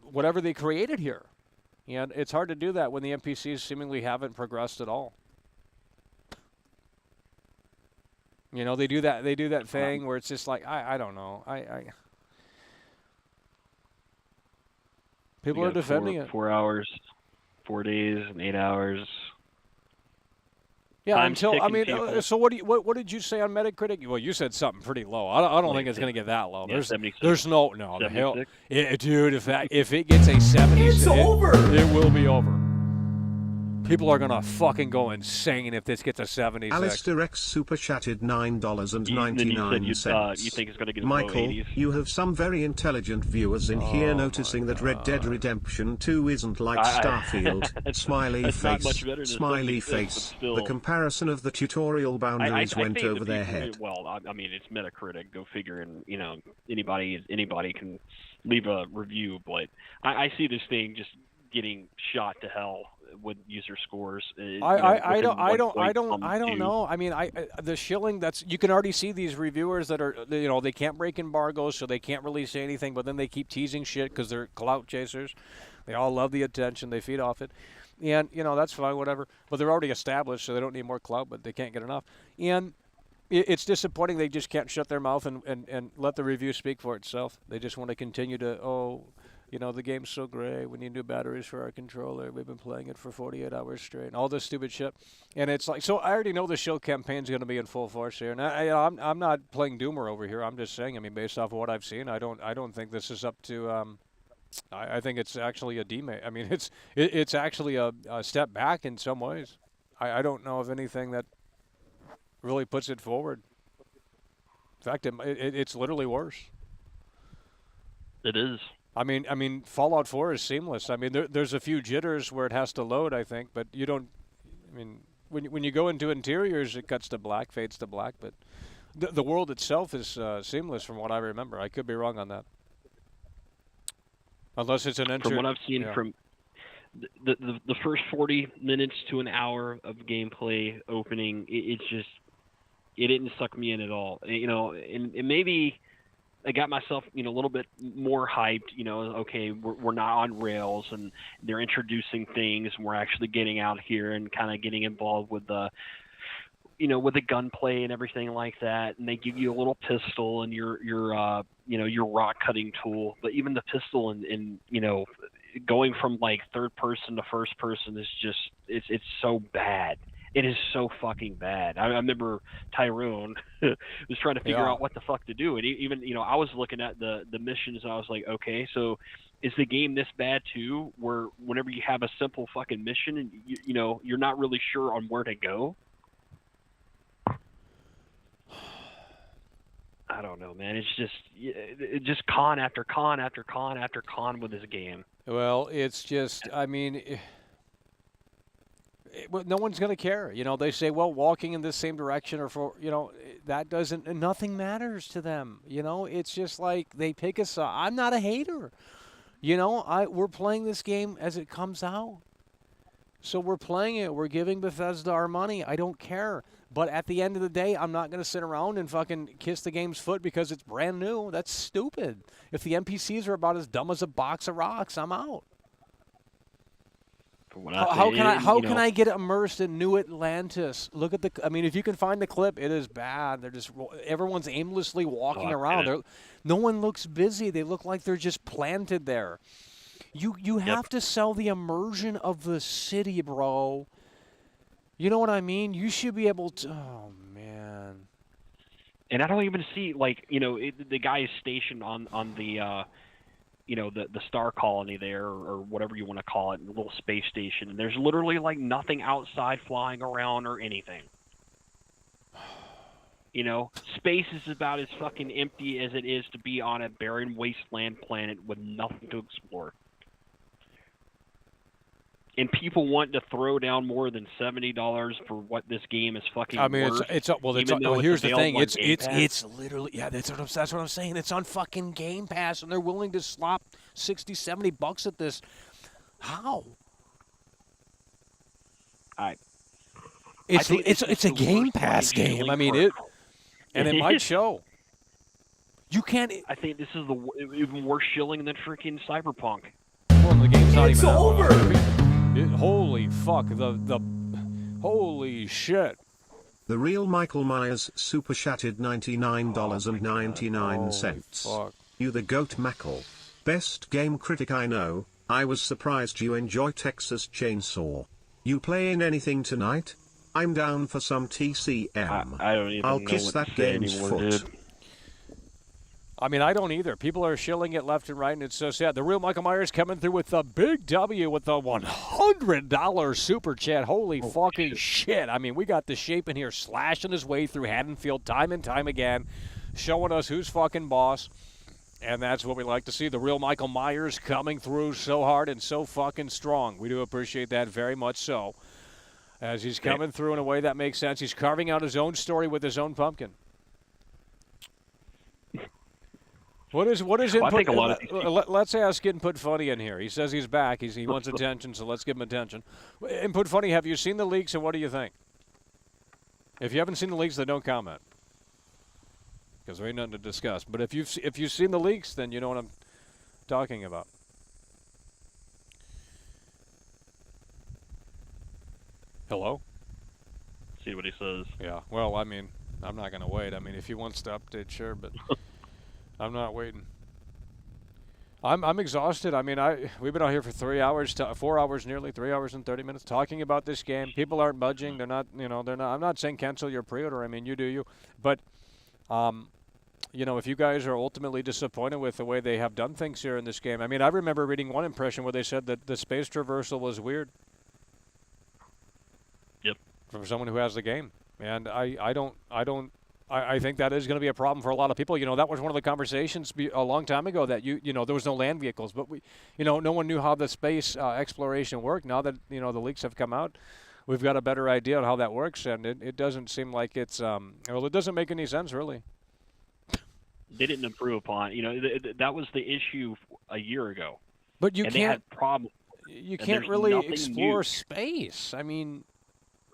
whatever they created here. And it's hard to do that when the NPCs seemingly haven't progressed at all. They do that thing where it's just like I don't know. People are defending it. 4 hours, 4 days, and 8 hours. Yeah, so what did you say on Metacritic? Well, you said something pretty low. I don't think it's going to get that low. Yeah, There's no the hell, dude. If it gets a 70, it's over. It will be over. People are gonna fucking go insane if this gets a 76. Alistair X super chatted $9.99. You think it's gonna get Michael, low 80s? you have some very intelligent viewers in here noticing that Red Dead Redemption 2 isn't like Starfield. Smiley face. Smiley face. The comparison of the tutorial boundaries went over their head. Well, I mean, it's Metacritic. Go figure, and anybody can leave a review. But I see this thing just getting shot to hell with user scores. I don't know. I mean, the shilling you can already see these reviewers that are they can't break embargoes, so they can't really say anything. But then they keep teasing shit because they're clout chasers. They all love the attention. They feed off it, and that's fine, whatever. But they're already established, so they don't need more clout. But they can't get enough, and it's disappointing. They just can't shut their mouth and let the review speak for itself. They just want to continue to the game's so great. We need new batteries for our controller. We've been playing it for 48 hours straight. All this stupid shit. And it's like, so I already know the show campaign's going to be in full force here. And I'm not playing doomer over here. I'm just saying, based off of what I've seen, I don't think this is up to, I think it's actually a demate. I mean, it's actually a step back in some ways. I don't know of anything that really puts it forward. In fact, it's literally worse. It is. I mean, Fallout 4 is seamless. I mean, there's a few jitters where it has to load, I think, but you don't. I mean, when you go into interiors, it cuts to black, fades to black, but the world itself is seamless from what I remember. I could be wrong on that, unless it's an From what I've seen, from the first 40 minutes to an hour of gameplay opening, it didn't suck me in at all. And maybe I got myself, a little bit more hyped, okay, we're not on rails and they're introducing things and we're actually getting out here and kind of getting involved with the, with the gunplay and everything like that. And they give you a little pistol and your rock cutting tool. But even the pistol and going from like third person to first person is just, it's so bad. It is so fucking bad. I remember Tyrone was trying to figure out what the fuck to do. And even, I was looking at the missions and I was like, okay, so is the game this bad too, where whenever you have a simple fucking mission and, you're not really sure on where to go? I don't know, man. It's just con after con after con after con with this game. Well, it's just, no one's going to care. They say, well, walking in the same direction or that doesn't, nothing matters to them. It's just like they pick us up. I'm not a hater. We're playing this game as it comes out. So we're playing it. We're giving Bethesda our money. I don't care. But at the end of the day, I'm not going to sit around and fucking kiss the game's foot because it's brand new. That's stupid. If the NPCs are about as dumb as a box of rocks, I'm out. How can I get immersed in New Atlantis? Look at if you can find the clip, it is bad. They're just everyone's aimlessly walking around. No one looks busy. They look like they're just planted there. You have to sell the immersion of the city, bro. You know what I mean? You should be able to. Oh man. And I don't even see the guy is stationed on the. The star colony there, or whatever you want to call it, the little space station. And there's literally nothing outside flying around or anything. You know, space is about as fucking empty as it is to be on a barren wasteland planet with nothing to explore. And people want to throw down more than $70 for what this game is fucking I mean, worth. Here's the thing. It's literally, yeah, that's what I'm saying. It's on fucking Game Pass, and they're willing to slop $60-$70 at this. How? It's a Game Pass game. I mean it, and it might show. You can't. I think this is the even worse shilling than freaking Cyberpunk. Well, the game's not It's even out. over. Holy fuck! Holy shit! The real Michael Myers super chatted $99.99. Fuck. You the goat Mackle. Best game critic I know. I was surprised you enjoy Texas Chainsaw. You playing anything tonight? I'm down for some TCM. I don't even I'll know kiss what that to say game's anymore, foot. dude. I mean, I don't either. People are shilling it left and right, and it's so sad. The real Michael Myers coming through with the big W with the $100 super chat. Holy fucking shit. I mean, we got the shape in here slashing his way through Haddonfield time and time again, showing us who's fucking boss. And that's what we like to see. The real Michael Myers coming through so hard and so fucking strong. We do appreciate that very much so. As he's coming through in a way that makes sense. He's carving out his own story with his own pumpkin. What is Well, input? I think a lot of Let's ask Input Funny in here. He says he's back. He wants attention, so let's give him attention. Input Funny, have you seen the leaks, and what do you think? If you haven't seen the leaks, then don't comment, because there ain't nothing to discuss. But if you've seen the leaks, then you know what I'm talking about. Hello? See what he says. Yeah. Well, I mean, I'm not going to wait. I mean, if he wants to update, sure, but I'm not waiting. I'm exhausted. I mean, we've been out here for 4 hours nearly, 3 hours and 30 minutes talking about this game. People aren't budging. They're not. I'm not saying cancel your pre-order. I mean, you do you. But, if you guys are ultimately disappointed with the way they have done things here in this game, I mean, I remember reading one impression where they said that the space traversal was weird. Yep. From someone who has the game, and I think that is going to be a problem for a lot of people. That was one of the conversations a long time ago that there was no land vehicles, but no one knew how the space exploration worked. Now that the leaks have come out, we've got a better idea on how that works, and it doesn't seem like it's it doesn't make any sense really. They didn't improve upon. That was the issue a year ago. But you and can't. They had problems. You can't really explore space. I mean.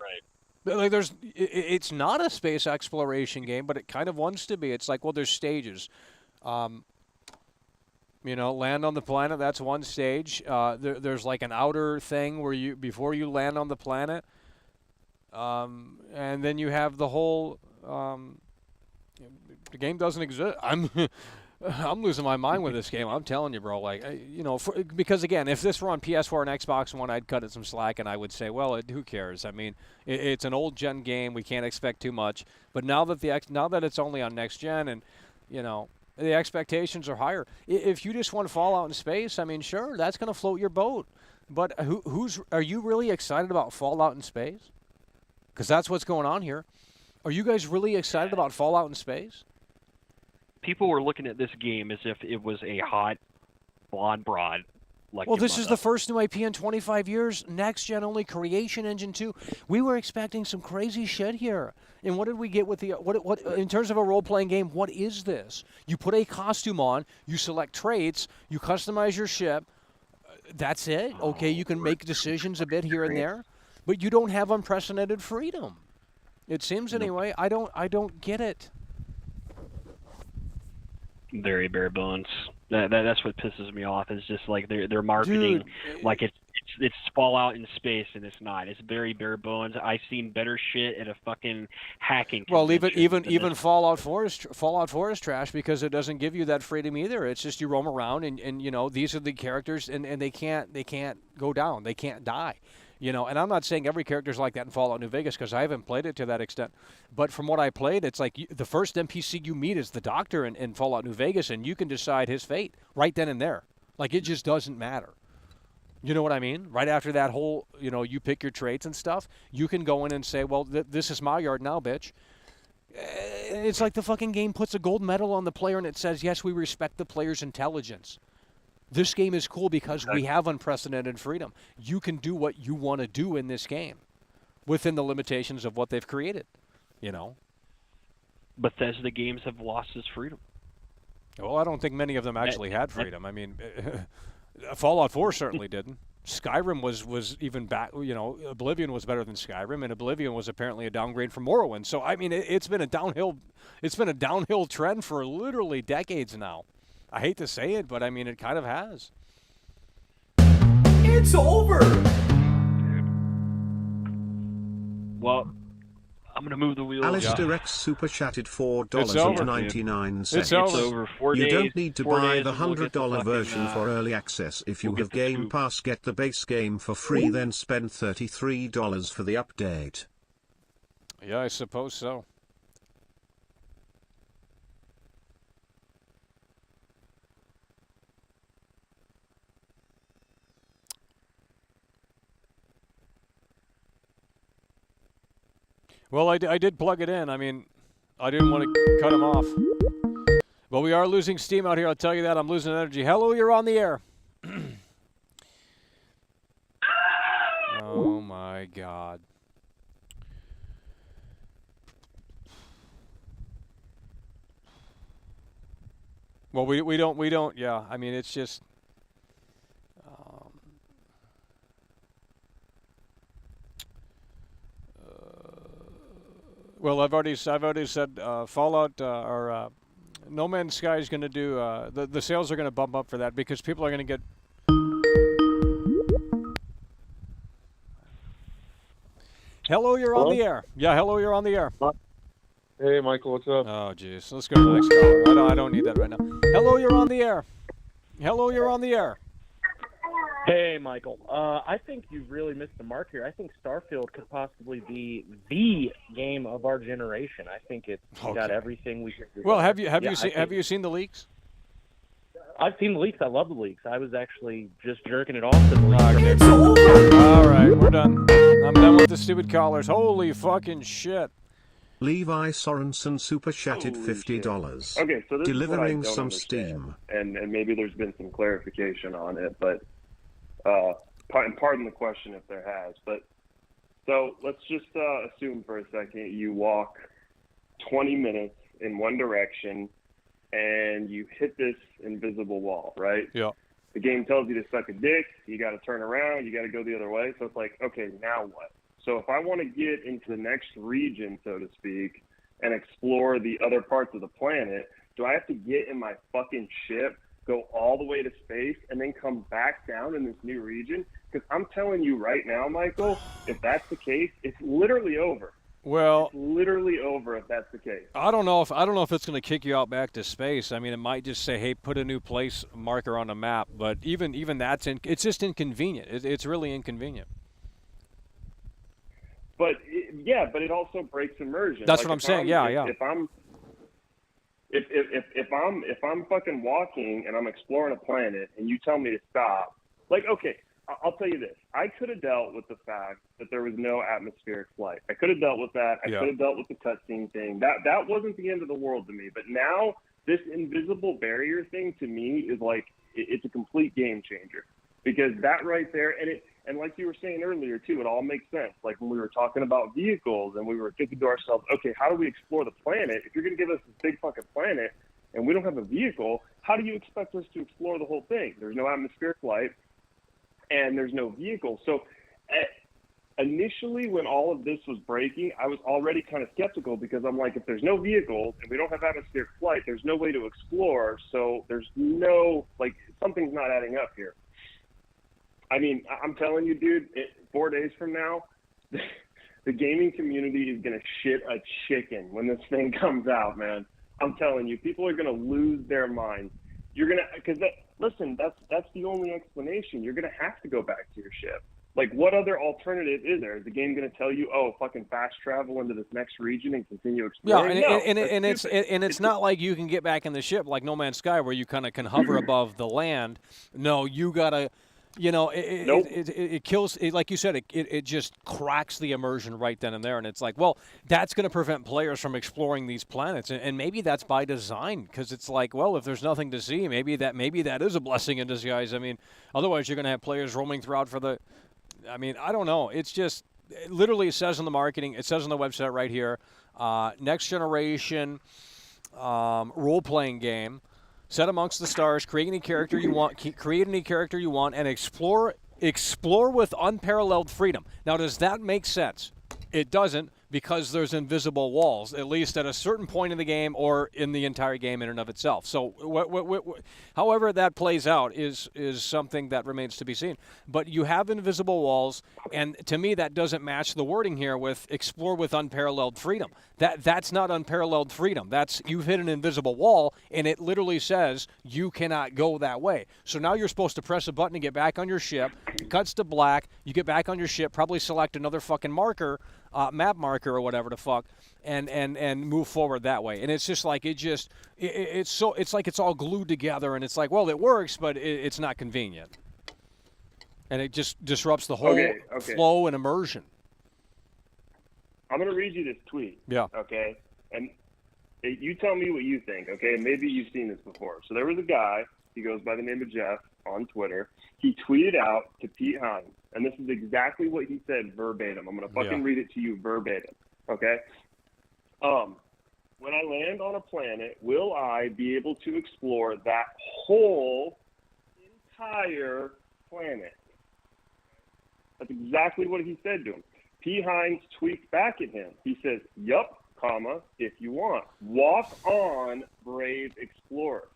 Right. Like it's not a space exploration game, but it kind of wants to be. It's like, well, there's stages. Land on the planet, that's one stage. There's like an outer thing where before you land on the planet, and then you have the whole. The game doesn't exist. I'm losing my mind with this game. I'm telling you, bro. Like, because again, if this were on PS4 and Xbox One, I'd cut it some slack and I would say, well, who cares? I mean, it's an old gen game. We can't expect too much. But now that it's only on next gen, and the expectations are higher. If you just want Fallout in space, I mean, sure, that's going to float your boat. But are you really excited about Fallout in space? Because that's what's going on here. Are you guys really excited about Fallout in space? People were looking at this game as if it was a hot blonde broad. Well, this is the first new IP in 25 years. Next gen only, Creation Engine 2. We were expecting some crazy shit here. And what did we get with what in terms of a role-playing game? What is this? You put a costume on, you select traits, you customize your ship. That's it. Okay, you can make decisions a bit here and there, but you don't have unprecedented freedom. It seems anyway. I don't get it. Very bare bones. That's what pisses me off. Is just like they're marketing like it's Fallout in space, and it's not. It's very bare bones. I've seen better shit at a fucking hacking. Well, even Fallout 4 is trash because it doesn't give you that freedom either. It's just you roam around and these are the characters and they can't go down. They can't die. And I'm not saying every character's like that in Fallout New Vegas because I haven't played it to that extent. But from what I played, it's like the first NPC you meet is the doctor in Fallout New Vegas, and you can decide his fate right then and there. Like, it just doesn't matter. You know what I mean? Right after that whole, you pick your traits and stuff, you can go in and say, well, this is my yard now, bitch. It's like the fucking game puts a gold medal on the player and it says, yes, we respect the player's intelligence. This game is cool because we have unprecedented freedom. You can do what you want to do in this game within the limitations of what they've created, you know. Bethesda games have lost its freedom. Well, I don't think many of them actually had freedom. I mean, Fallout 4 certainly didn't. Skyrim was even back, you know, Oblivion was better than Skyrim, and Oblivion was apparently a downgrade from Morrowind. So, I mean, it's been a downhill trend for literally decades now. I hate to say it, but I mean, it kind of has. It's over. Well, I'm going to move the wheel. Alistair X super chatted $4.99. It's over. 4 You days, don't need to 4 buy days the and we'll get $100 the fucking, version for early access. If you have Game Pass, get the base game for free, then spend $33 for the update. Yeah, I suppose so. Well, I did plug it in. I mean, I didn't want to cut him off. But we are losing steam out here, I'll tell you that. I'm losing energy. Hello, you're on the air. Oh, my God. Well, we don't, yeah. I mean, it's just... Well, I've already said Fallout or No Man's Sky is going to do the sales are going to bump up for that because people are going to get. Hello, you're on the air. Yeah, hello, you're on the air. Hey, Michael, what's up? Oh, jeez. Let's go to the next caller. I don't need that right now. Hello, you're on the air. Hello, you're on the air. Hey, Michael. I think you've really missed the mark here. I think Starfield could possibly be the game of our generation. I think it's got everything we should. Well, have you seen the leaks? I've seen the leaks. I love the leaks. I was actually just jerking it off to the leaks. It's over. All right, we're done. I'm done with the stupid callers. Holy fucking shit. Levi Sorensen super chatted $50. Okay, so this delivering is what I don't some understand. steam. And maybe there's been some clarification on it, but pardon the question if there has. But so let's just assume for a second you walk 20 minutes in one direction and you hit this invisible wall, right? Yeah. The game tells you to suck a dick. You got to turn around. You got to go the other way. So it's like, okay, now what? So if I want to get into the next region, so to speak, and explore the other parts of the planet, do I have to get in my fucking ship, go all the way to space, and then come back down in this new region? Because I'm telling you right now, Michael, if that's the case, it's literally over. Well, it's literally over if that's the case. I don't know if it's going to kick you out back to space. I mean, it might just say, "Hey, put a new place marker on the map." But even that's it's just inconvenient. It's really inconvenient. But but it also breaks immersion. That's what I'm saying. Yeah. If I'm fucking walking and I'm exploring a planet and you tell me to stop, like, okay, I'll tell you this. I could have dealt with the fact that there was no atmospheric flight. I could have dealt with that. I could have dealt with the cutscene thing. That wasn't the end of the world to me. But now this invisible barrier thing to me is like it's a complete game changer, because that right there, and like you were saying earlier too, it all makes sense. Like when we were talking about vehicles and we were thinking to ourselves, okay, how do we explore the planet? If you're going to give us this big fucking planet and we don't have a vehicle, how do you expect us to explore the whole thing? There's no atmospheric flight and there's no vehicle. So initially when all of this was breaking, I was already kind of skeptical, because I'm like, if there's no vehicles and we don't have atmospheric flight, there's no way to explore. So there's no, like, something's not adding up here. I mean, I'm telling you, dude, 4 days from now, the gaming community is going to shit a chicken when this thing comes out, man. I'm telling you, people are going to lose their minds. You're going to, because listen, that's the only explanation. You're going to have to go back to your ship. Like, what other alternative is there? Is the game going to tell you, oh, fucking fast travel into this next region and continue exploring? Yeah, No, and it's not like you can get back in the ship like No Man's Sky, where you kind of can hover above the land. No, you gotta You know, Nope. it kills, like you said, it just cracks the immersion right then and there. And it's like, well, that's going to prevent players from exploring these planets. And maybe that's by design, because it's like, well, if there's nothing to see, maybe that is a blessing in disguise. I mean, otherwise you're going to have players roaming throughout I mean, I don't know. It's just, literally it says on the marketing, it says on the website right here, next generation role-playing game. Set amongst the stars, create any character you want, and explore with unparalleled freedom. Now, does that make sense? It doesn't, because there's invisible walls, at least at a certain point in the game or in the entire game in and of itself. So however that plays out is something that remains to be seen. But you have invisible walls, and to me that doesn't match the wording here with explore with unparalleled freedom. That's not unparalleled freedom. That's, you've hit an invisible wall, and it literally says you cannot go that way. So now you're supposed to press a button to get back on your ship. It cuts to black. You get back on your ship, probably select another fucking marker, map marker or whatever the fuck, and move forward that way. And it's just like it's like it's all glued together, and it's like, well, it works, but it's not convenient, and it just disrupts the whole flow and immersion. I'm gonna read you this tweet. Yeah. Okay. And you tell me what you think. Okay. Maybe you've seen this before. So there was a guy. He goes by the name of Jeff on Twitter. He tweeted out to Pete Hines, and this is exactly what he said verbatim. I'm going to fucking read it to you verbatim, okay? When I land on a planet, will I be able to explore that whole entire planet? That's exactly what he said to him. Pete Hines tweets back at him. He says, yup, comma, if you want. Walk on, brave explorer.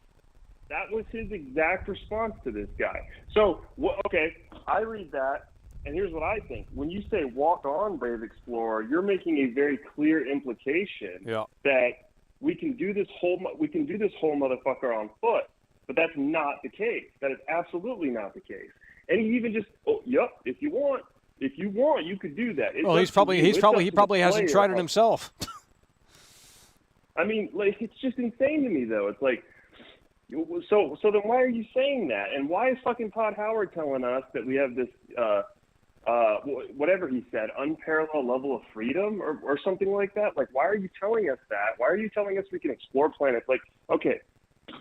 That was his exact response to this guy. So, okay, I read that, and here's what I think. When you say walk on, brave explorer, you're making a very clear implication that we can do this whole motherfucker on foot. But that's not the case. That is absolutely not the case. And he even just, if you want, you could do that. Well, he probably hasn't tried it himself. I mean, like, it's just insane to me, though. It's like, so then why are you saying that? And why is fucking Todd Howard telling us that we have this, whatever he said, unparalleled level of freedom or something like that? Like, why are you telling us that? Why are you telling us we can explore planets? Like, okay,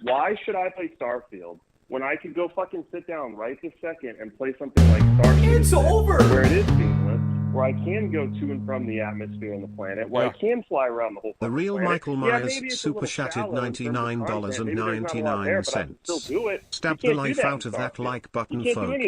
why should I play Starfield when I could go fucking sit down right this second and play something like Starfield? It's over! Where it is seamless, where I can go to and from the atmosphere and the planet, where I can fly around the whole The real planet. Michael Myers super chatted $99.99. Stab the life out of that like button, folks.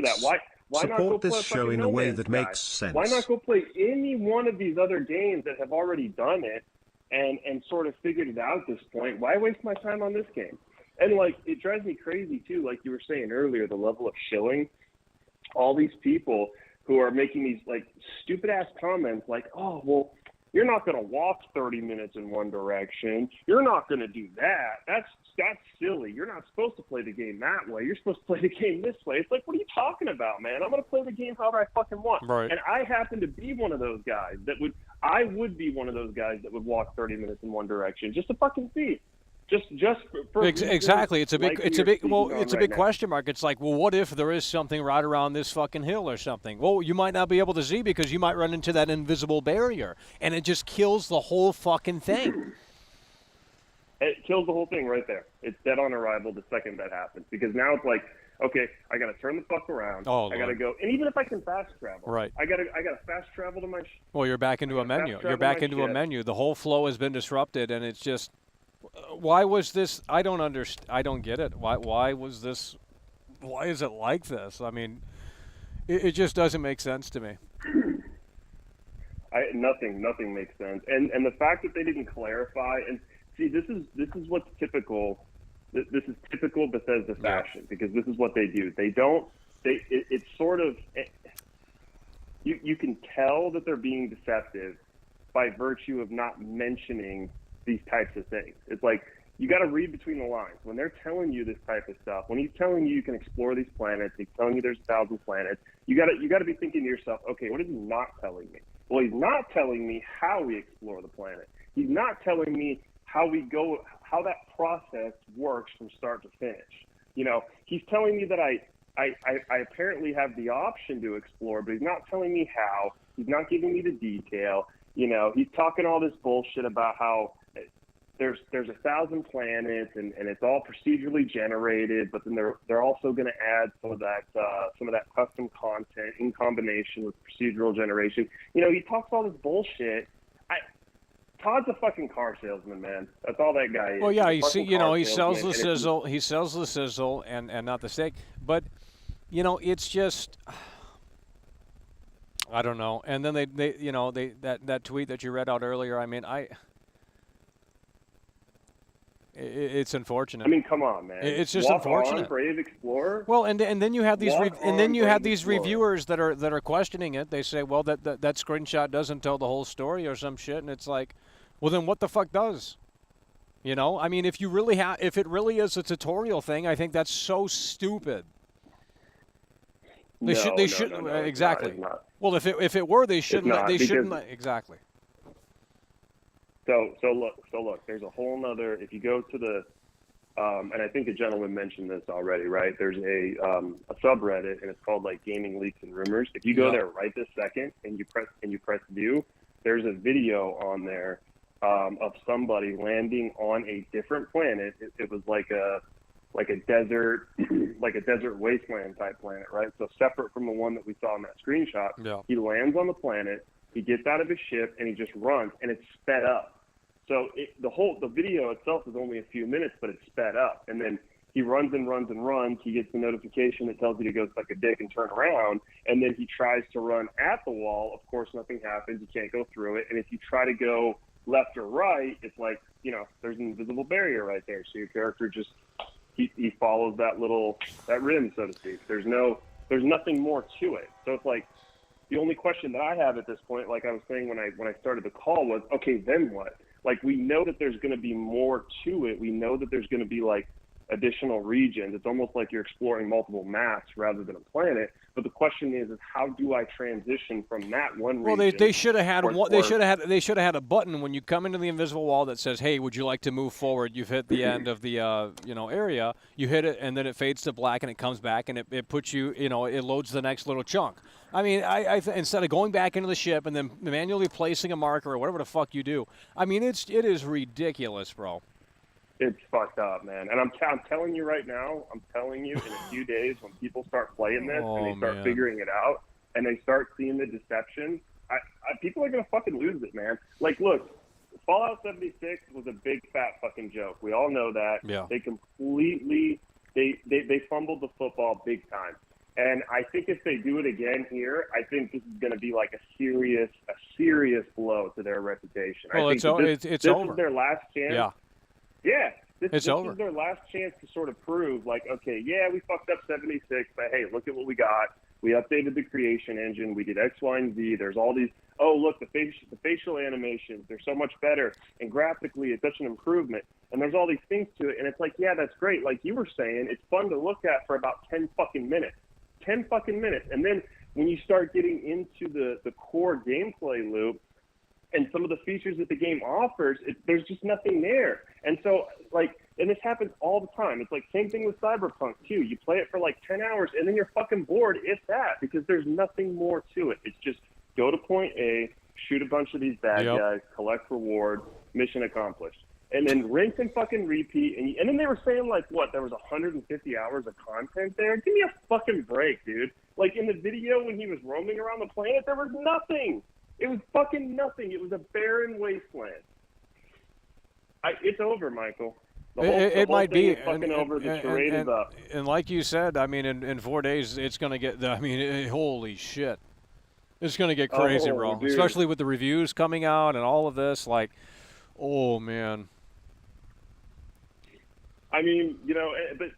Support this show in a way that makes sense. Why not go play any one of these other games that have already done it and sort of figured it out at this point? Why waste my time on this game? And, like, it drives me crazy, too, like you were saying earlier, the level of shilling. All these people who are making these, like, stupid-ass comments like, oh, well, you're not going to walk 30 minutes in one direction. You're not going to do that. That's silly. You're not supposed to play the game that way. You're supposed to play the game this way. It's like, what are you talking about, man? I'm going to play the game however I fucking want. Right. And I happen to be one of those guys I would be one of those guys that would walk 30 minutes in one direction just to fucking see. Just for exactly. It's a big right question mark. It's like, well, what if there is something right around this fucking hill or something? Well, you might not be able to see because you might run into that invisible barrier, and it just kills the whole fucking thing. It kills the whole thing right there. It's dead on arrival the second that happens, because now it's like, okay, I got to turn the fuck around. I got to go, and even if I can fast travel, right? I got to fast travel to my. Well, you're back into a menu. You're back into a menu. The whole flow has been disrupted, and it's just. Why was this? I don't understand. I don't get it. Why was this? Why is it like this? I mean, it just doesn't make sense to me. Nothing makes sense. And the fact that they didn't clarify, and see, this is what's typical. This is typical Bethesda fashion, because this is what they do. It's sort of. You can tell that they're being deceptive by virtue of not mentioning these types of things. It's like, you got to read between the lines. When they're telling you this type of stuff, when he's telling you can explore these planets, he's telling you there's 1,000 planets, you got to be thinking to yourself, okay, what is he not telling me? Well, he's not telling me how we explore the planet. He's not telling me how that process works from start to finish. You know, he's telling me that I I apparently have the option to explore, but he's not telling me how. He's not giving me the detail. You know, he's talking all this bullshit about how there's 1,000 planets and it's all procedurally generated, but then they're also going to add some of that custom content in combination with procedural generation. You know, he talks all this bullshit. Todd's a fucking car salesman, man. That's all that guy is. Well, yeah, he sells the salesman, sizzle. He sells the sizzle and not the steak. But you know, it's just I don't know. And then they that tweet that you read out earlier. I mean, it's unfortunate. I mean, come on, man. It's just Walk unfortunate. On, brave explorer. Well, and then you have these Explorer. reviewers that are questioning it. They say, well, that screenshot doesn't tell the whole story or some shit, and it's like, well, then what the fuck does? You know, I mean, if it really is a tutorial thing, I think that's so stupid. They shouldn't exactly. It's not. Well, if it were, they shouldn't. Exactly. So look. There's a whole nother. If you go to the, and I think the gentleman mentioned this already, right? There's a subreddit, and it's called like Gaming Leaks and Rumors. If you go there right this second and you press view, there's a video on there of somebody landing on a different planet. It was like a desert wasteland type planet, right? So separate from the one that we saw in that screenshot. Yeah. He lands on the planet, he gets out of his ship, and he just runs, and it's sped up. So the video itself is only a few minutes, but it's sped up. And then he runs and runs and runs. He gets the notification that tells you to go suck a dick and turn around. And then he tries to run at the wall. Of course, nothing happens. You can't go through it. And if you try to go left or right, it's like, you know, there's an invisible barrier right there. So your character just he follows that rim, so to speak. There's nothing more to it. So it's like the only question that I have at this point, like I was saying when I started the call, was, okay, then what? Like, we know that there's going to be more to it. We know that there's going to be like additional regions. It's almost like you're exploring multiple maps rather than a planet. But the question is how do I transition from that one region? Well, they should have had they should have had a button when you come into the invisible wall that says, "Hey, would you like to move forward?" You've hit the end of the area. You hit it, and then it fades to black, and it comes back, and it puts you, it loads the next little chunk. I mean, instead of going back into the ship and then manually placing a marker or whatever the fuck you do, I mean, it is ridiculous, bro. It's fucked up, man. And I'm telling you right now, in a few days when people start playing this and they start figuring it out and they start seeing the deception, people are going to fucking lose it, man. Like, look, Fallout 76 was a big fat fucking joke. We all know that. Yeah. They completely, they fumbled the football big time. And I think if they do it again here, I think this is going to be like a serious blow to their reputation. Well, I think it's this over. is their last chance. Yeah. Yeah, this over. is their last chance to sort of prove, like, okay, yeah, we fucked up 76, but hey, look at what we got. We updated the creation engine. We did X, Y, and Z. There's all these. Oh, look, the facial animations, they're so much better, and graphically, it's such an improvement. And there's all these things to it, and it's like, yeah, that's great. Like you were saying, it's fun to look at for about 10 fucking minutes. 10 fucking minutes, and then when you start getting into the core gameplay loop, and some of the features that the game offers, there's just nothing there. And so, like, and this happens all the time. It's like same thing with Cyberpunk, too. You play it for like 10 hours, and then you're fucking bored, if that, because there's nothing more to it. It's just go to point A, shoot a bunch of these bad guys, collect rewards, mission accomplished. And then rinse and fucking repeat. And then they were saying, like, what, there was 150 hours of content there? Give me a fucking break, dude. Like, in the video when he was roaming around the planet, there was nothing. It was fucking nothing. It was a barren wasteland. It's over, Michael. It might be fucking over. The charade is up. And like you said, I mean, in 4 days, it's going to get. I mean, holy shit, it's going to get crazy, bro. Dude. Especially with the reviews coming out and all of this. Like, oh man. I mean, but.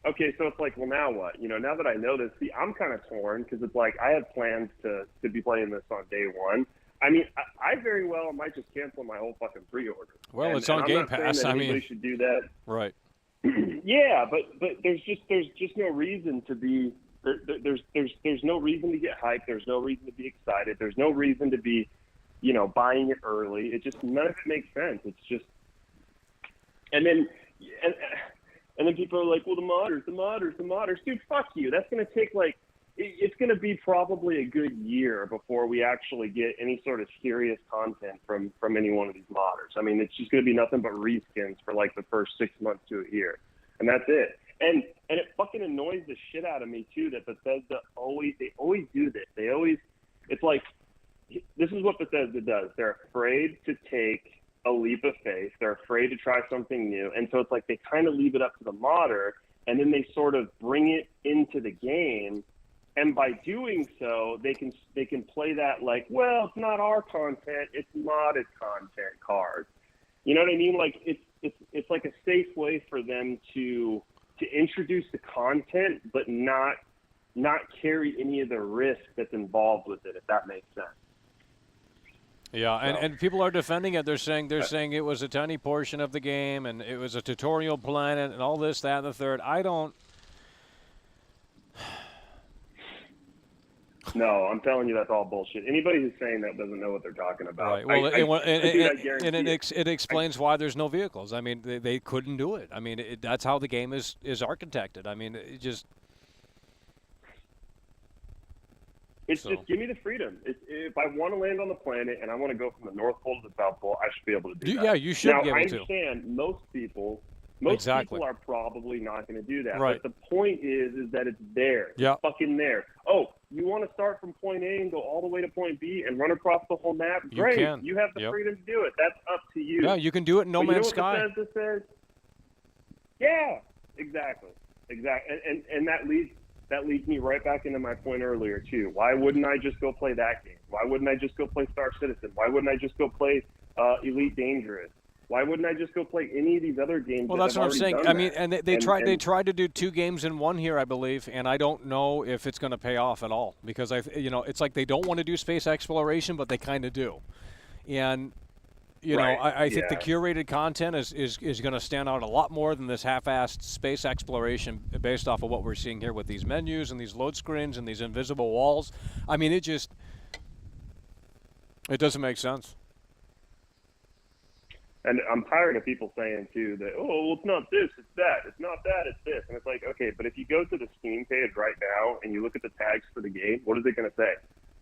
Okay, so it's like, well, now what? Now that I know this, see, I'm kind of torn because it's like I had plans to be playing this on day one. I mean, I very well might just cancel my whole fucking pre-order. Well, it's on Game Pass. I mean, should do that. Right. Yeah, but there's just no reason to be. There's no reason to get hyped. There's no reason to be excited. There's no reason to be, buying it early. It just none of it makes sense. It's just, and And then people are like, well, the modders. Dude, fuck you. That's going to take, like, it's going to be probably a good year before we actually get any sort of serious content from any one of these modders. I mean, it's just going to be nothing but reskins for, like, the first 6 months to a year. And that's it. And it fucking annoys the shit out of me, too, that Bethesda always do this. It's like, this is what Bethesda does. They're afraid to take a leap of faith. They're afraid to try something new. And so it's like they kind of leave it up to the modder, and then they sort of bring it into the game. And by doing so, they can play that like, well, it's not our content, it's modded content card. You know what I mean? Like it's like a safe way for them to introduce the content, but not carry any of the risk that's involved with it, if that makes sense. Yeah, and people are defending it. They're saying it was a tiny portion of the game, and it was a tutorial planet, and all this, that, and the third. I don't. No, I'm telling you, that's all bullshit. Anybody who's saying that doesn't know what they're talking about. Right. Well, it explains why there's no vehicles. I mean, they couldn't do it. I mean, that's how the game is architected. I mean, it just. Just give me the freedom. If I want to land on the planet and I want to go from the North Pole to the South Pole, I should be able to do that. Yeah, you should now, be able I to. understand most people are probably not going to do that. Right. But the point is that it's there. Yeah. It's fucking there. Oh, you want to start from point A and go all the way to point B and run across the whole map? Great. You have the freedom to do it. That's up to you. Yeah, you can do it in No Man's Sky. You know what Bethesda says? Yeah, exactly. And that leads me right back into my point earlier, too. Why wouldn't I just go play that game? Why wouldn't I just go play Star Citizen? Why wouldn't I just go play Elite Dangerous? Why wouldn't I just go play any of these other games? Well, that's what I'm saying. I mean, and they tried to do 2 games in one here, I believe, and I don't know if it's going to pay off at all because it's like they don't want to do space exploration, but they kind of do, and. I think the curated content is going to stand out a lot more than this half-assed space exploration based off of what we're seeing here with these menus and these load screens and these invisible walls. I mean, it doesn't make sense. And I'm tired of people saying, too, that, oh, well, it's not this, it's that. It's not that, it's this. And it's like, okay, but if you go to the Steam page right now and you look at the tags for the game, what is it going to say?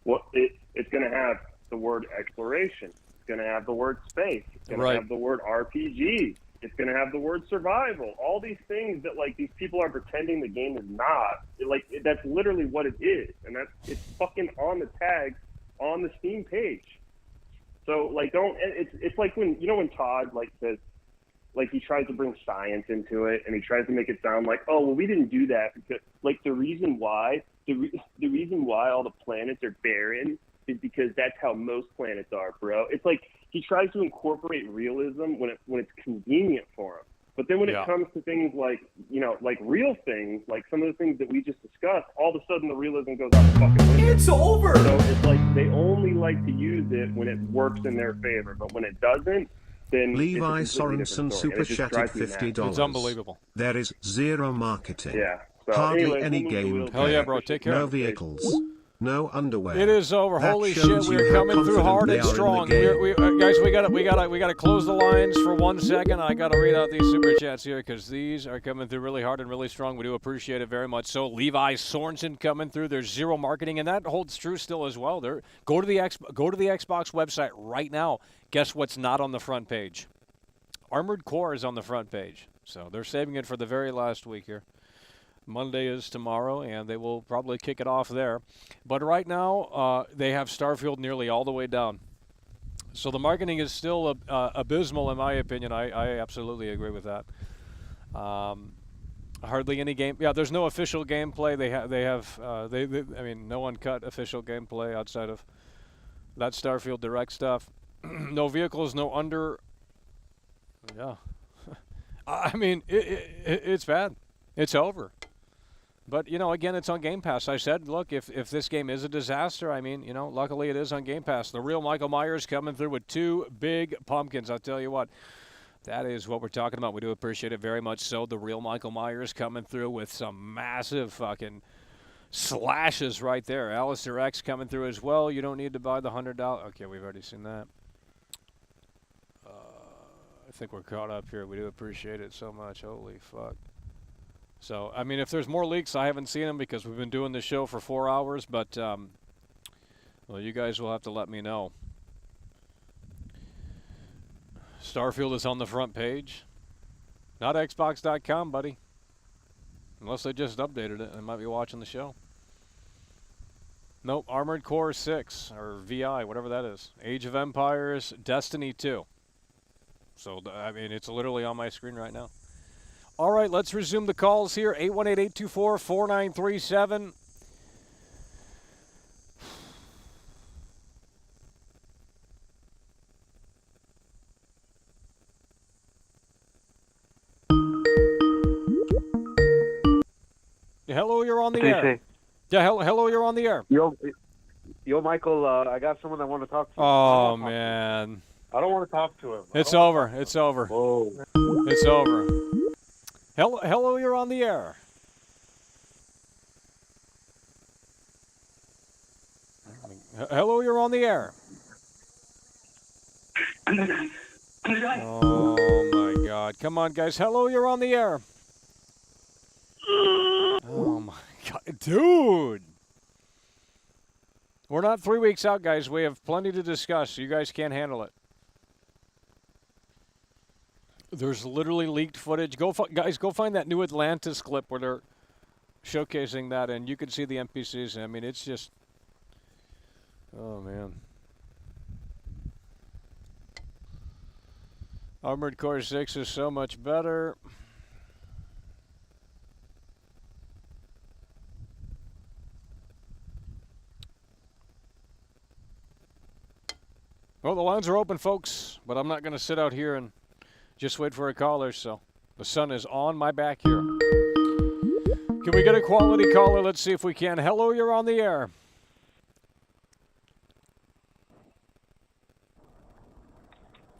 Well, it's going to have the word exploration. It's going to have the word space. It's going to have the word RPG. It's going to have the word survival. All these things that, like, these people are pretending the game is not. That's literally what it is. And it's fucking on the tags on the Steam page. So, like, it's like when Todd, like, says, like, he tries to bring science into it, and he tries to make it sound like, oh, well, we didn't do that because, like, the reason why all the planets are barren is because that's how most planets are, bro. It's like he tries to incorporate realism when it's convenient for him. But then when it comes to things like, like real things, like some of the things that we just discussed, all of a sudden the realism goes out the fucking window. It's over! So it's like they only like to use it when it works in their favor. But when it doesn't, then Levi Sorensen super chatted $50. It's unbelievable. There is zero marketing. Yeah. So Hardly anyway, any gameplay. Hell yeah, bro. Take care. No vehicles. No underwear. It is over. That Holy shit, shows we're you how coming through hard and confident they are strong. in the game. Guys, we gotta close the lines for 1 second. I gotta read out these super chats here because these are coming through really hard and really strong. We do appreciate it very much. So Levi Sorensen coming through. There's zero marketing, and that holds true still as well. Go to the Xbox website right now. Guess what's not on the front page? Armored Core is on the front page. So they're saving it for the very last week here. Monday is tomorrow, and they will probably kick it off there. But right now, they have Starfield nearly all the way down. So the marketing is still abysmal, in my opinion. I absolutely agree with that. Hardly any game. Yeah, there's no official gameplay. I mean, no uncut official gameplay outside of that Starfield Direct stuff. No vehicles, no under. Yeah. I mean, it's bad. It's over. But, again, it's on Game Pass. I said, look, if this game is a disaster, I mean, luckily it is on Game Pass. The real Michael Myers coming through with 2 big pumpkins. I'll tell you what, that is what we're talking about. We do appreciate it very much so. The real Michael Myers coming through with some massive fucking slashes right there. Alistair X coming through as well. You don't need to buy the $100. Okay, we've already seen that. I think we're caught up here. We do appreciate it so much. Holy fuck. So, I mean, if there's more leaks, I haven't seen them because we've been doing the show for 4 hours, but, well, you guys will have to let me know. Starfield is on the front page. Not Xbox.com, buddy. Unless they just updated it. I might be watching the show. Nope, Armored Core 6, or VI, whatever that is. Age of Empires, Destiny 2. So, I mean, it's literally on my screen right now. All right, let's resume the calls here. 818-824-4937. Hello, you're on the air. Yeah, hello, you're on the air. Yo, Michael, I got someone I want to talk to. Oh, man. I don't want to talk to him. It's over. It's over. Whoa. It's over. Hello, you're on the air. Hello, you're on the air. Oh, my God. Come on, guys. Hello, you're on the air. Oh, my God. Dude. We're not 3 weeks out, guys. We have plenty to discuss. You guys can't handle it. There's literally leaked footage. Guys, go find that new Atlantis clip where they're showcasing that, and you can see the NPCs. I mean, it's just... Oh, man. Armored Core 6 is so much better. Well, the lines are open, folks, but I'm not going to sit out here and just wait for a caller, so the sun is on my back here. Can we get a quality caller? Let's see if we can. Hello, you're on the air.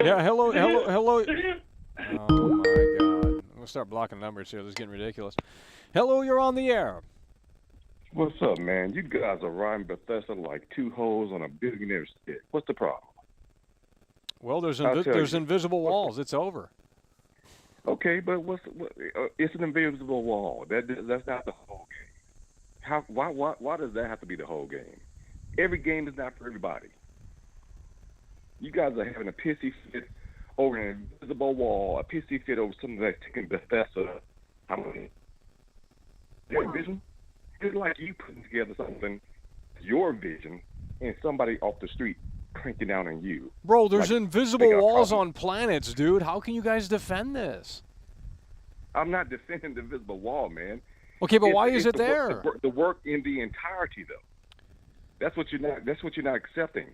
Yeah, hello. Oh, my God. I'm going to start blocking numbers here. This is getting ridiculous. Hello, you're on the air. What's up, man? You guys are riding Bethesda like two hoes on a billionaire stick. What's the problem? Well, there's invisible walls. It's over. Okay, but it's an invisible wall. That's not the whole game. Why does that have to be the whole game? Every game is not for everybody. You guys are having a pissy fit over an invisible wall, a pissy fit over something that's taking Bethesda. I mean, their vision is like you putting together something, your vision, and somebody off the street cranking down on you. Bro, there's invisible walls on planets, dude. How can you guys defend this? I'm not defending the invisible wall, man. Okay, but why is it there? The work in the entirety, though. That's what you're not accepting.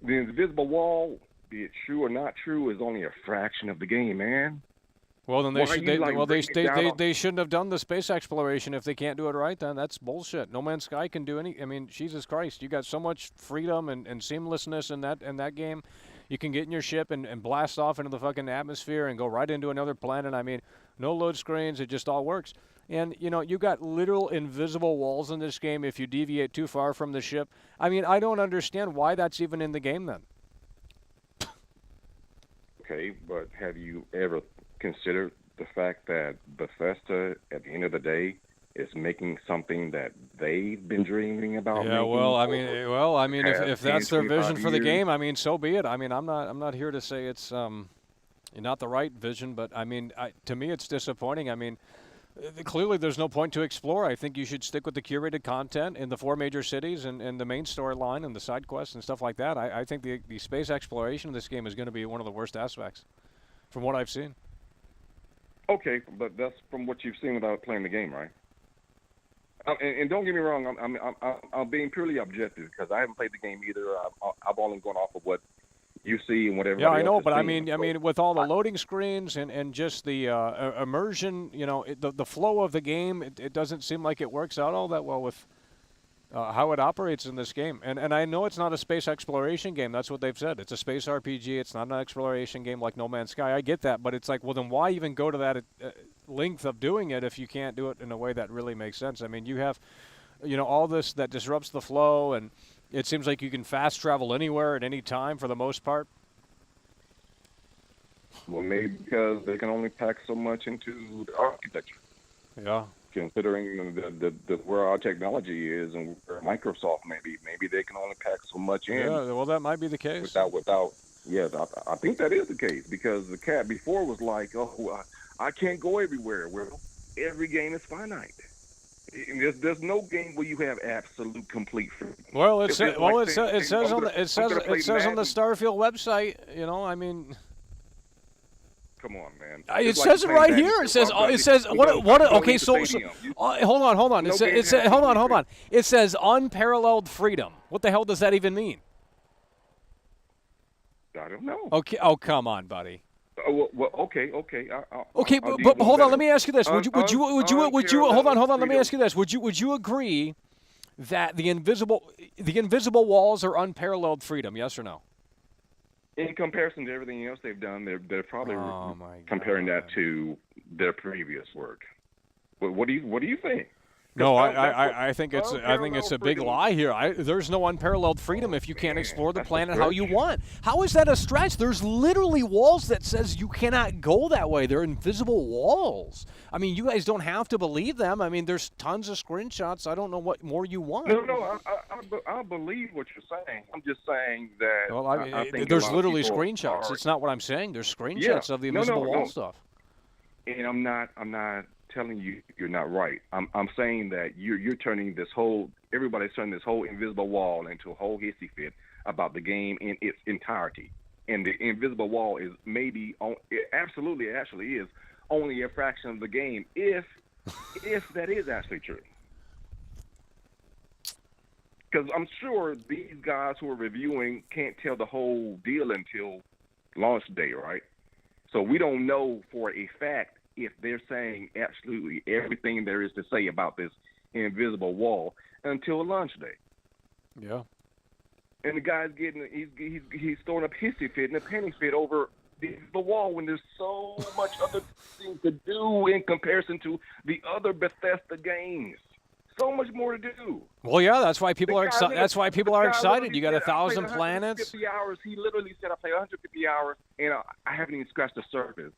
The invisible wall, be it true or not true, is only a fraction of the game, man. Well, then they shouldn't have done the space exploration if they can't do it right. Then that's bullshit. No Man's Sky can do any. I mean, Jesus Christ, you got so much freedom and seamlessness in that game. You can get in your ship and blast off into the fucking atmosphere and go right into another planet. I mean, no load screens. It just all works. And, you know, you got literal invisible walls in this game if you deviate too far from the ship. I mean, I don't understand why that's even in the game then. Okay, but have you ever considered the fact that Bethesda, at the end of the day, is making something that they've been dreaming about? Yeah, well, I mean, if that's their vision for the game, I mean, so be it. I mean, I'm not here to say it's not the right vision, but I mean, to me, it's disappointing. I mean, clearly there's no point to explore. I think you should stick with the curated content in the 4 major cities and the main storyline and the side quests and stuff like that. I think the space exploration of this game is going to be one of the worst aspects from what I've seen. Okay, but that's from what you've seen without playing the game, right? And don't get me wrong, I'm being purely objective because I haven't played the game either. I've only gone off of what you see and whatever. Yeah, I know, but I mean, with all the loading screens and just the immersion, you know, the flow of the game, it doesn't seem like it works out all that well with how it operates in this game. And I know it's not a space exploration game. That's what they've said. It's a space RPG. It's not an exploration game like No Man's Sky. I get that, but it's like, well, then why even go to that length of doing it if you can't do it in a way that really makes sense? I mean, you have, you know, all this that disrupts the flow, and it seems like you can fast travel anywhere at any time for the most part. Well, maybe because they can only pack so much into the architecture. Yeah. considering where our technology is and where Microsoft maybe they can only pack so much in. Yeah, well, that might be the case. Without. Yeah, I think that is the case because the cat before was like, oh, I can't go everywhere. Well, every game is finite. There's no game where you have absolute complete freedom. Well, it says on the Starfield website. You know, I mean. Come on, man. It says it right here. It says what? Okay, so hold on. Hold on. It says unparalleled freedom. What the hell does that even mean? I don't know. Okay. Oh, come on, buddy. Well, okay. Okay, but hold on. Let me ask you this: Would you? Hold on. Let me ask you this: Would you agree that the invisible walls are unparalleled freedom? Yes or no? In comparison to everything else they've done, they're probably comparing that to their previous work. What do you think? No, I think it's a big lie here. There's no unparalleled freedom if you can't explore the planet how you want. How is that a stretch? There's literally walls that says you cannot go that way. They're invisible walls. I mean, you guys don't have to believe them. I mean, there's tons of screenshots. I don't know what more you want. No, I believe what you're saying. I'm just saying that. Well, I think there's literally screenshots. It's not what I'm saying. There's screenshots of the invisible wall stuff. And I'm not telling you you're not right. I'm saying that you're turning everybody's turning this whole invisible wall into a whole hissy fit about the game in its entirety. And the invisible wall is it absolutely actually is only a fraction of the game if that is actually true. Because I'm sure these guys who are reviewing can't tell the whole deal until launch day, right? So we don't know for a fact if they're saying absolutely everything there is to say about this invisible wall until launch day. Yeah. And the guy's he's throwing up hissy fit and a penny fit over the wall when there's so much other things to do in comparison to the other Bethesda games. So much more to do. Well, yeah, that's why people are excited. That's why people are excited. You got 1,000 planets. 150 hours. He literally said, "I played 150 hours, and I haven't even scratched the surface."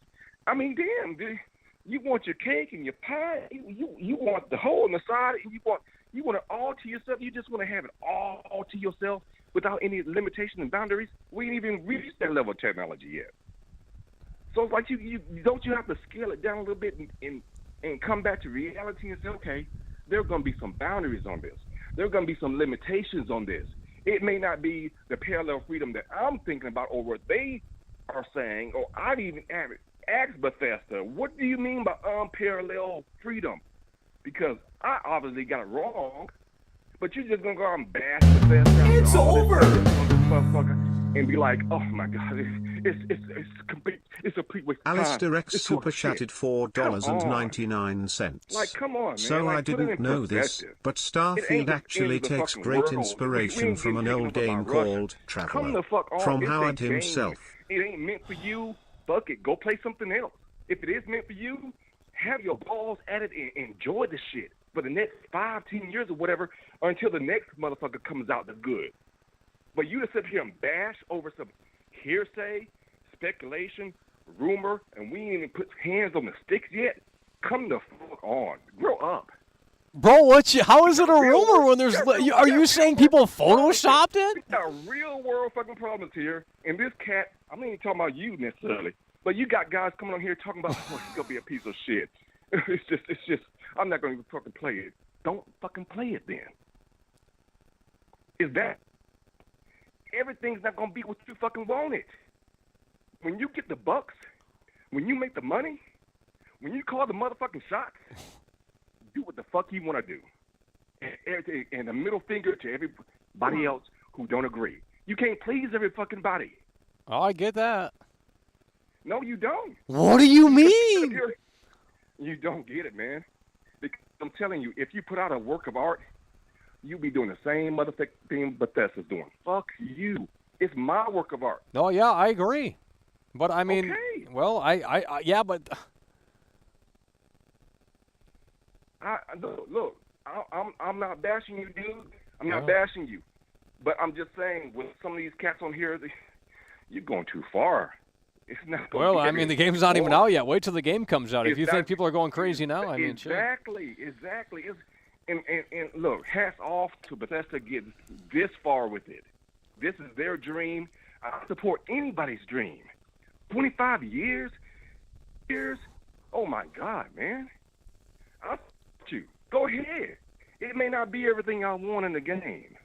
I mean, damn, dude, you want your cake and your pie. You want the hole in the side, and you want it all to yourself. You just want to have it all to yourself without any limitations and boundaries. We ain't even reached that level of technology yet. So it's like you don't have to scale it down a little bit and come back to reality and say, okay, there are going to be some boundaries on this. There are going to be some limitations on this. It may not be the parallel freedom that I'm thinking about or what they are saying, or I've even asked Bethesda, what do you mean by unparalleled freedom? Because I obviously got it wrong, but you're just going to go out and bash Bethesda. It's over! And be like, oh my God, it's a complete waste of time. Alistair X super chatted $4.99. Like, come on, man. So like, I didn't know this, but Starfield actually takes great inspiration from an old game called Traveler, from Howard himself. It ain't meant for you. Fuck it. Go play something else. If it is meant for you, have your balls at it and enjoy the shit for the next 5-10 years or whatever, or until the next motherfucker comes out that's good. But you to sit here and bash over some hearsay, speculation, rumor, and we ain't even put hands on the sticks yet, come the fuck on. Grow up. Bro, how is it a rumor when there's... Are you saying people photoshopped it? We got real world fucking problems here. And this cat, I'm not even talking about you necessarily, but you got guys coming on here talking about, oh, he's going to be a piece of shit. It's just, I'm not going to fucking play it. Don't fucking play it then. Is that... Everything's not going to be what you fucking want it. When you get the bucks, when you make the money, when you call the motherfucking shots, do what the fuck you want to do. And a middle finger to everybody else who don't agree. You can't please every fucking body. Oh, I get that. No, you don't. What do you mean? You don't get it, man. Because I'm telling you, if you put out a work of art, you be doing the same motherfucking thing Bethesda's doing. Fuck you. It's my work of art. No, yeah, I agree. But I mean, okay. Well, I yeah, but look, I'm not bashing you, dude. I'm not bashing you. But I'm just saying, with some of these cats on here, you're going too far. It's not. Well, I mean, the game's not even out yet. Wait till the game comes out. If you think people are going crazy now, I mean, sure. Exactly. And look, hats off to Bethesda getting this far with it. This is their dream. I support anybody's dream. 25 years? Oh, my God, man. I'll support you. Go ahead. It may not be everything I want in the game.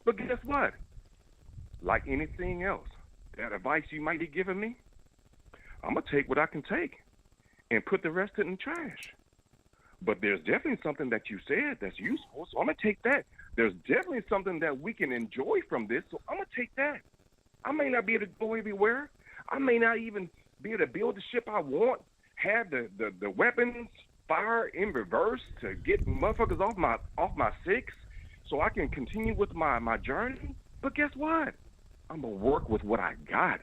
But guess what? Like anything else, that advice you might be giving me, I'm going to take what I can take and put the rest in the trash. But there's definitely something that you said that's useful, so I'm going to take that. There's definitely something that we can enjoy from this, so I'm going to take that. I may not be able to go everywhere. I may not even be able to build the ship I want, have the weapons fire in reverse to get motherfuckers off my six so I can continue with my journey. But guess what? I'm going to work with what I got.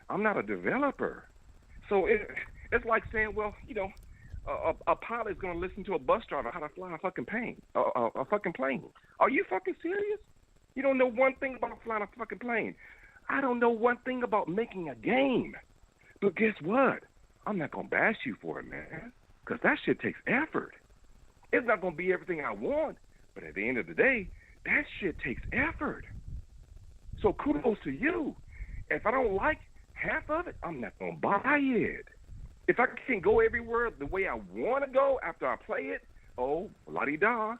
I'm not a developer. So it's like saying, well, you know, a pilot's going to listen to a bus driver how to fly a fucking plane. A fucking plane. Are you fucking serious? You don't know one thing about flying a fucking plane. I don't know one thing about making a game. But guess what? I'm not going to bash you for it, man, because that shit takes effort. It's not going to be everything I want, but at the end of the day, that shit takes effort. So kudos to you. If I don't like half of it, I'm not going to buy it. If I can't go everywhere the way I want to go after I play it, oh, la-di-da.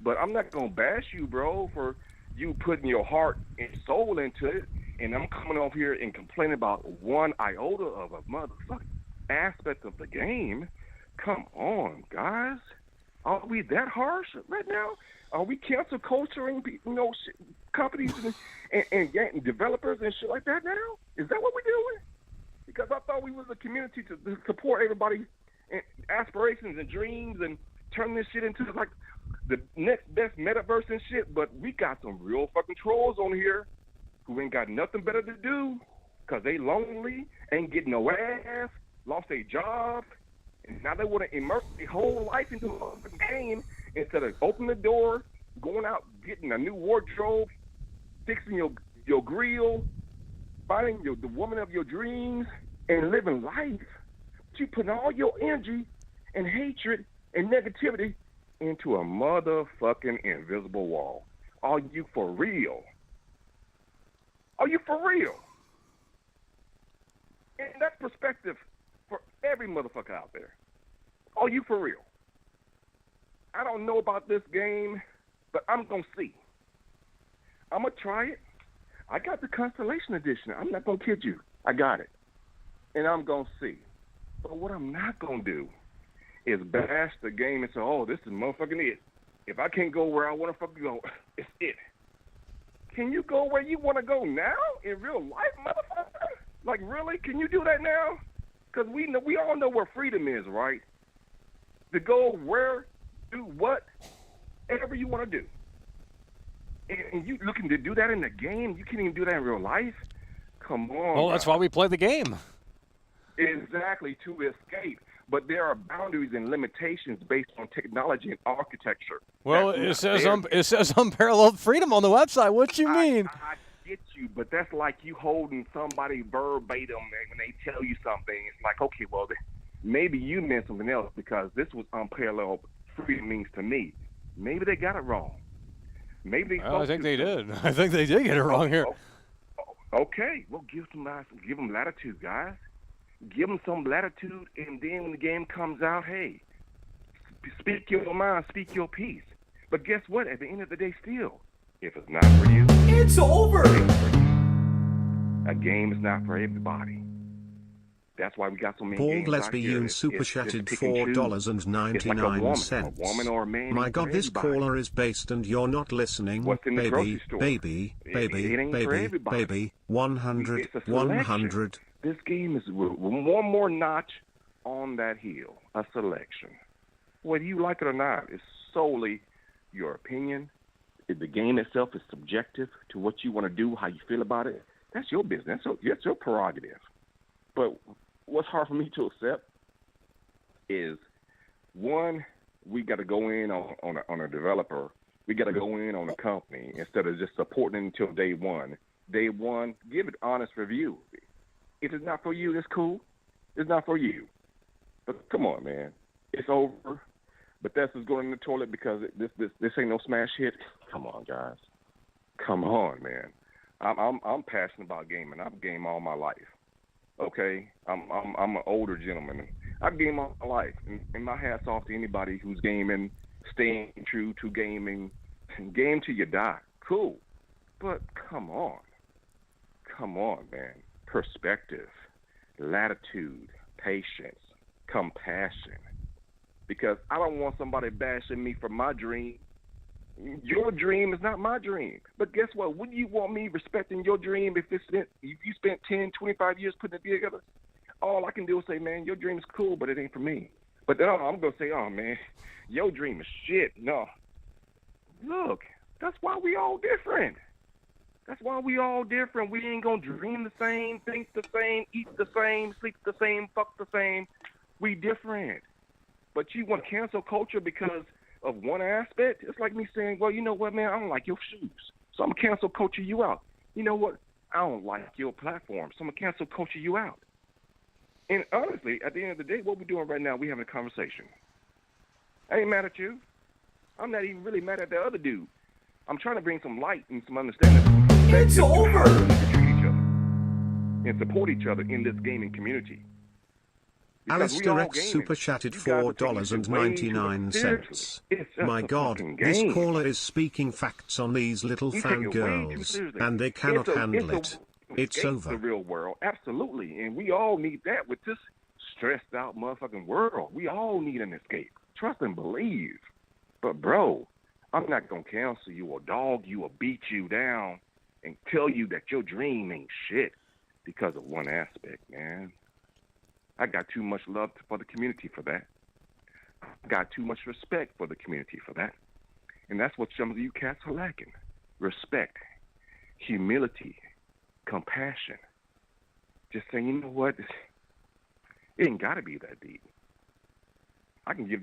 But I'm not going to bash you, bro, for you putting your heart and soul into it, and I'm coming off here and complaining about one iota of a motherfucking aspect of the game. Come on, guys. Are we that harsh right now? Are we cancel culturing, you know, companies and developers and shit like that now? Is that what we're doing? Because I thought we was a community to support everybody's aspirations and dreams and turn this shit into like the next best metaverse and shit. But we got some real fucking trolls on here who ain't got nothing better to do because they lonely, ain't getting no ass, lost their job, and now they want to immerse their whole life into a game instead of opening the door, going out, getting a new wardrobe, fixing your grill, finding the woman of your dreams, and living life. But you put all your energy and hatred and negativity into a motherfucking invisible wall. Are you for real? Are you for real? And that's perspective for every motherfucker out there. Are you for real? I don't know about this game, but I'm going to see. I'm going to try it. I got the Constellation Edition. I'm not going to kid you. I got it. And I'm going to see. But what I'm not going to do is bash the game and say, oh, this is motherfucking it. If I can't go where I want to fucking go, it's it. Can you go where you want to go now in real life, motherfucker? Like, really? Can you do that now? Because we all know where freedom is, right? To go where, do what, whatever you want to do. And you looking to do that in the game? You can't even do that in real life? Come on. Well, that's why we play the game. Exactly, to escape. But there are boundaries and limitations based on technology and architecture. Well, it says unparalleled freedom on the website. What you mean? I get you, but that's like you holding somebody verbatim when they tell you something. It's like, okay, well, maybe you meant something else because this was unparalleled freedom means to me. Maybe they got it wrong. Maybe I think they did. I think they did get it wrong here. Okay, well, give them latitude, guys. Give them some latitude, and then when the game comes out, hey, speak your mind, speak your piece. But guess what? At the end of the day, still, if it's not for you, it's over. A game is not for everybody. That's why we got so many Bald games Lesbian out super here. chatted It's pick and choose. $4.99. It's like a woman or a man. My God, this caller is based and you're not listening. What's in the grocery store? Baby, It ain't for everybody. 100, It's a selection. 100. This game is one more notch on that hill, a selection. Whether you like it or not, it's solely your opinion. The game itself is subjective to what you want to do, how you feel about it. That's your business. That's your prerogative. But what's hard for me to accept is, one, we got to go in on a developer. We got to go in on a company instead of just supporting it until day one. Day one, give it honest review. If it's not for you, it's cool. It's not for you. But come on, man. It's over. Bethesda's going in the toilet because this ain't no smash hit. Come on, guys. Come on, man. I'm passionate about gaming. I've gamed all my life. Okay, I'm an older gentleman. I've gamed all my life, and my hat's off to anybody who's gaming, staying true to gaming, game till you die. Cool, but come on, man. Perspective, latitude, patience, compassion. Because I don't want somebody bashing me for my dream. Your dream is not my dream. But guess what? Wouldn't you want me respecting your dream if you spent 10, 25 years putting it together? All I can do is say, man, your dream is cool, but it ain't for me. But then I'm going to say, oh, man, your dream is shit. No. Look, that's why we all different. That's why we all different. We ain't going to dream the same, think the same, eat the same, sleep the same, fuck the same. We different. But you want cancel culture because of one aspect? It's like me saying, well, you know what, man, I don't like your shoes, so I'm going to cancel culture you out. You know what? I don't like your platform, so I'm going to cancel culture you out. And honestly, at the end of the day, what we're doing right now, we're having a conversation. I ain't mad at you. I'm not even really mad at the other dude. I'm trying to bring some light and some understanding. It's over! And support each other in this gaming community. Alistair X super chatted $4.99. My God, this caller is speaking facts on these little fangirls, and they cannot handle it. It's over. The real world, absolutely, and we all need that with this stressed out motherfucking world. We all need an escape. Trust and believe. But bro, I'm not gonna cancel you or dog you or beat you down and tell you that your dream ain't shit because of one aspect, man. I got too much love for the community for that. I got too much respect for the community for that. And that's what some of you cats are lacking. Respect, humility, compassion. Just saying, you know what? It ain't got to be that deep. I can give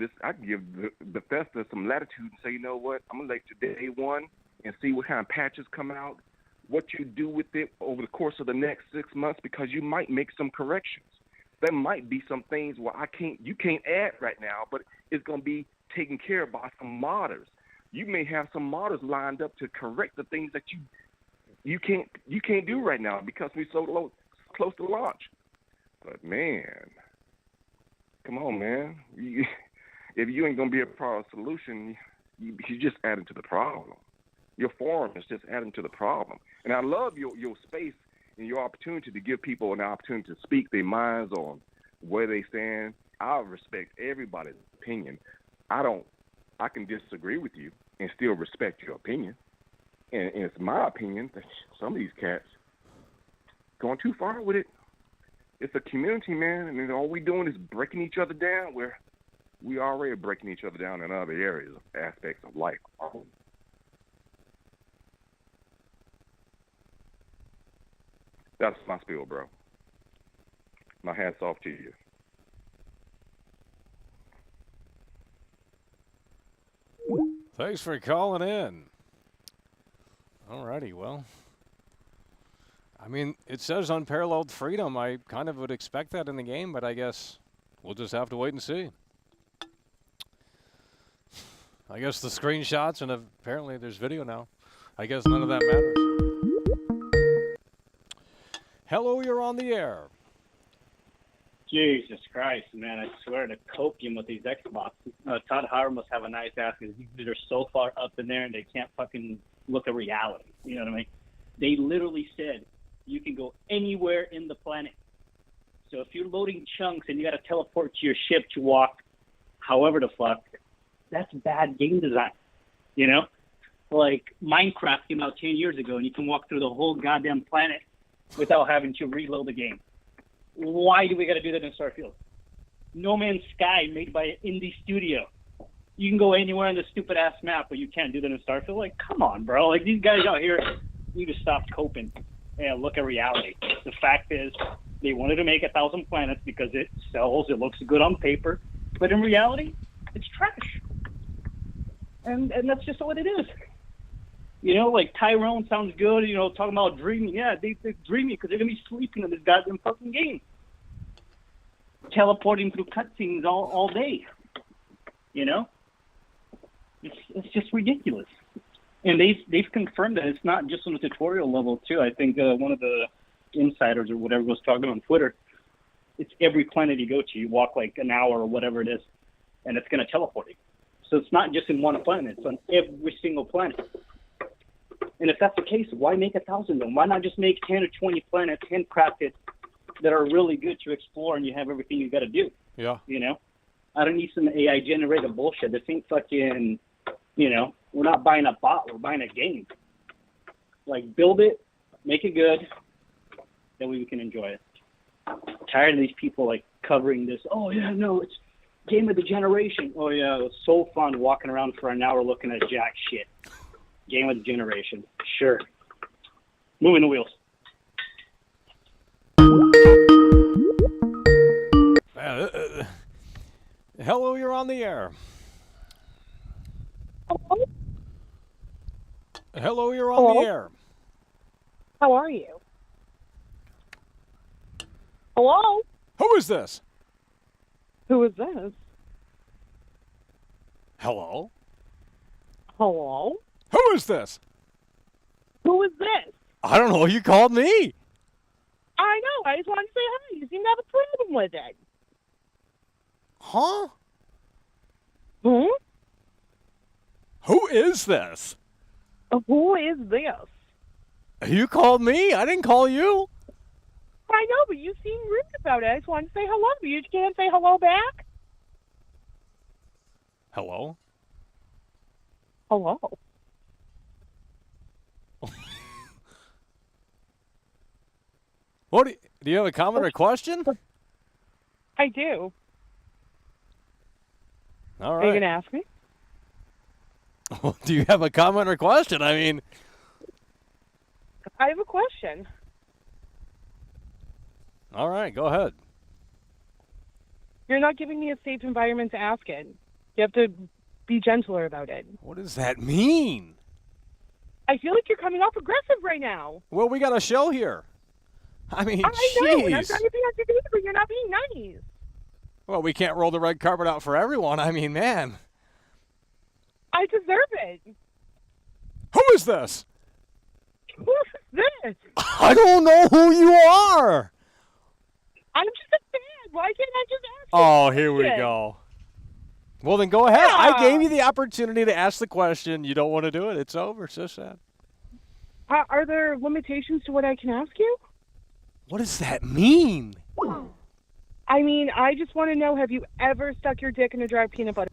Bethesda some latitude and say, you know what? I'm going to let you day one and see what kind of patches come out, what you do with it over the course of the next 6 months, because you might make some corrections. There might be some things where you can't add right now, but it's going to be taken care of by some modders. You may have some modders lined up to correct the things that you can't do right now because we're so close to launch. But man, come on, man. If you ain't going to be a part of the solution, you're just adding to the problem. Your forum is just adding to the problem. And I love your space and your opportunity to give people an opportunity to speak their minds on where they stand. I respect everybody's opinion. I can disagree with you and still respect your opinion. And it's my opinion that some of these cats going too far with it. It's a community, man, and all we doing is breaking each other down where we already breaking each other down in other areas, aspects of life. That's my spiel, bro. My hat's off to you. Thanks for calling in. Alrighty, well. I mean, it says unparalleled freedom. I kind of would expect that in the game, but I guess we'll just have to wait and see. I guess the screenshots, and apparently there's video now. I guess none of that matters. Hello, you're on the air. Jesus Christ, man, I swear to copium with these Xboxes. Todd Howard must have a nice ass because these are so far up in there and they can't fucking look at reality. You know what I mean? They literally said you can go anywhere in the planet. So if you're loading chunks and you got to teleport to your ship to walk however the fuck, that's bad game design. You know? Like Minecraft came out 10 years ago and you can walk through the whole goddamn planet without having to reload the game. Why do we got to do that in Starfield? No Man's Sky, made by an indie studio. You can go anywhere on the stupid ass map, but you can't do that in Starfield. Like, come on, bro. Like, these guys out here need to stop coping and look at reality. The fact is, they wanted to make 1,000 planets because it sells, it looks good on paper, but in reality, it's trash. And that's just what it is. You know, like Tyrone sounds good. You know, talking about dreaming. Yeah, they're dreaming because they're gonna be sleeping in this goddamn fucking game, teleporting through cutscenes all day. You know, it's just ridiculous. And they've confirmed that it's not just on the tutorial level too. I think one of the insiders or whatever was talking on Twitter. It's every planet you go to. You walk like an hour or whatever it is, and it's gonna teleport you. So it's not just in one planet; it's on every single planet. And if that's the case, why make 1,000 of them? Why not just make 10 or 20 planets handcrafted that are really good to explore, and you have everything you got to do? Yeah. You know, I don't need some AI generated bullshit. This ain't fucking. You know, we're not buying a bot. We're buying a game. Like, build it, make it good, then we can enjoy it. I'm tired of these people like covering this. Oh yeah, no, it's game of the generation. Oh yeah, it was so fun walking around for an hour looking at jack shit. Game of the generation. Sure. Moving the wheels. Hello, you're on the air. Hello, you're on the air. How are you? Hello? Who is this? Who is this? Hello? Hello? Who is this? Who is this? I don't know. You called me. I know. I just wanted to say hi. You seem to have a problem with it. Huh? Hmm? Who is this? Who is this? You called me. I didn't call you. I know, but you seem rude about it. I just wanted to say hello, but you can't say hello back? Hello? Hello? What do you have a comment or question? I do. All right. Are you going to ask me? Do you have a comment or question? I mean, I have a question. all right, go ahead. You're not giving me a safe environment to ask it. You have to be gentler about it. What does that mean? I feel like you're coming off aggressive right now. Well, we got a show here. I mean, I know, and I'm jeez. trying to be entertaining, but you're not being nice. Well, we can't roll the red carpet out for everyone. I mean, man. I deserve it. Who is this? Who is this? I don't know who you are. I'm just a fan. Why can't I just ask Oh, here we go. Well, then go ahead. Yeah. I gave you the opportunity to ask the question. You don't want to do it. It's over. So sad. Are there limitations to what I can ask you? What does that mean? I mean, I just want to know, have you ever stuck your dick in a dry peanut butter?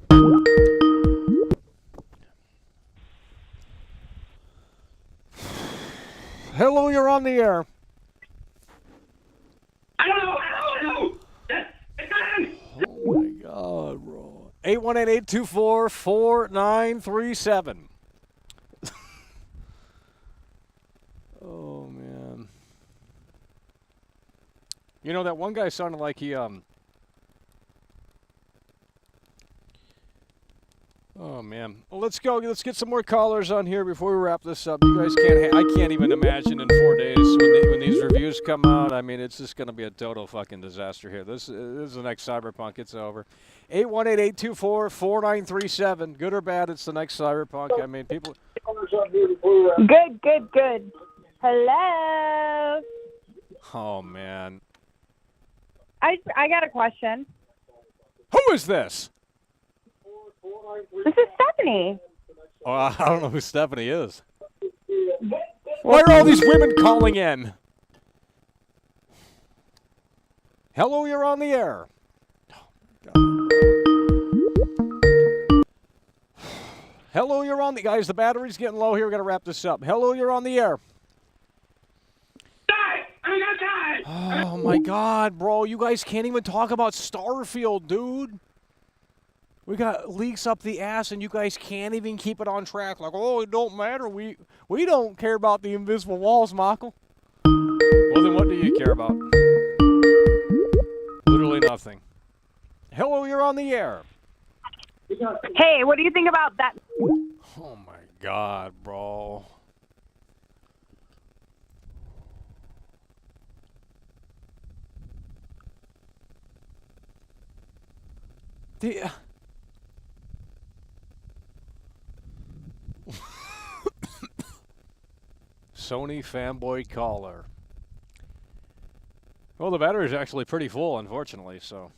Hello, you're on the air. Hello. Oh, my God, bro. 818-824-4937. Oh, man. You know, that one guy sounded like he, Oh, man. Well, let's go. Let's get some more callers on here before we wrap this up. You guys can't... I can't even imagine in 4 days when these reviews come out. I mean, it's just going to be a total fucking disaster here. This is the next Cyberpunk. It's over. 818-824-4937. Good or bad, it's the next Cyberpunk. I mean, people... Good. Hello? Oh, man. I got a question. Who is this? This is Stephanie. Oh, I don't know who Stephanie is. Why are all these women calling in? Hello, you're on the air. Hello, you're on the... Guys, the battery's getting low here. We're going to wrap this up. Hello, you're on the air. Oh, my God, bro. You guys can't even talk about Starfield, dude. We got leaks up the ass, and you guys can't even keep it on track. Like, oh, it don't matter. We don't care about the invisible walls, Michael. Well, then what do you care about? Literally nothing. Hello, you're on the air. Hey, what do you think about that? Oh, my God, bro. The Sony fanboy caller. Well, the battery is actually pretty full, unfortunately, so.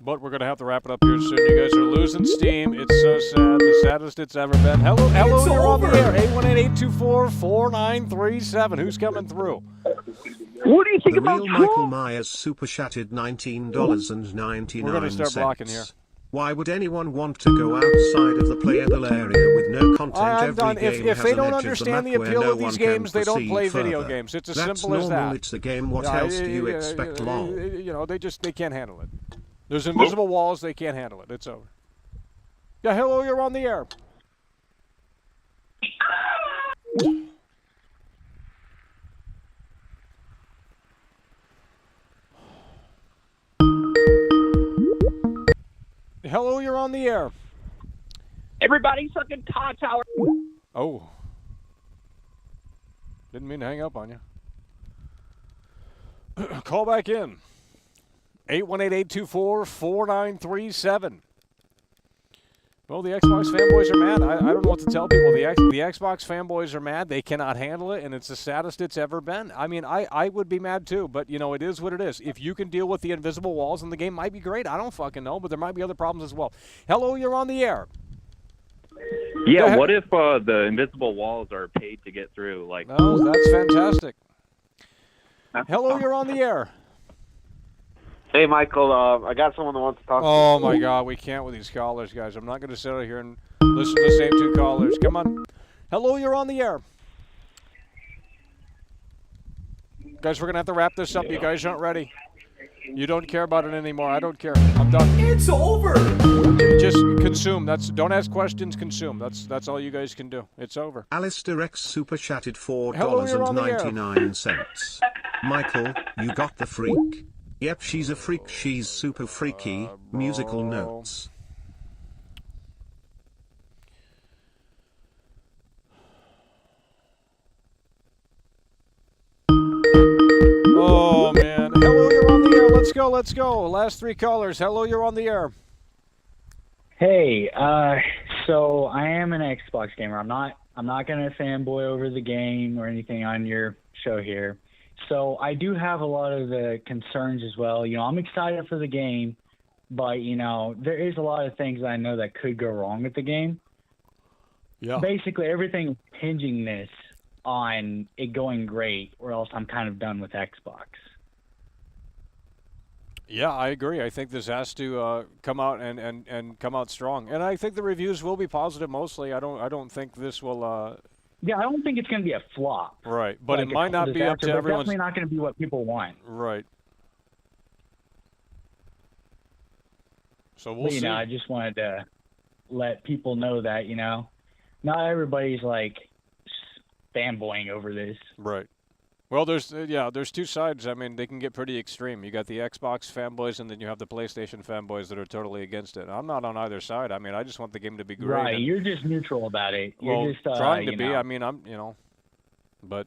But we're going to have to wrap it up here soon. You guys are losing steam. It's so sad. The saddest it's ever been. Hello, you're on the air. 818-824-4937. Who's coming through? What do you think the about real Michael Myers super chatted $19.99. We're going to start blocking here. Why would anyone want to go outside of the playable area with no content? I'm Every done. game If has they an don't edge of understand the the map appeal where of no these one can games, they don't proceed play further. video games. It's as That's simple as normal. that. It's the game. What else do you expect, lol? You know, they can't handle it. There's invisible walls. They can't handle it. It's over. Yeah, hello, you're on the air. Hello, you're on the air. Everybody sucking Todd Tower. Oh. Didn't mean to hang up on you. Call back in. 818-824-4937. Well, the Xbox fanboys are mad. I don't know what to tell people. The Xbox fanboys are mad. They cannot handle it, and it's the saddest it's ever been. I mean, I would be mad too, but, you know, it is what it is. If you can deal with the invisible walls, then the game might be great. I don't fucking know, but there might be other problems as well. Hello, you're on the air. Yeah, what if the invisible walls are paid to get through? Like, oh, that's fantastic. Hello, you're on the air. Hey, Michael, I got someone that wants to talk to you. Oh, my God, we can't with these callers, guys. I'm not going to sit out here and listen to the same two callers. Come on. Hello, you're on the air. Guys, we're going to have to wrap this up. You guys aren't ready. You don't care about it anymore. I don't care. I'm done. It's over. Just consume. Don't ask questions. Consume. That's all you guys can do. It's over. Alistair X super chatted Hello, you're on the air. $4.99. Michael, you got the freak. Yep, she's a freak. She's super freaky. Musical notes. Oh, man. Hello, you're on the air. Let's go. Last three callers. Hello, you're on the air. Hey, so I am an Xbox gamer. I'm not gonna fanboy over the game or anything on your show here. So I do have a lot of the concerns as well. You know, I'm excited for the game, but, you know, there is a lot of things I know that could go wrong with the game. Yeah. Basically, everything hinging this on it going great, or else I'm kind of done with Xbox. Yeah, I agree. I think this has to come out and come out strong. And I think the reviews will be positive mostly. I don't think this will... Yeah, I don't think it's going to be a flop. Right, but like it might not be up to everyone's... Definitely not going to be what people want. Right. So we'll see. You know, I just wanted to let people know that, you know, not everybody's like fanboying over this. Right. Well, there's two sides. I mean, they can get pretty extreme. You got the Xbox fanboys, and then you have the PlayStation fanboys that are totally against it. I'm not on either side. I mean, I just want the game to be great. Right, and, you're just neutral about it. You're just trying to you be. know. I mean, but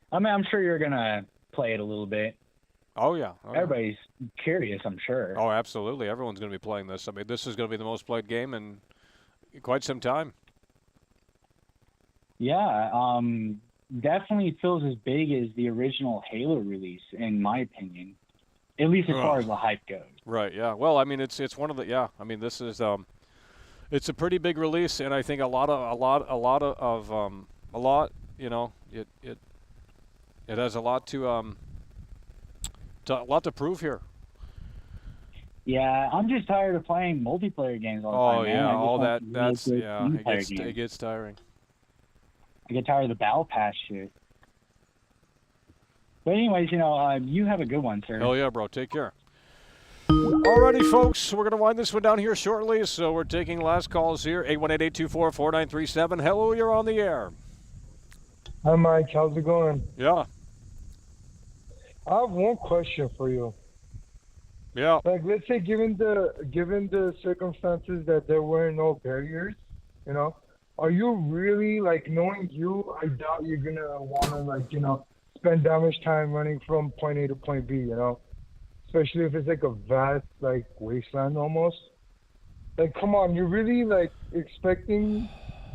I mean, I'm sure you're gonna play it a little bit. Oh yeah. Everybody's curious, I'm sure. Oh, absolutely. Everyone's going to be playing this. I mean, this is going to be the most played game in quite some time. Yeah, definitely feels as big as the original Halo release, in my opinion. At least as far as the hype goes. Right. Yeah. Well, I mean, it's one of the I mean, this is it's a pretty big release, and I think a lot. You know, it has a lot to prove here. Yeah, I'm just tired of playing multiplayer games all the time. Oh man. yeah, all want that's really yeah. good It gets tiring. I get tired of the Battle Pass shit. But anyways, you know, you have a good one, sir. Hell yeah, bro. Take care. Alrighty, folks. We're going to wind this one down here shortly, so we're taking last calls here. 818-824-4937. Hello, you're on the air. Hi, Mike. How's it going? Yeah. I have one question for you. Yeah. Like, let's say, given the circumstances that there were no barriers, you know, are you really, like, knowing you, I doubt you're gonna wanna, like, you know, spend that much time running from point A to point B, you know? Especially if it's like a vast, like, wasteland almost. Like, come on, you're really, like, expecting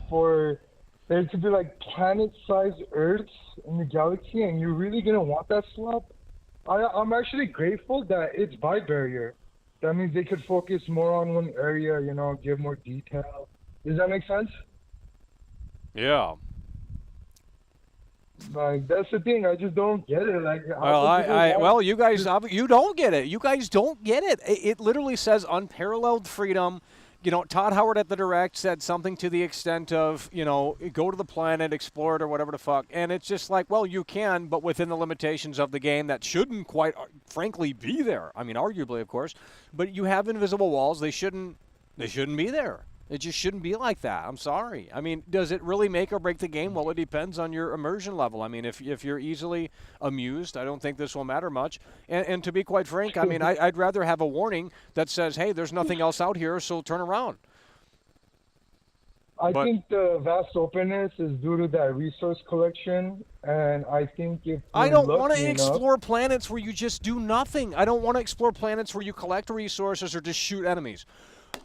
for there to be, like, planet-sized Earths in the galaxy, and you're really gonna want that slop? I'm actually grateful that it's by barrier. That means they could focus more on one area, you know, give more detail. Does that make sense? Yeah. Like, that's the thing. I just don't get it. Like, well, you guys, you don't get it. You guys don't get it. It literally says unparalleled freedom. You know, Todd Howard at the Direct said something to the extent of, you know, go to the planet, explore it, or whatever the fuck. And it's just like, well, you can, but within the limitations of the game that shouldn't quite, frankly, be there. I mean, arguably, of course. But you have invisible walls. They shouldn't be there. It just shouldn't be like that. I'm sorry. I mean, does it really make or break the game? Well, it depends on your immersion level. I mean, if you're easily amused, I don't think this will matter much. And to be quite frank, I mean, I'd rather have a warning that says, hey, there's nothing else out here, so turn around. I think the vast openness is due to that resource collection, and I think if I don't want to explore planets where you just do nothing. I don't want to explore planets where you collect resources or just shoot enemies.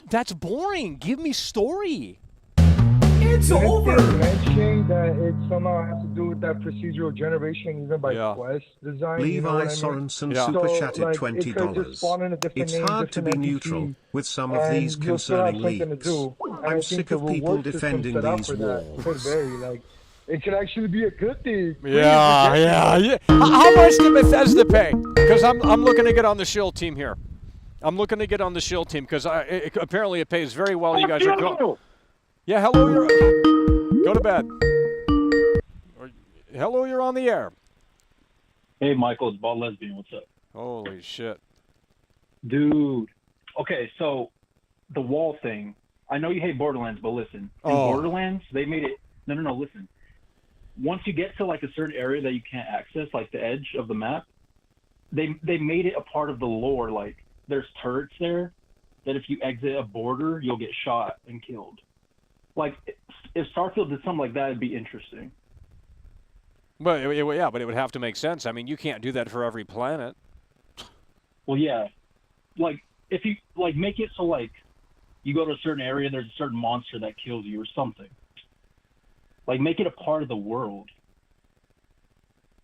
That's boring. Give me story. It's over. Mentioning that it somehow has to do with that procedural generation, even by quest design. Levi you know Sorensen super chatted $20. It's hard to be neutral with some of these concerning leaks. I'm sick of people defending these walls. It could actually be a good thing. Yeah. How much did Bethesda pay? Because I'm looking to get on the shill team here. I'm looking to get on the shill team because apparently it pays very well. You guys are cool. Yeah, hello, go to bed. Hello, you're on the air. Hey, Michael, it's Bald Lesbian. What's up? Holy shit. Dude. Okay, so the wall thing. I know you hate Borderlands, but listen. In Borderlands, they made it... No, listen. Once you get to, like, a certain area that you can't access, like the edge of the map, they made it a part of the lore, like, there's turrets there that if you exit a border, you'll get shot and killed. Like, if Starfield did something like that, it'd be interesting. But it would have to make sense. I mean, you can't do that for every planet. Well, yeah. Like, if you, like, make it so, like, you go to a certain area, there's a certain monster that kills you or something. Like, make it a part of the world.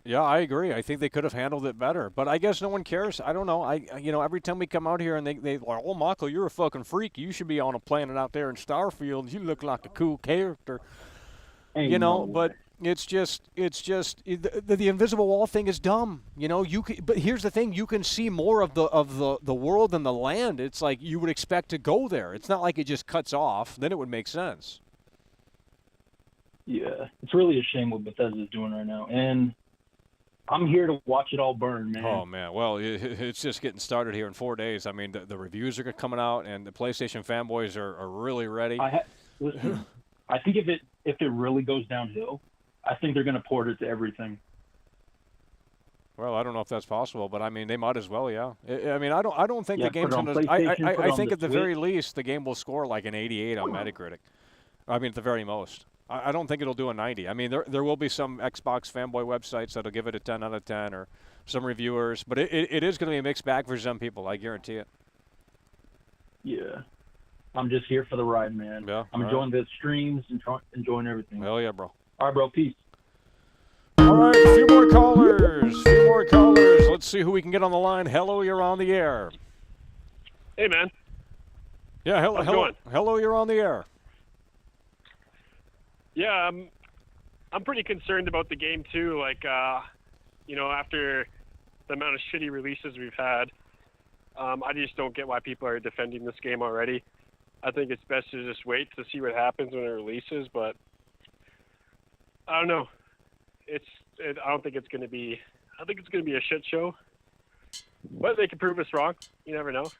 Yeah, I agree. I think they could have handled it better, but I guess no one cares. I don't know. Every time we come out here and they like, oh, Michael, you're a fucking freak. You should be on a planet out there in Starfield. You look like a cool character. But it's just the invisible wall thing is dumb. You know, but here's the thing: you can see more of the world and the land. It's like you would expect to go there. It's not like it just cuts off. Then it would make sense. Yeah, it's really a shame what Bethesda's doing right now, and I'm here to watch it all burn, man. Oh, man. Well, it's just getting started here in 4 days. I mean, the reviews are coming out, and the PlayStation fanboys are really ready. Listen, I think if it really goes downhill, I think they're going to port it to everything. Well, I don't know if that's possible, but I mean, they might as well, yeah. I mean, I don't think the game's going to... I think at the very least, the game will score like an 88 on Metacritic. I mean, at the very most. I don't think it'll do a 90. I mean, there will be some Xbox fanboy websites that'll give it a 10 out of 10 or some reviewers, but it is going to be a mixed bag for some people, I guarantee it. Yeah. I'm just here for the ride, man. Yeah, I'm enjoying the streams and enjoying everything. Hell yeah, bro. All right, bro. Peace. All right, a few more callers. Let's see who we can get on the line. Hello, you're on the air. Hey, man. Yeah, hello, you're on the air. Yeah, I'm pretty concerned about the game too. Like, after the amount of shitty releases we've had, I just don't get why people are defending this game already. I think it's best to just wait to see what happens when it releases. But I don't know. I don't think it's going to be. I think it's going to be a shit show. But they can prove us wrong. You never know.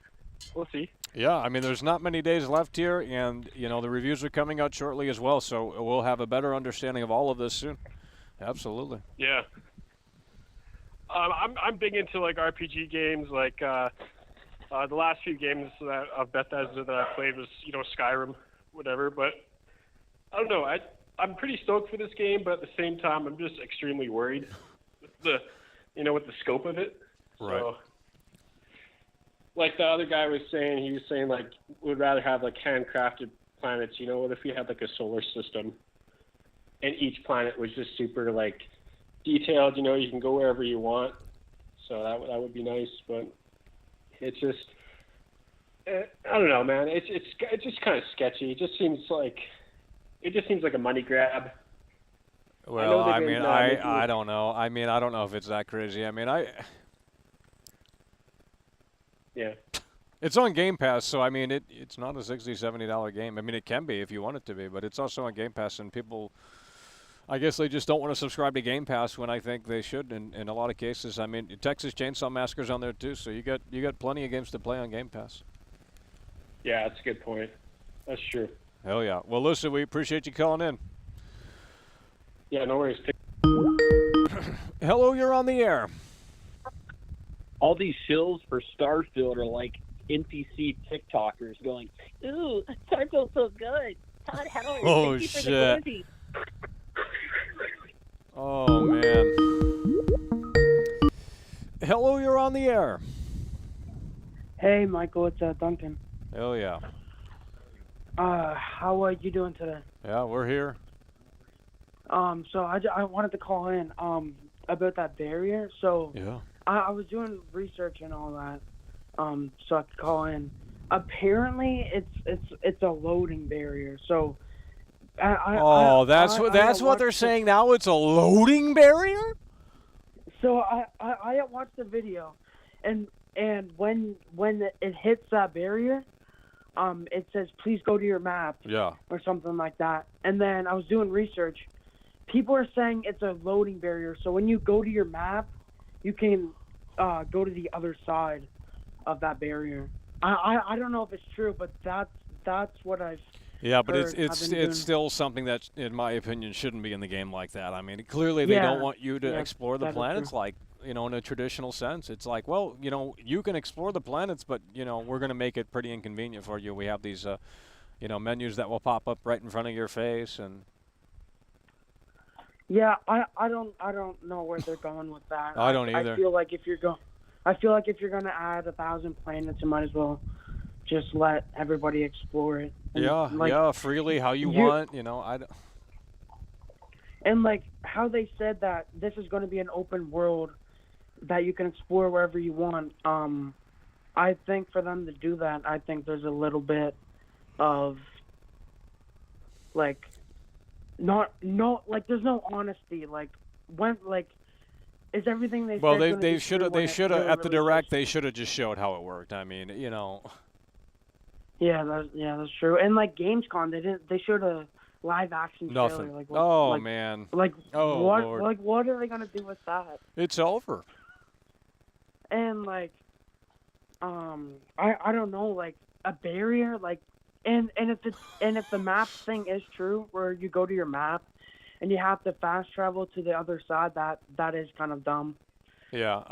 We'll see. Yeah, I mean, there's not many days left here, and, the reviews are coming out shortly as well, so we'll have a better understanding of all of this soon. Absolutely. Yeah. I'm big into, like, RPG games, like, the last few games of Bethesda that I played was, Skyrim, whatever, but I don't know. I'm pretty stoked for this game, but at the same time, I'm just extremely worried the with the scope of it. Right. So, like the other guy was saying, he was saying like would rather have like handcrafted planets. What if we had like a solar system, and each planet was just super like detailed. You can go wherever you want. So that would be nice, but it's just I don't know, man. It's just kind of sketchy. It just seems like a money grab. Well, I don't know. I mean, I don't know if it's that crazy. I mean, yeah. It's on Game Pass, so I mean, it's not a $60, $70 game. I mean, it can be if you want it to be, but it's also on Game Pass, and people, I guess they just don't want to subscribe to Game Pass when I think they should. In a lot of cases, I mean, Texas Chainsaw Massacre's on there too, so you got plenty of games to play on Game Pass. Yeah, that's a good point. That's true. Hell yeah. Well, listen, we appreciate you calling in. Yeah, no worries. Hello, you're on the air. All these shills for Starfield are like NPC TikTokers going, "Ooh, Starfield's so good. Todd Howard, Oh, thank you for shit. the Oh, man. Hello, you're on the air. Hey, Michael, it's Duncan. Hell yeah. How are you doing today? Yeah, we're here. So I wanted to call in about that barrier. So Yeah. I was doing research and all that, so I could call in. Apparently, it's a loading barrier. So That's what they're saying now. It's a loading barrier. So I watched the video, and when it hits that barrier, it says please go to your map. Yeah. Or something like that. And then I was doing research. People are saying it's a loading barrier. So when you go to your map, you can go to the other side of that barrier. I don't know if it's true, but that's what I've Yeah, but heard. it's still something that, in my opinion, shouldn't be in the game like that. I mean, clearly they don't want you to explore the that is planets true. like, in a traditional sense. It's like, well, you can explore the planets, but, we're going to make it pretty inconvenient for you. We have these, menus that will pop up right in front of your face, and Yeah, I don't know where they're going with that. I don't either. I feel like if you're gonna add 1,000 planets, you might as well just let everybody explore it. And, freely, how you want. And like how they said that this is going to be an open world that you can explore wherever you want. I think for them to do that, I think there's a little bit of like there's no honesty. Like when is everything they well, said they should have at the really direct they should have just showed how it worked. I mean, Yeah, that's true. And like Gamescom, they showed a live action nothing. trailer. Man. Like oh what? Lord. Like what are they gonna do with that? It's over. And like, I don't know, like a barrier, like, and if the map thing is true, where you go to your map and you have to fast travel to the other side, that is kind of dumb. Yeah,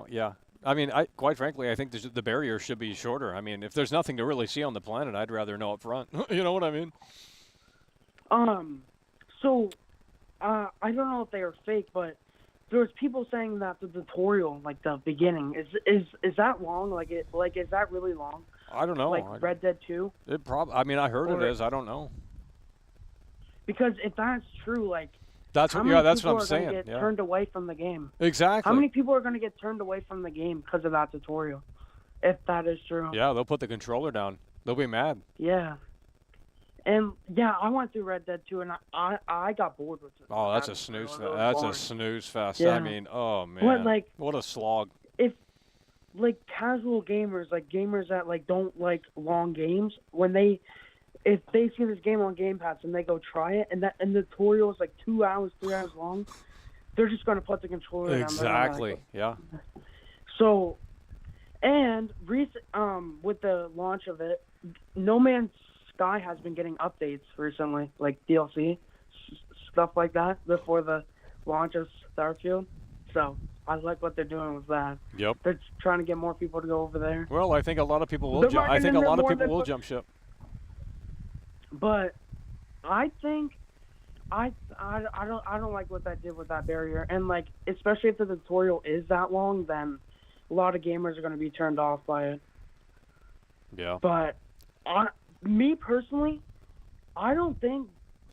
yeah. I mean, quite frankly, I think the barrier should be shorter. I mean, if there's nothing to really see on the planet, I'd rather know up front. You know what I mean? So, I don't know if they are fake, but there was people saying that the tutorial, like the beginning, is that long? Is that really long? I don't know. Like Red Dead 2? I mean, I heard it is. I don't know. Because if that's true, like, that's what I'm saying. Get turned away from the game. Exactly. How many people are going to get turned away from the game because of that tutorial? If that is true. Yeah, they'll put the controller down. They'll be mad. Yeah. And yeah, I went through Red Dead 2 and I got bored with it. Oh, that's a snooze fest. That's a snooze fest. Yeah. I mean, oh man. But like, what a slog. If like casual gamers, like gamers that like don't like long games, if they see this game on Game Pass and they go try it, and the tutorial is like 2 hours, 3 hours long, they're just gonna put the controller down. Exactly. Yeah. So, and with the launch of it, No Man's Sky has been getting updates recently, like DLC stuff like that, before the launch of Starfield. So I like what they're doing with that. Yep. They're trying to get more people to go over there. Well, I think a lot of people will. I think a lot of people will jump ship. But I think I don't like what that did with that barrier, and like especially if the tutorial is that long, then a lot of gamers are going to be turned off by it. Yeah. But me personally, I don't think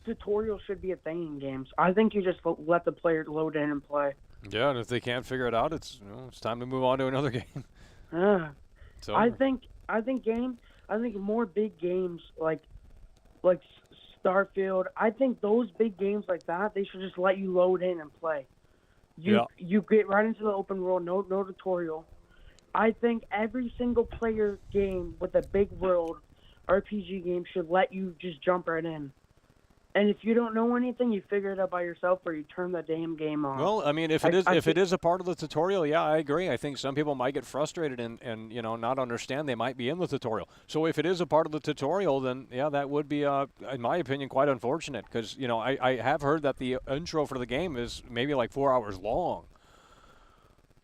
tutorials should be a thing in games. I think you just let the player load in and play. Yeah, and if they can't figure it out, it's it's time to move on to another game. So I think more big games like Starfield. I think those big games like that, they should just let you load in and play. You get right into the open world, no tutorial. I think every single player game with a big world RPG game should let you just jump right in. And if you don't know anything, you figure it out by yourself, or you turn the damn game off. Well, I mean, if it is a part of the tutorial, yeah, I agree. I think some people might get frustrated and not understand they might be in the tutorial. So if it is a part of the tutorial, then yeah, that would be, in my opinion, quite unfortunate because I have heard that the intro for the game is maybe like 4 hours long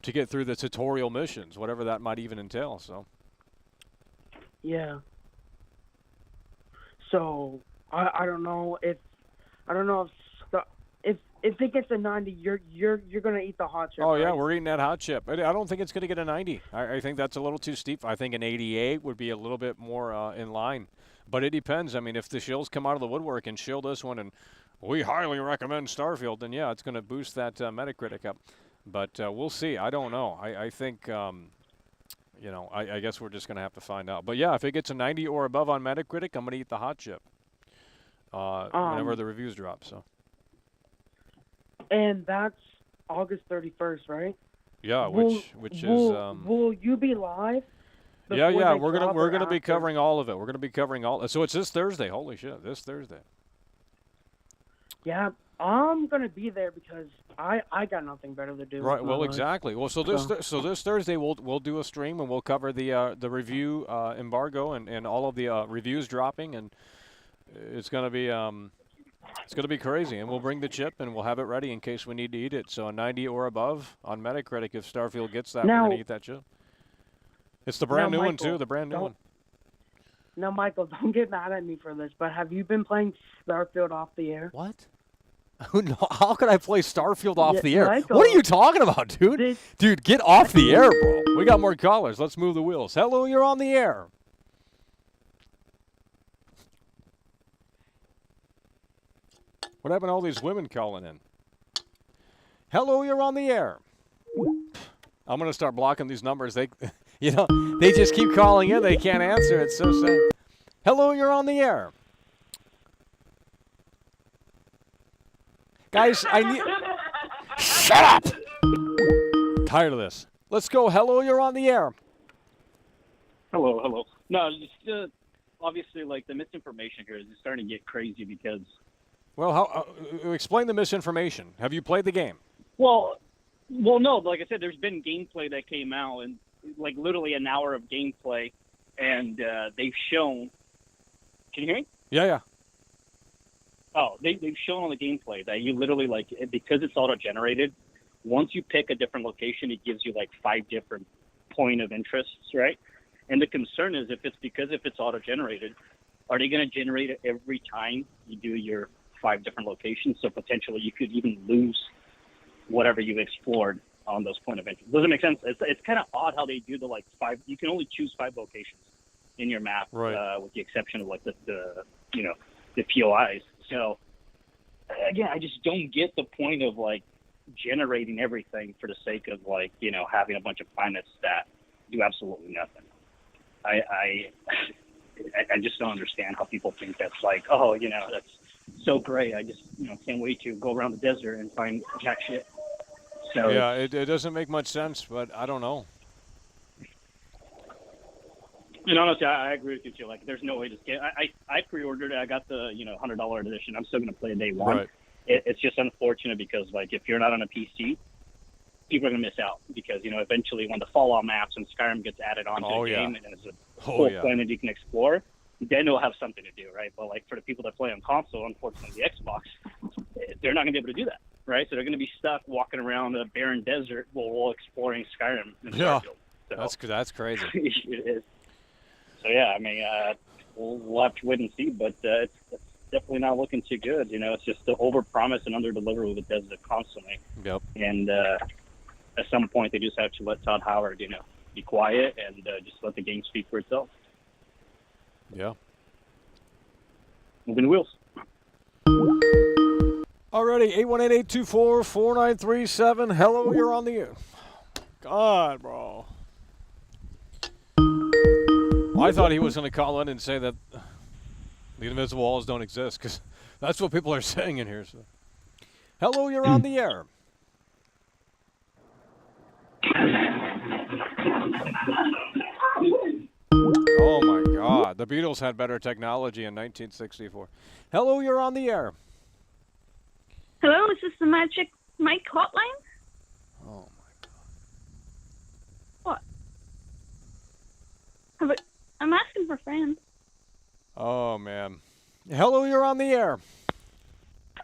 to get through the tutorial missions, whatever that might even entail. So. Yeah. So I don't know if it gets a 90, you're gonna eat the hot chip. Oh yeah, right? we're eating that hot chip. I don't think it's gonna get a 90. I think that's a little too steep. I think an 88 would be a little bit more in line. But it depends. I mean, if the shills come out of the woodwork and shill this one, and we highly recommend Starfield, then yeah, it's gonna boost that Metacritic up. But we'll see. I don't know. I think. I guess we're just going to have to find out. But, yeah, if it gets a 90 or above on Metacritic, I'm going to eat the hot chip whenever the reviews drop. So. And that's August 31st, right? Yeah, which is. Will you be live? Yeah. We're gonna be covering all of it. We're going to be covering all. So it's this Thursday. Holy shit! This Thursday. Yeah, I'm gonna be there because I got nothing better to do. Right. Well, exactly. Well, so this Thursday we'll do a stream and we'll cover the review embargo and all of the reviews dropping, and it's gonna be crazy. And we'll bring the chip and we'll have it ready in case we need to eat it. So a 90 or above on Metacritic if Starfield gets that, we're gonna eat that chip. It's the brand new one too. The brand new one. Now, Michael, don't get mad at me for this, but have you been playing Starfield off the air? What? How could I play Starfield off the air? Michael, what are you talking about, dude? Dude, get off the air, bro. We got more callers. Let's move the wheels. Hello, you're on the air. What happened to all these women calling in? Hello, you're on the air. I'm going to start blocking these numbers. They just keep calling in. They can't answer. It's so sad. Hello, you're on the air. Guys, I need... Shut up! Tired of this. Let's go. Hello, you're on the air. Hello. No, just obviously, like, the misinformation here is starting to get crazy because... Well, how? Explain the misinformation. Have you played the game? Well, no. Like I said, there's been gameplay that came out, and like literally an hour of gameplay, and they've shown... Can you hear me? Yeah. Oh, they've shown on the gameplay that you literally, like, because it's auto-generated, once you pick a different location, it gives you, like, 5 different point of interests, right? And the concern is if it's auto-generated, are they going to generate it every time you do your 5 different locations? So potentially you could even lose whatever you've explored on those point of interest. Does it make sense? It's kind of odd how they do the, like, 5. You can only choose 5 locations in your map, right. With the exception of, like, the POIs. So, again, I just don't get the point of, like, generating everything for the sake of, like, having a bunch of planets that do absolutely nothing. I just don't understand how people think that's like, oh, that's so great. I just, can't wait to go around the desert and find jack shit. So yeah, it doesn't make much sense, but I don't know. And honestly, I agree with you too. Like, there's no way to get. I pre-ordered it. I got the $100 edition. I'm still gonna play day one. Right. It's just unfortunate because, like, if you're not on a PC, people are gonna miss out because eventually when the Fallout maps and Skyrim gets added onto the game and it's a whole planet you can explore, then it'll have something to do, right? But like for the people that play on console, unfortunately, the Xbox, they're not gonna be able to do that, right? So they're gonna be stuck walking around a barren desert while exploring Skyrim. And Starfield. So, that's crazy. It is. So yeah, I mean, we'll have to wait and see, but it's definitely not looking too good. You know, it's just to overpromise and underdeliver with Bethesda constantly. Yep. And at some point, they just have to let Todd Howard, you know, be quiet and just let the game speak for itself. Yeah. Moving the wheels. Alrighty, 818-824-4937. Hello, you're on the air. God, bro. Well, I thought he was going to call in and say that the invisible walls don't exist, because that's what people are saying in here. So. Hello, you're on the air. Oh, my God. The Beatles had better technology in 1964. Hello, you're on the air. Hello, is this the Magic Mike hotline? Oh, What? I'm asking for friends. Oh, man. Hello, you're on the air.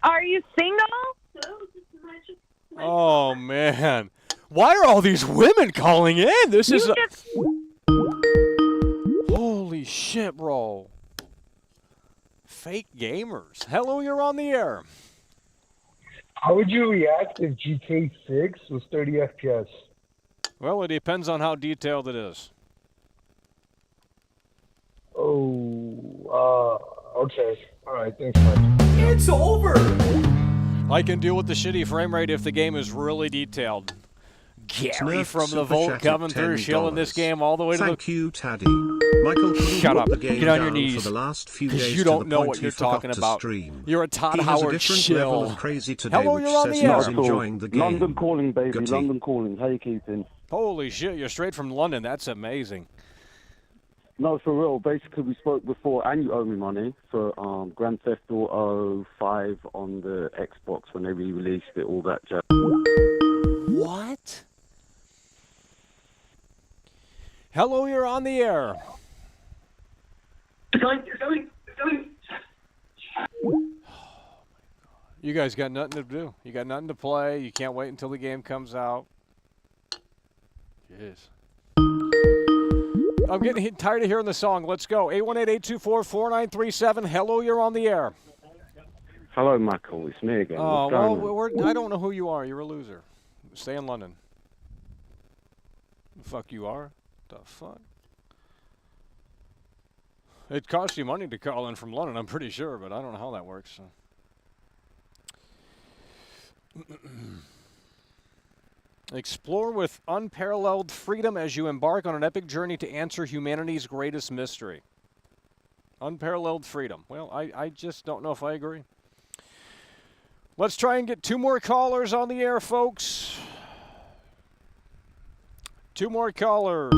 Are you single? Hello, is this the Magic Mike Oh, man. Why are all these women calling in? This is Holy shit, bro. Fake gamers. Hello, you're on the air. How would you react if GTA 6 was 30 FPS? Well, it depends on how detailed it is. Oh, okay. All right, thanks, Mike. It's over. I can deal with the shitty frame rate if the game is really detailed. Gary from the Vault coming through, shilling this game all the way to Thank you, Taddy. Michael couldn't Shut put up. the game Get on your down knees. for the last few Because days you to don't the know point what he you're forgot talking to about. stream. You're a Todd He has a Howard different level shill. of crazy today, Hello, which you're on says the he air. was enjoying the game. London calling, baby. Gutty. London calling. How you keeping? Holy shit, you're straight from London. That's amazing. No, for real. Basically, we spoke before, and you owe me money for Grand Theft Auto 5 on the Xbox when they re-released it, all that jazz. What? Hello, you're on the air. You guys got nothing to do. You got nothing to play. You can't wait until the game comes out. Jeez. I'm getting tired of hearing the song. Let's go. 818-824-4937. Hello, you're on the air. Hello, Michael. It's me again. Oh, What's well, going on? I don't know who you are. You're a loser. Stay in London. The fuck you are? The fuck? It costs you money to call in from London, I'm pretty sure, but I don't know how that works. So. Explore with unparalleled freedom as you embark on an epic journey to answer humanity's greatest mystery. Unparalleled freedom. Well, I just don't know if I agree. Let's try and get 2 more callers on the air, folks. 2 more callers.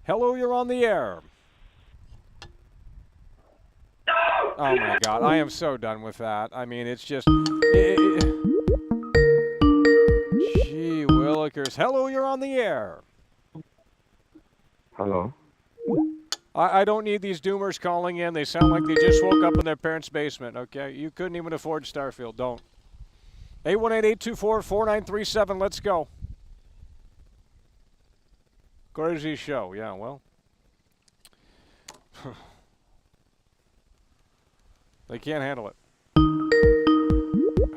Hello, you're on the air. Oh, my God. I am so done with that. I mean, it's just... Gee willikers. Hello, you're on the air. Hello. I don't need these doomers calling in. They sound like they just woke up in their parents' basement, okay? You couldn't even afford Starfield. Don't. 818-824-4937. Let's go. Crazy show. Yeah, well. They can't handle it.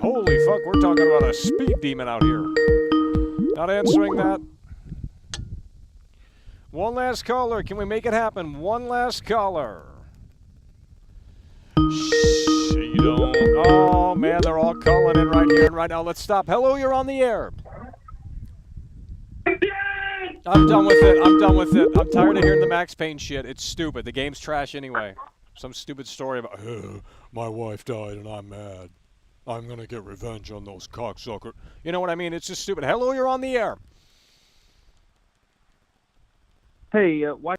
Holy fuck, we're talking about a speed demon out here. Not answering that. One last caller. Can we make it happen? One last caller. She don't. Oh, man, they're all calling in right here and right now. Let's stop. Hello, you're on the air. I'm done with it. I'm done with it. I'm tired of hearing the Max Payne shit. It's stupid. The game's trash anyway. Some stupid story about, my wife died and I'm mad. I'm going to get revenge on those cocksuckers. You know what I mean? It's just stupid. Hello, you're on the air. Hey, why?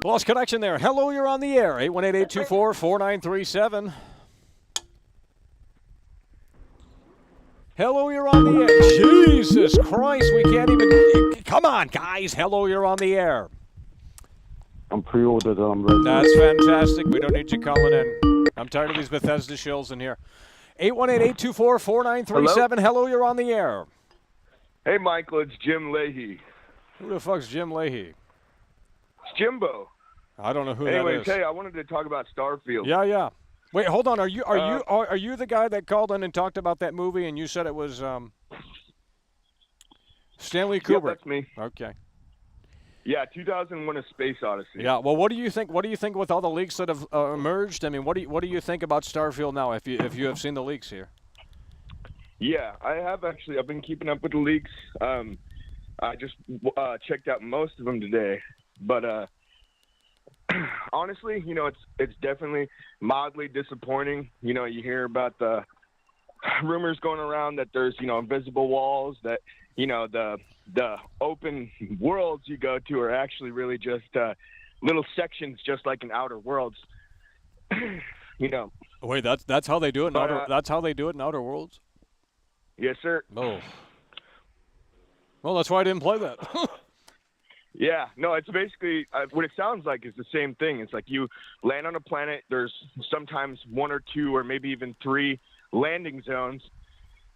Lost connection there. Hello, you're on the air. 818-824-4937. Hello, you're on the air. Jesus Christ, we can't even... Come on, guys. Hello, you're on the air. I'm pre-ordered. I'm ready. That's fantastic. We don't need you calling in. I'm tired of these Bethesda shills in here. 818-824-4937. Hello, you're on the air. Hey, Michael, it's Jim Leahy. Who the fuck's Jim Leahy? It's Jimbo. I don't know who Anyways, that is. hey, I wanted to talk about Starfield. Yeah. Wait, hold on. Are you the guy that called in and talked about that movie and you said it was Stanley Kubrick? Yep, that's me. Okay. Yeah, 2001: A Space Odyssey. Yeah. Well, what do you think? What do you think with all the leaks that have emerged? I mean, what do you think about Starfield now? If you have seen the leaks here. Yeah, I have actually. I've been keeping up with the leaks. I just checked out most of them today, but honestly, it's definitely mildly disappointing. You hear about the rumors going around that there's invisible walls, that the open worlds you go to are actually really just little sections, just like in Outer Worlds. Wait, that's how they do it in That's how they do it in Outer Worlds. Yes, sir. Oh. Well, that's why I didn't play that. Yeah, no, it's basically what it sounds like is the same thing. It's like you land on a planet. There's sometimes 1 or 2 or maybe even 3 landing zones.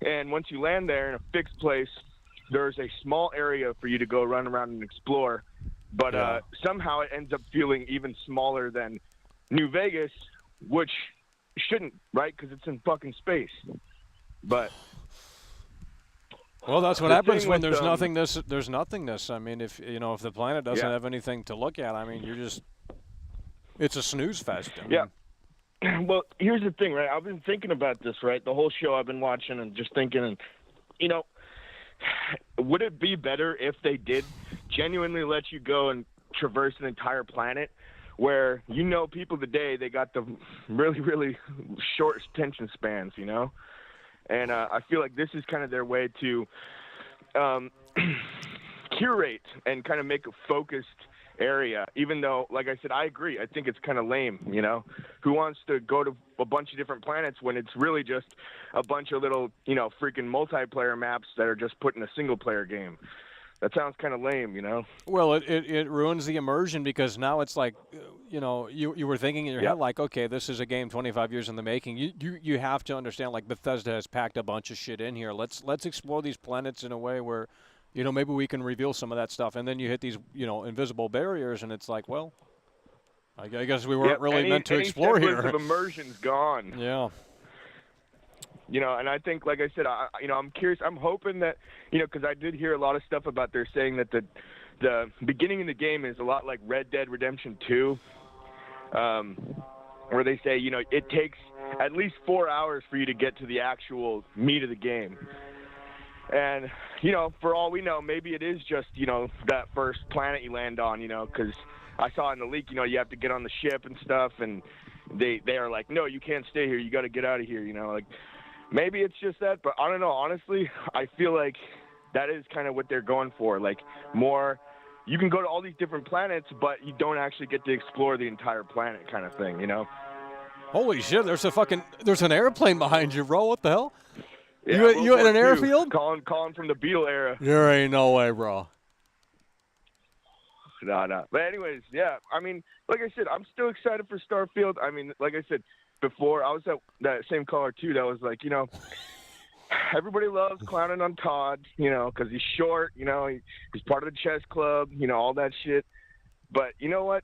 And once you land there in a fixed place, there's a small area for you to go run around and explore. But somehow it ends up feeling even smaller than New Vegas, which shouldn't, right? Because it's in fucking space. But well, that's what happens when with, there's nothingness. There's nothingness. I mean, if the planet doesn't have anything to look at, I mean, it's a snooze fest. I mean. Yeah. Well, here's the thing, right? I've been thinking about this, right? The whole show I've been watching and just thinking, and would it be better if they did genuinely let you go and traverse an entire planet, where people today, they got the really, really short attention spans, And I feel like this is kind of their way to curate and kind of make a focused area, even though, like I said, I agree. I think it's kind of lame, Who wants to go to a bunch of different planets when it's really just a bunch of little, freaking multiplayer maps that are just put in a single-player game? That sounds kind of lame, Well, it ruins the immersion, because now it's like, you were thinking in your head, like, okay, this is a game 25 years in the making. You have to understand, like, Bethesda has packed a bunch of shit in here. Let's explore these planets in a way where, maybe we can reveal some of that stuff. And then you hit these, invisible barriers, and it's like, well, I guess we weren't really meant to explore here. Of immersion's gone. Yeah. And I think, like I said, I'm curious. I'm hoping that, because I did hear a lot of stuff about they're saying that the beginning of the game is a lot like Red Dead Redemption 2, where they say, it takes at least 4 hours for you to get to the actual meat of the game. And, for all we know, maybe it is just, that first planet you land on, because I saw in the leak, you have to get on the ship and stuff, and they are like, no, you can't stay here. You got to get out of here, like. Maybe it's just that, but I don't know. Honestly, I feel like that is kind of what they're going for. Like, more, you can go to all these different planets, but you don't actually get to explore the entire planet kind of thing, Holy shit, there's an airplane behind you, bro. What the hell? Yeah, you in an airfield? Calling from the Beetle era. There ain't no way, bro. No. But anyways, yeah, I mean, like I said, I'm still excited for Starfield. I mean, like I said before, I was at that same caller, too, that was like, everybody loves clowning on Todd, because he's short, he's part of the chess club, all that shit. But you know what?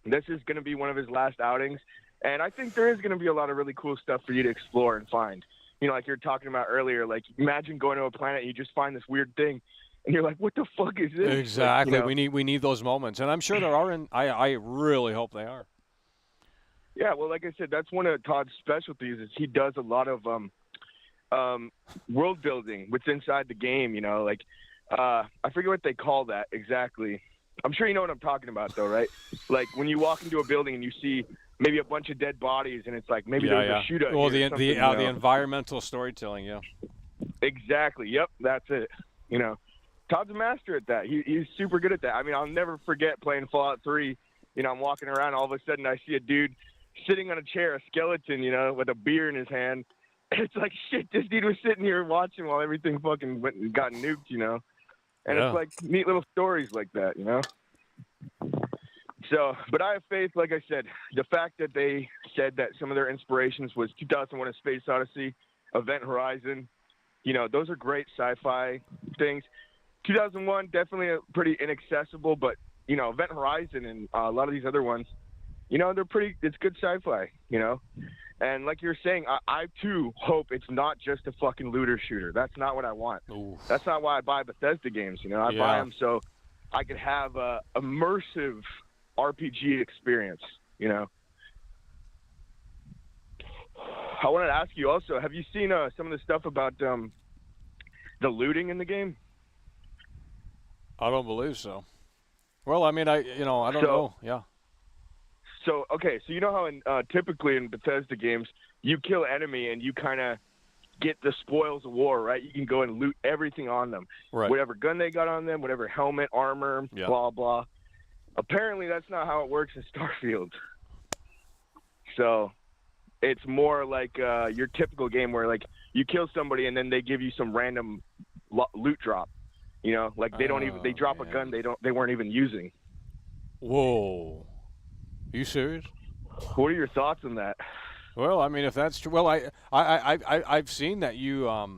This is going to be one of his last outings, and I think there is going to be a lot of really cool stuff for you to explore and find. Like you were talking about earlier, like, imagine going to a planet and you just find this weird thing, and you're like, what the fuck is this? Exactly. Like, we need those moments, and I'm sure there are, and I really hope they are. Yeah, well, like I said, that's one of Todd's specialties is he does a lot of world building what's inside the game, like I forget what they call that exactly. I'm sure you know what I'm talking about, though, right? Like when you walk into a building and you see maybe a bunch of dead bodies, and it's like maybe there's a shootout. Well, the environmental storytelling, yeah. Exactly. Yep, that's it. Todd's a master at that. He's super good at that. I mean, I'll never forget playing Fallout 3. I'm walking around, all of a sudden I see a dude sitting on a chair, a skeleton, with a beer in his hand. It's like, shit, this dude was sitting here watching while everything fucking went and got nuked, And It's like neat little stories like that, So, but I have faith, like I said, the fact that they said that some of their inspirations was 2001: A Space Odyssey, Event Horizon, those are great sci-fi things. 2001 definitely pretty inaccessible, but Event Horizon and a lot of these other ones, they're pretty. It's good sci-fi, And like you're saying, I too hope it's not just a fucking looter shooter. That's not what I want. Oof. That's not why I buy Bethesda games. I buy them so I could have a immersive RPG experience. I wanted to ask you also, have you seen some of the stuff about the looting in the game? I don't believe so. Well, I mean, I don't know. Yeah. So, okay, so you know how typically in Bethesda games, you kill enemy and you kind of get the spoils of war, right? You can go and loot everything on them. Right. Whatever gun they got on them, whatever helmet, armor, blah, blah. Apparently, that's not how it works in Starfield. So, it's more like your typical game where, like, you kill somebody and then they give you some random loot drop. Like they don't even, they drop a gun they weren't even using. Whoa. Are you serious? What are your thoughts on that? Well, I mean, if that's true, well, I've seen that you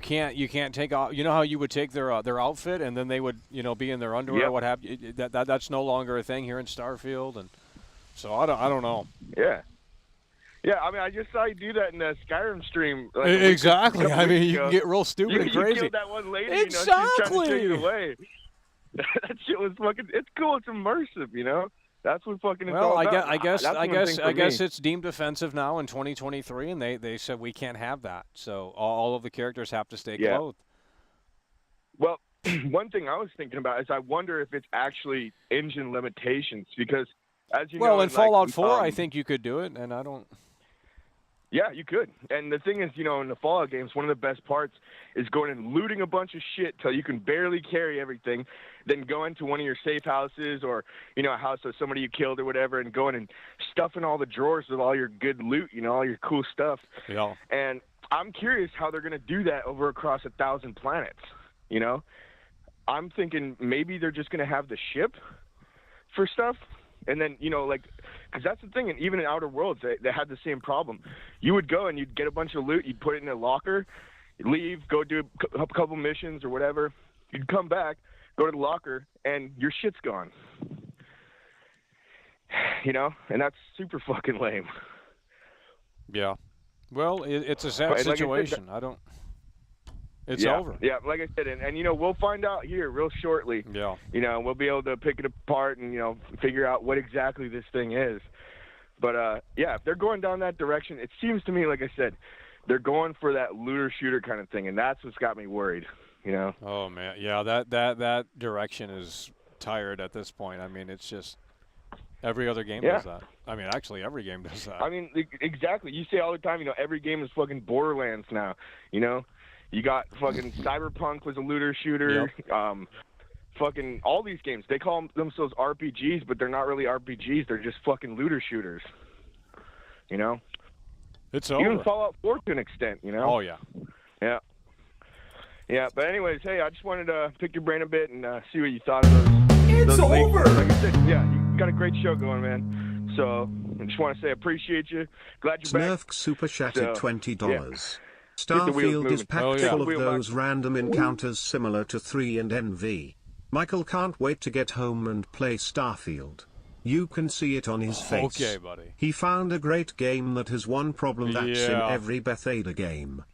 can't take off. You know how you would take their outfit and then they would be in their underwear. Yep. What have you? That's no longer a thing here in Starfield, and so I don't know. Yeah. Yeah, I mean, I just saw you do that in the Skyrim stream. Like Exactly. I mean, you can get real stupid and crazy. You killed that one lady. Exactly. She's trying to take it away. That shit was fucking. It's cool. It's immersive. That's what fucking. It's all about. I guess me. it's deemed offensive now in 2023, and they said we can't have that. So all of the characters have to stay clothed. Well, one thing I was thinking about is I wonder if it's actually engine limitations because, as you know, in Fallout 4, I think you could do it, and I don't. Yeah, you could. And the thing is, in the Fallout games, one of the best parts is going and looting a bunch of shit till you can barely carry everything, then going to one of your safe houses or, a house of somebody you killed or whatever, and going and stuffing all the drawers with all your good loot, all your cool stuff. Yeah. And I'm curious how they're going to do that over across 1,000 planets, I'm thinking maybe they're just going to have the ship for stuff. And then, because that's the thing, and even in Outer Worlds, they had the same problem. You would go and you'd get a bunch of loot, you'd put it in a locker, you'd leave, go do a couple missions or whatever. You'd come back, go to the locker, and your shit's gone. And that's super fucking lame. Yeah. Well, it's a sad situation. It's over. Yeah, like I said, and we'll find out here real shortly. Yeah. We'll be able to pick it apart and, figure out what exactly this thing is. But, if they're going down that direction, it seems to me, like I said, they're going for that looter-shooter kind of thing, and that's what's got me worried, Oh, man. Yeah, that direction is tired at this point. I mean, it's just every other game does that. I mean, actually, every game does that. I mean, exactly. You say all the time, every game is fucking Borderlands now, You got fucking Cyberpunk was a looter shooter. Yep. Fucking all these games, they call themselves RPGs, but they're not really RPGs. They're just fucking looter shooters. It's Even over. Fallout 4 to an extent, Oh, yeah. Yeah. Yeah, but anyways, hey, I just wanted to pick your brain a bit and see what you thought of those over. leaks. Like I said, you got a great show going, man. So I just want to say I appreciate you. Glad you're back. Smurf super chatted $20. Keep the wheels Starfield is moving. packed full of Wheel those back. random encounters similar to 3 and NV. Michael can't wait to get home and play Starfield. You can see it on his face. Okay, buddy. He found a great game that has one problem that's in Yeah. every Bethesda game.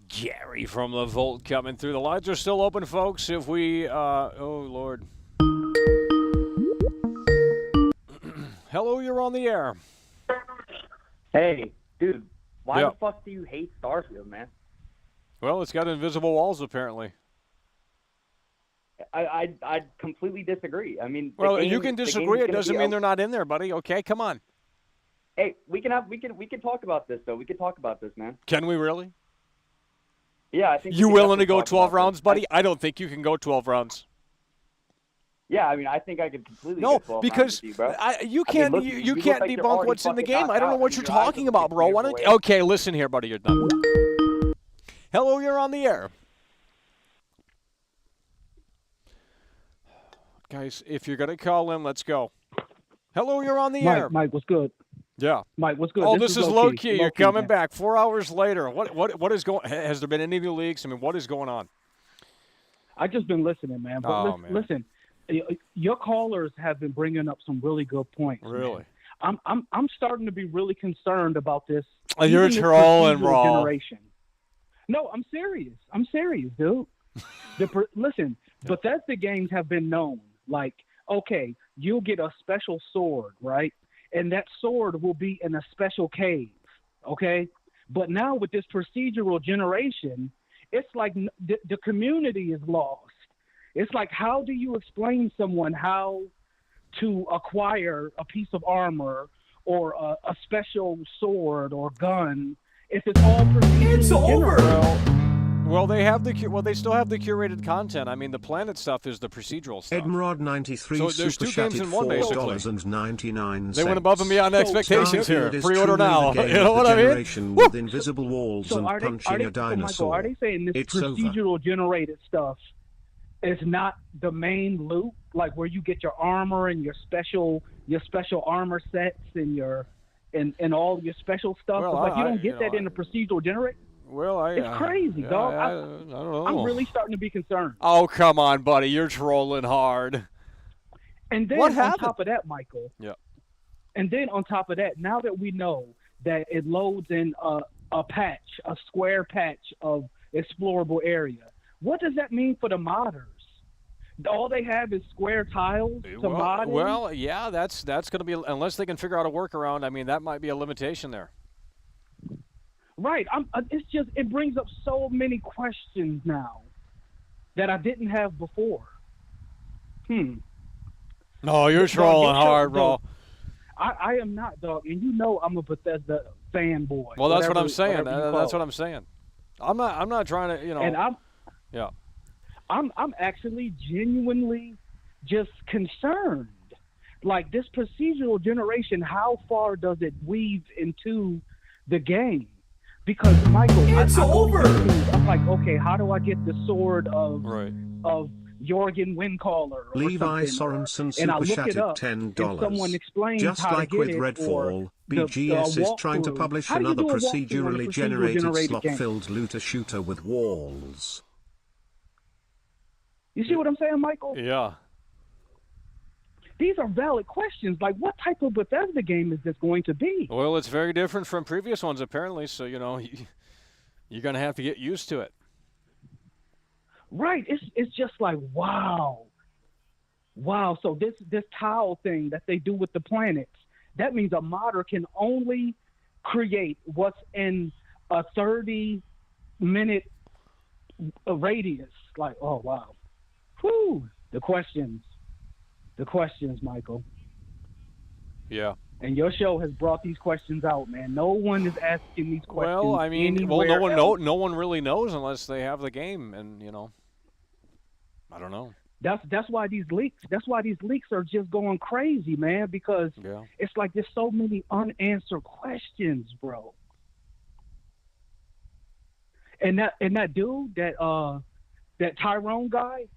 Gary from the Vault coming through. The lines are still open, folks. If we, oh, Lord. Hello, you're on the air. Hey, dude, why Yeah. the fuck do you hate Starfield, man? Well, it's got invisible walls, apparently. I completely disagree. I mean, the Well, game- you can the game is disagree. It gonna doesn't be mean out- they're not in there, buddy. Okay, come on. Hey, we can talk about this though. We can talk about this, man. Can we really? Yeah, I think we You can willing to definitely go talk 12 about rounds, this. buddy? I don't think you can go 12 rounds. Yeah, I mean, I think I could completely No, go 12 because rounds with you, bro. you I can't mean, look, you look can't like you're debunk already what's in the fucking game. knocked I don't know out what and you're your eyes talking are about, bro. looking Why the other don't way. Okay, listen here, buddy. You're done. Hello, you're on the air. Guys, if you're going to call in, let's go. Hello, you're on the air. Mike, what's good? Yeah. Mike, what's good? Oh, this is low key. You're coming man. back 4 hours later. What is going? Has there been any new leaks? I mean, what is going on? I just been listening, man. But listen, your callers have been bringing up some really good points. Really? Man. I'm starting to be really concerned about this. You're trolling, bro. Generation. No, I'm serious. I'm serious, dude. Listen, Bethesda games have been known. Like, okay, you'll get a special sword, right? And that sword will be in a special cave, okay? But now with this procedural generation, it's like the community is lost. It's like, how do you explain someone how to acquire a piece of armor or a special sword or gun if it's all procedural? It's over. Well, they still have the curated content. I mean, the Planet stuff is the procedural stuff. Edmrod93 so there's two games in one, basically. $4.99. They went above and beyond expectations here. Starfield Pre-order now. You know what I mean? With invisible walls and are punching a dinosaur. Michael, are they saying this It's procedural over. generated stuff is not the main loot, like where you get your armor and your special armor sets and all your special stuff? Well, like you don't get that in the procedural generate. Well, it's crazy, dog. I don't know. I'm really starting to be concerned. Oh, come on, buddy. You're trolling hard. And then what on happened? top of that, Michael. Yeah. And then on top of that, now that we know that it loads in a square patch of explorable area, what does that mean for the modders? All they have is square tiles to mod in? Well, yeah, that's going to be, unless they can figure out a workaround. I mean, that might be a limitation there. Right. It brings up so many questions now that I didn't have before. No, you're trolling hard, bro. I am not, dog, and you know I'm a Bethesda fanboy. Well, that's what I'm saying. That's what I'm saying. I'm not trying to, And yeah. I'm actually genuinely just concerned. Like this procedural generation, how far does it weave into the game? Because Michael, it's over. I'm like, okay, how do I get the sword of Jorgen Windcaller? Levi Sorensen super chatted $10. Someone explains Just how like to with get it, Redfall, BGS is trying to publish another procedurally generated slot-filled looter shooter with walls. You see what I'm saying, Michael? Yeah. These are valid questions. Like, what type of Bethesda game is this going to be? Well, it's very different from previous ones, apparently. So, you're going to have to get used to it. Right. It's just like, wow. So this tile thing that they do with the planets, that means a modder can only create what's in a 30-minute radius. Like, oh, wow. Whew. The questions, Michael. Yeah. And your show has brought these questions out, man. No one is asking these questions. Well, I mean, no one really knows unless they have the game, and I don't know. That's why these leaks are just going crazy, man. Because it's like there's so many unanswered questions, bro. And that dude, that Tyrone guy.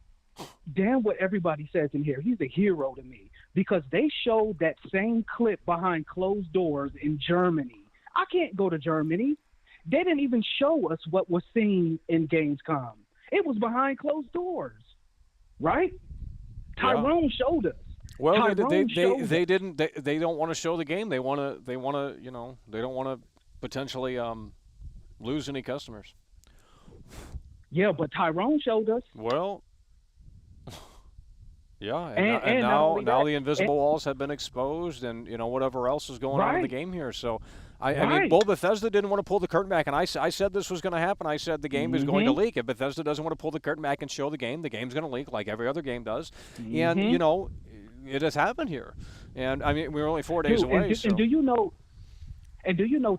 Damn what everybody says in here. He's a hero to me because they showed that same clip behind closed doors in Germany. I can't go to Germany. They didn't even show us what was seen in Gamescom. It was behind closed doors, right? Tyrone showed us. Well, they didn't. They don't want to show the game. They want to. They don't want to potentially lose any customers. Yeah, but Tyrone showed us. Well. Yeah, and now the invisible walls have been exposed, and whatever else is going on in the game here. So, I mean, Bethesda didn't want to pull the curtain back, and I said this was going to happen. I said the game is going to leak. If Bethesda doesn't want to pull the curtain back and show the game's going to leak like every other game does. And it has happened here. And I mean, we're only 4 days away. And do you know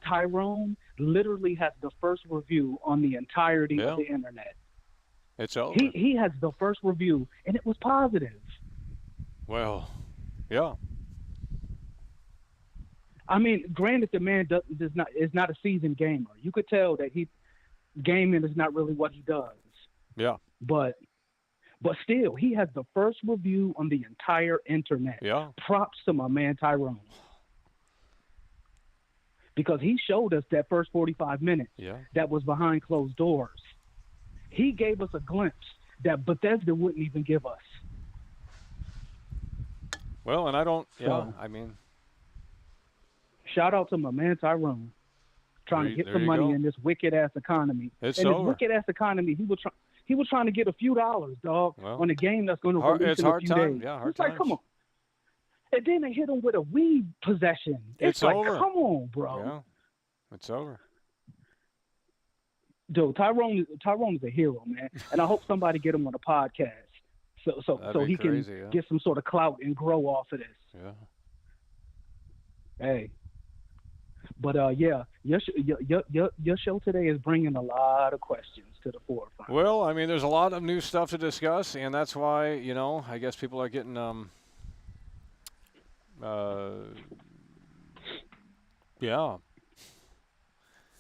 Tyrone literally has the first review on the entirety of the internet. It's over. He has the first review, and it was positive. Well, yeah. I mean, granted, the man is not a seasoned gamer. You could tell that gaming is not really what he does. Yeah. But still, he has the first review on the entire internet. Yeah. Props to my man Tyrone. because he showed us that first 45 minutes that was behind closed doors. He gave us a glimpse that Bethesda wouldn't even give us. Well, and I don't. So, I mean, shout out to my man Tyrone, trying to get some money in this wicked ass economy. It's in over. this wicked ass economy, he was trying to get a few dollars, dog, on a game that's going to release in a few days. Yeah, hard it's like, times. come on. And then they hit him with a weed possession. It's like, over. come on, bro. Yeah, it's over. Dude, Tyrone is a hero, man, and I hope somebody get him on a podcast so he crazy, can get some sort of clout and grow off of this. Yeah. Hey, but your show today is bringing a lot of questions to the forefront. Well, I mean, there's a lot of new stuff to discuss, and that's why I guess people are getting yeah.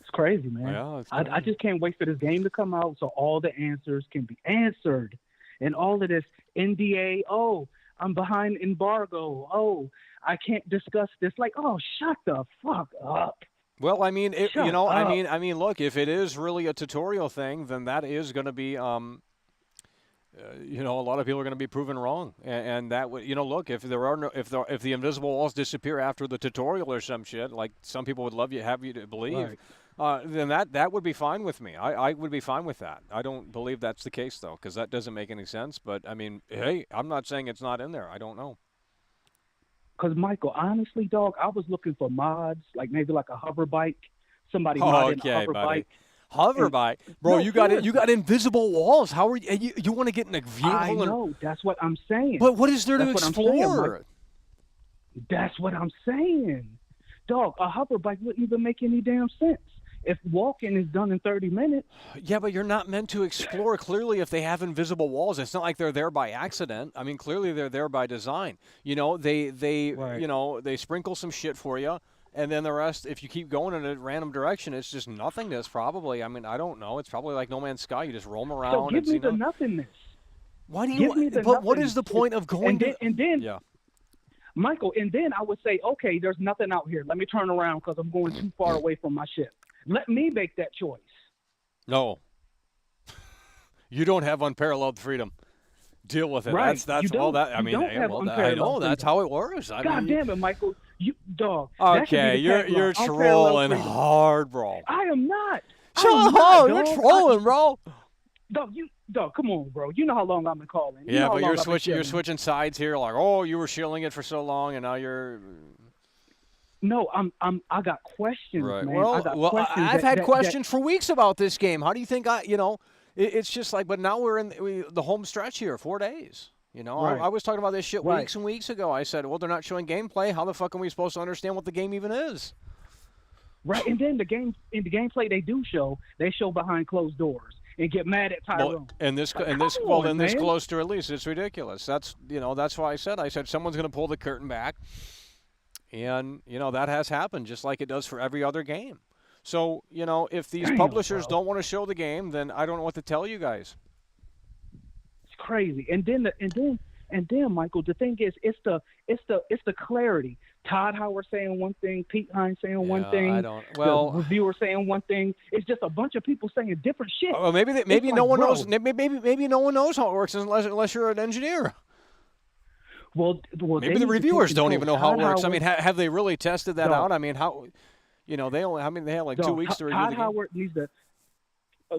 It's crazy, man. Yeah, it's I just can't wait for this game to come out so all the answers can be answered. And all of this NDA, oh, I'm behind embargo. Oh, I can't discuss this. Like, oh, shut the fuck up. Well, I mean, Shut up. I mean, look, if it is really a tutorial thing, then that is going to be, a lot of people are going to be proven wrong, and that would, look, if the invisible walls disappear after the tutorial or some shit, like some people would have you to believe, then that would be fine with me. I would be fine with that. I don't believe that's the case though, because that doesn't make any sense. But I mean, hey, I'm not saying it's not in there. I don't know. Because, Michael, honestly, dog, I was looking for mods, like maybe like a hover bike. Somebody modded a hover bike. Hover bike, bro. You got invisible walls. How are you want to get in a vehicle? I know. That's what I'm saying. But what is there to explore? That's what I'm saying. Dog, a hover bike wouldn't even make any damn sense if walking is done in 30 minutes. Yeah, but you're not meant to explore. Clearly, if they have invisible walls, it's not like they're there by accident. I mean, clearly they're there by design. They sprinkle some shit for you, and then the rest, if you keep going in a random direction, it's just nothingness probably. I mean, I don't know. It's probably like No Man's Sky. You just roam around. So give me the nothingness. Why do you? But what is the point of going? And then, yeah. Michael, and then I would say, okay, there's nothing out here. Let me turn around because I'm going too far away from my ship. Let me make that choice. No. You don't have unparalleled freedom. Deal with it. Right. That's all that. I mean, I know that's how it works. God damn it, Michael. You dog. Okay, you're trolling hard, bro. I am not. You're trolling, bro. Dog, come on, bro. You know how long I've been calling. Yeah, but you're switching sides here. Like, oh, you were shilling it for so long, and now you're. No, I got questions, right. man. Well, I've had questions for weeks about this game. How do you think it's just like, but now we're in the home stretch here, 4 days. Right. I was talking about this shit weeks and weeks ago. I said, well, they're not showing gameplay. How the fuck are we supposed to understand what the game even is? Right, and then in the gameplay they show behind closed doors and get mad at Tyrone. This close to release, it's ridiculous. That's why I said someone's going to pull the curtain back. And, that has happened just like it does for every other game. So, if these publishers don't want to show the game, then I don't know what to tell you guys. It's crazy. And then Michael, the thing is, it's the clarity. Todd Howard saying one thing, Pete Hines saying one thing, the reviewer saying one thing. It's just a bunch of people saying different shit. Well, maybe no one knows. Maybe no one knows how it works unless you're an engineer. Well, maybe the reviewers don't even know how it works. I mean, have they really tested that out? I mean, how? They had like 2 weeks to review the game.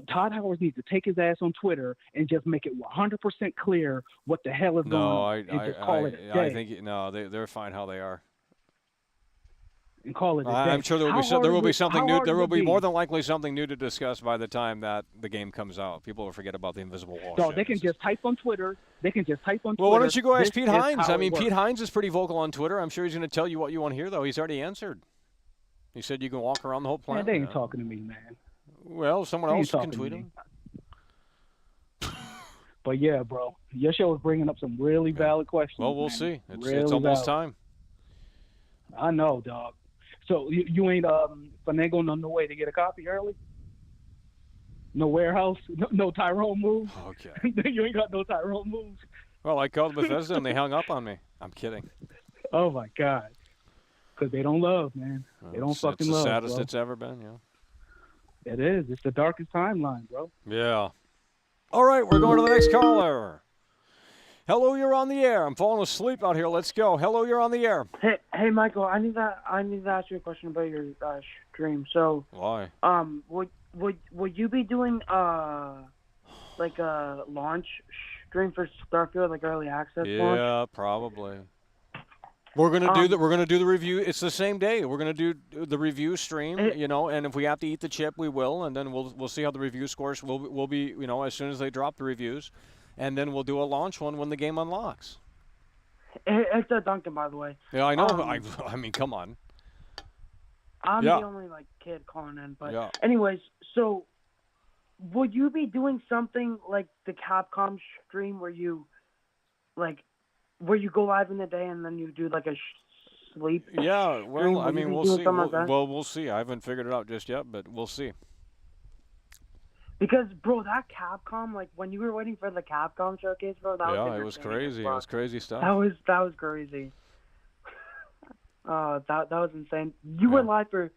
Todd Howard needs to take his ass on Twitter and just make it 100% clear what the hell is going on. And just call it a day. I think they're fine how they are. And call it a day. I'm sure there will be something new. There will be more than likely something new to discuss by the time that the game comes out. People will forget about the invisible wall. No, they can just type on Twitter. Well, why don't you go ask Pete Hines? I mean, Pete Hines is pretty vocal on Twitter. I'm sure he's going to tell you what you want to hear, though. He's already answered. He said you can walk around the whole planet. Man, they ain't talking to me, man. Well, someone else can tweet him. But yeah, bro, your show is bringing up some really valid questions. Well, we'll see. It's almost time. I know, dog. So you ain't finagling on the way to get a copy early? No warehouse? No Tyrone moves? Okay. You ain't got no Tyrone moves? Well, I called Bethesda and they hung up on me. I'm kidding. Oh, my God. because they don't love, man. They don't fucking love. It's the saddest bro. it's ever been, yeah. It is. It's the darkest timeline, bro. Yeah. All right, we're going to the next caller. Hello, you're on the air. I'm falling asleep out here. Let's go. Hello, you're on the air. Hey, Michael. I need to ask you a question about your stream. So, why? Would you be doing like a launch stream for Starfield, like early access launch? Yeah, probably. We're gonna do We're gonna do the review. It's the same day. We're gonna do the review stream, and if we have to eat the chip, we will, and then we'll see how the review scores will be, as soon as they drop the reviews, and then we'll do a launch one when the game unlocks. It's a Duncan, by the way. Yeah, I know. I mean, come on. I'm the only kid calling in, but anyways, so would you be doing something like the Capcom stream where you go live in the day and then you do like a sleep? Yeah, well, I mean, we'll see. Like we'll see. I haven't figured it out just yet, but we'll see. Because, bro, that Capcom, when you were waiting for the Capcom showcase, bro, that was it was crazy. It was crazy stuff. That was crazy. That was insane. You were live for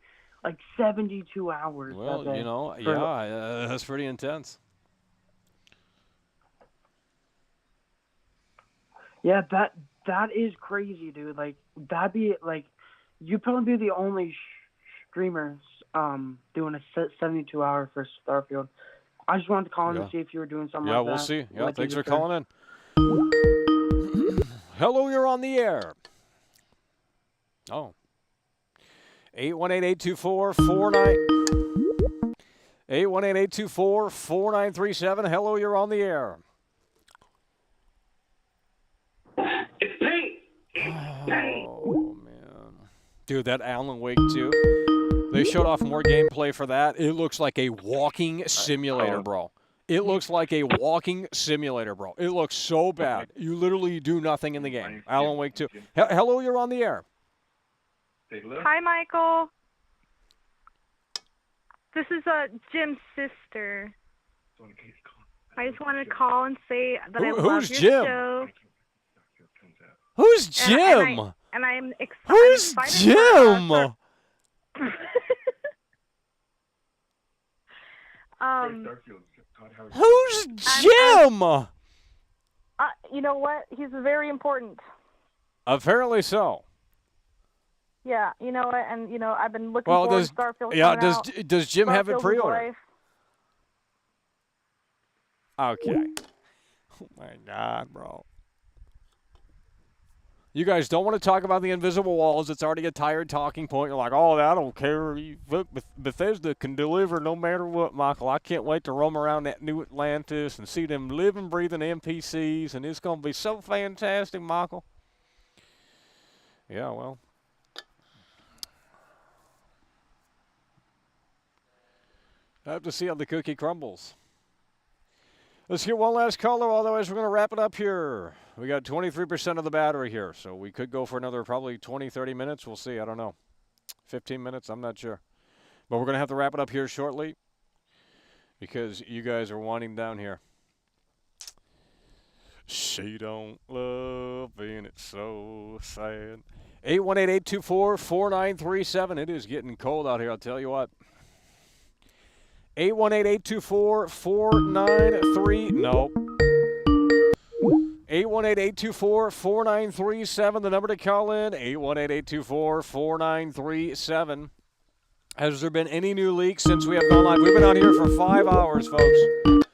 72 hours. Well, that day. that's pretty intense. Yeah, that is crazy, dude. That'd be you'd probably be the only streamers doing a 72-hour for Starfield. I just wanted to call in to see if you were doing something like that. Yeah, we'll see. Yeah, thanks for said. calling in. Hello, you're on the air. Oh. 818-824-4937. Hello, you're on the air. Oh, man. Dude, that Alan Wake 2, they showed off more gameplay for that. It looks like a walking simulator, bro. It looks like a walking simulator, bro. It looks so bad. You literally do nothing in the game. Alan Wake 2. Hello, you're on the air. Hi, Michael. This is Jim's sister. I just wanted to call and say that I love your Jim? show. Who's Jim? And I'm excited. Who's Jim? Who's Jim? You know what? He's very important. Apparently so. Yeah, you know what? And I've been looking Well, forward to Starfield coming out. does Jim have it Starfield's pre-ordered? life. Okay. Oh my God, bro. You guys don't want to talk about the invisible walls. It's already a tired talking point. You're like, oh, I don't care. Look, Bethesda can deliver no matter what, Michael. I can't wait to roam around that new Atlantis and see them living, breathing NPCs, and it's going to be so fantastic, Michael. Yeah, well. I have to see how the cookie crumbles. Let's get one last caller, otherwise we're going to wrap it up here. We got 23% of the battery here, so we could go for another probably 20, 30 minutes. We'll see. I don't know. 15 minutes, I'm not sure. But we're going to have to wrap it up here shortly because you guys are winding down here. She don't love and it's so sad. 818-824-4937. It is getting cold out here, I'll tell you what. 818-824-4937. No. 818-824-4937. The number to call in. 818-824-4937. Has there been any new leaks since we have gone live? We've been on here for 5 hours, folks.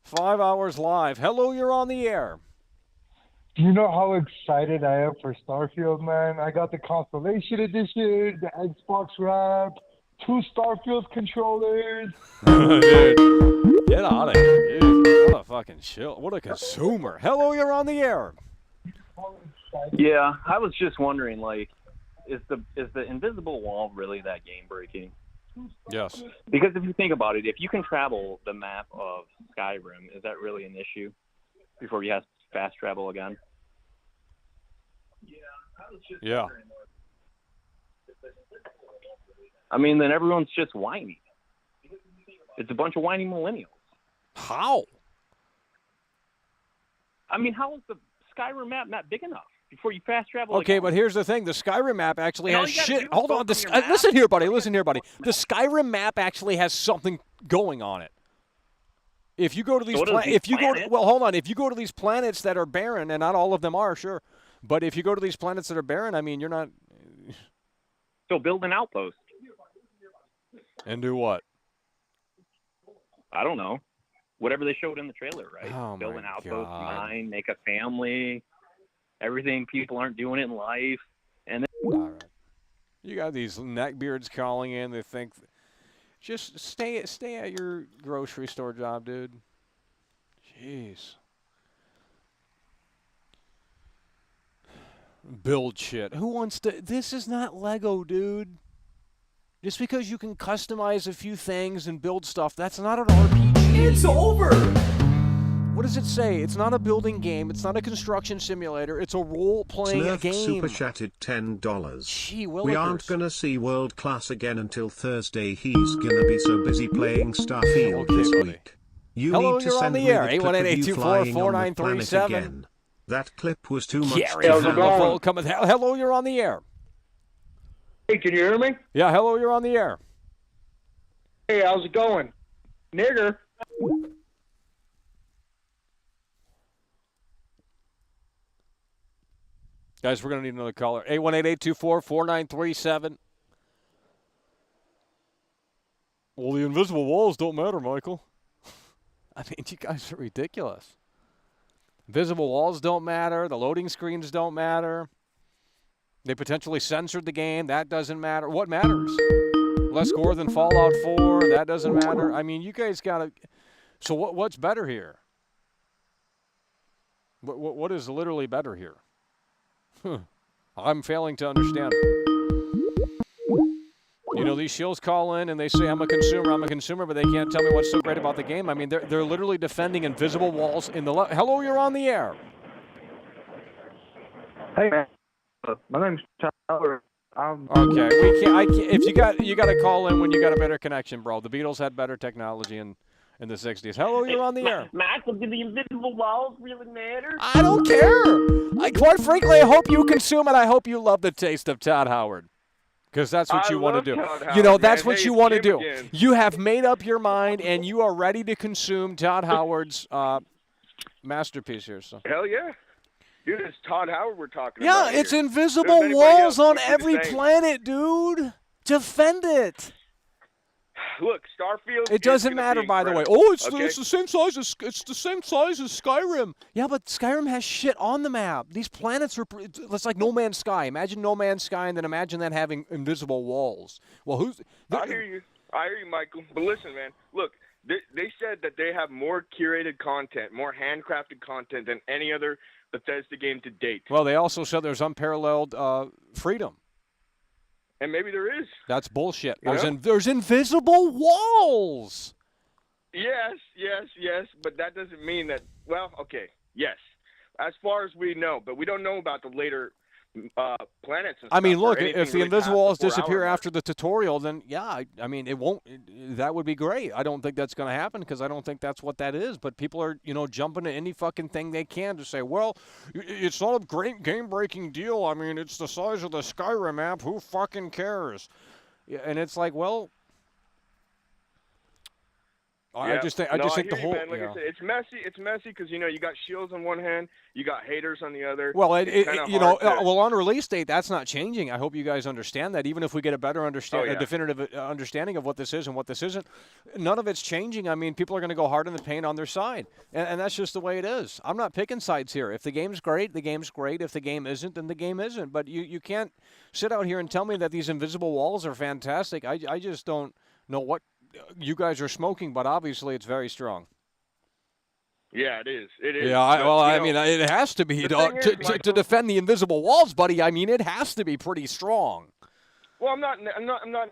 5 hours live. Hello, you're on the air. Do you know how excited I am for Starfield, man? I got the Constellation Edition, the Xbox wrap, 2 Starfield controllers. Dude, get out of here, dude. What a fucking chill. What a consumer. Hello, you're on the air. Yeah, I was just wondering, is the invisible wall really that game breaking? Yes. Because if you think about it, if you can travel the map of Skyrim, is that really an issue before you have fast travel again? Yeah. I mean, then everyone's just whiny. It's a bunch of whiny millennials. How? I mean, how is the Skyrim map not big enough? before you fast travel. Okay, but here's the thing: the Skyrim map actually And all has you gotta shit. do is Hold go on, from your map. listen here, buddy. Listen here, buddy. The Skyrim map actually has something going on it. If you go to these, So does these if you go to, planets. well, hold on. If you go to these planets that are barren, and not all of them are, sure, but if you go to these planets that are barren, I mean, you're not. So build an outpost. And do what? I don't know. Whatever they showed in the trailer, right? Oh, build my an outpost, God. mine, make a family, everything people aren't doing in life, and then All right. You got these neckbeards calling in. They think, just stay at your grocery store job, dude. Jeez. Build shit. Who wants to? This is not Lego, dude. Just because you can customize a few things and build stuff, that's not an RPG. It's over. What does it say? It's not a building game. It's not a construction simulator. It's a role-playing Snurf game. super chatted $10. Gee, we aren't willikers. gonna see world class again until Thursday. He's gonna be so busy playing Starfield Okay, this buddy. week. You Hello, need to you're on send the me air. the clip of you 818-824-4937. flying on the planet again. That clip was too much Gary to from the handle. phone coming. Hello, you're on the air. Hey, can you hear me? Yeah, hello, you're on the air. Hey, how's it going? Nigger. Guys, we're going to need another caller. 818-824-4937. Well, the invisible walls don't matter, Michael. I mean, you guys are ridiculous. Visible walls don't matter. The loading screens don't matter. They potentially censored the game. That doesn't matter. What matters? Less score than Fallout 4. That doesn't matter. I mean, you guys got to... So what's better here? What is literally better here? I'm failing to understand. You know, these shills call in and they say, I'm a consumer, but they can't tell me what's so great about the game. I mean, they're literally defending invisible walls in the... Hello, you're on the air. Hey, man. My name's Tyler. Okay, we can't. If you got to call in when you got a better connection, bro. The Beatles had better technology in the 60s. Hello, you're on the air. Michael, do the invisible walls really matter? I don't care. Quite frankly, I hope you consume it. I hope you love the taste of Todd Howard. Because that's what I you want to love do. Todd You know, Howard, that's man. what Hey, you it's want to Jim do. again. You have made up your mind, and you are ready to consume Todd Howard's masterpiece here. So. Hell yeah. Dude, it's Todd Howard we're talking Yeah, about. it's here. invisible There's anybody walls else on would do the every same. planet, dude. Defend it. Look, Starfield. It doesn't is gonna matter, be by the way. incredible, Oh, it's okay? it's the same size as Skyrim. Yeah, but Skyrim has shit on the map. These planets are it's like No Man's Sky. Imagine No Man's Sky, and then imagine that having invisible walls. Well, I hear you, Michael. But listen, man. Look, they said that they have more curated content, more handcrafted content than any other Bethesda game to date. Well, they also said there's unparalleled freedom. And maybe there is. That's bullshit. Yeah. There's invisible walls. Yes. But that doesn't mean that. Well, okay. Yes. As far as we know, but we don't know about the later planets. And I mean, stuff, or look, anything if the really invisible past walls the 4 disappear hour mark. after the tutorial, then yeah, I mean, it won't. That would be great. I don't think that's going to happen because I don't think that's what that is. But people are, jumping to any fucking thing they can to say, well, it's not a great game-breaking deal. I mean, it's the size of the Skyrim map. Who fucking cares? Yeah, and it's like, well, I just think I the hear whole. you, man. Like I said, it's messy. It's messy because you got shields on one hand, you got haters on the other. Well, It's kinda hard to- on release date, that's not changing. I hope you guys understand that. Even if we get a better a definitive understanding of what this is and what this isn't, none of it's changing. I mean, people are going to go hard in the paint on their side, and that's just the way it is. I'm not picking sides here. If the game's great, the game's great. If the game isn't, then the game isn't. But you can't sit out here and tell me that these invisible walls are fantastic. I just don't know what you guys are smoking, but obviously it's very strong. Yeah, it is. It is. Yeah, But, I mean, it has to be the thing is, to Michael- defend the invisible walls, buddy. I mean, it has to be pretty strong. Well, I'm not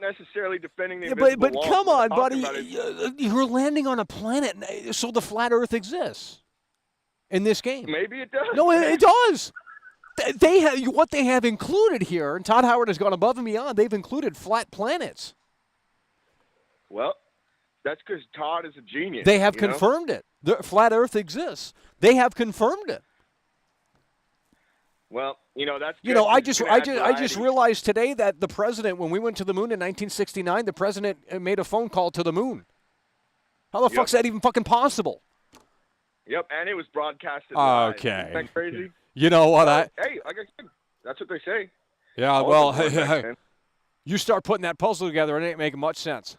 necessarily defending the Yeah, invisible but walls. come What on, I'm buddy. talking about is- You're landing on a planet, so the flat Earth exists in this game. Maybe it does. No, it does. They have what they have included here, and Todd Howard has gone above and beyond. They've included flat planets. Well, that's because Todd is a genius. They have you know? confirmed it. The flat Earth exists. They have confirmed it. Well, You know, that's You good know, I 'cause it's just gonna add I just variety. realized today that the president, when we went to the moon in 1969, the president made a phone call to the moon. How the fuck's that even fucking possible? Yep, and it was broadcasted live. Okay. Isn't that crazy? You know what? Hey, like I said, that's what they say. Yeah, All well, the boys back then. you start putting that puzzle together, and it ain't making much sense.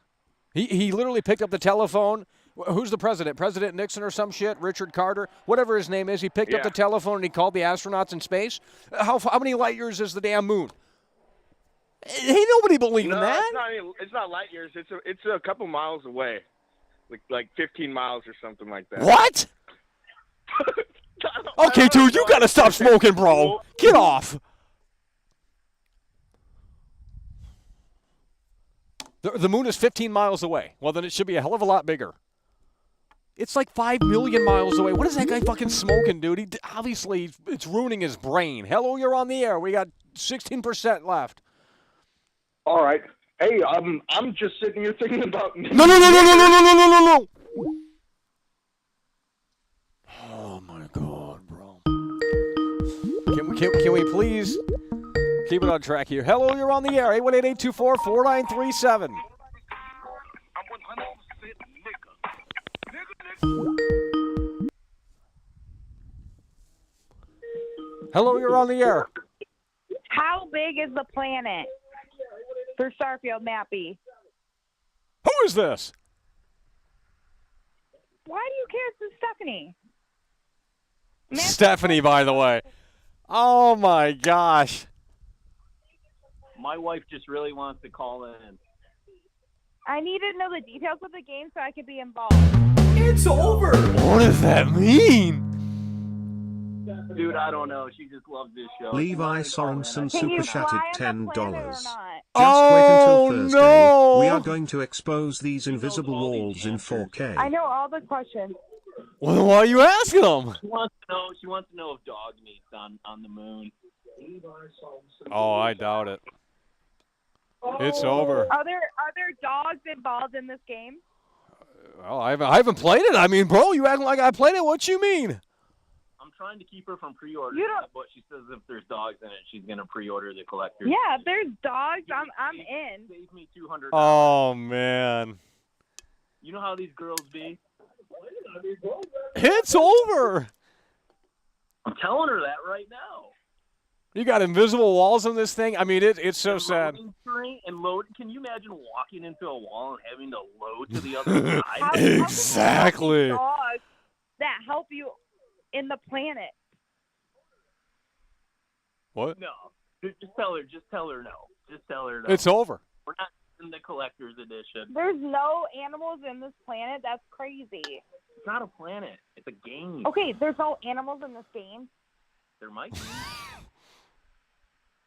He literally picked up the telephone. Who's the president? President Nixon or some shit? Richard Carter? Whatever his name is. He picked up the telephone and he called the astronauts in space. How many light years is the damn moon? Ain't nobody believing that. It's not light years. It's a couple miles away, like 15 miles or something like that. What? Okay, dude, you gotta stop smoking, bro. Get off. The moon is 15 miles away. Well, then it should be a hell of a lot bigger. It's like 5 million miles away. What is that guy fucking smoking, dude? Obviously, it's ruining his brain. Hello, you're on the air. We got 16% left. All right. Hey, I'm just sitting here thinking about. No. Oh my God, bro. Can we please keep it on track here? Hello, you're on the air. 818-824-4937. Hello, you're on the air. How big is the planet for Starfield, Mappy? Who is this? Why do you care? It's Stephanie. Stephanie, by the way. Oh, my gosh. My wife just really wants to call in. I need to know the details of the game so I can be involved. It's over. What does that mean? Dude, I don't know. She just loves this show. Levi Sorensen super chatted $10. Just Oh, wait until Thursday. no. We are going to expose these invisible walls in 4K. I know all the questions. Well, why are you asking them? She wants to know if dog meat's on the moon. Oh, I doubt it. It's over. Are there dogs involved in this game? Well, I haven't played it. I mean, bro, you acting like I played it. What you mean? I'm trying to keep her from pre-ordering it, but she says if there's dogs in it, she's going to pre-order the collector. Yeah, if there's dogs, I'm in. Save me $200. Oh, man. You know how these girls be? It's over. I'm telling her that right now. You got invisible walls in this thing? I mean, it's so sad. And load. Can you imagine walking into a wall and having to load to the other side? Exactly. Dogs that help you in the planet. What? No. Just tell her no. Just tell her no. It's over. We're not in the collector's edition. There's no animals in this planet? That's crazy. It's not a planet. It's a game. Okay, there's no animals in this game? There might be.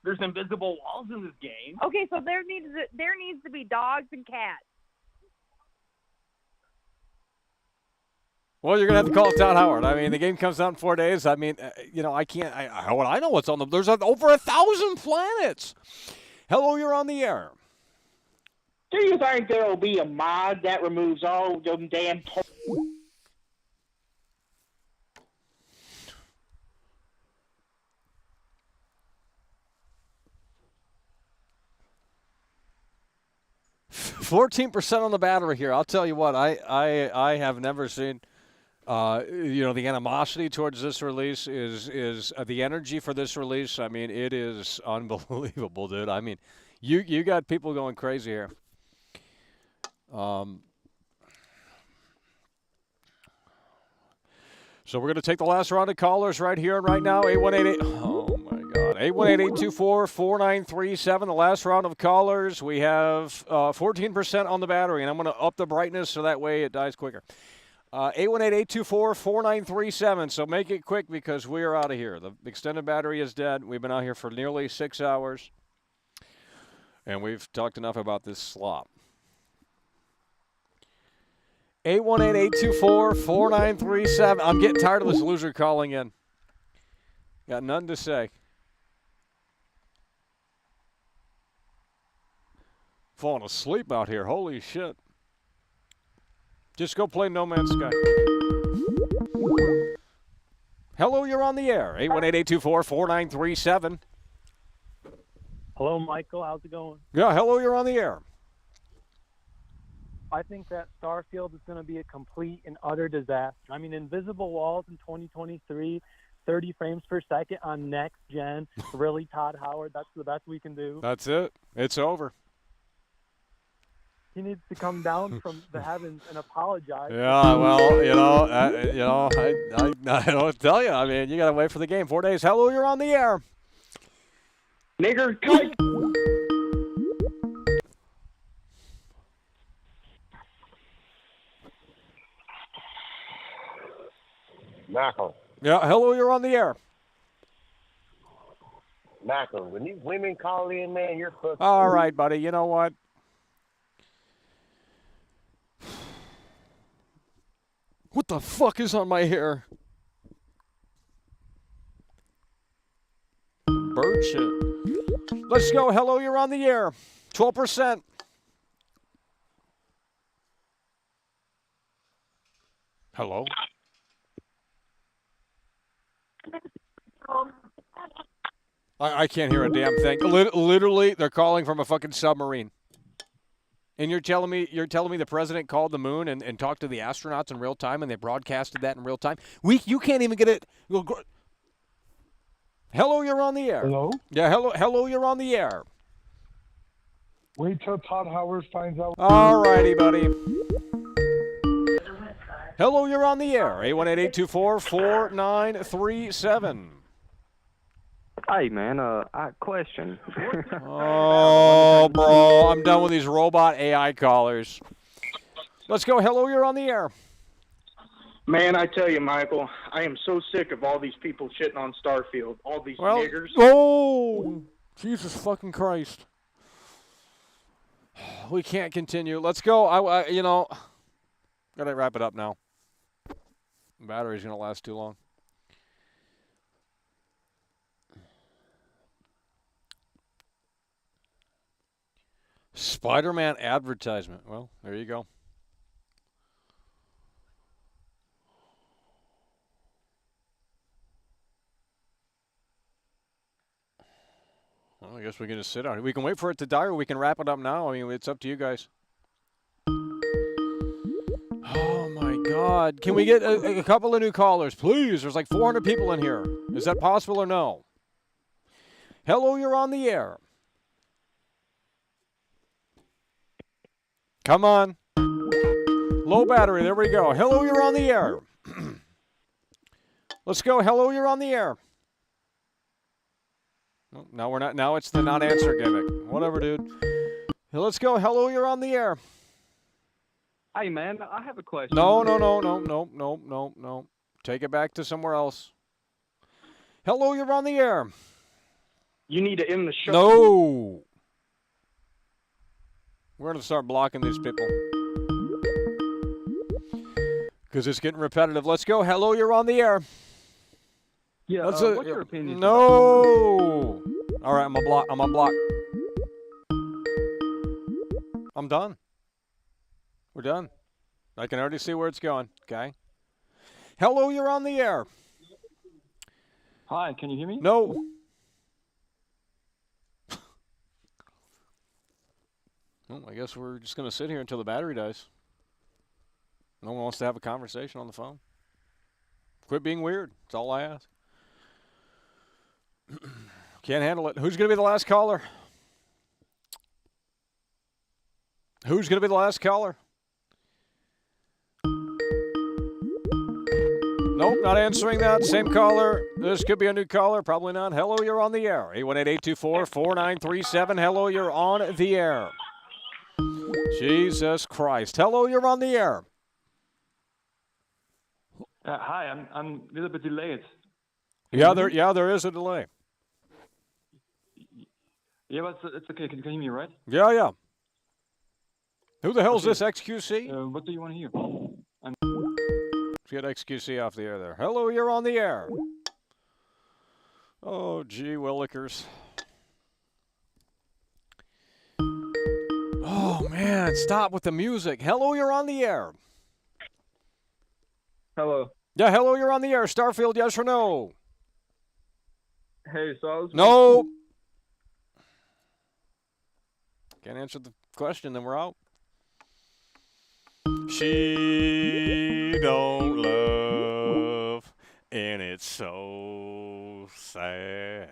There's invisible walls in this game. Okay, so there needs to be dogs and cats. Well, you're going to have to call Todd Howard. I mean, the game comes out in 4 days. I mean, I can't. How would I know what's on them? There's over 1,000 planets. Hello, you're on the air. Do you think there will be a mod that removes all them damn... 14% on the battery here. I'll tell you what, I have never seen, the animosity towards this release is the energy for this release. I mean, it is unbelievable, dude. I mean, you got people going crazy here. So we're going to take the last round of callers right here and right now. 8188. Oh, my God. 818-824-4937. The last round of callers. We have 14% on the battery, and I'm going to up the brightness so that way it dies quicker. 818-824-4937. So make it quick because we are out of here. The extended battery is dead. We've been out here for nearly 6 hours, and we've talked enough about this slop. 818-824-4937. I'm getting tired of this loser calling in. Got nothing to say. Falling asleep out here. Holy shit. Just go play No Man's Sky. Hello, you're on the air. 818-824-4937. Hello, Michael. How's it going? Yeah, hello, you're on the air. I think that Starfield is going to be a complete and utter disaster. I mean, Invisible Walls in 2023, 30 frames per second on next gen. Really, Todd Howard, that's the best we can do. That's it. It's over. He needs to come down from the heavens and apologize. Yeah, well, I don't tell you. I mean, you got to wait for the game. 4 days. Hello, you're on the air. Nigger, cut. Malcolm. Yeah, hello, you're on the air. Malcolm, when these women call in, man, you're fucking. All right, buddy. You know what? What the fuck is on my hair? Bird shit. Let's go. Hello, you're on the air. 12%. Hello? I can't hear a damn thing. Literally, they're calling from a fucking submarine. And you're telling me the president called the moon and talked to the astronauts in real time and they broadcasted that in real time? You can't even get it. Hello, you're on the air. Hello? Yeah, hello, you're on the air. Wait till Todd Howard finds out. All righty, buddy. Hello, you're on the air. 818-824-4937. Hey, man, question. Oh, bro, I'm done with these robot AI callers. Let's go. Hello, you're on the air. Man, I tell you, Michael, I am so sick of all these people shitting on Starfield. All these niggers. Oh, Jesus fucking Christ. We can't continue. Let's go. Gotta wrap it up now. The battery's gonna last too long. Spider-Man advertisement. Well, there you go. Well, I guess we can just sit on it. We can wait for it to die or we can wrap it up now. I mean, it's up to you guys. Oh, my God. Can we get a couple of new callers, please? There's like 400 people in here. Is that possible or no? Hello, you're on the air. Come on. Low battery. There we go. Hello, you're on the air. Let's go. Hello, you're on the air. No, we're not. Now it's the non-answer gimmick. Whatever, dude. Let's go. Hello, you're on the air. Hey, man, I have a question. No. Take it back to somewhere else. Hello, you're on the air. You need to end the show. No. We're going to start blocking these people. Because it's getting repetitive. Let's go. Hello, you're on the air. Yeah, what's your opinion? No. All right, I'm on block. I'm done. We're done. I can already see where it's going. Okay. Hello, you're on the air. Hi, can you hear me? No. Well, I guess we're just going to sit here until the battery dies. No one wants to have a conversation on the phone. Quit being weird. That's all I ask. Can't handle it. Who's going to be the last caller? Who's going to be the last caller? Nope, not answering that. Same caller. This could be a new caller. Probably not. Hello, you're on the air. 818-824-4937. Hello, you're on the air. Jesus Christ. Hello, you're on the air. Hi, I'm a little bit delayed. Yeah, there is a delay. Yeah, but it's okay. Can you hear me, right? Yeah. Who the hell's this XQC? What do you want to hear? Let's get XQC off the air there. Hello, you're on the air. Oh, gee, Willikers. Oh, man, stop with the music. Hello, you're on the air. Hello. Yeah, hello, you're on the air. Starfield, yes or no? Hey, so I was... No. Can't answer the question, then we're out. She don't love, and it's so sad.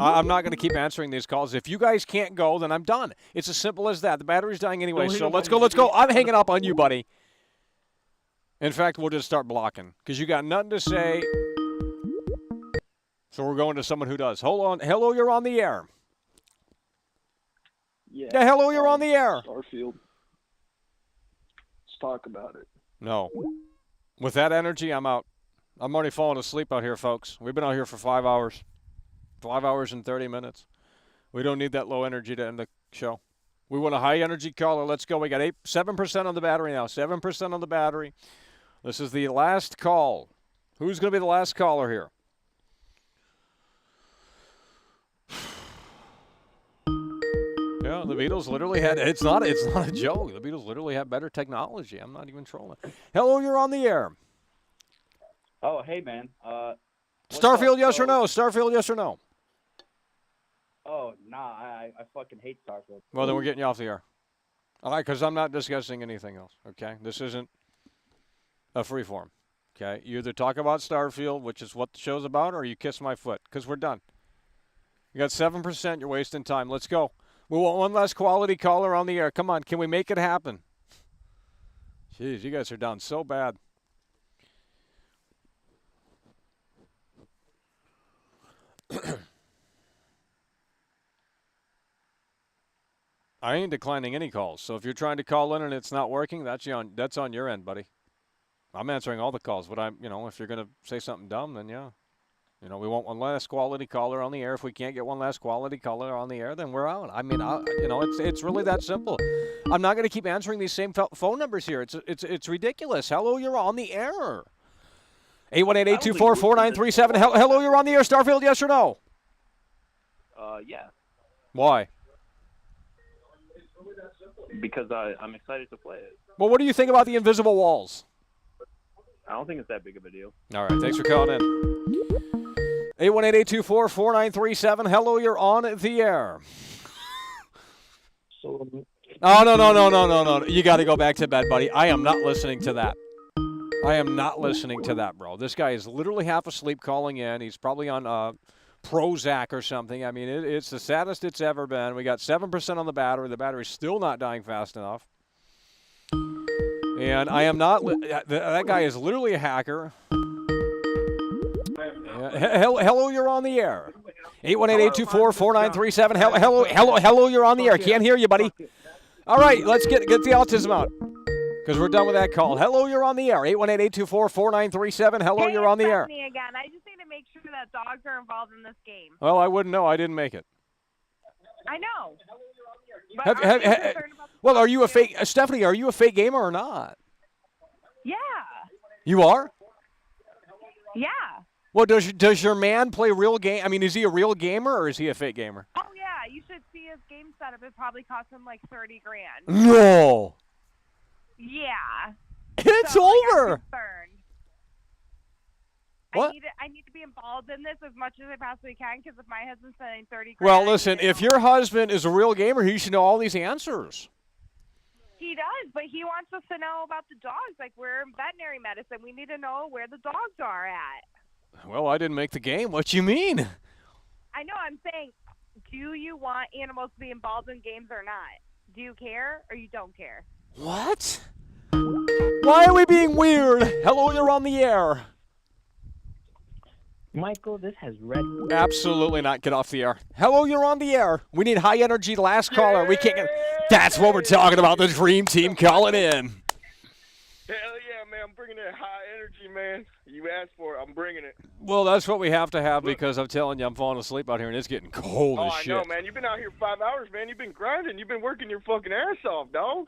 I'm not going to keep answering these calls. If you guys can't go, then I'm done. It's as simple as that. The battery's dying anyway, so let's go. I'm hanging up on you, buddy. In fact, we'll just start blocking because you got nothing to say. So we're going to someone who does. Hold on. Hello, you're on the air. Yeah, hello, you're on the air. Starfield. Let's talk about it. No. With that energy, I'm out. I'm already falling asleep out here, folks. We've been out here for 5 hours. 5 hours and 30 minutes. We don't need that low energy to end the show. We want a high energy caller. Let's go. We got 7% on the battery now. 7% on the battery. This is the last call. Who's going to be the last caller here? Yeah, the Beatles literally had, it's not a joke. The Beatles literally have better technology. I'm not even trolling. Hello, you're on the air. Oh, hey, man. Starfield, yes or no? Starfield, yes or no? Oh, nah, I fucking hate Starfield. Well, then we're getting you off the air. All right, because I'm not discussing anything else, okay? This isn't a free form, okay? You either talk about Starfield, which is what the show's about, or you kiss my foot, because we're done. You got 7%. You're wasting time. Let's go. We want one last quality caller on the air. Come on, can we make it happen? Jeez, you guys are down so bad. I ain't declining any calls. So if you're trying to call in and it's not working, that's on your end, buddy. I'm answering all the calls. But if you're gonna say something dumb, then yeah. We want one last quality caller on the air. If we can't get one last quality caller on the air, then we're out. I mean, it's really that simple. I'm not going to keep answering these same phone numbers here. It's ridiculous. Hello, you're on the air. 818-824-4937. Hello, you're on the air. Starfield, yes or no? Yeah. Why? Because I'm excited to play it. Well, what do you think about the invisible walls? I don't think it's that big of a deal. All right, thanks for calling in. 818-824-4937. Hello, you're on the air. Oh, no. You got to go back to bed, buddy. I am not listening to that. Bro. This guy is literally half asleep calling in. He's probably on Prozac or something. I mean, it's the saddest it's ever been. We got 7% on the battery. The battery's still not dying fast enough. And I am not. That guy is literally a hacker. Hello, you're on the air. 818-824-4937. Hello, you're on the air. Can't hear you, buddy. All right, let's get the autism out because we're done with that call. Hello, you're on the air. 818-824-4937. Hello, you're on the air. Me again. I just need to make sure that dogs are involved in this game. Well, I wouldn't know. I didn't make it. I know. Well, are you a fake Stephanie? Are you a fake gamer or not? Yeah. You are? Yeah. Well, does your man play real game? I mean, is he a real gamer or is he a fake gamer? Oh yeah, you should see his game setup. It probably cost him like $30,000. No. Yeah. It's over. What? I need to be involved in this as much as I possibly can because if my husband's spending $30,000. Well, listen, if your husband is a real gamer, he should know all these answers. He does, but he wants us to know about the dogs. Like, we're in veterinary medicine. We need to know where the dogs are at. Well, I didn't make the game. What you mean? I know. I'm saying, do you want animals to be involved in games or not? Do you care or you don't care? What? Why are we being weird? Hello, you're on the air. Michael, this has red. Absolutely not. Get off the air. Hello, you're on the air. We need high energy last caller. We can't get. That's what we're talking about. The dream team calling in. Hell yeah, man. I'm bringing that high energy, man. You asked for it. I'm bringing it. Well, that's what we have to have because I'm telling you, I'm falling asleep out here and it's getting cold as shit. I know, man. You've been out here 5 hours, man. You've been grinding. You've been working your fucking ass off, dog.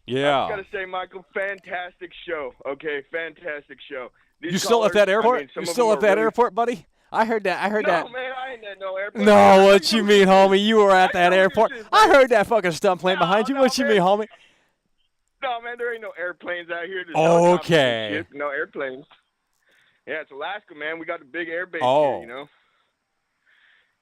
Yeah. I got to say, Michael, fantastic show. Okay, fantastic show. These you still at that airport? You still at that airport, buddy? I heard that. No, man, I ain't at no airport. No, what you mean, homie? You were at that airport. I heard that fucking stunt plane behind you. What you mean, homie? No, man, there ain't no airplanes out here. There's Okay. helicopters and shit, no airplanes. Yeah, it's Alaska, man. We got the big air base Oh. here, you know.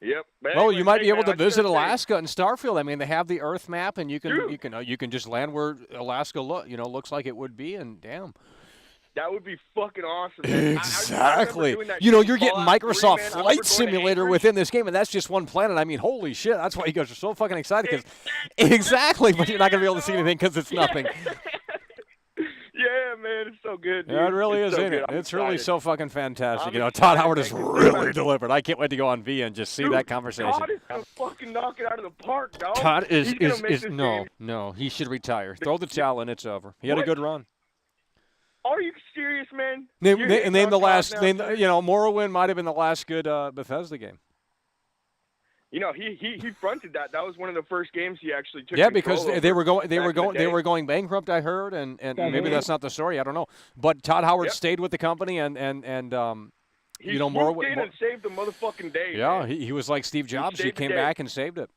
Yep. But Well, anyway, you might hey, be able man, to I was visit gonna say, Alaska and Starfield. I mean, they have the Earth map, and you Dude. can just land where Alaska looks like it would be, and damn. That would be fucking awesome, man. Exactly. doing that You know, shit you're getting Fallout 3, Microsoft man. I remember Flight going to Simulator Anchorage. within this game, and that's just one planet. I mean, holy shit. That's why you guys are so fucking excited. Exactly, but you're not going to be able to see anything because it's nothing. Yeah, man, it's so good, dude. Yeah, it really It's is, so ain't it? good. I'm It's really excited. so fucking fantastic. I'm You know, Todd excited, Howard man, has 'cause really delivered. I can't wait to go on V and just see Dude, that conversation. Todd is gonna fucking knock it out of the park, dog. Todd He's gonna make this no, game. no. He should retire. Throw the towel in. It's over. He had a What? good run. Are you serious, man? Name You're the hitting on Todd last. now, Name, too? you know, Morrowind might have been the last good Bethesda game. You know, he fronted that. That was one of the first games he actually took. Yeah, because control they over were going back in the they day. were going bankrupt. I heard, and maybe Mhm. that's not the story. I don't know. But Todd Howard Yep. stayed with the company, and He you know, swooped in and saved the motherfucking day. Yeah, man. he was like Steve Jobs. He saved the came day. back and saved it.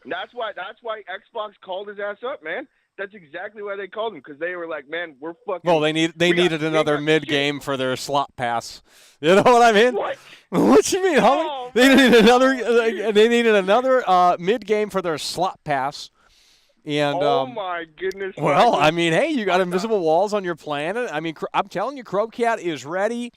And that's why Xbox called his ass up, man. That's exactly why they called him, because they were like, man, we're fucking. Well, they needed another got mid game for their slot pass. You know what I mean? What? What you mean, homie? Oh, They needed another mid game for their slot pass. And Oh my goodness. well, Michael. I mean, hey, you got invisible walls on your planet. I mean, I'm telling you, Crobat is ready.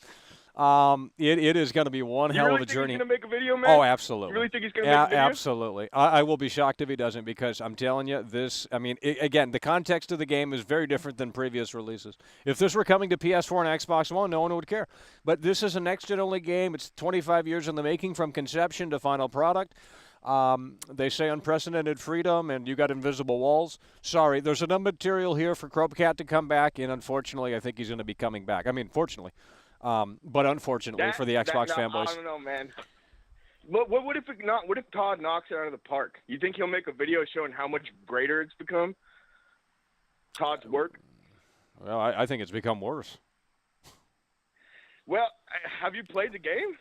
It is going to be one You hell really of a think journey. He's gonna make a video, man? Oh, absolutely. You really think he's gonna make a video? Absolutely. I will be shocked if he doesn't, because I'm telling you, again, the context of the game is very different than previous releases. If this were coming to PS4 and Xbox One, no one would care. But this is a next-gen only game. It's 25 years in the making from conception to final product. They say unprecedented freedom, and you got invisible walls. Sorry, there's enough material here for Crobat to come back, and unfortunately, I think he's going to be coming back. I mean, fortunately. But unfortunately for the Xbox fanboys. I don't know, man. What if Todd knocks it out of the park? You think he'll make a video showing how much greater it's become? Todd's work? Well, I think it's become worse. Well, have you played the game?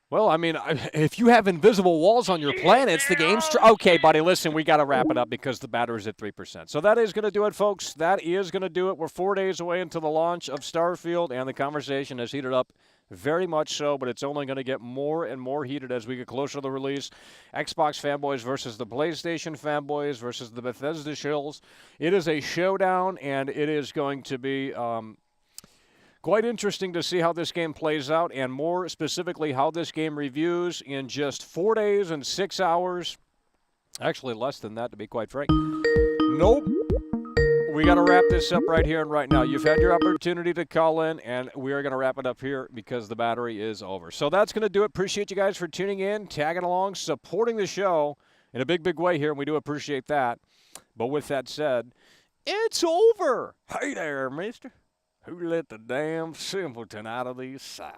Well, I mean, if you have invisible walls on your planets, the game's... Okay, buddy, listen, we got to wrap it up because the battery's at 3%. So that is going to do it, folks. That is going to do it. We're 4 days away until the launch of Starfield, and the conversation has heated up very much so, but it's only going to get more and more heated as we get closer to the release. Xbox fanboys versus the PlayStation fanboys versus the Bethesda shills. It is a showdown, and it is going to be... quite interesting to see how this game plays out, and more specifically how this game reviews in just 4 days and 6 hours. Actually, less than that, to be quite frank. Nope. We got to wrap this up right here and right now. You've had your opportunity to call in, and we are going to wrap it up here because the battery is over. So that's going to do it. Appreciate you guys for tuning in, tagging along, supporting the show in a big, big way here, and we do appreciate that. But with that said, it's over. Hey there, mister. Who let the damn simpleton out of the asylum?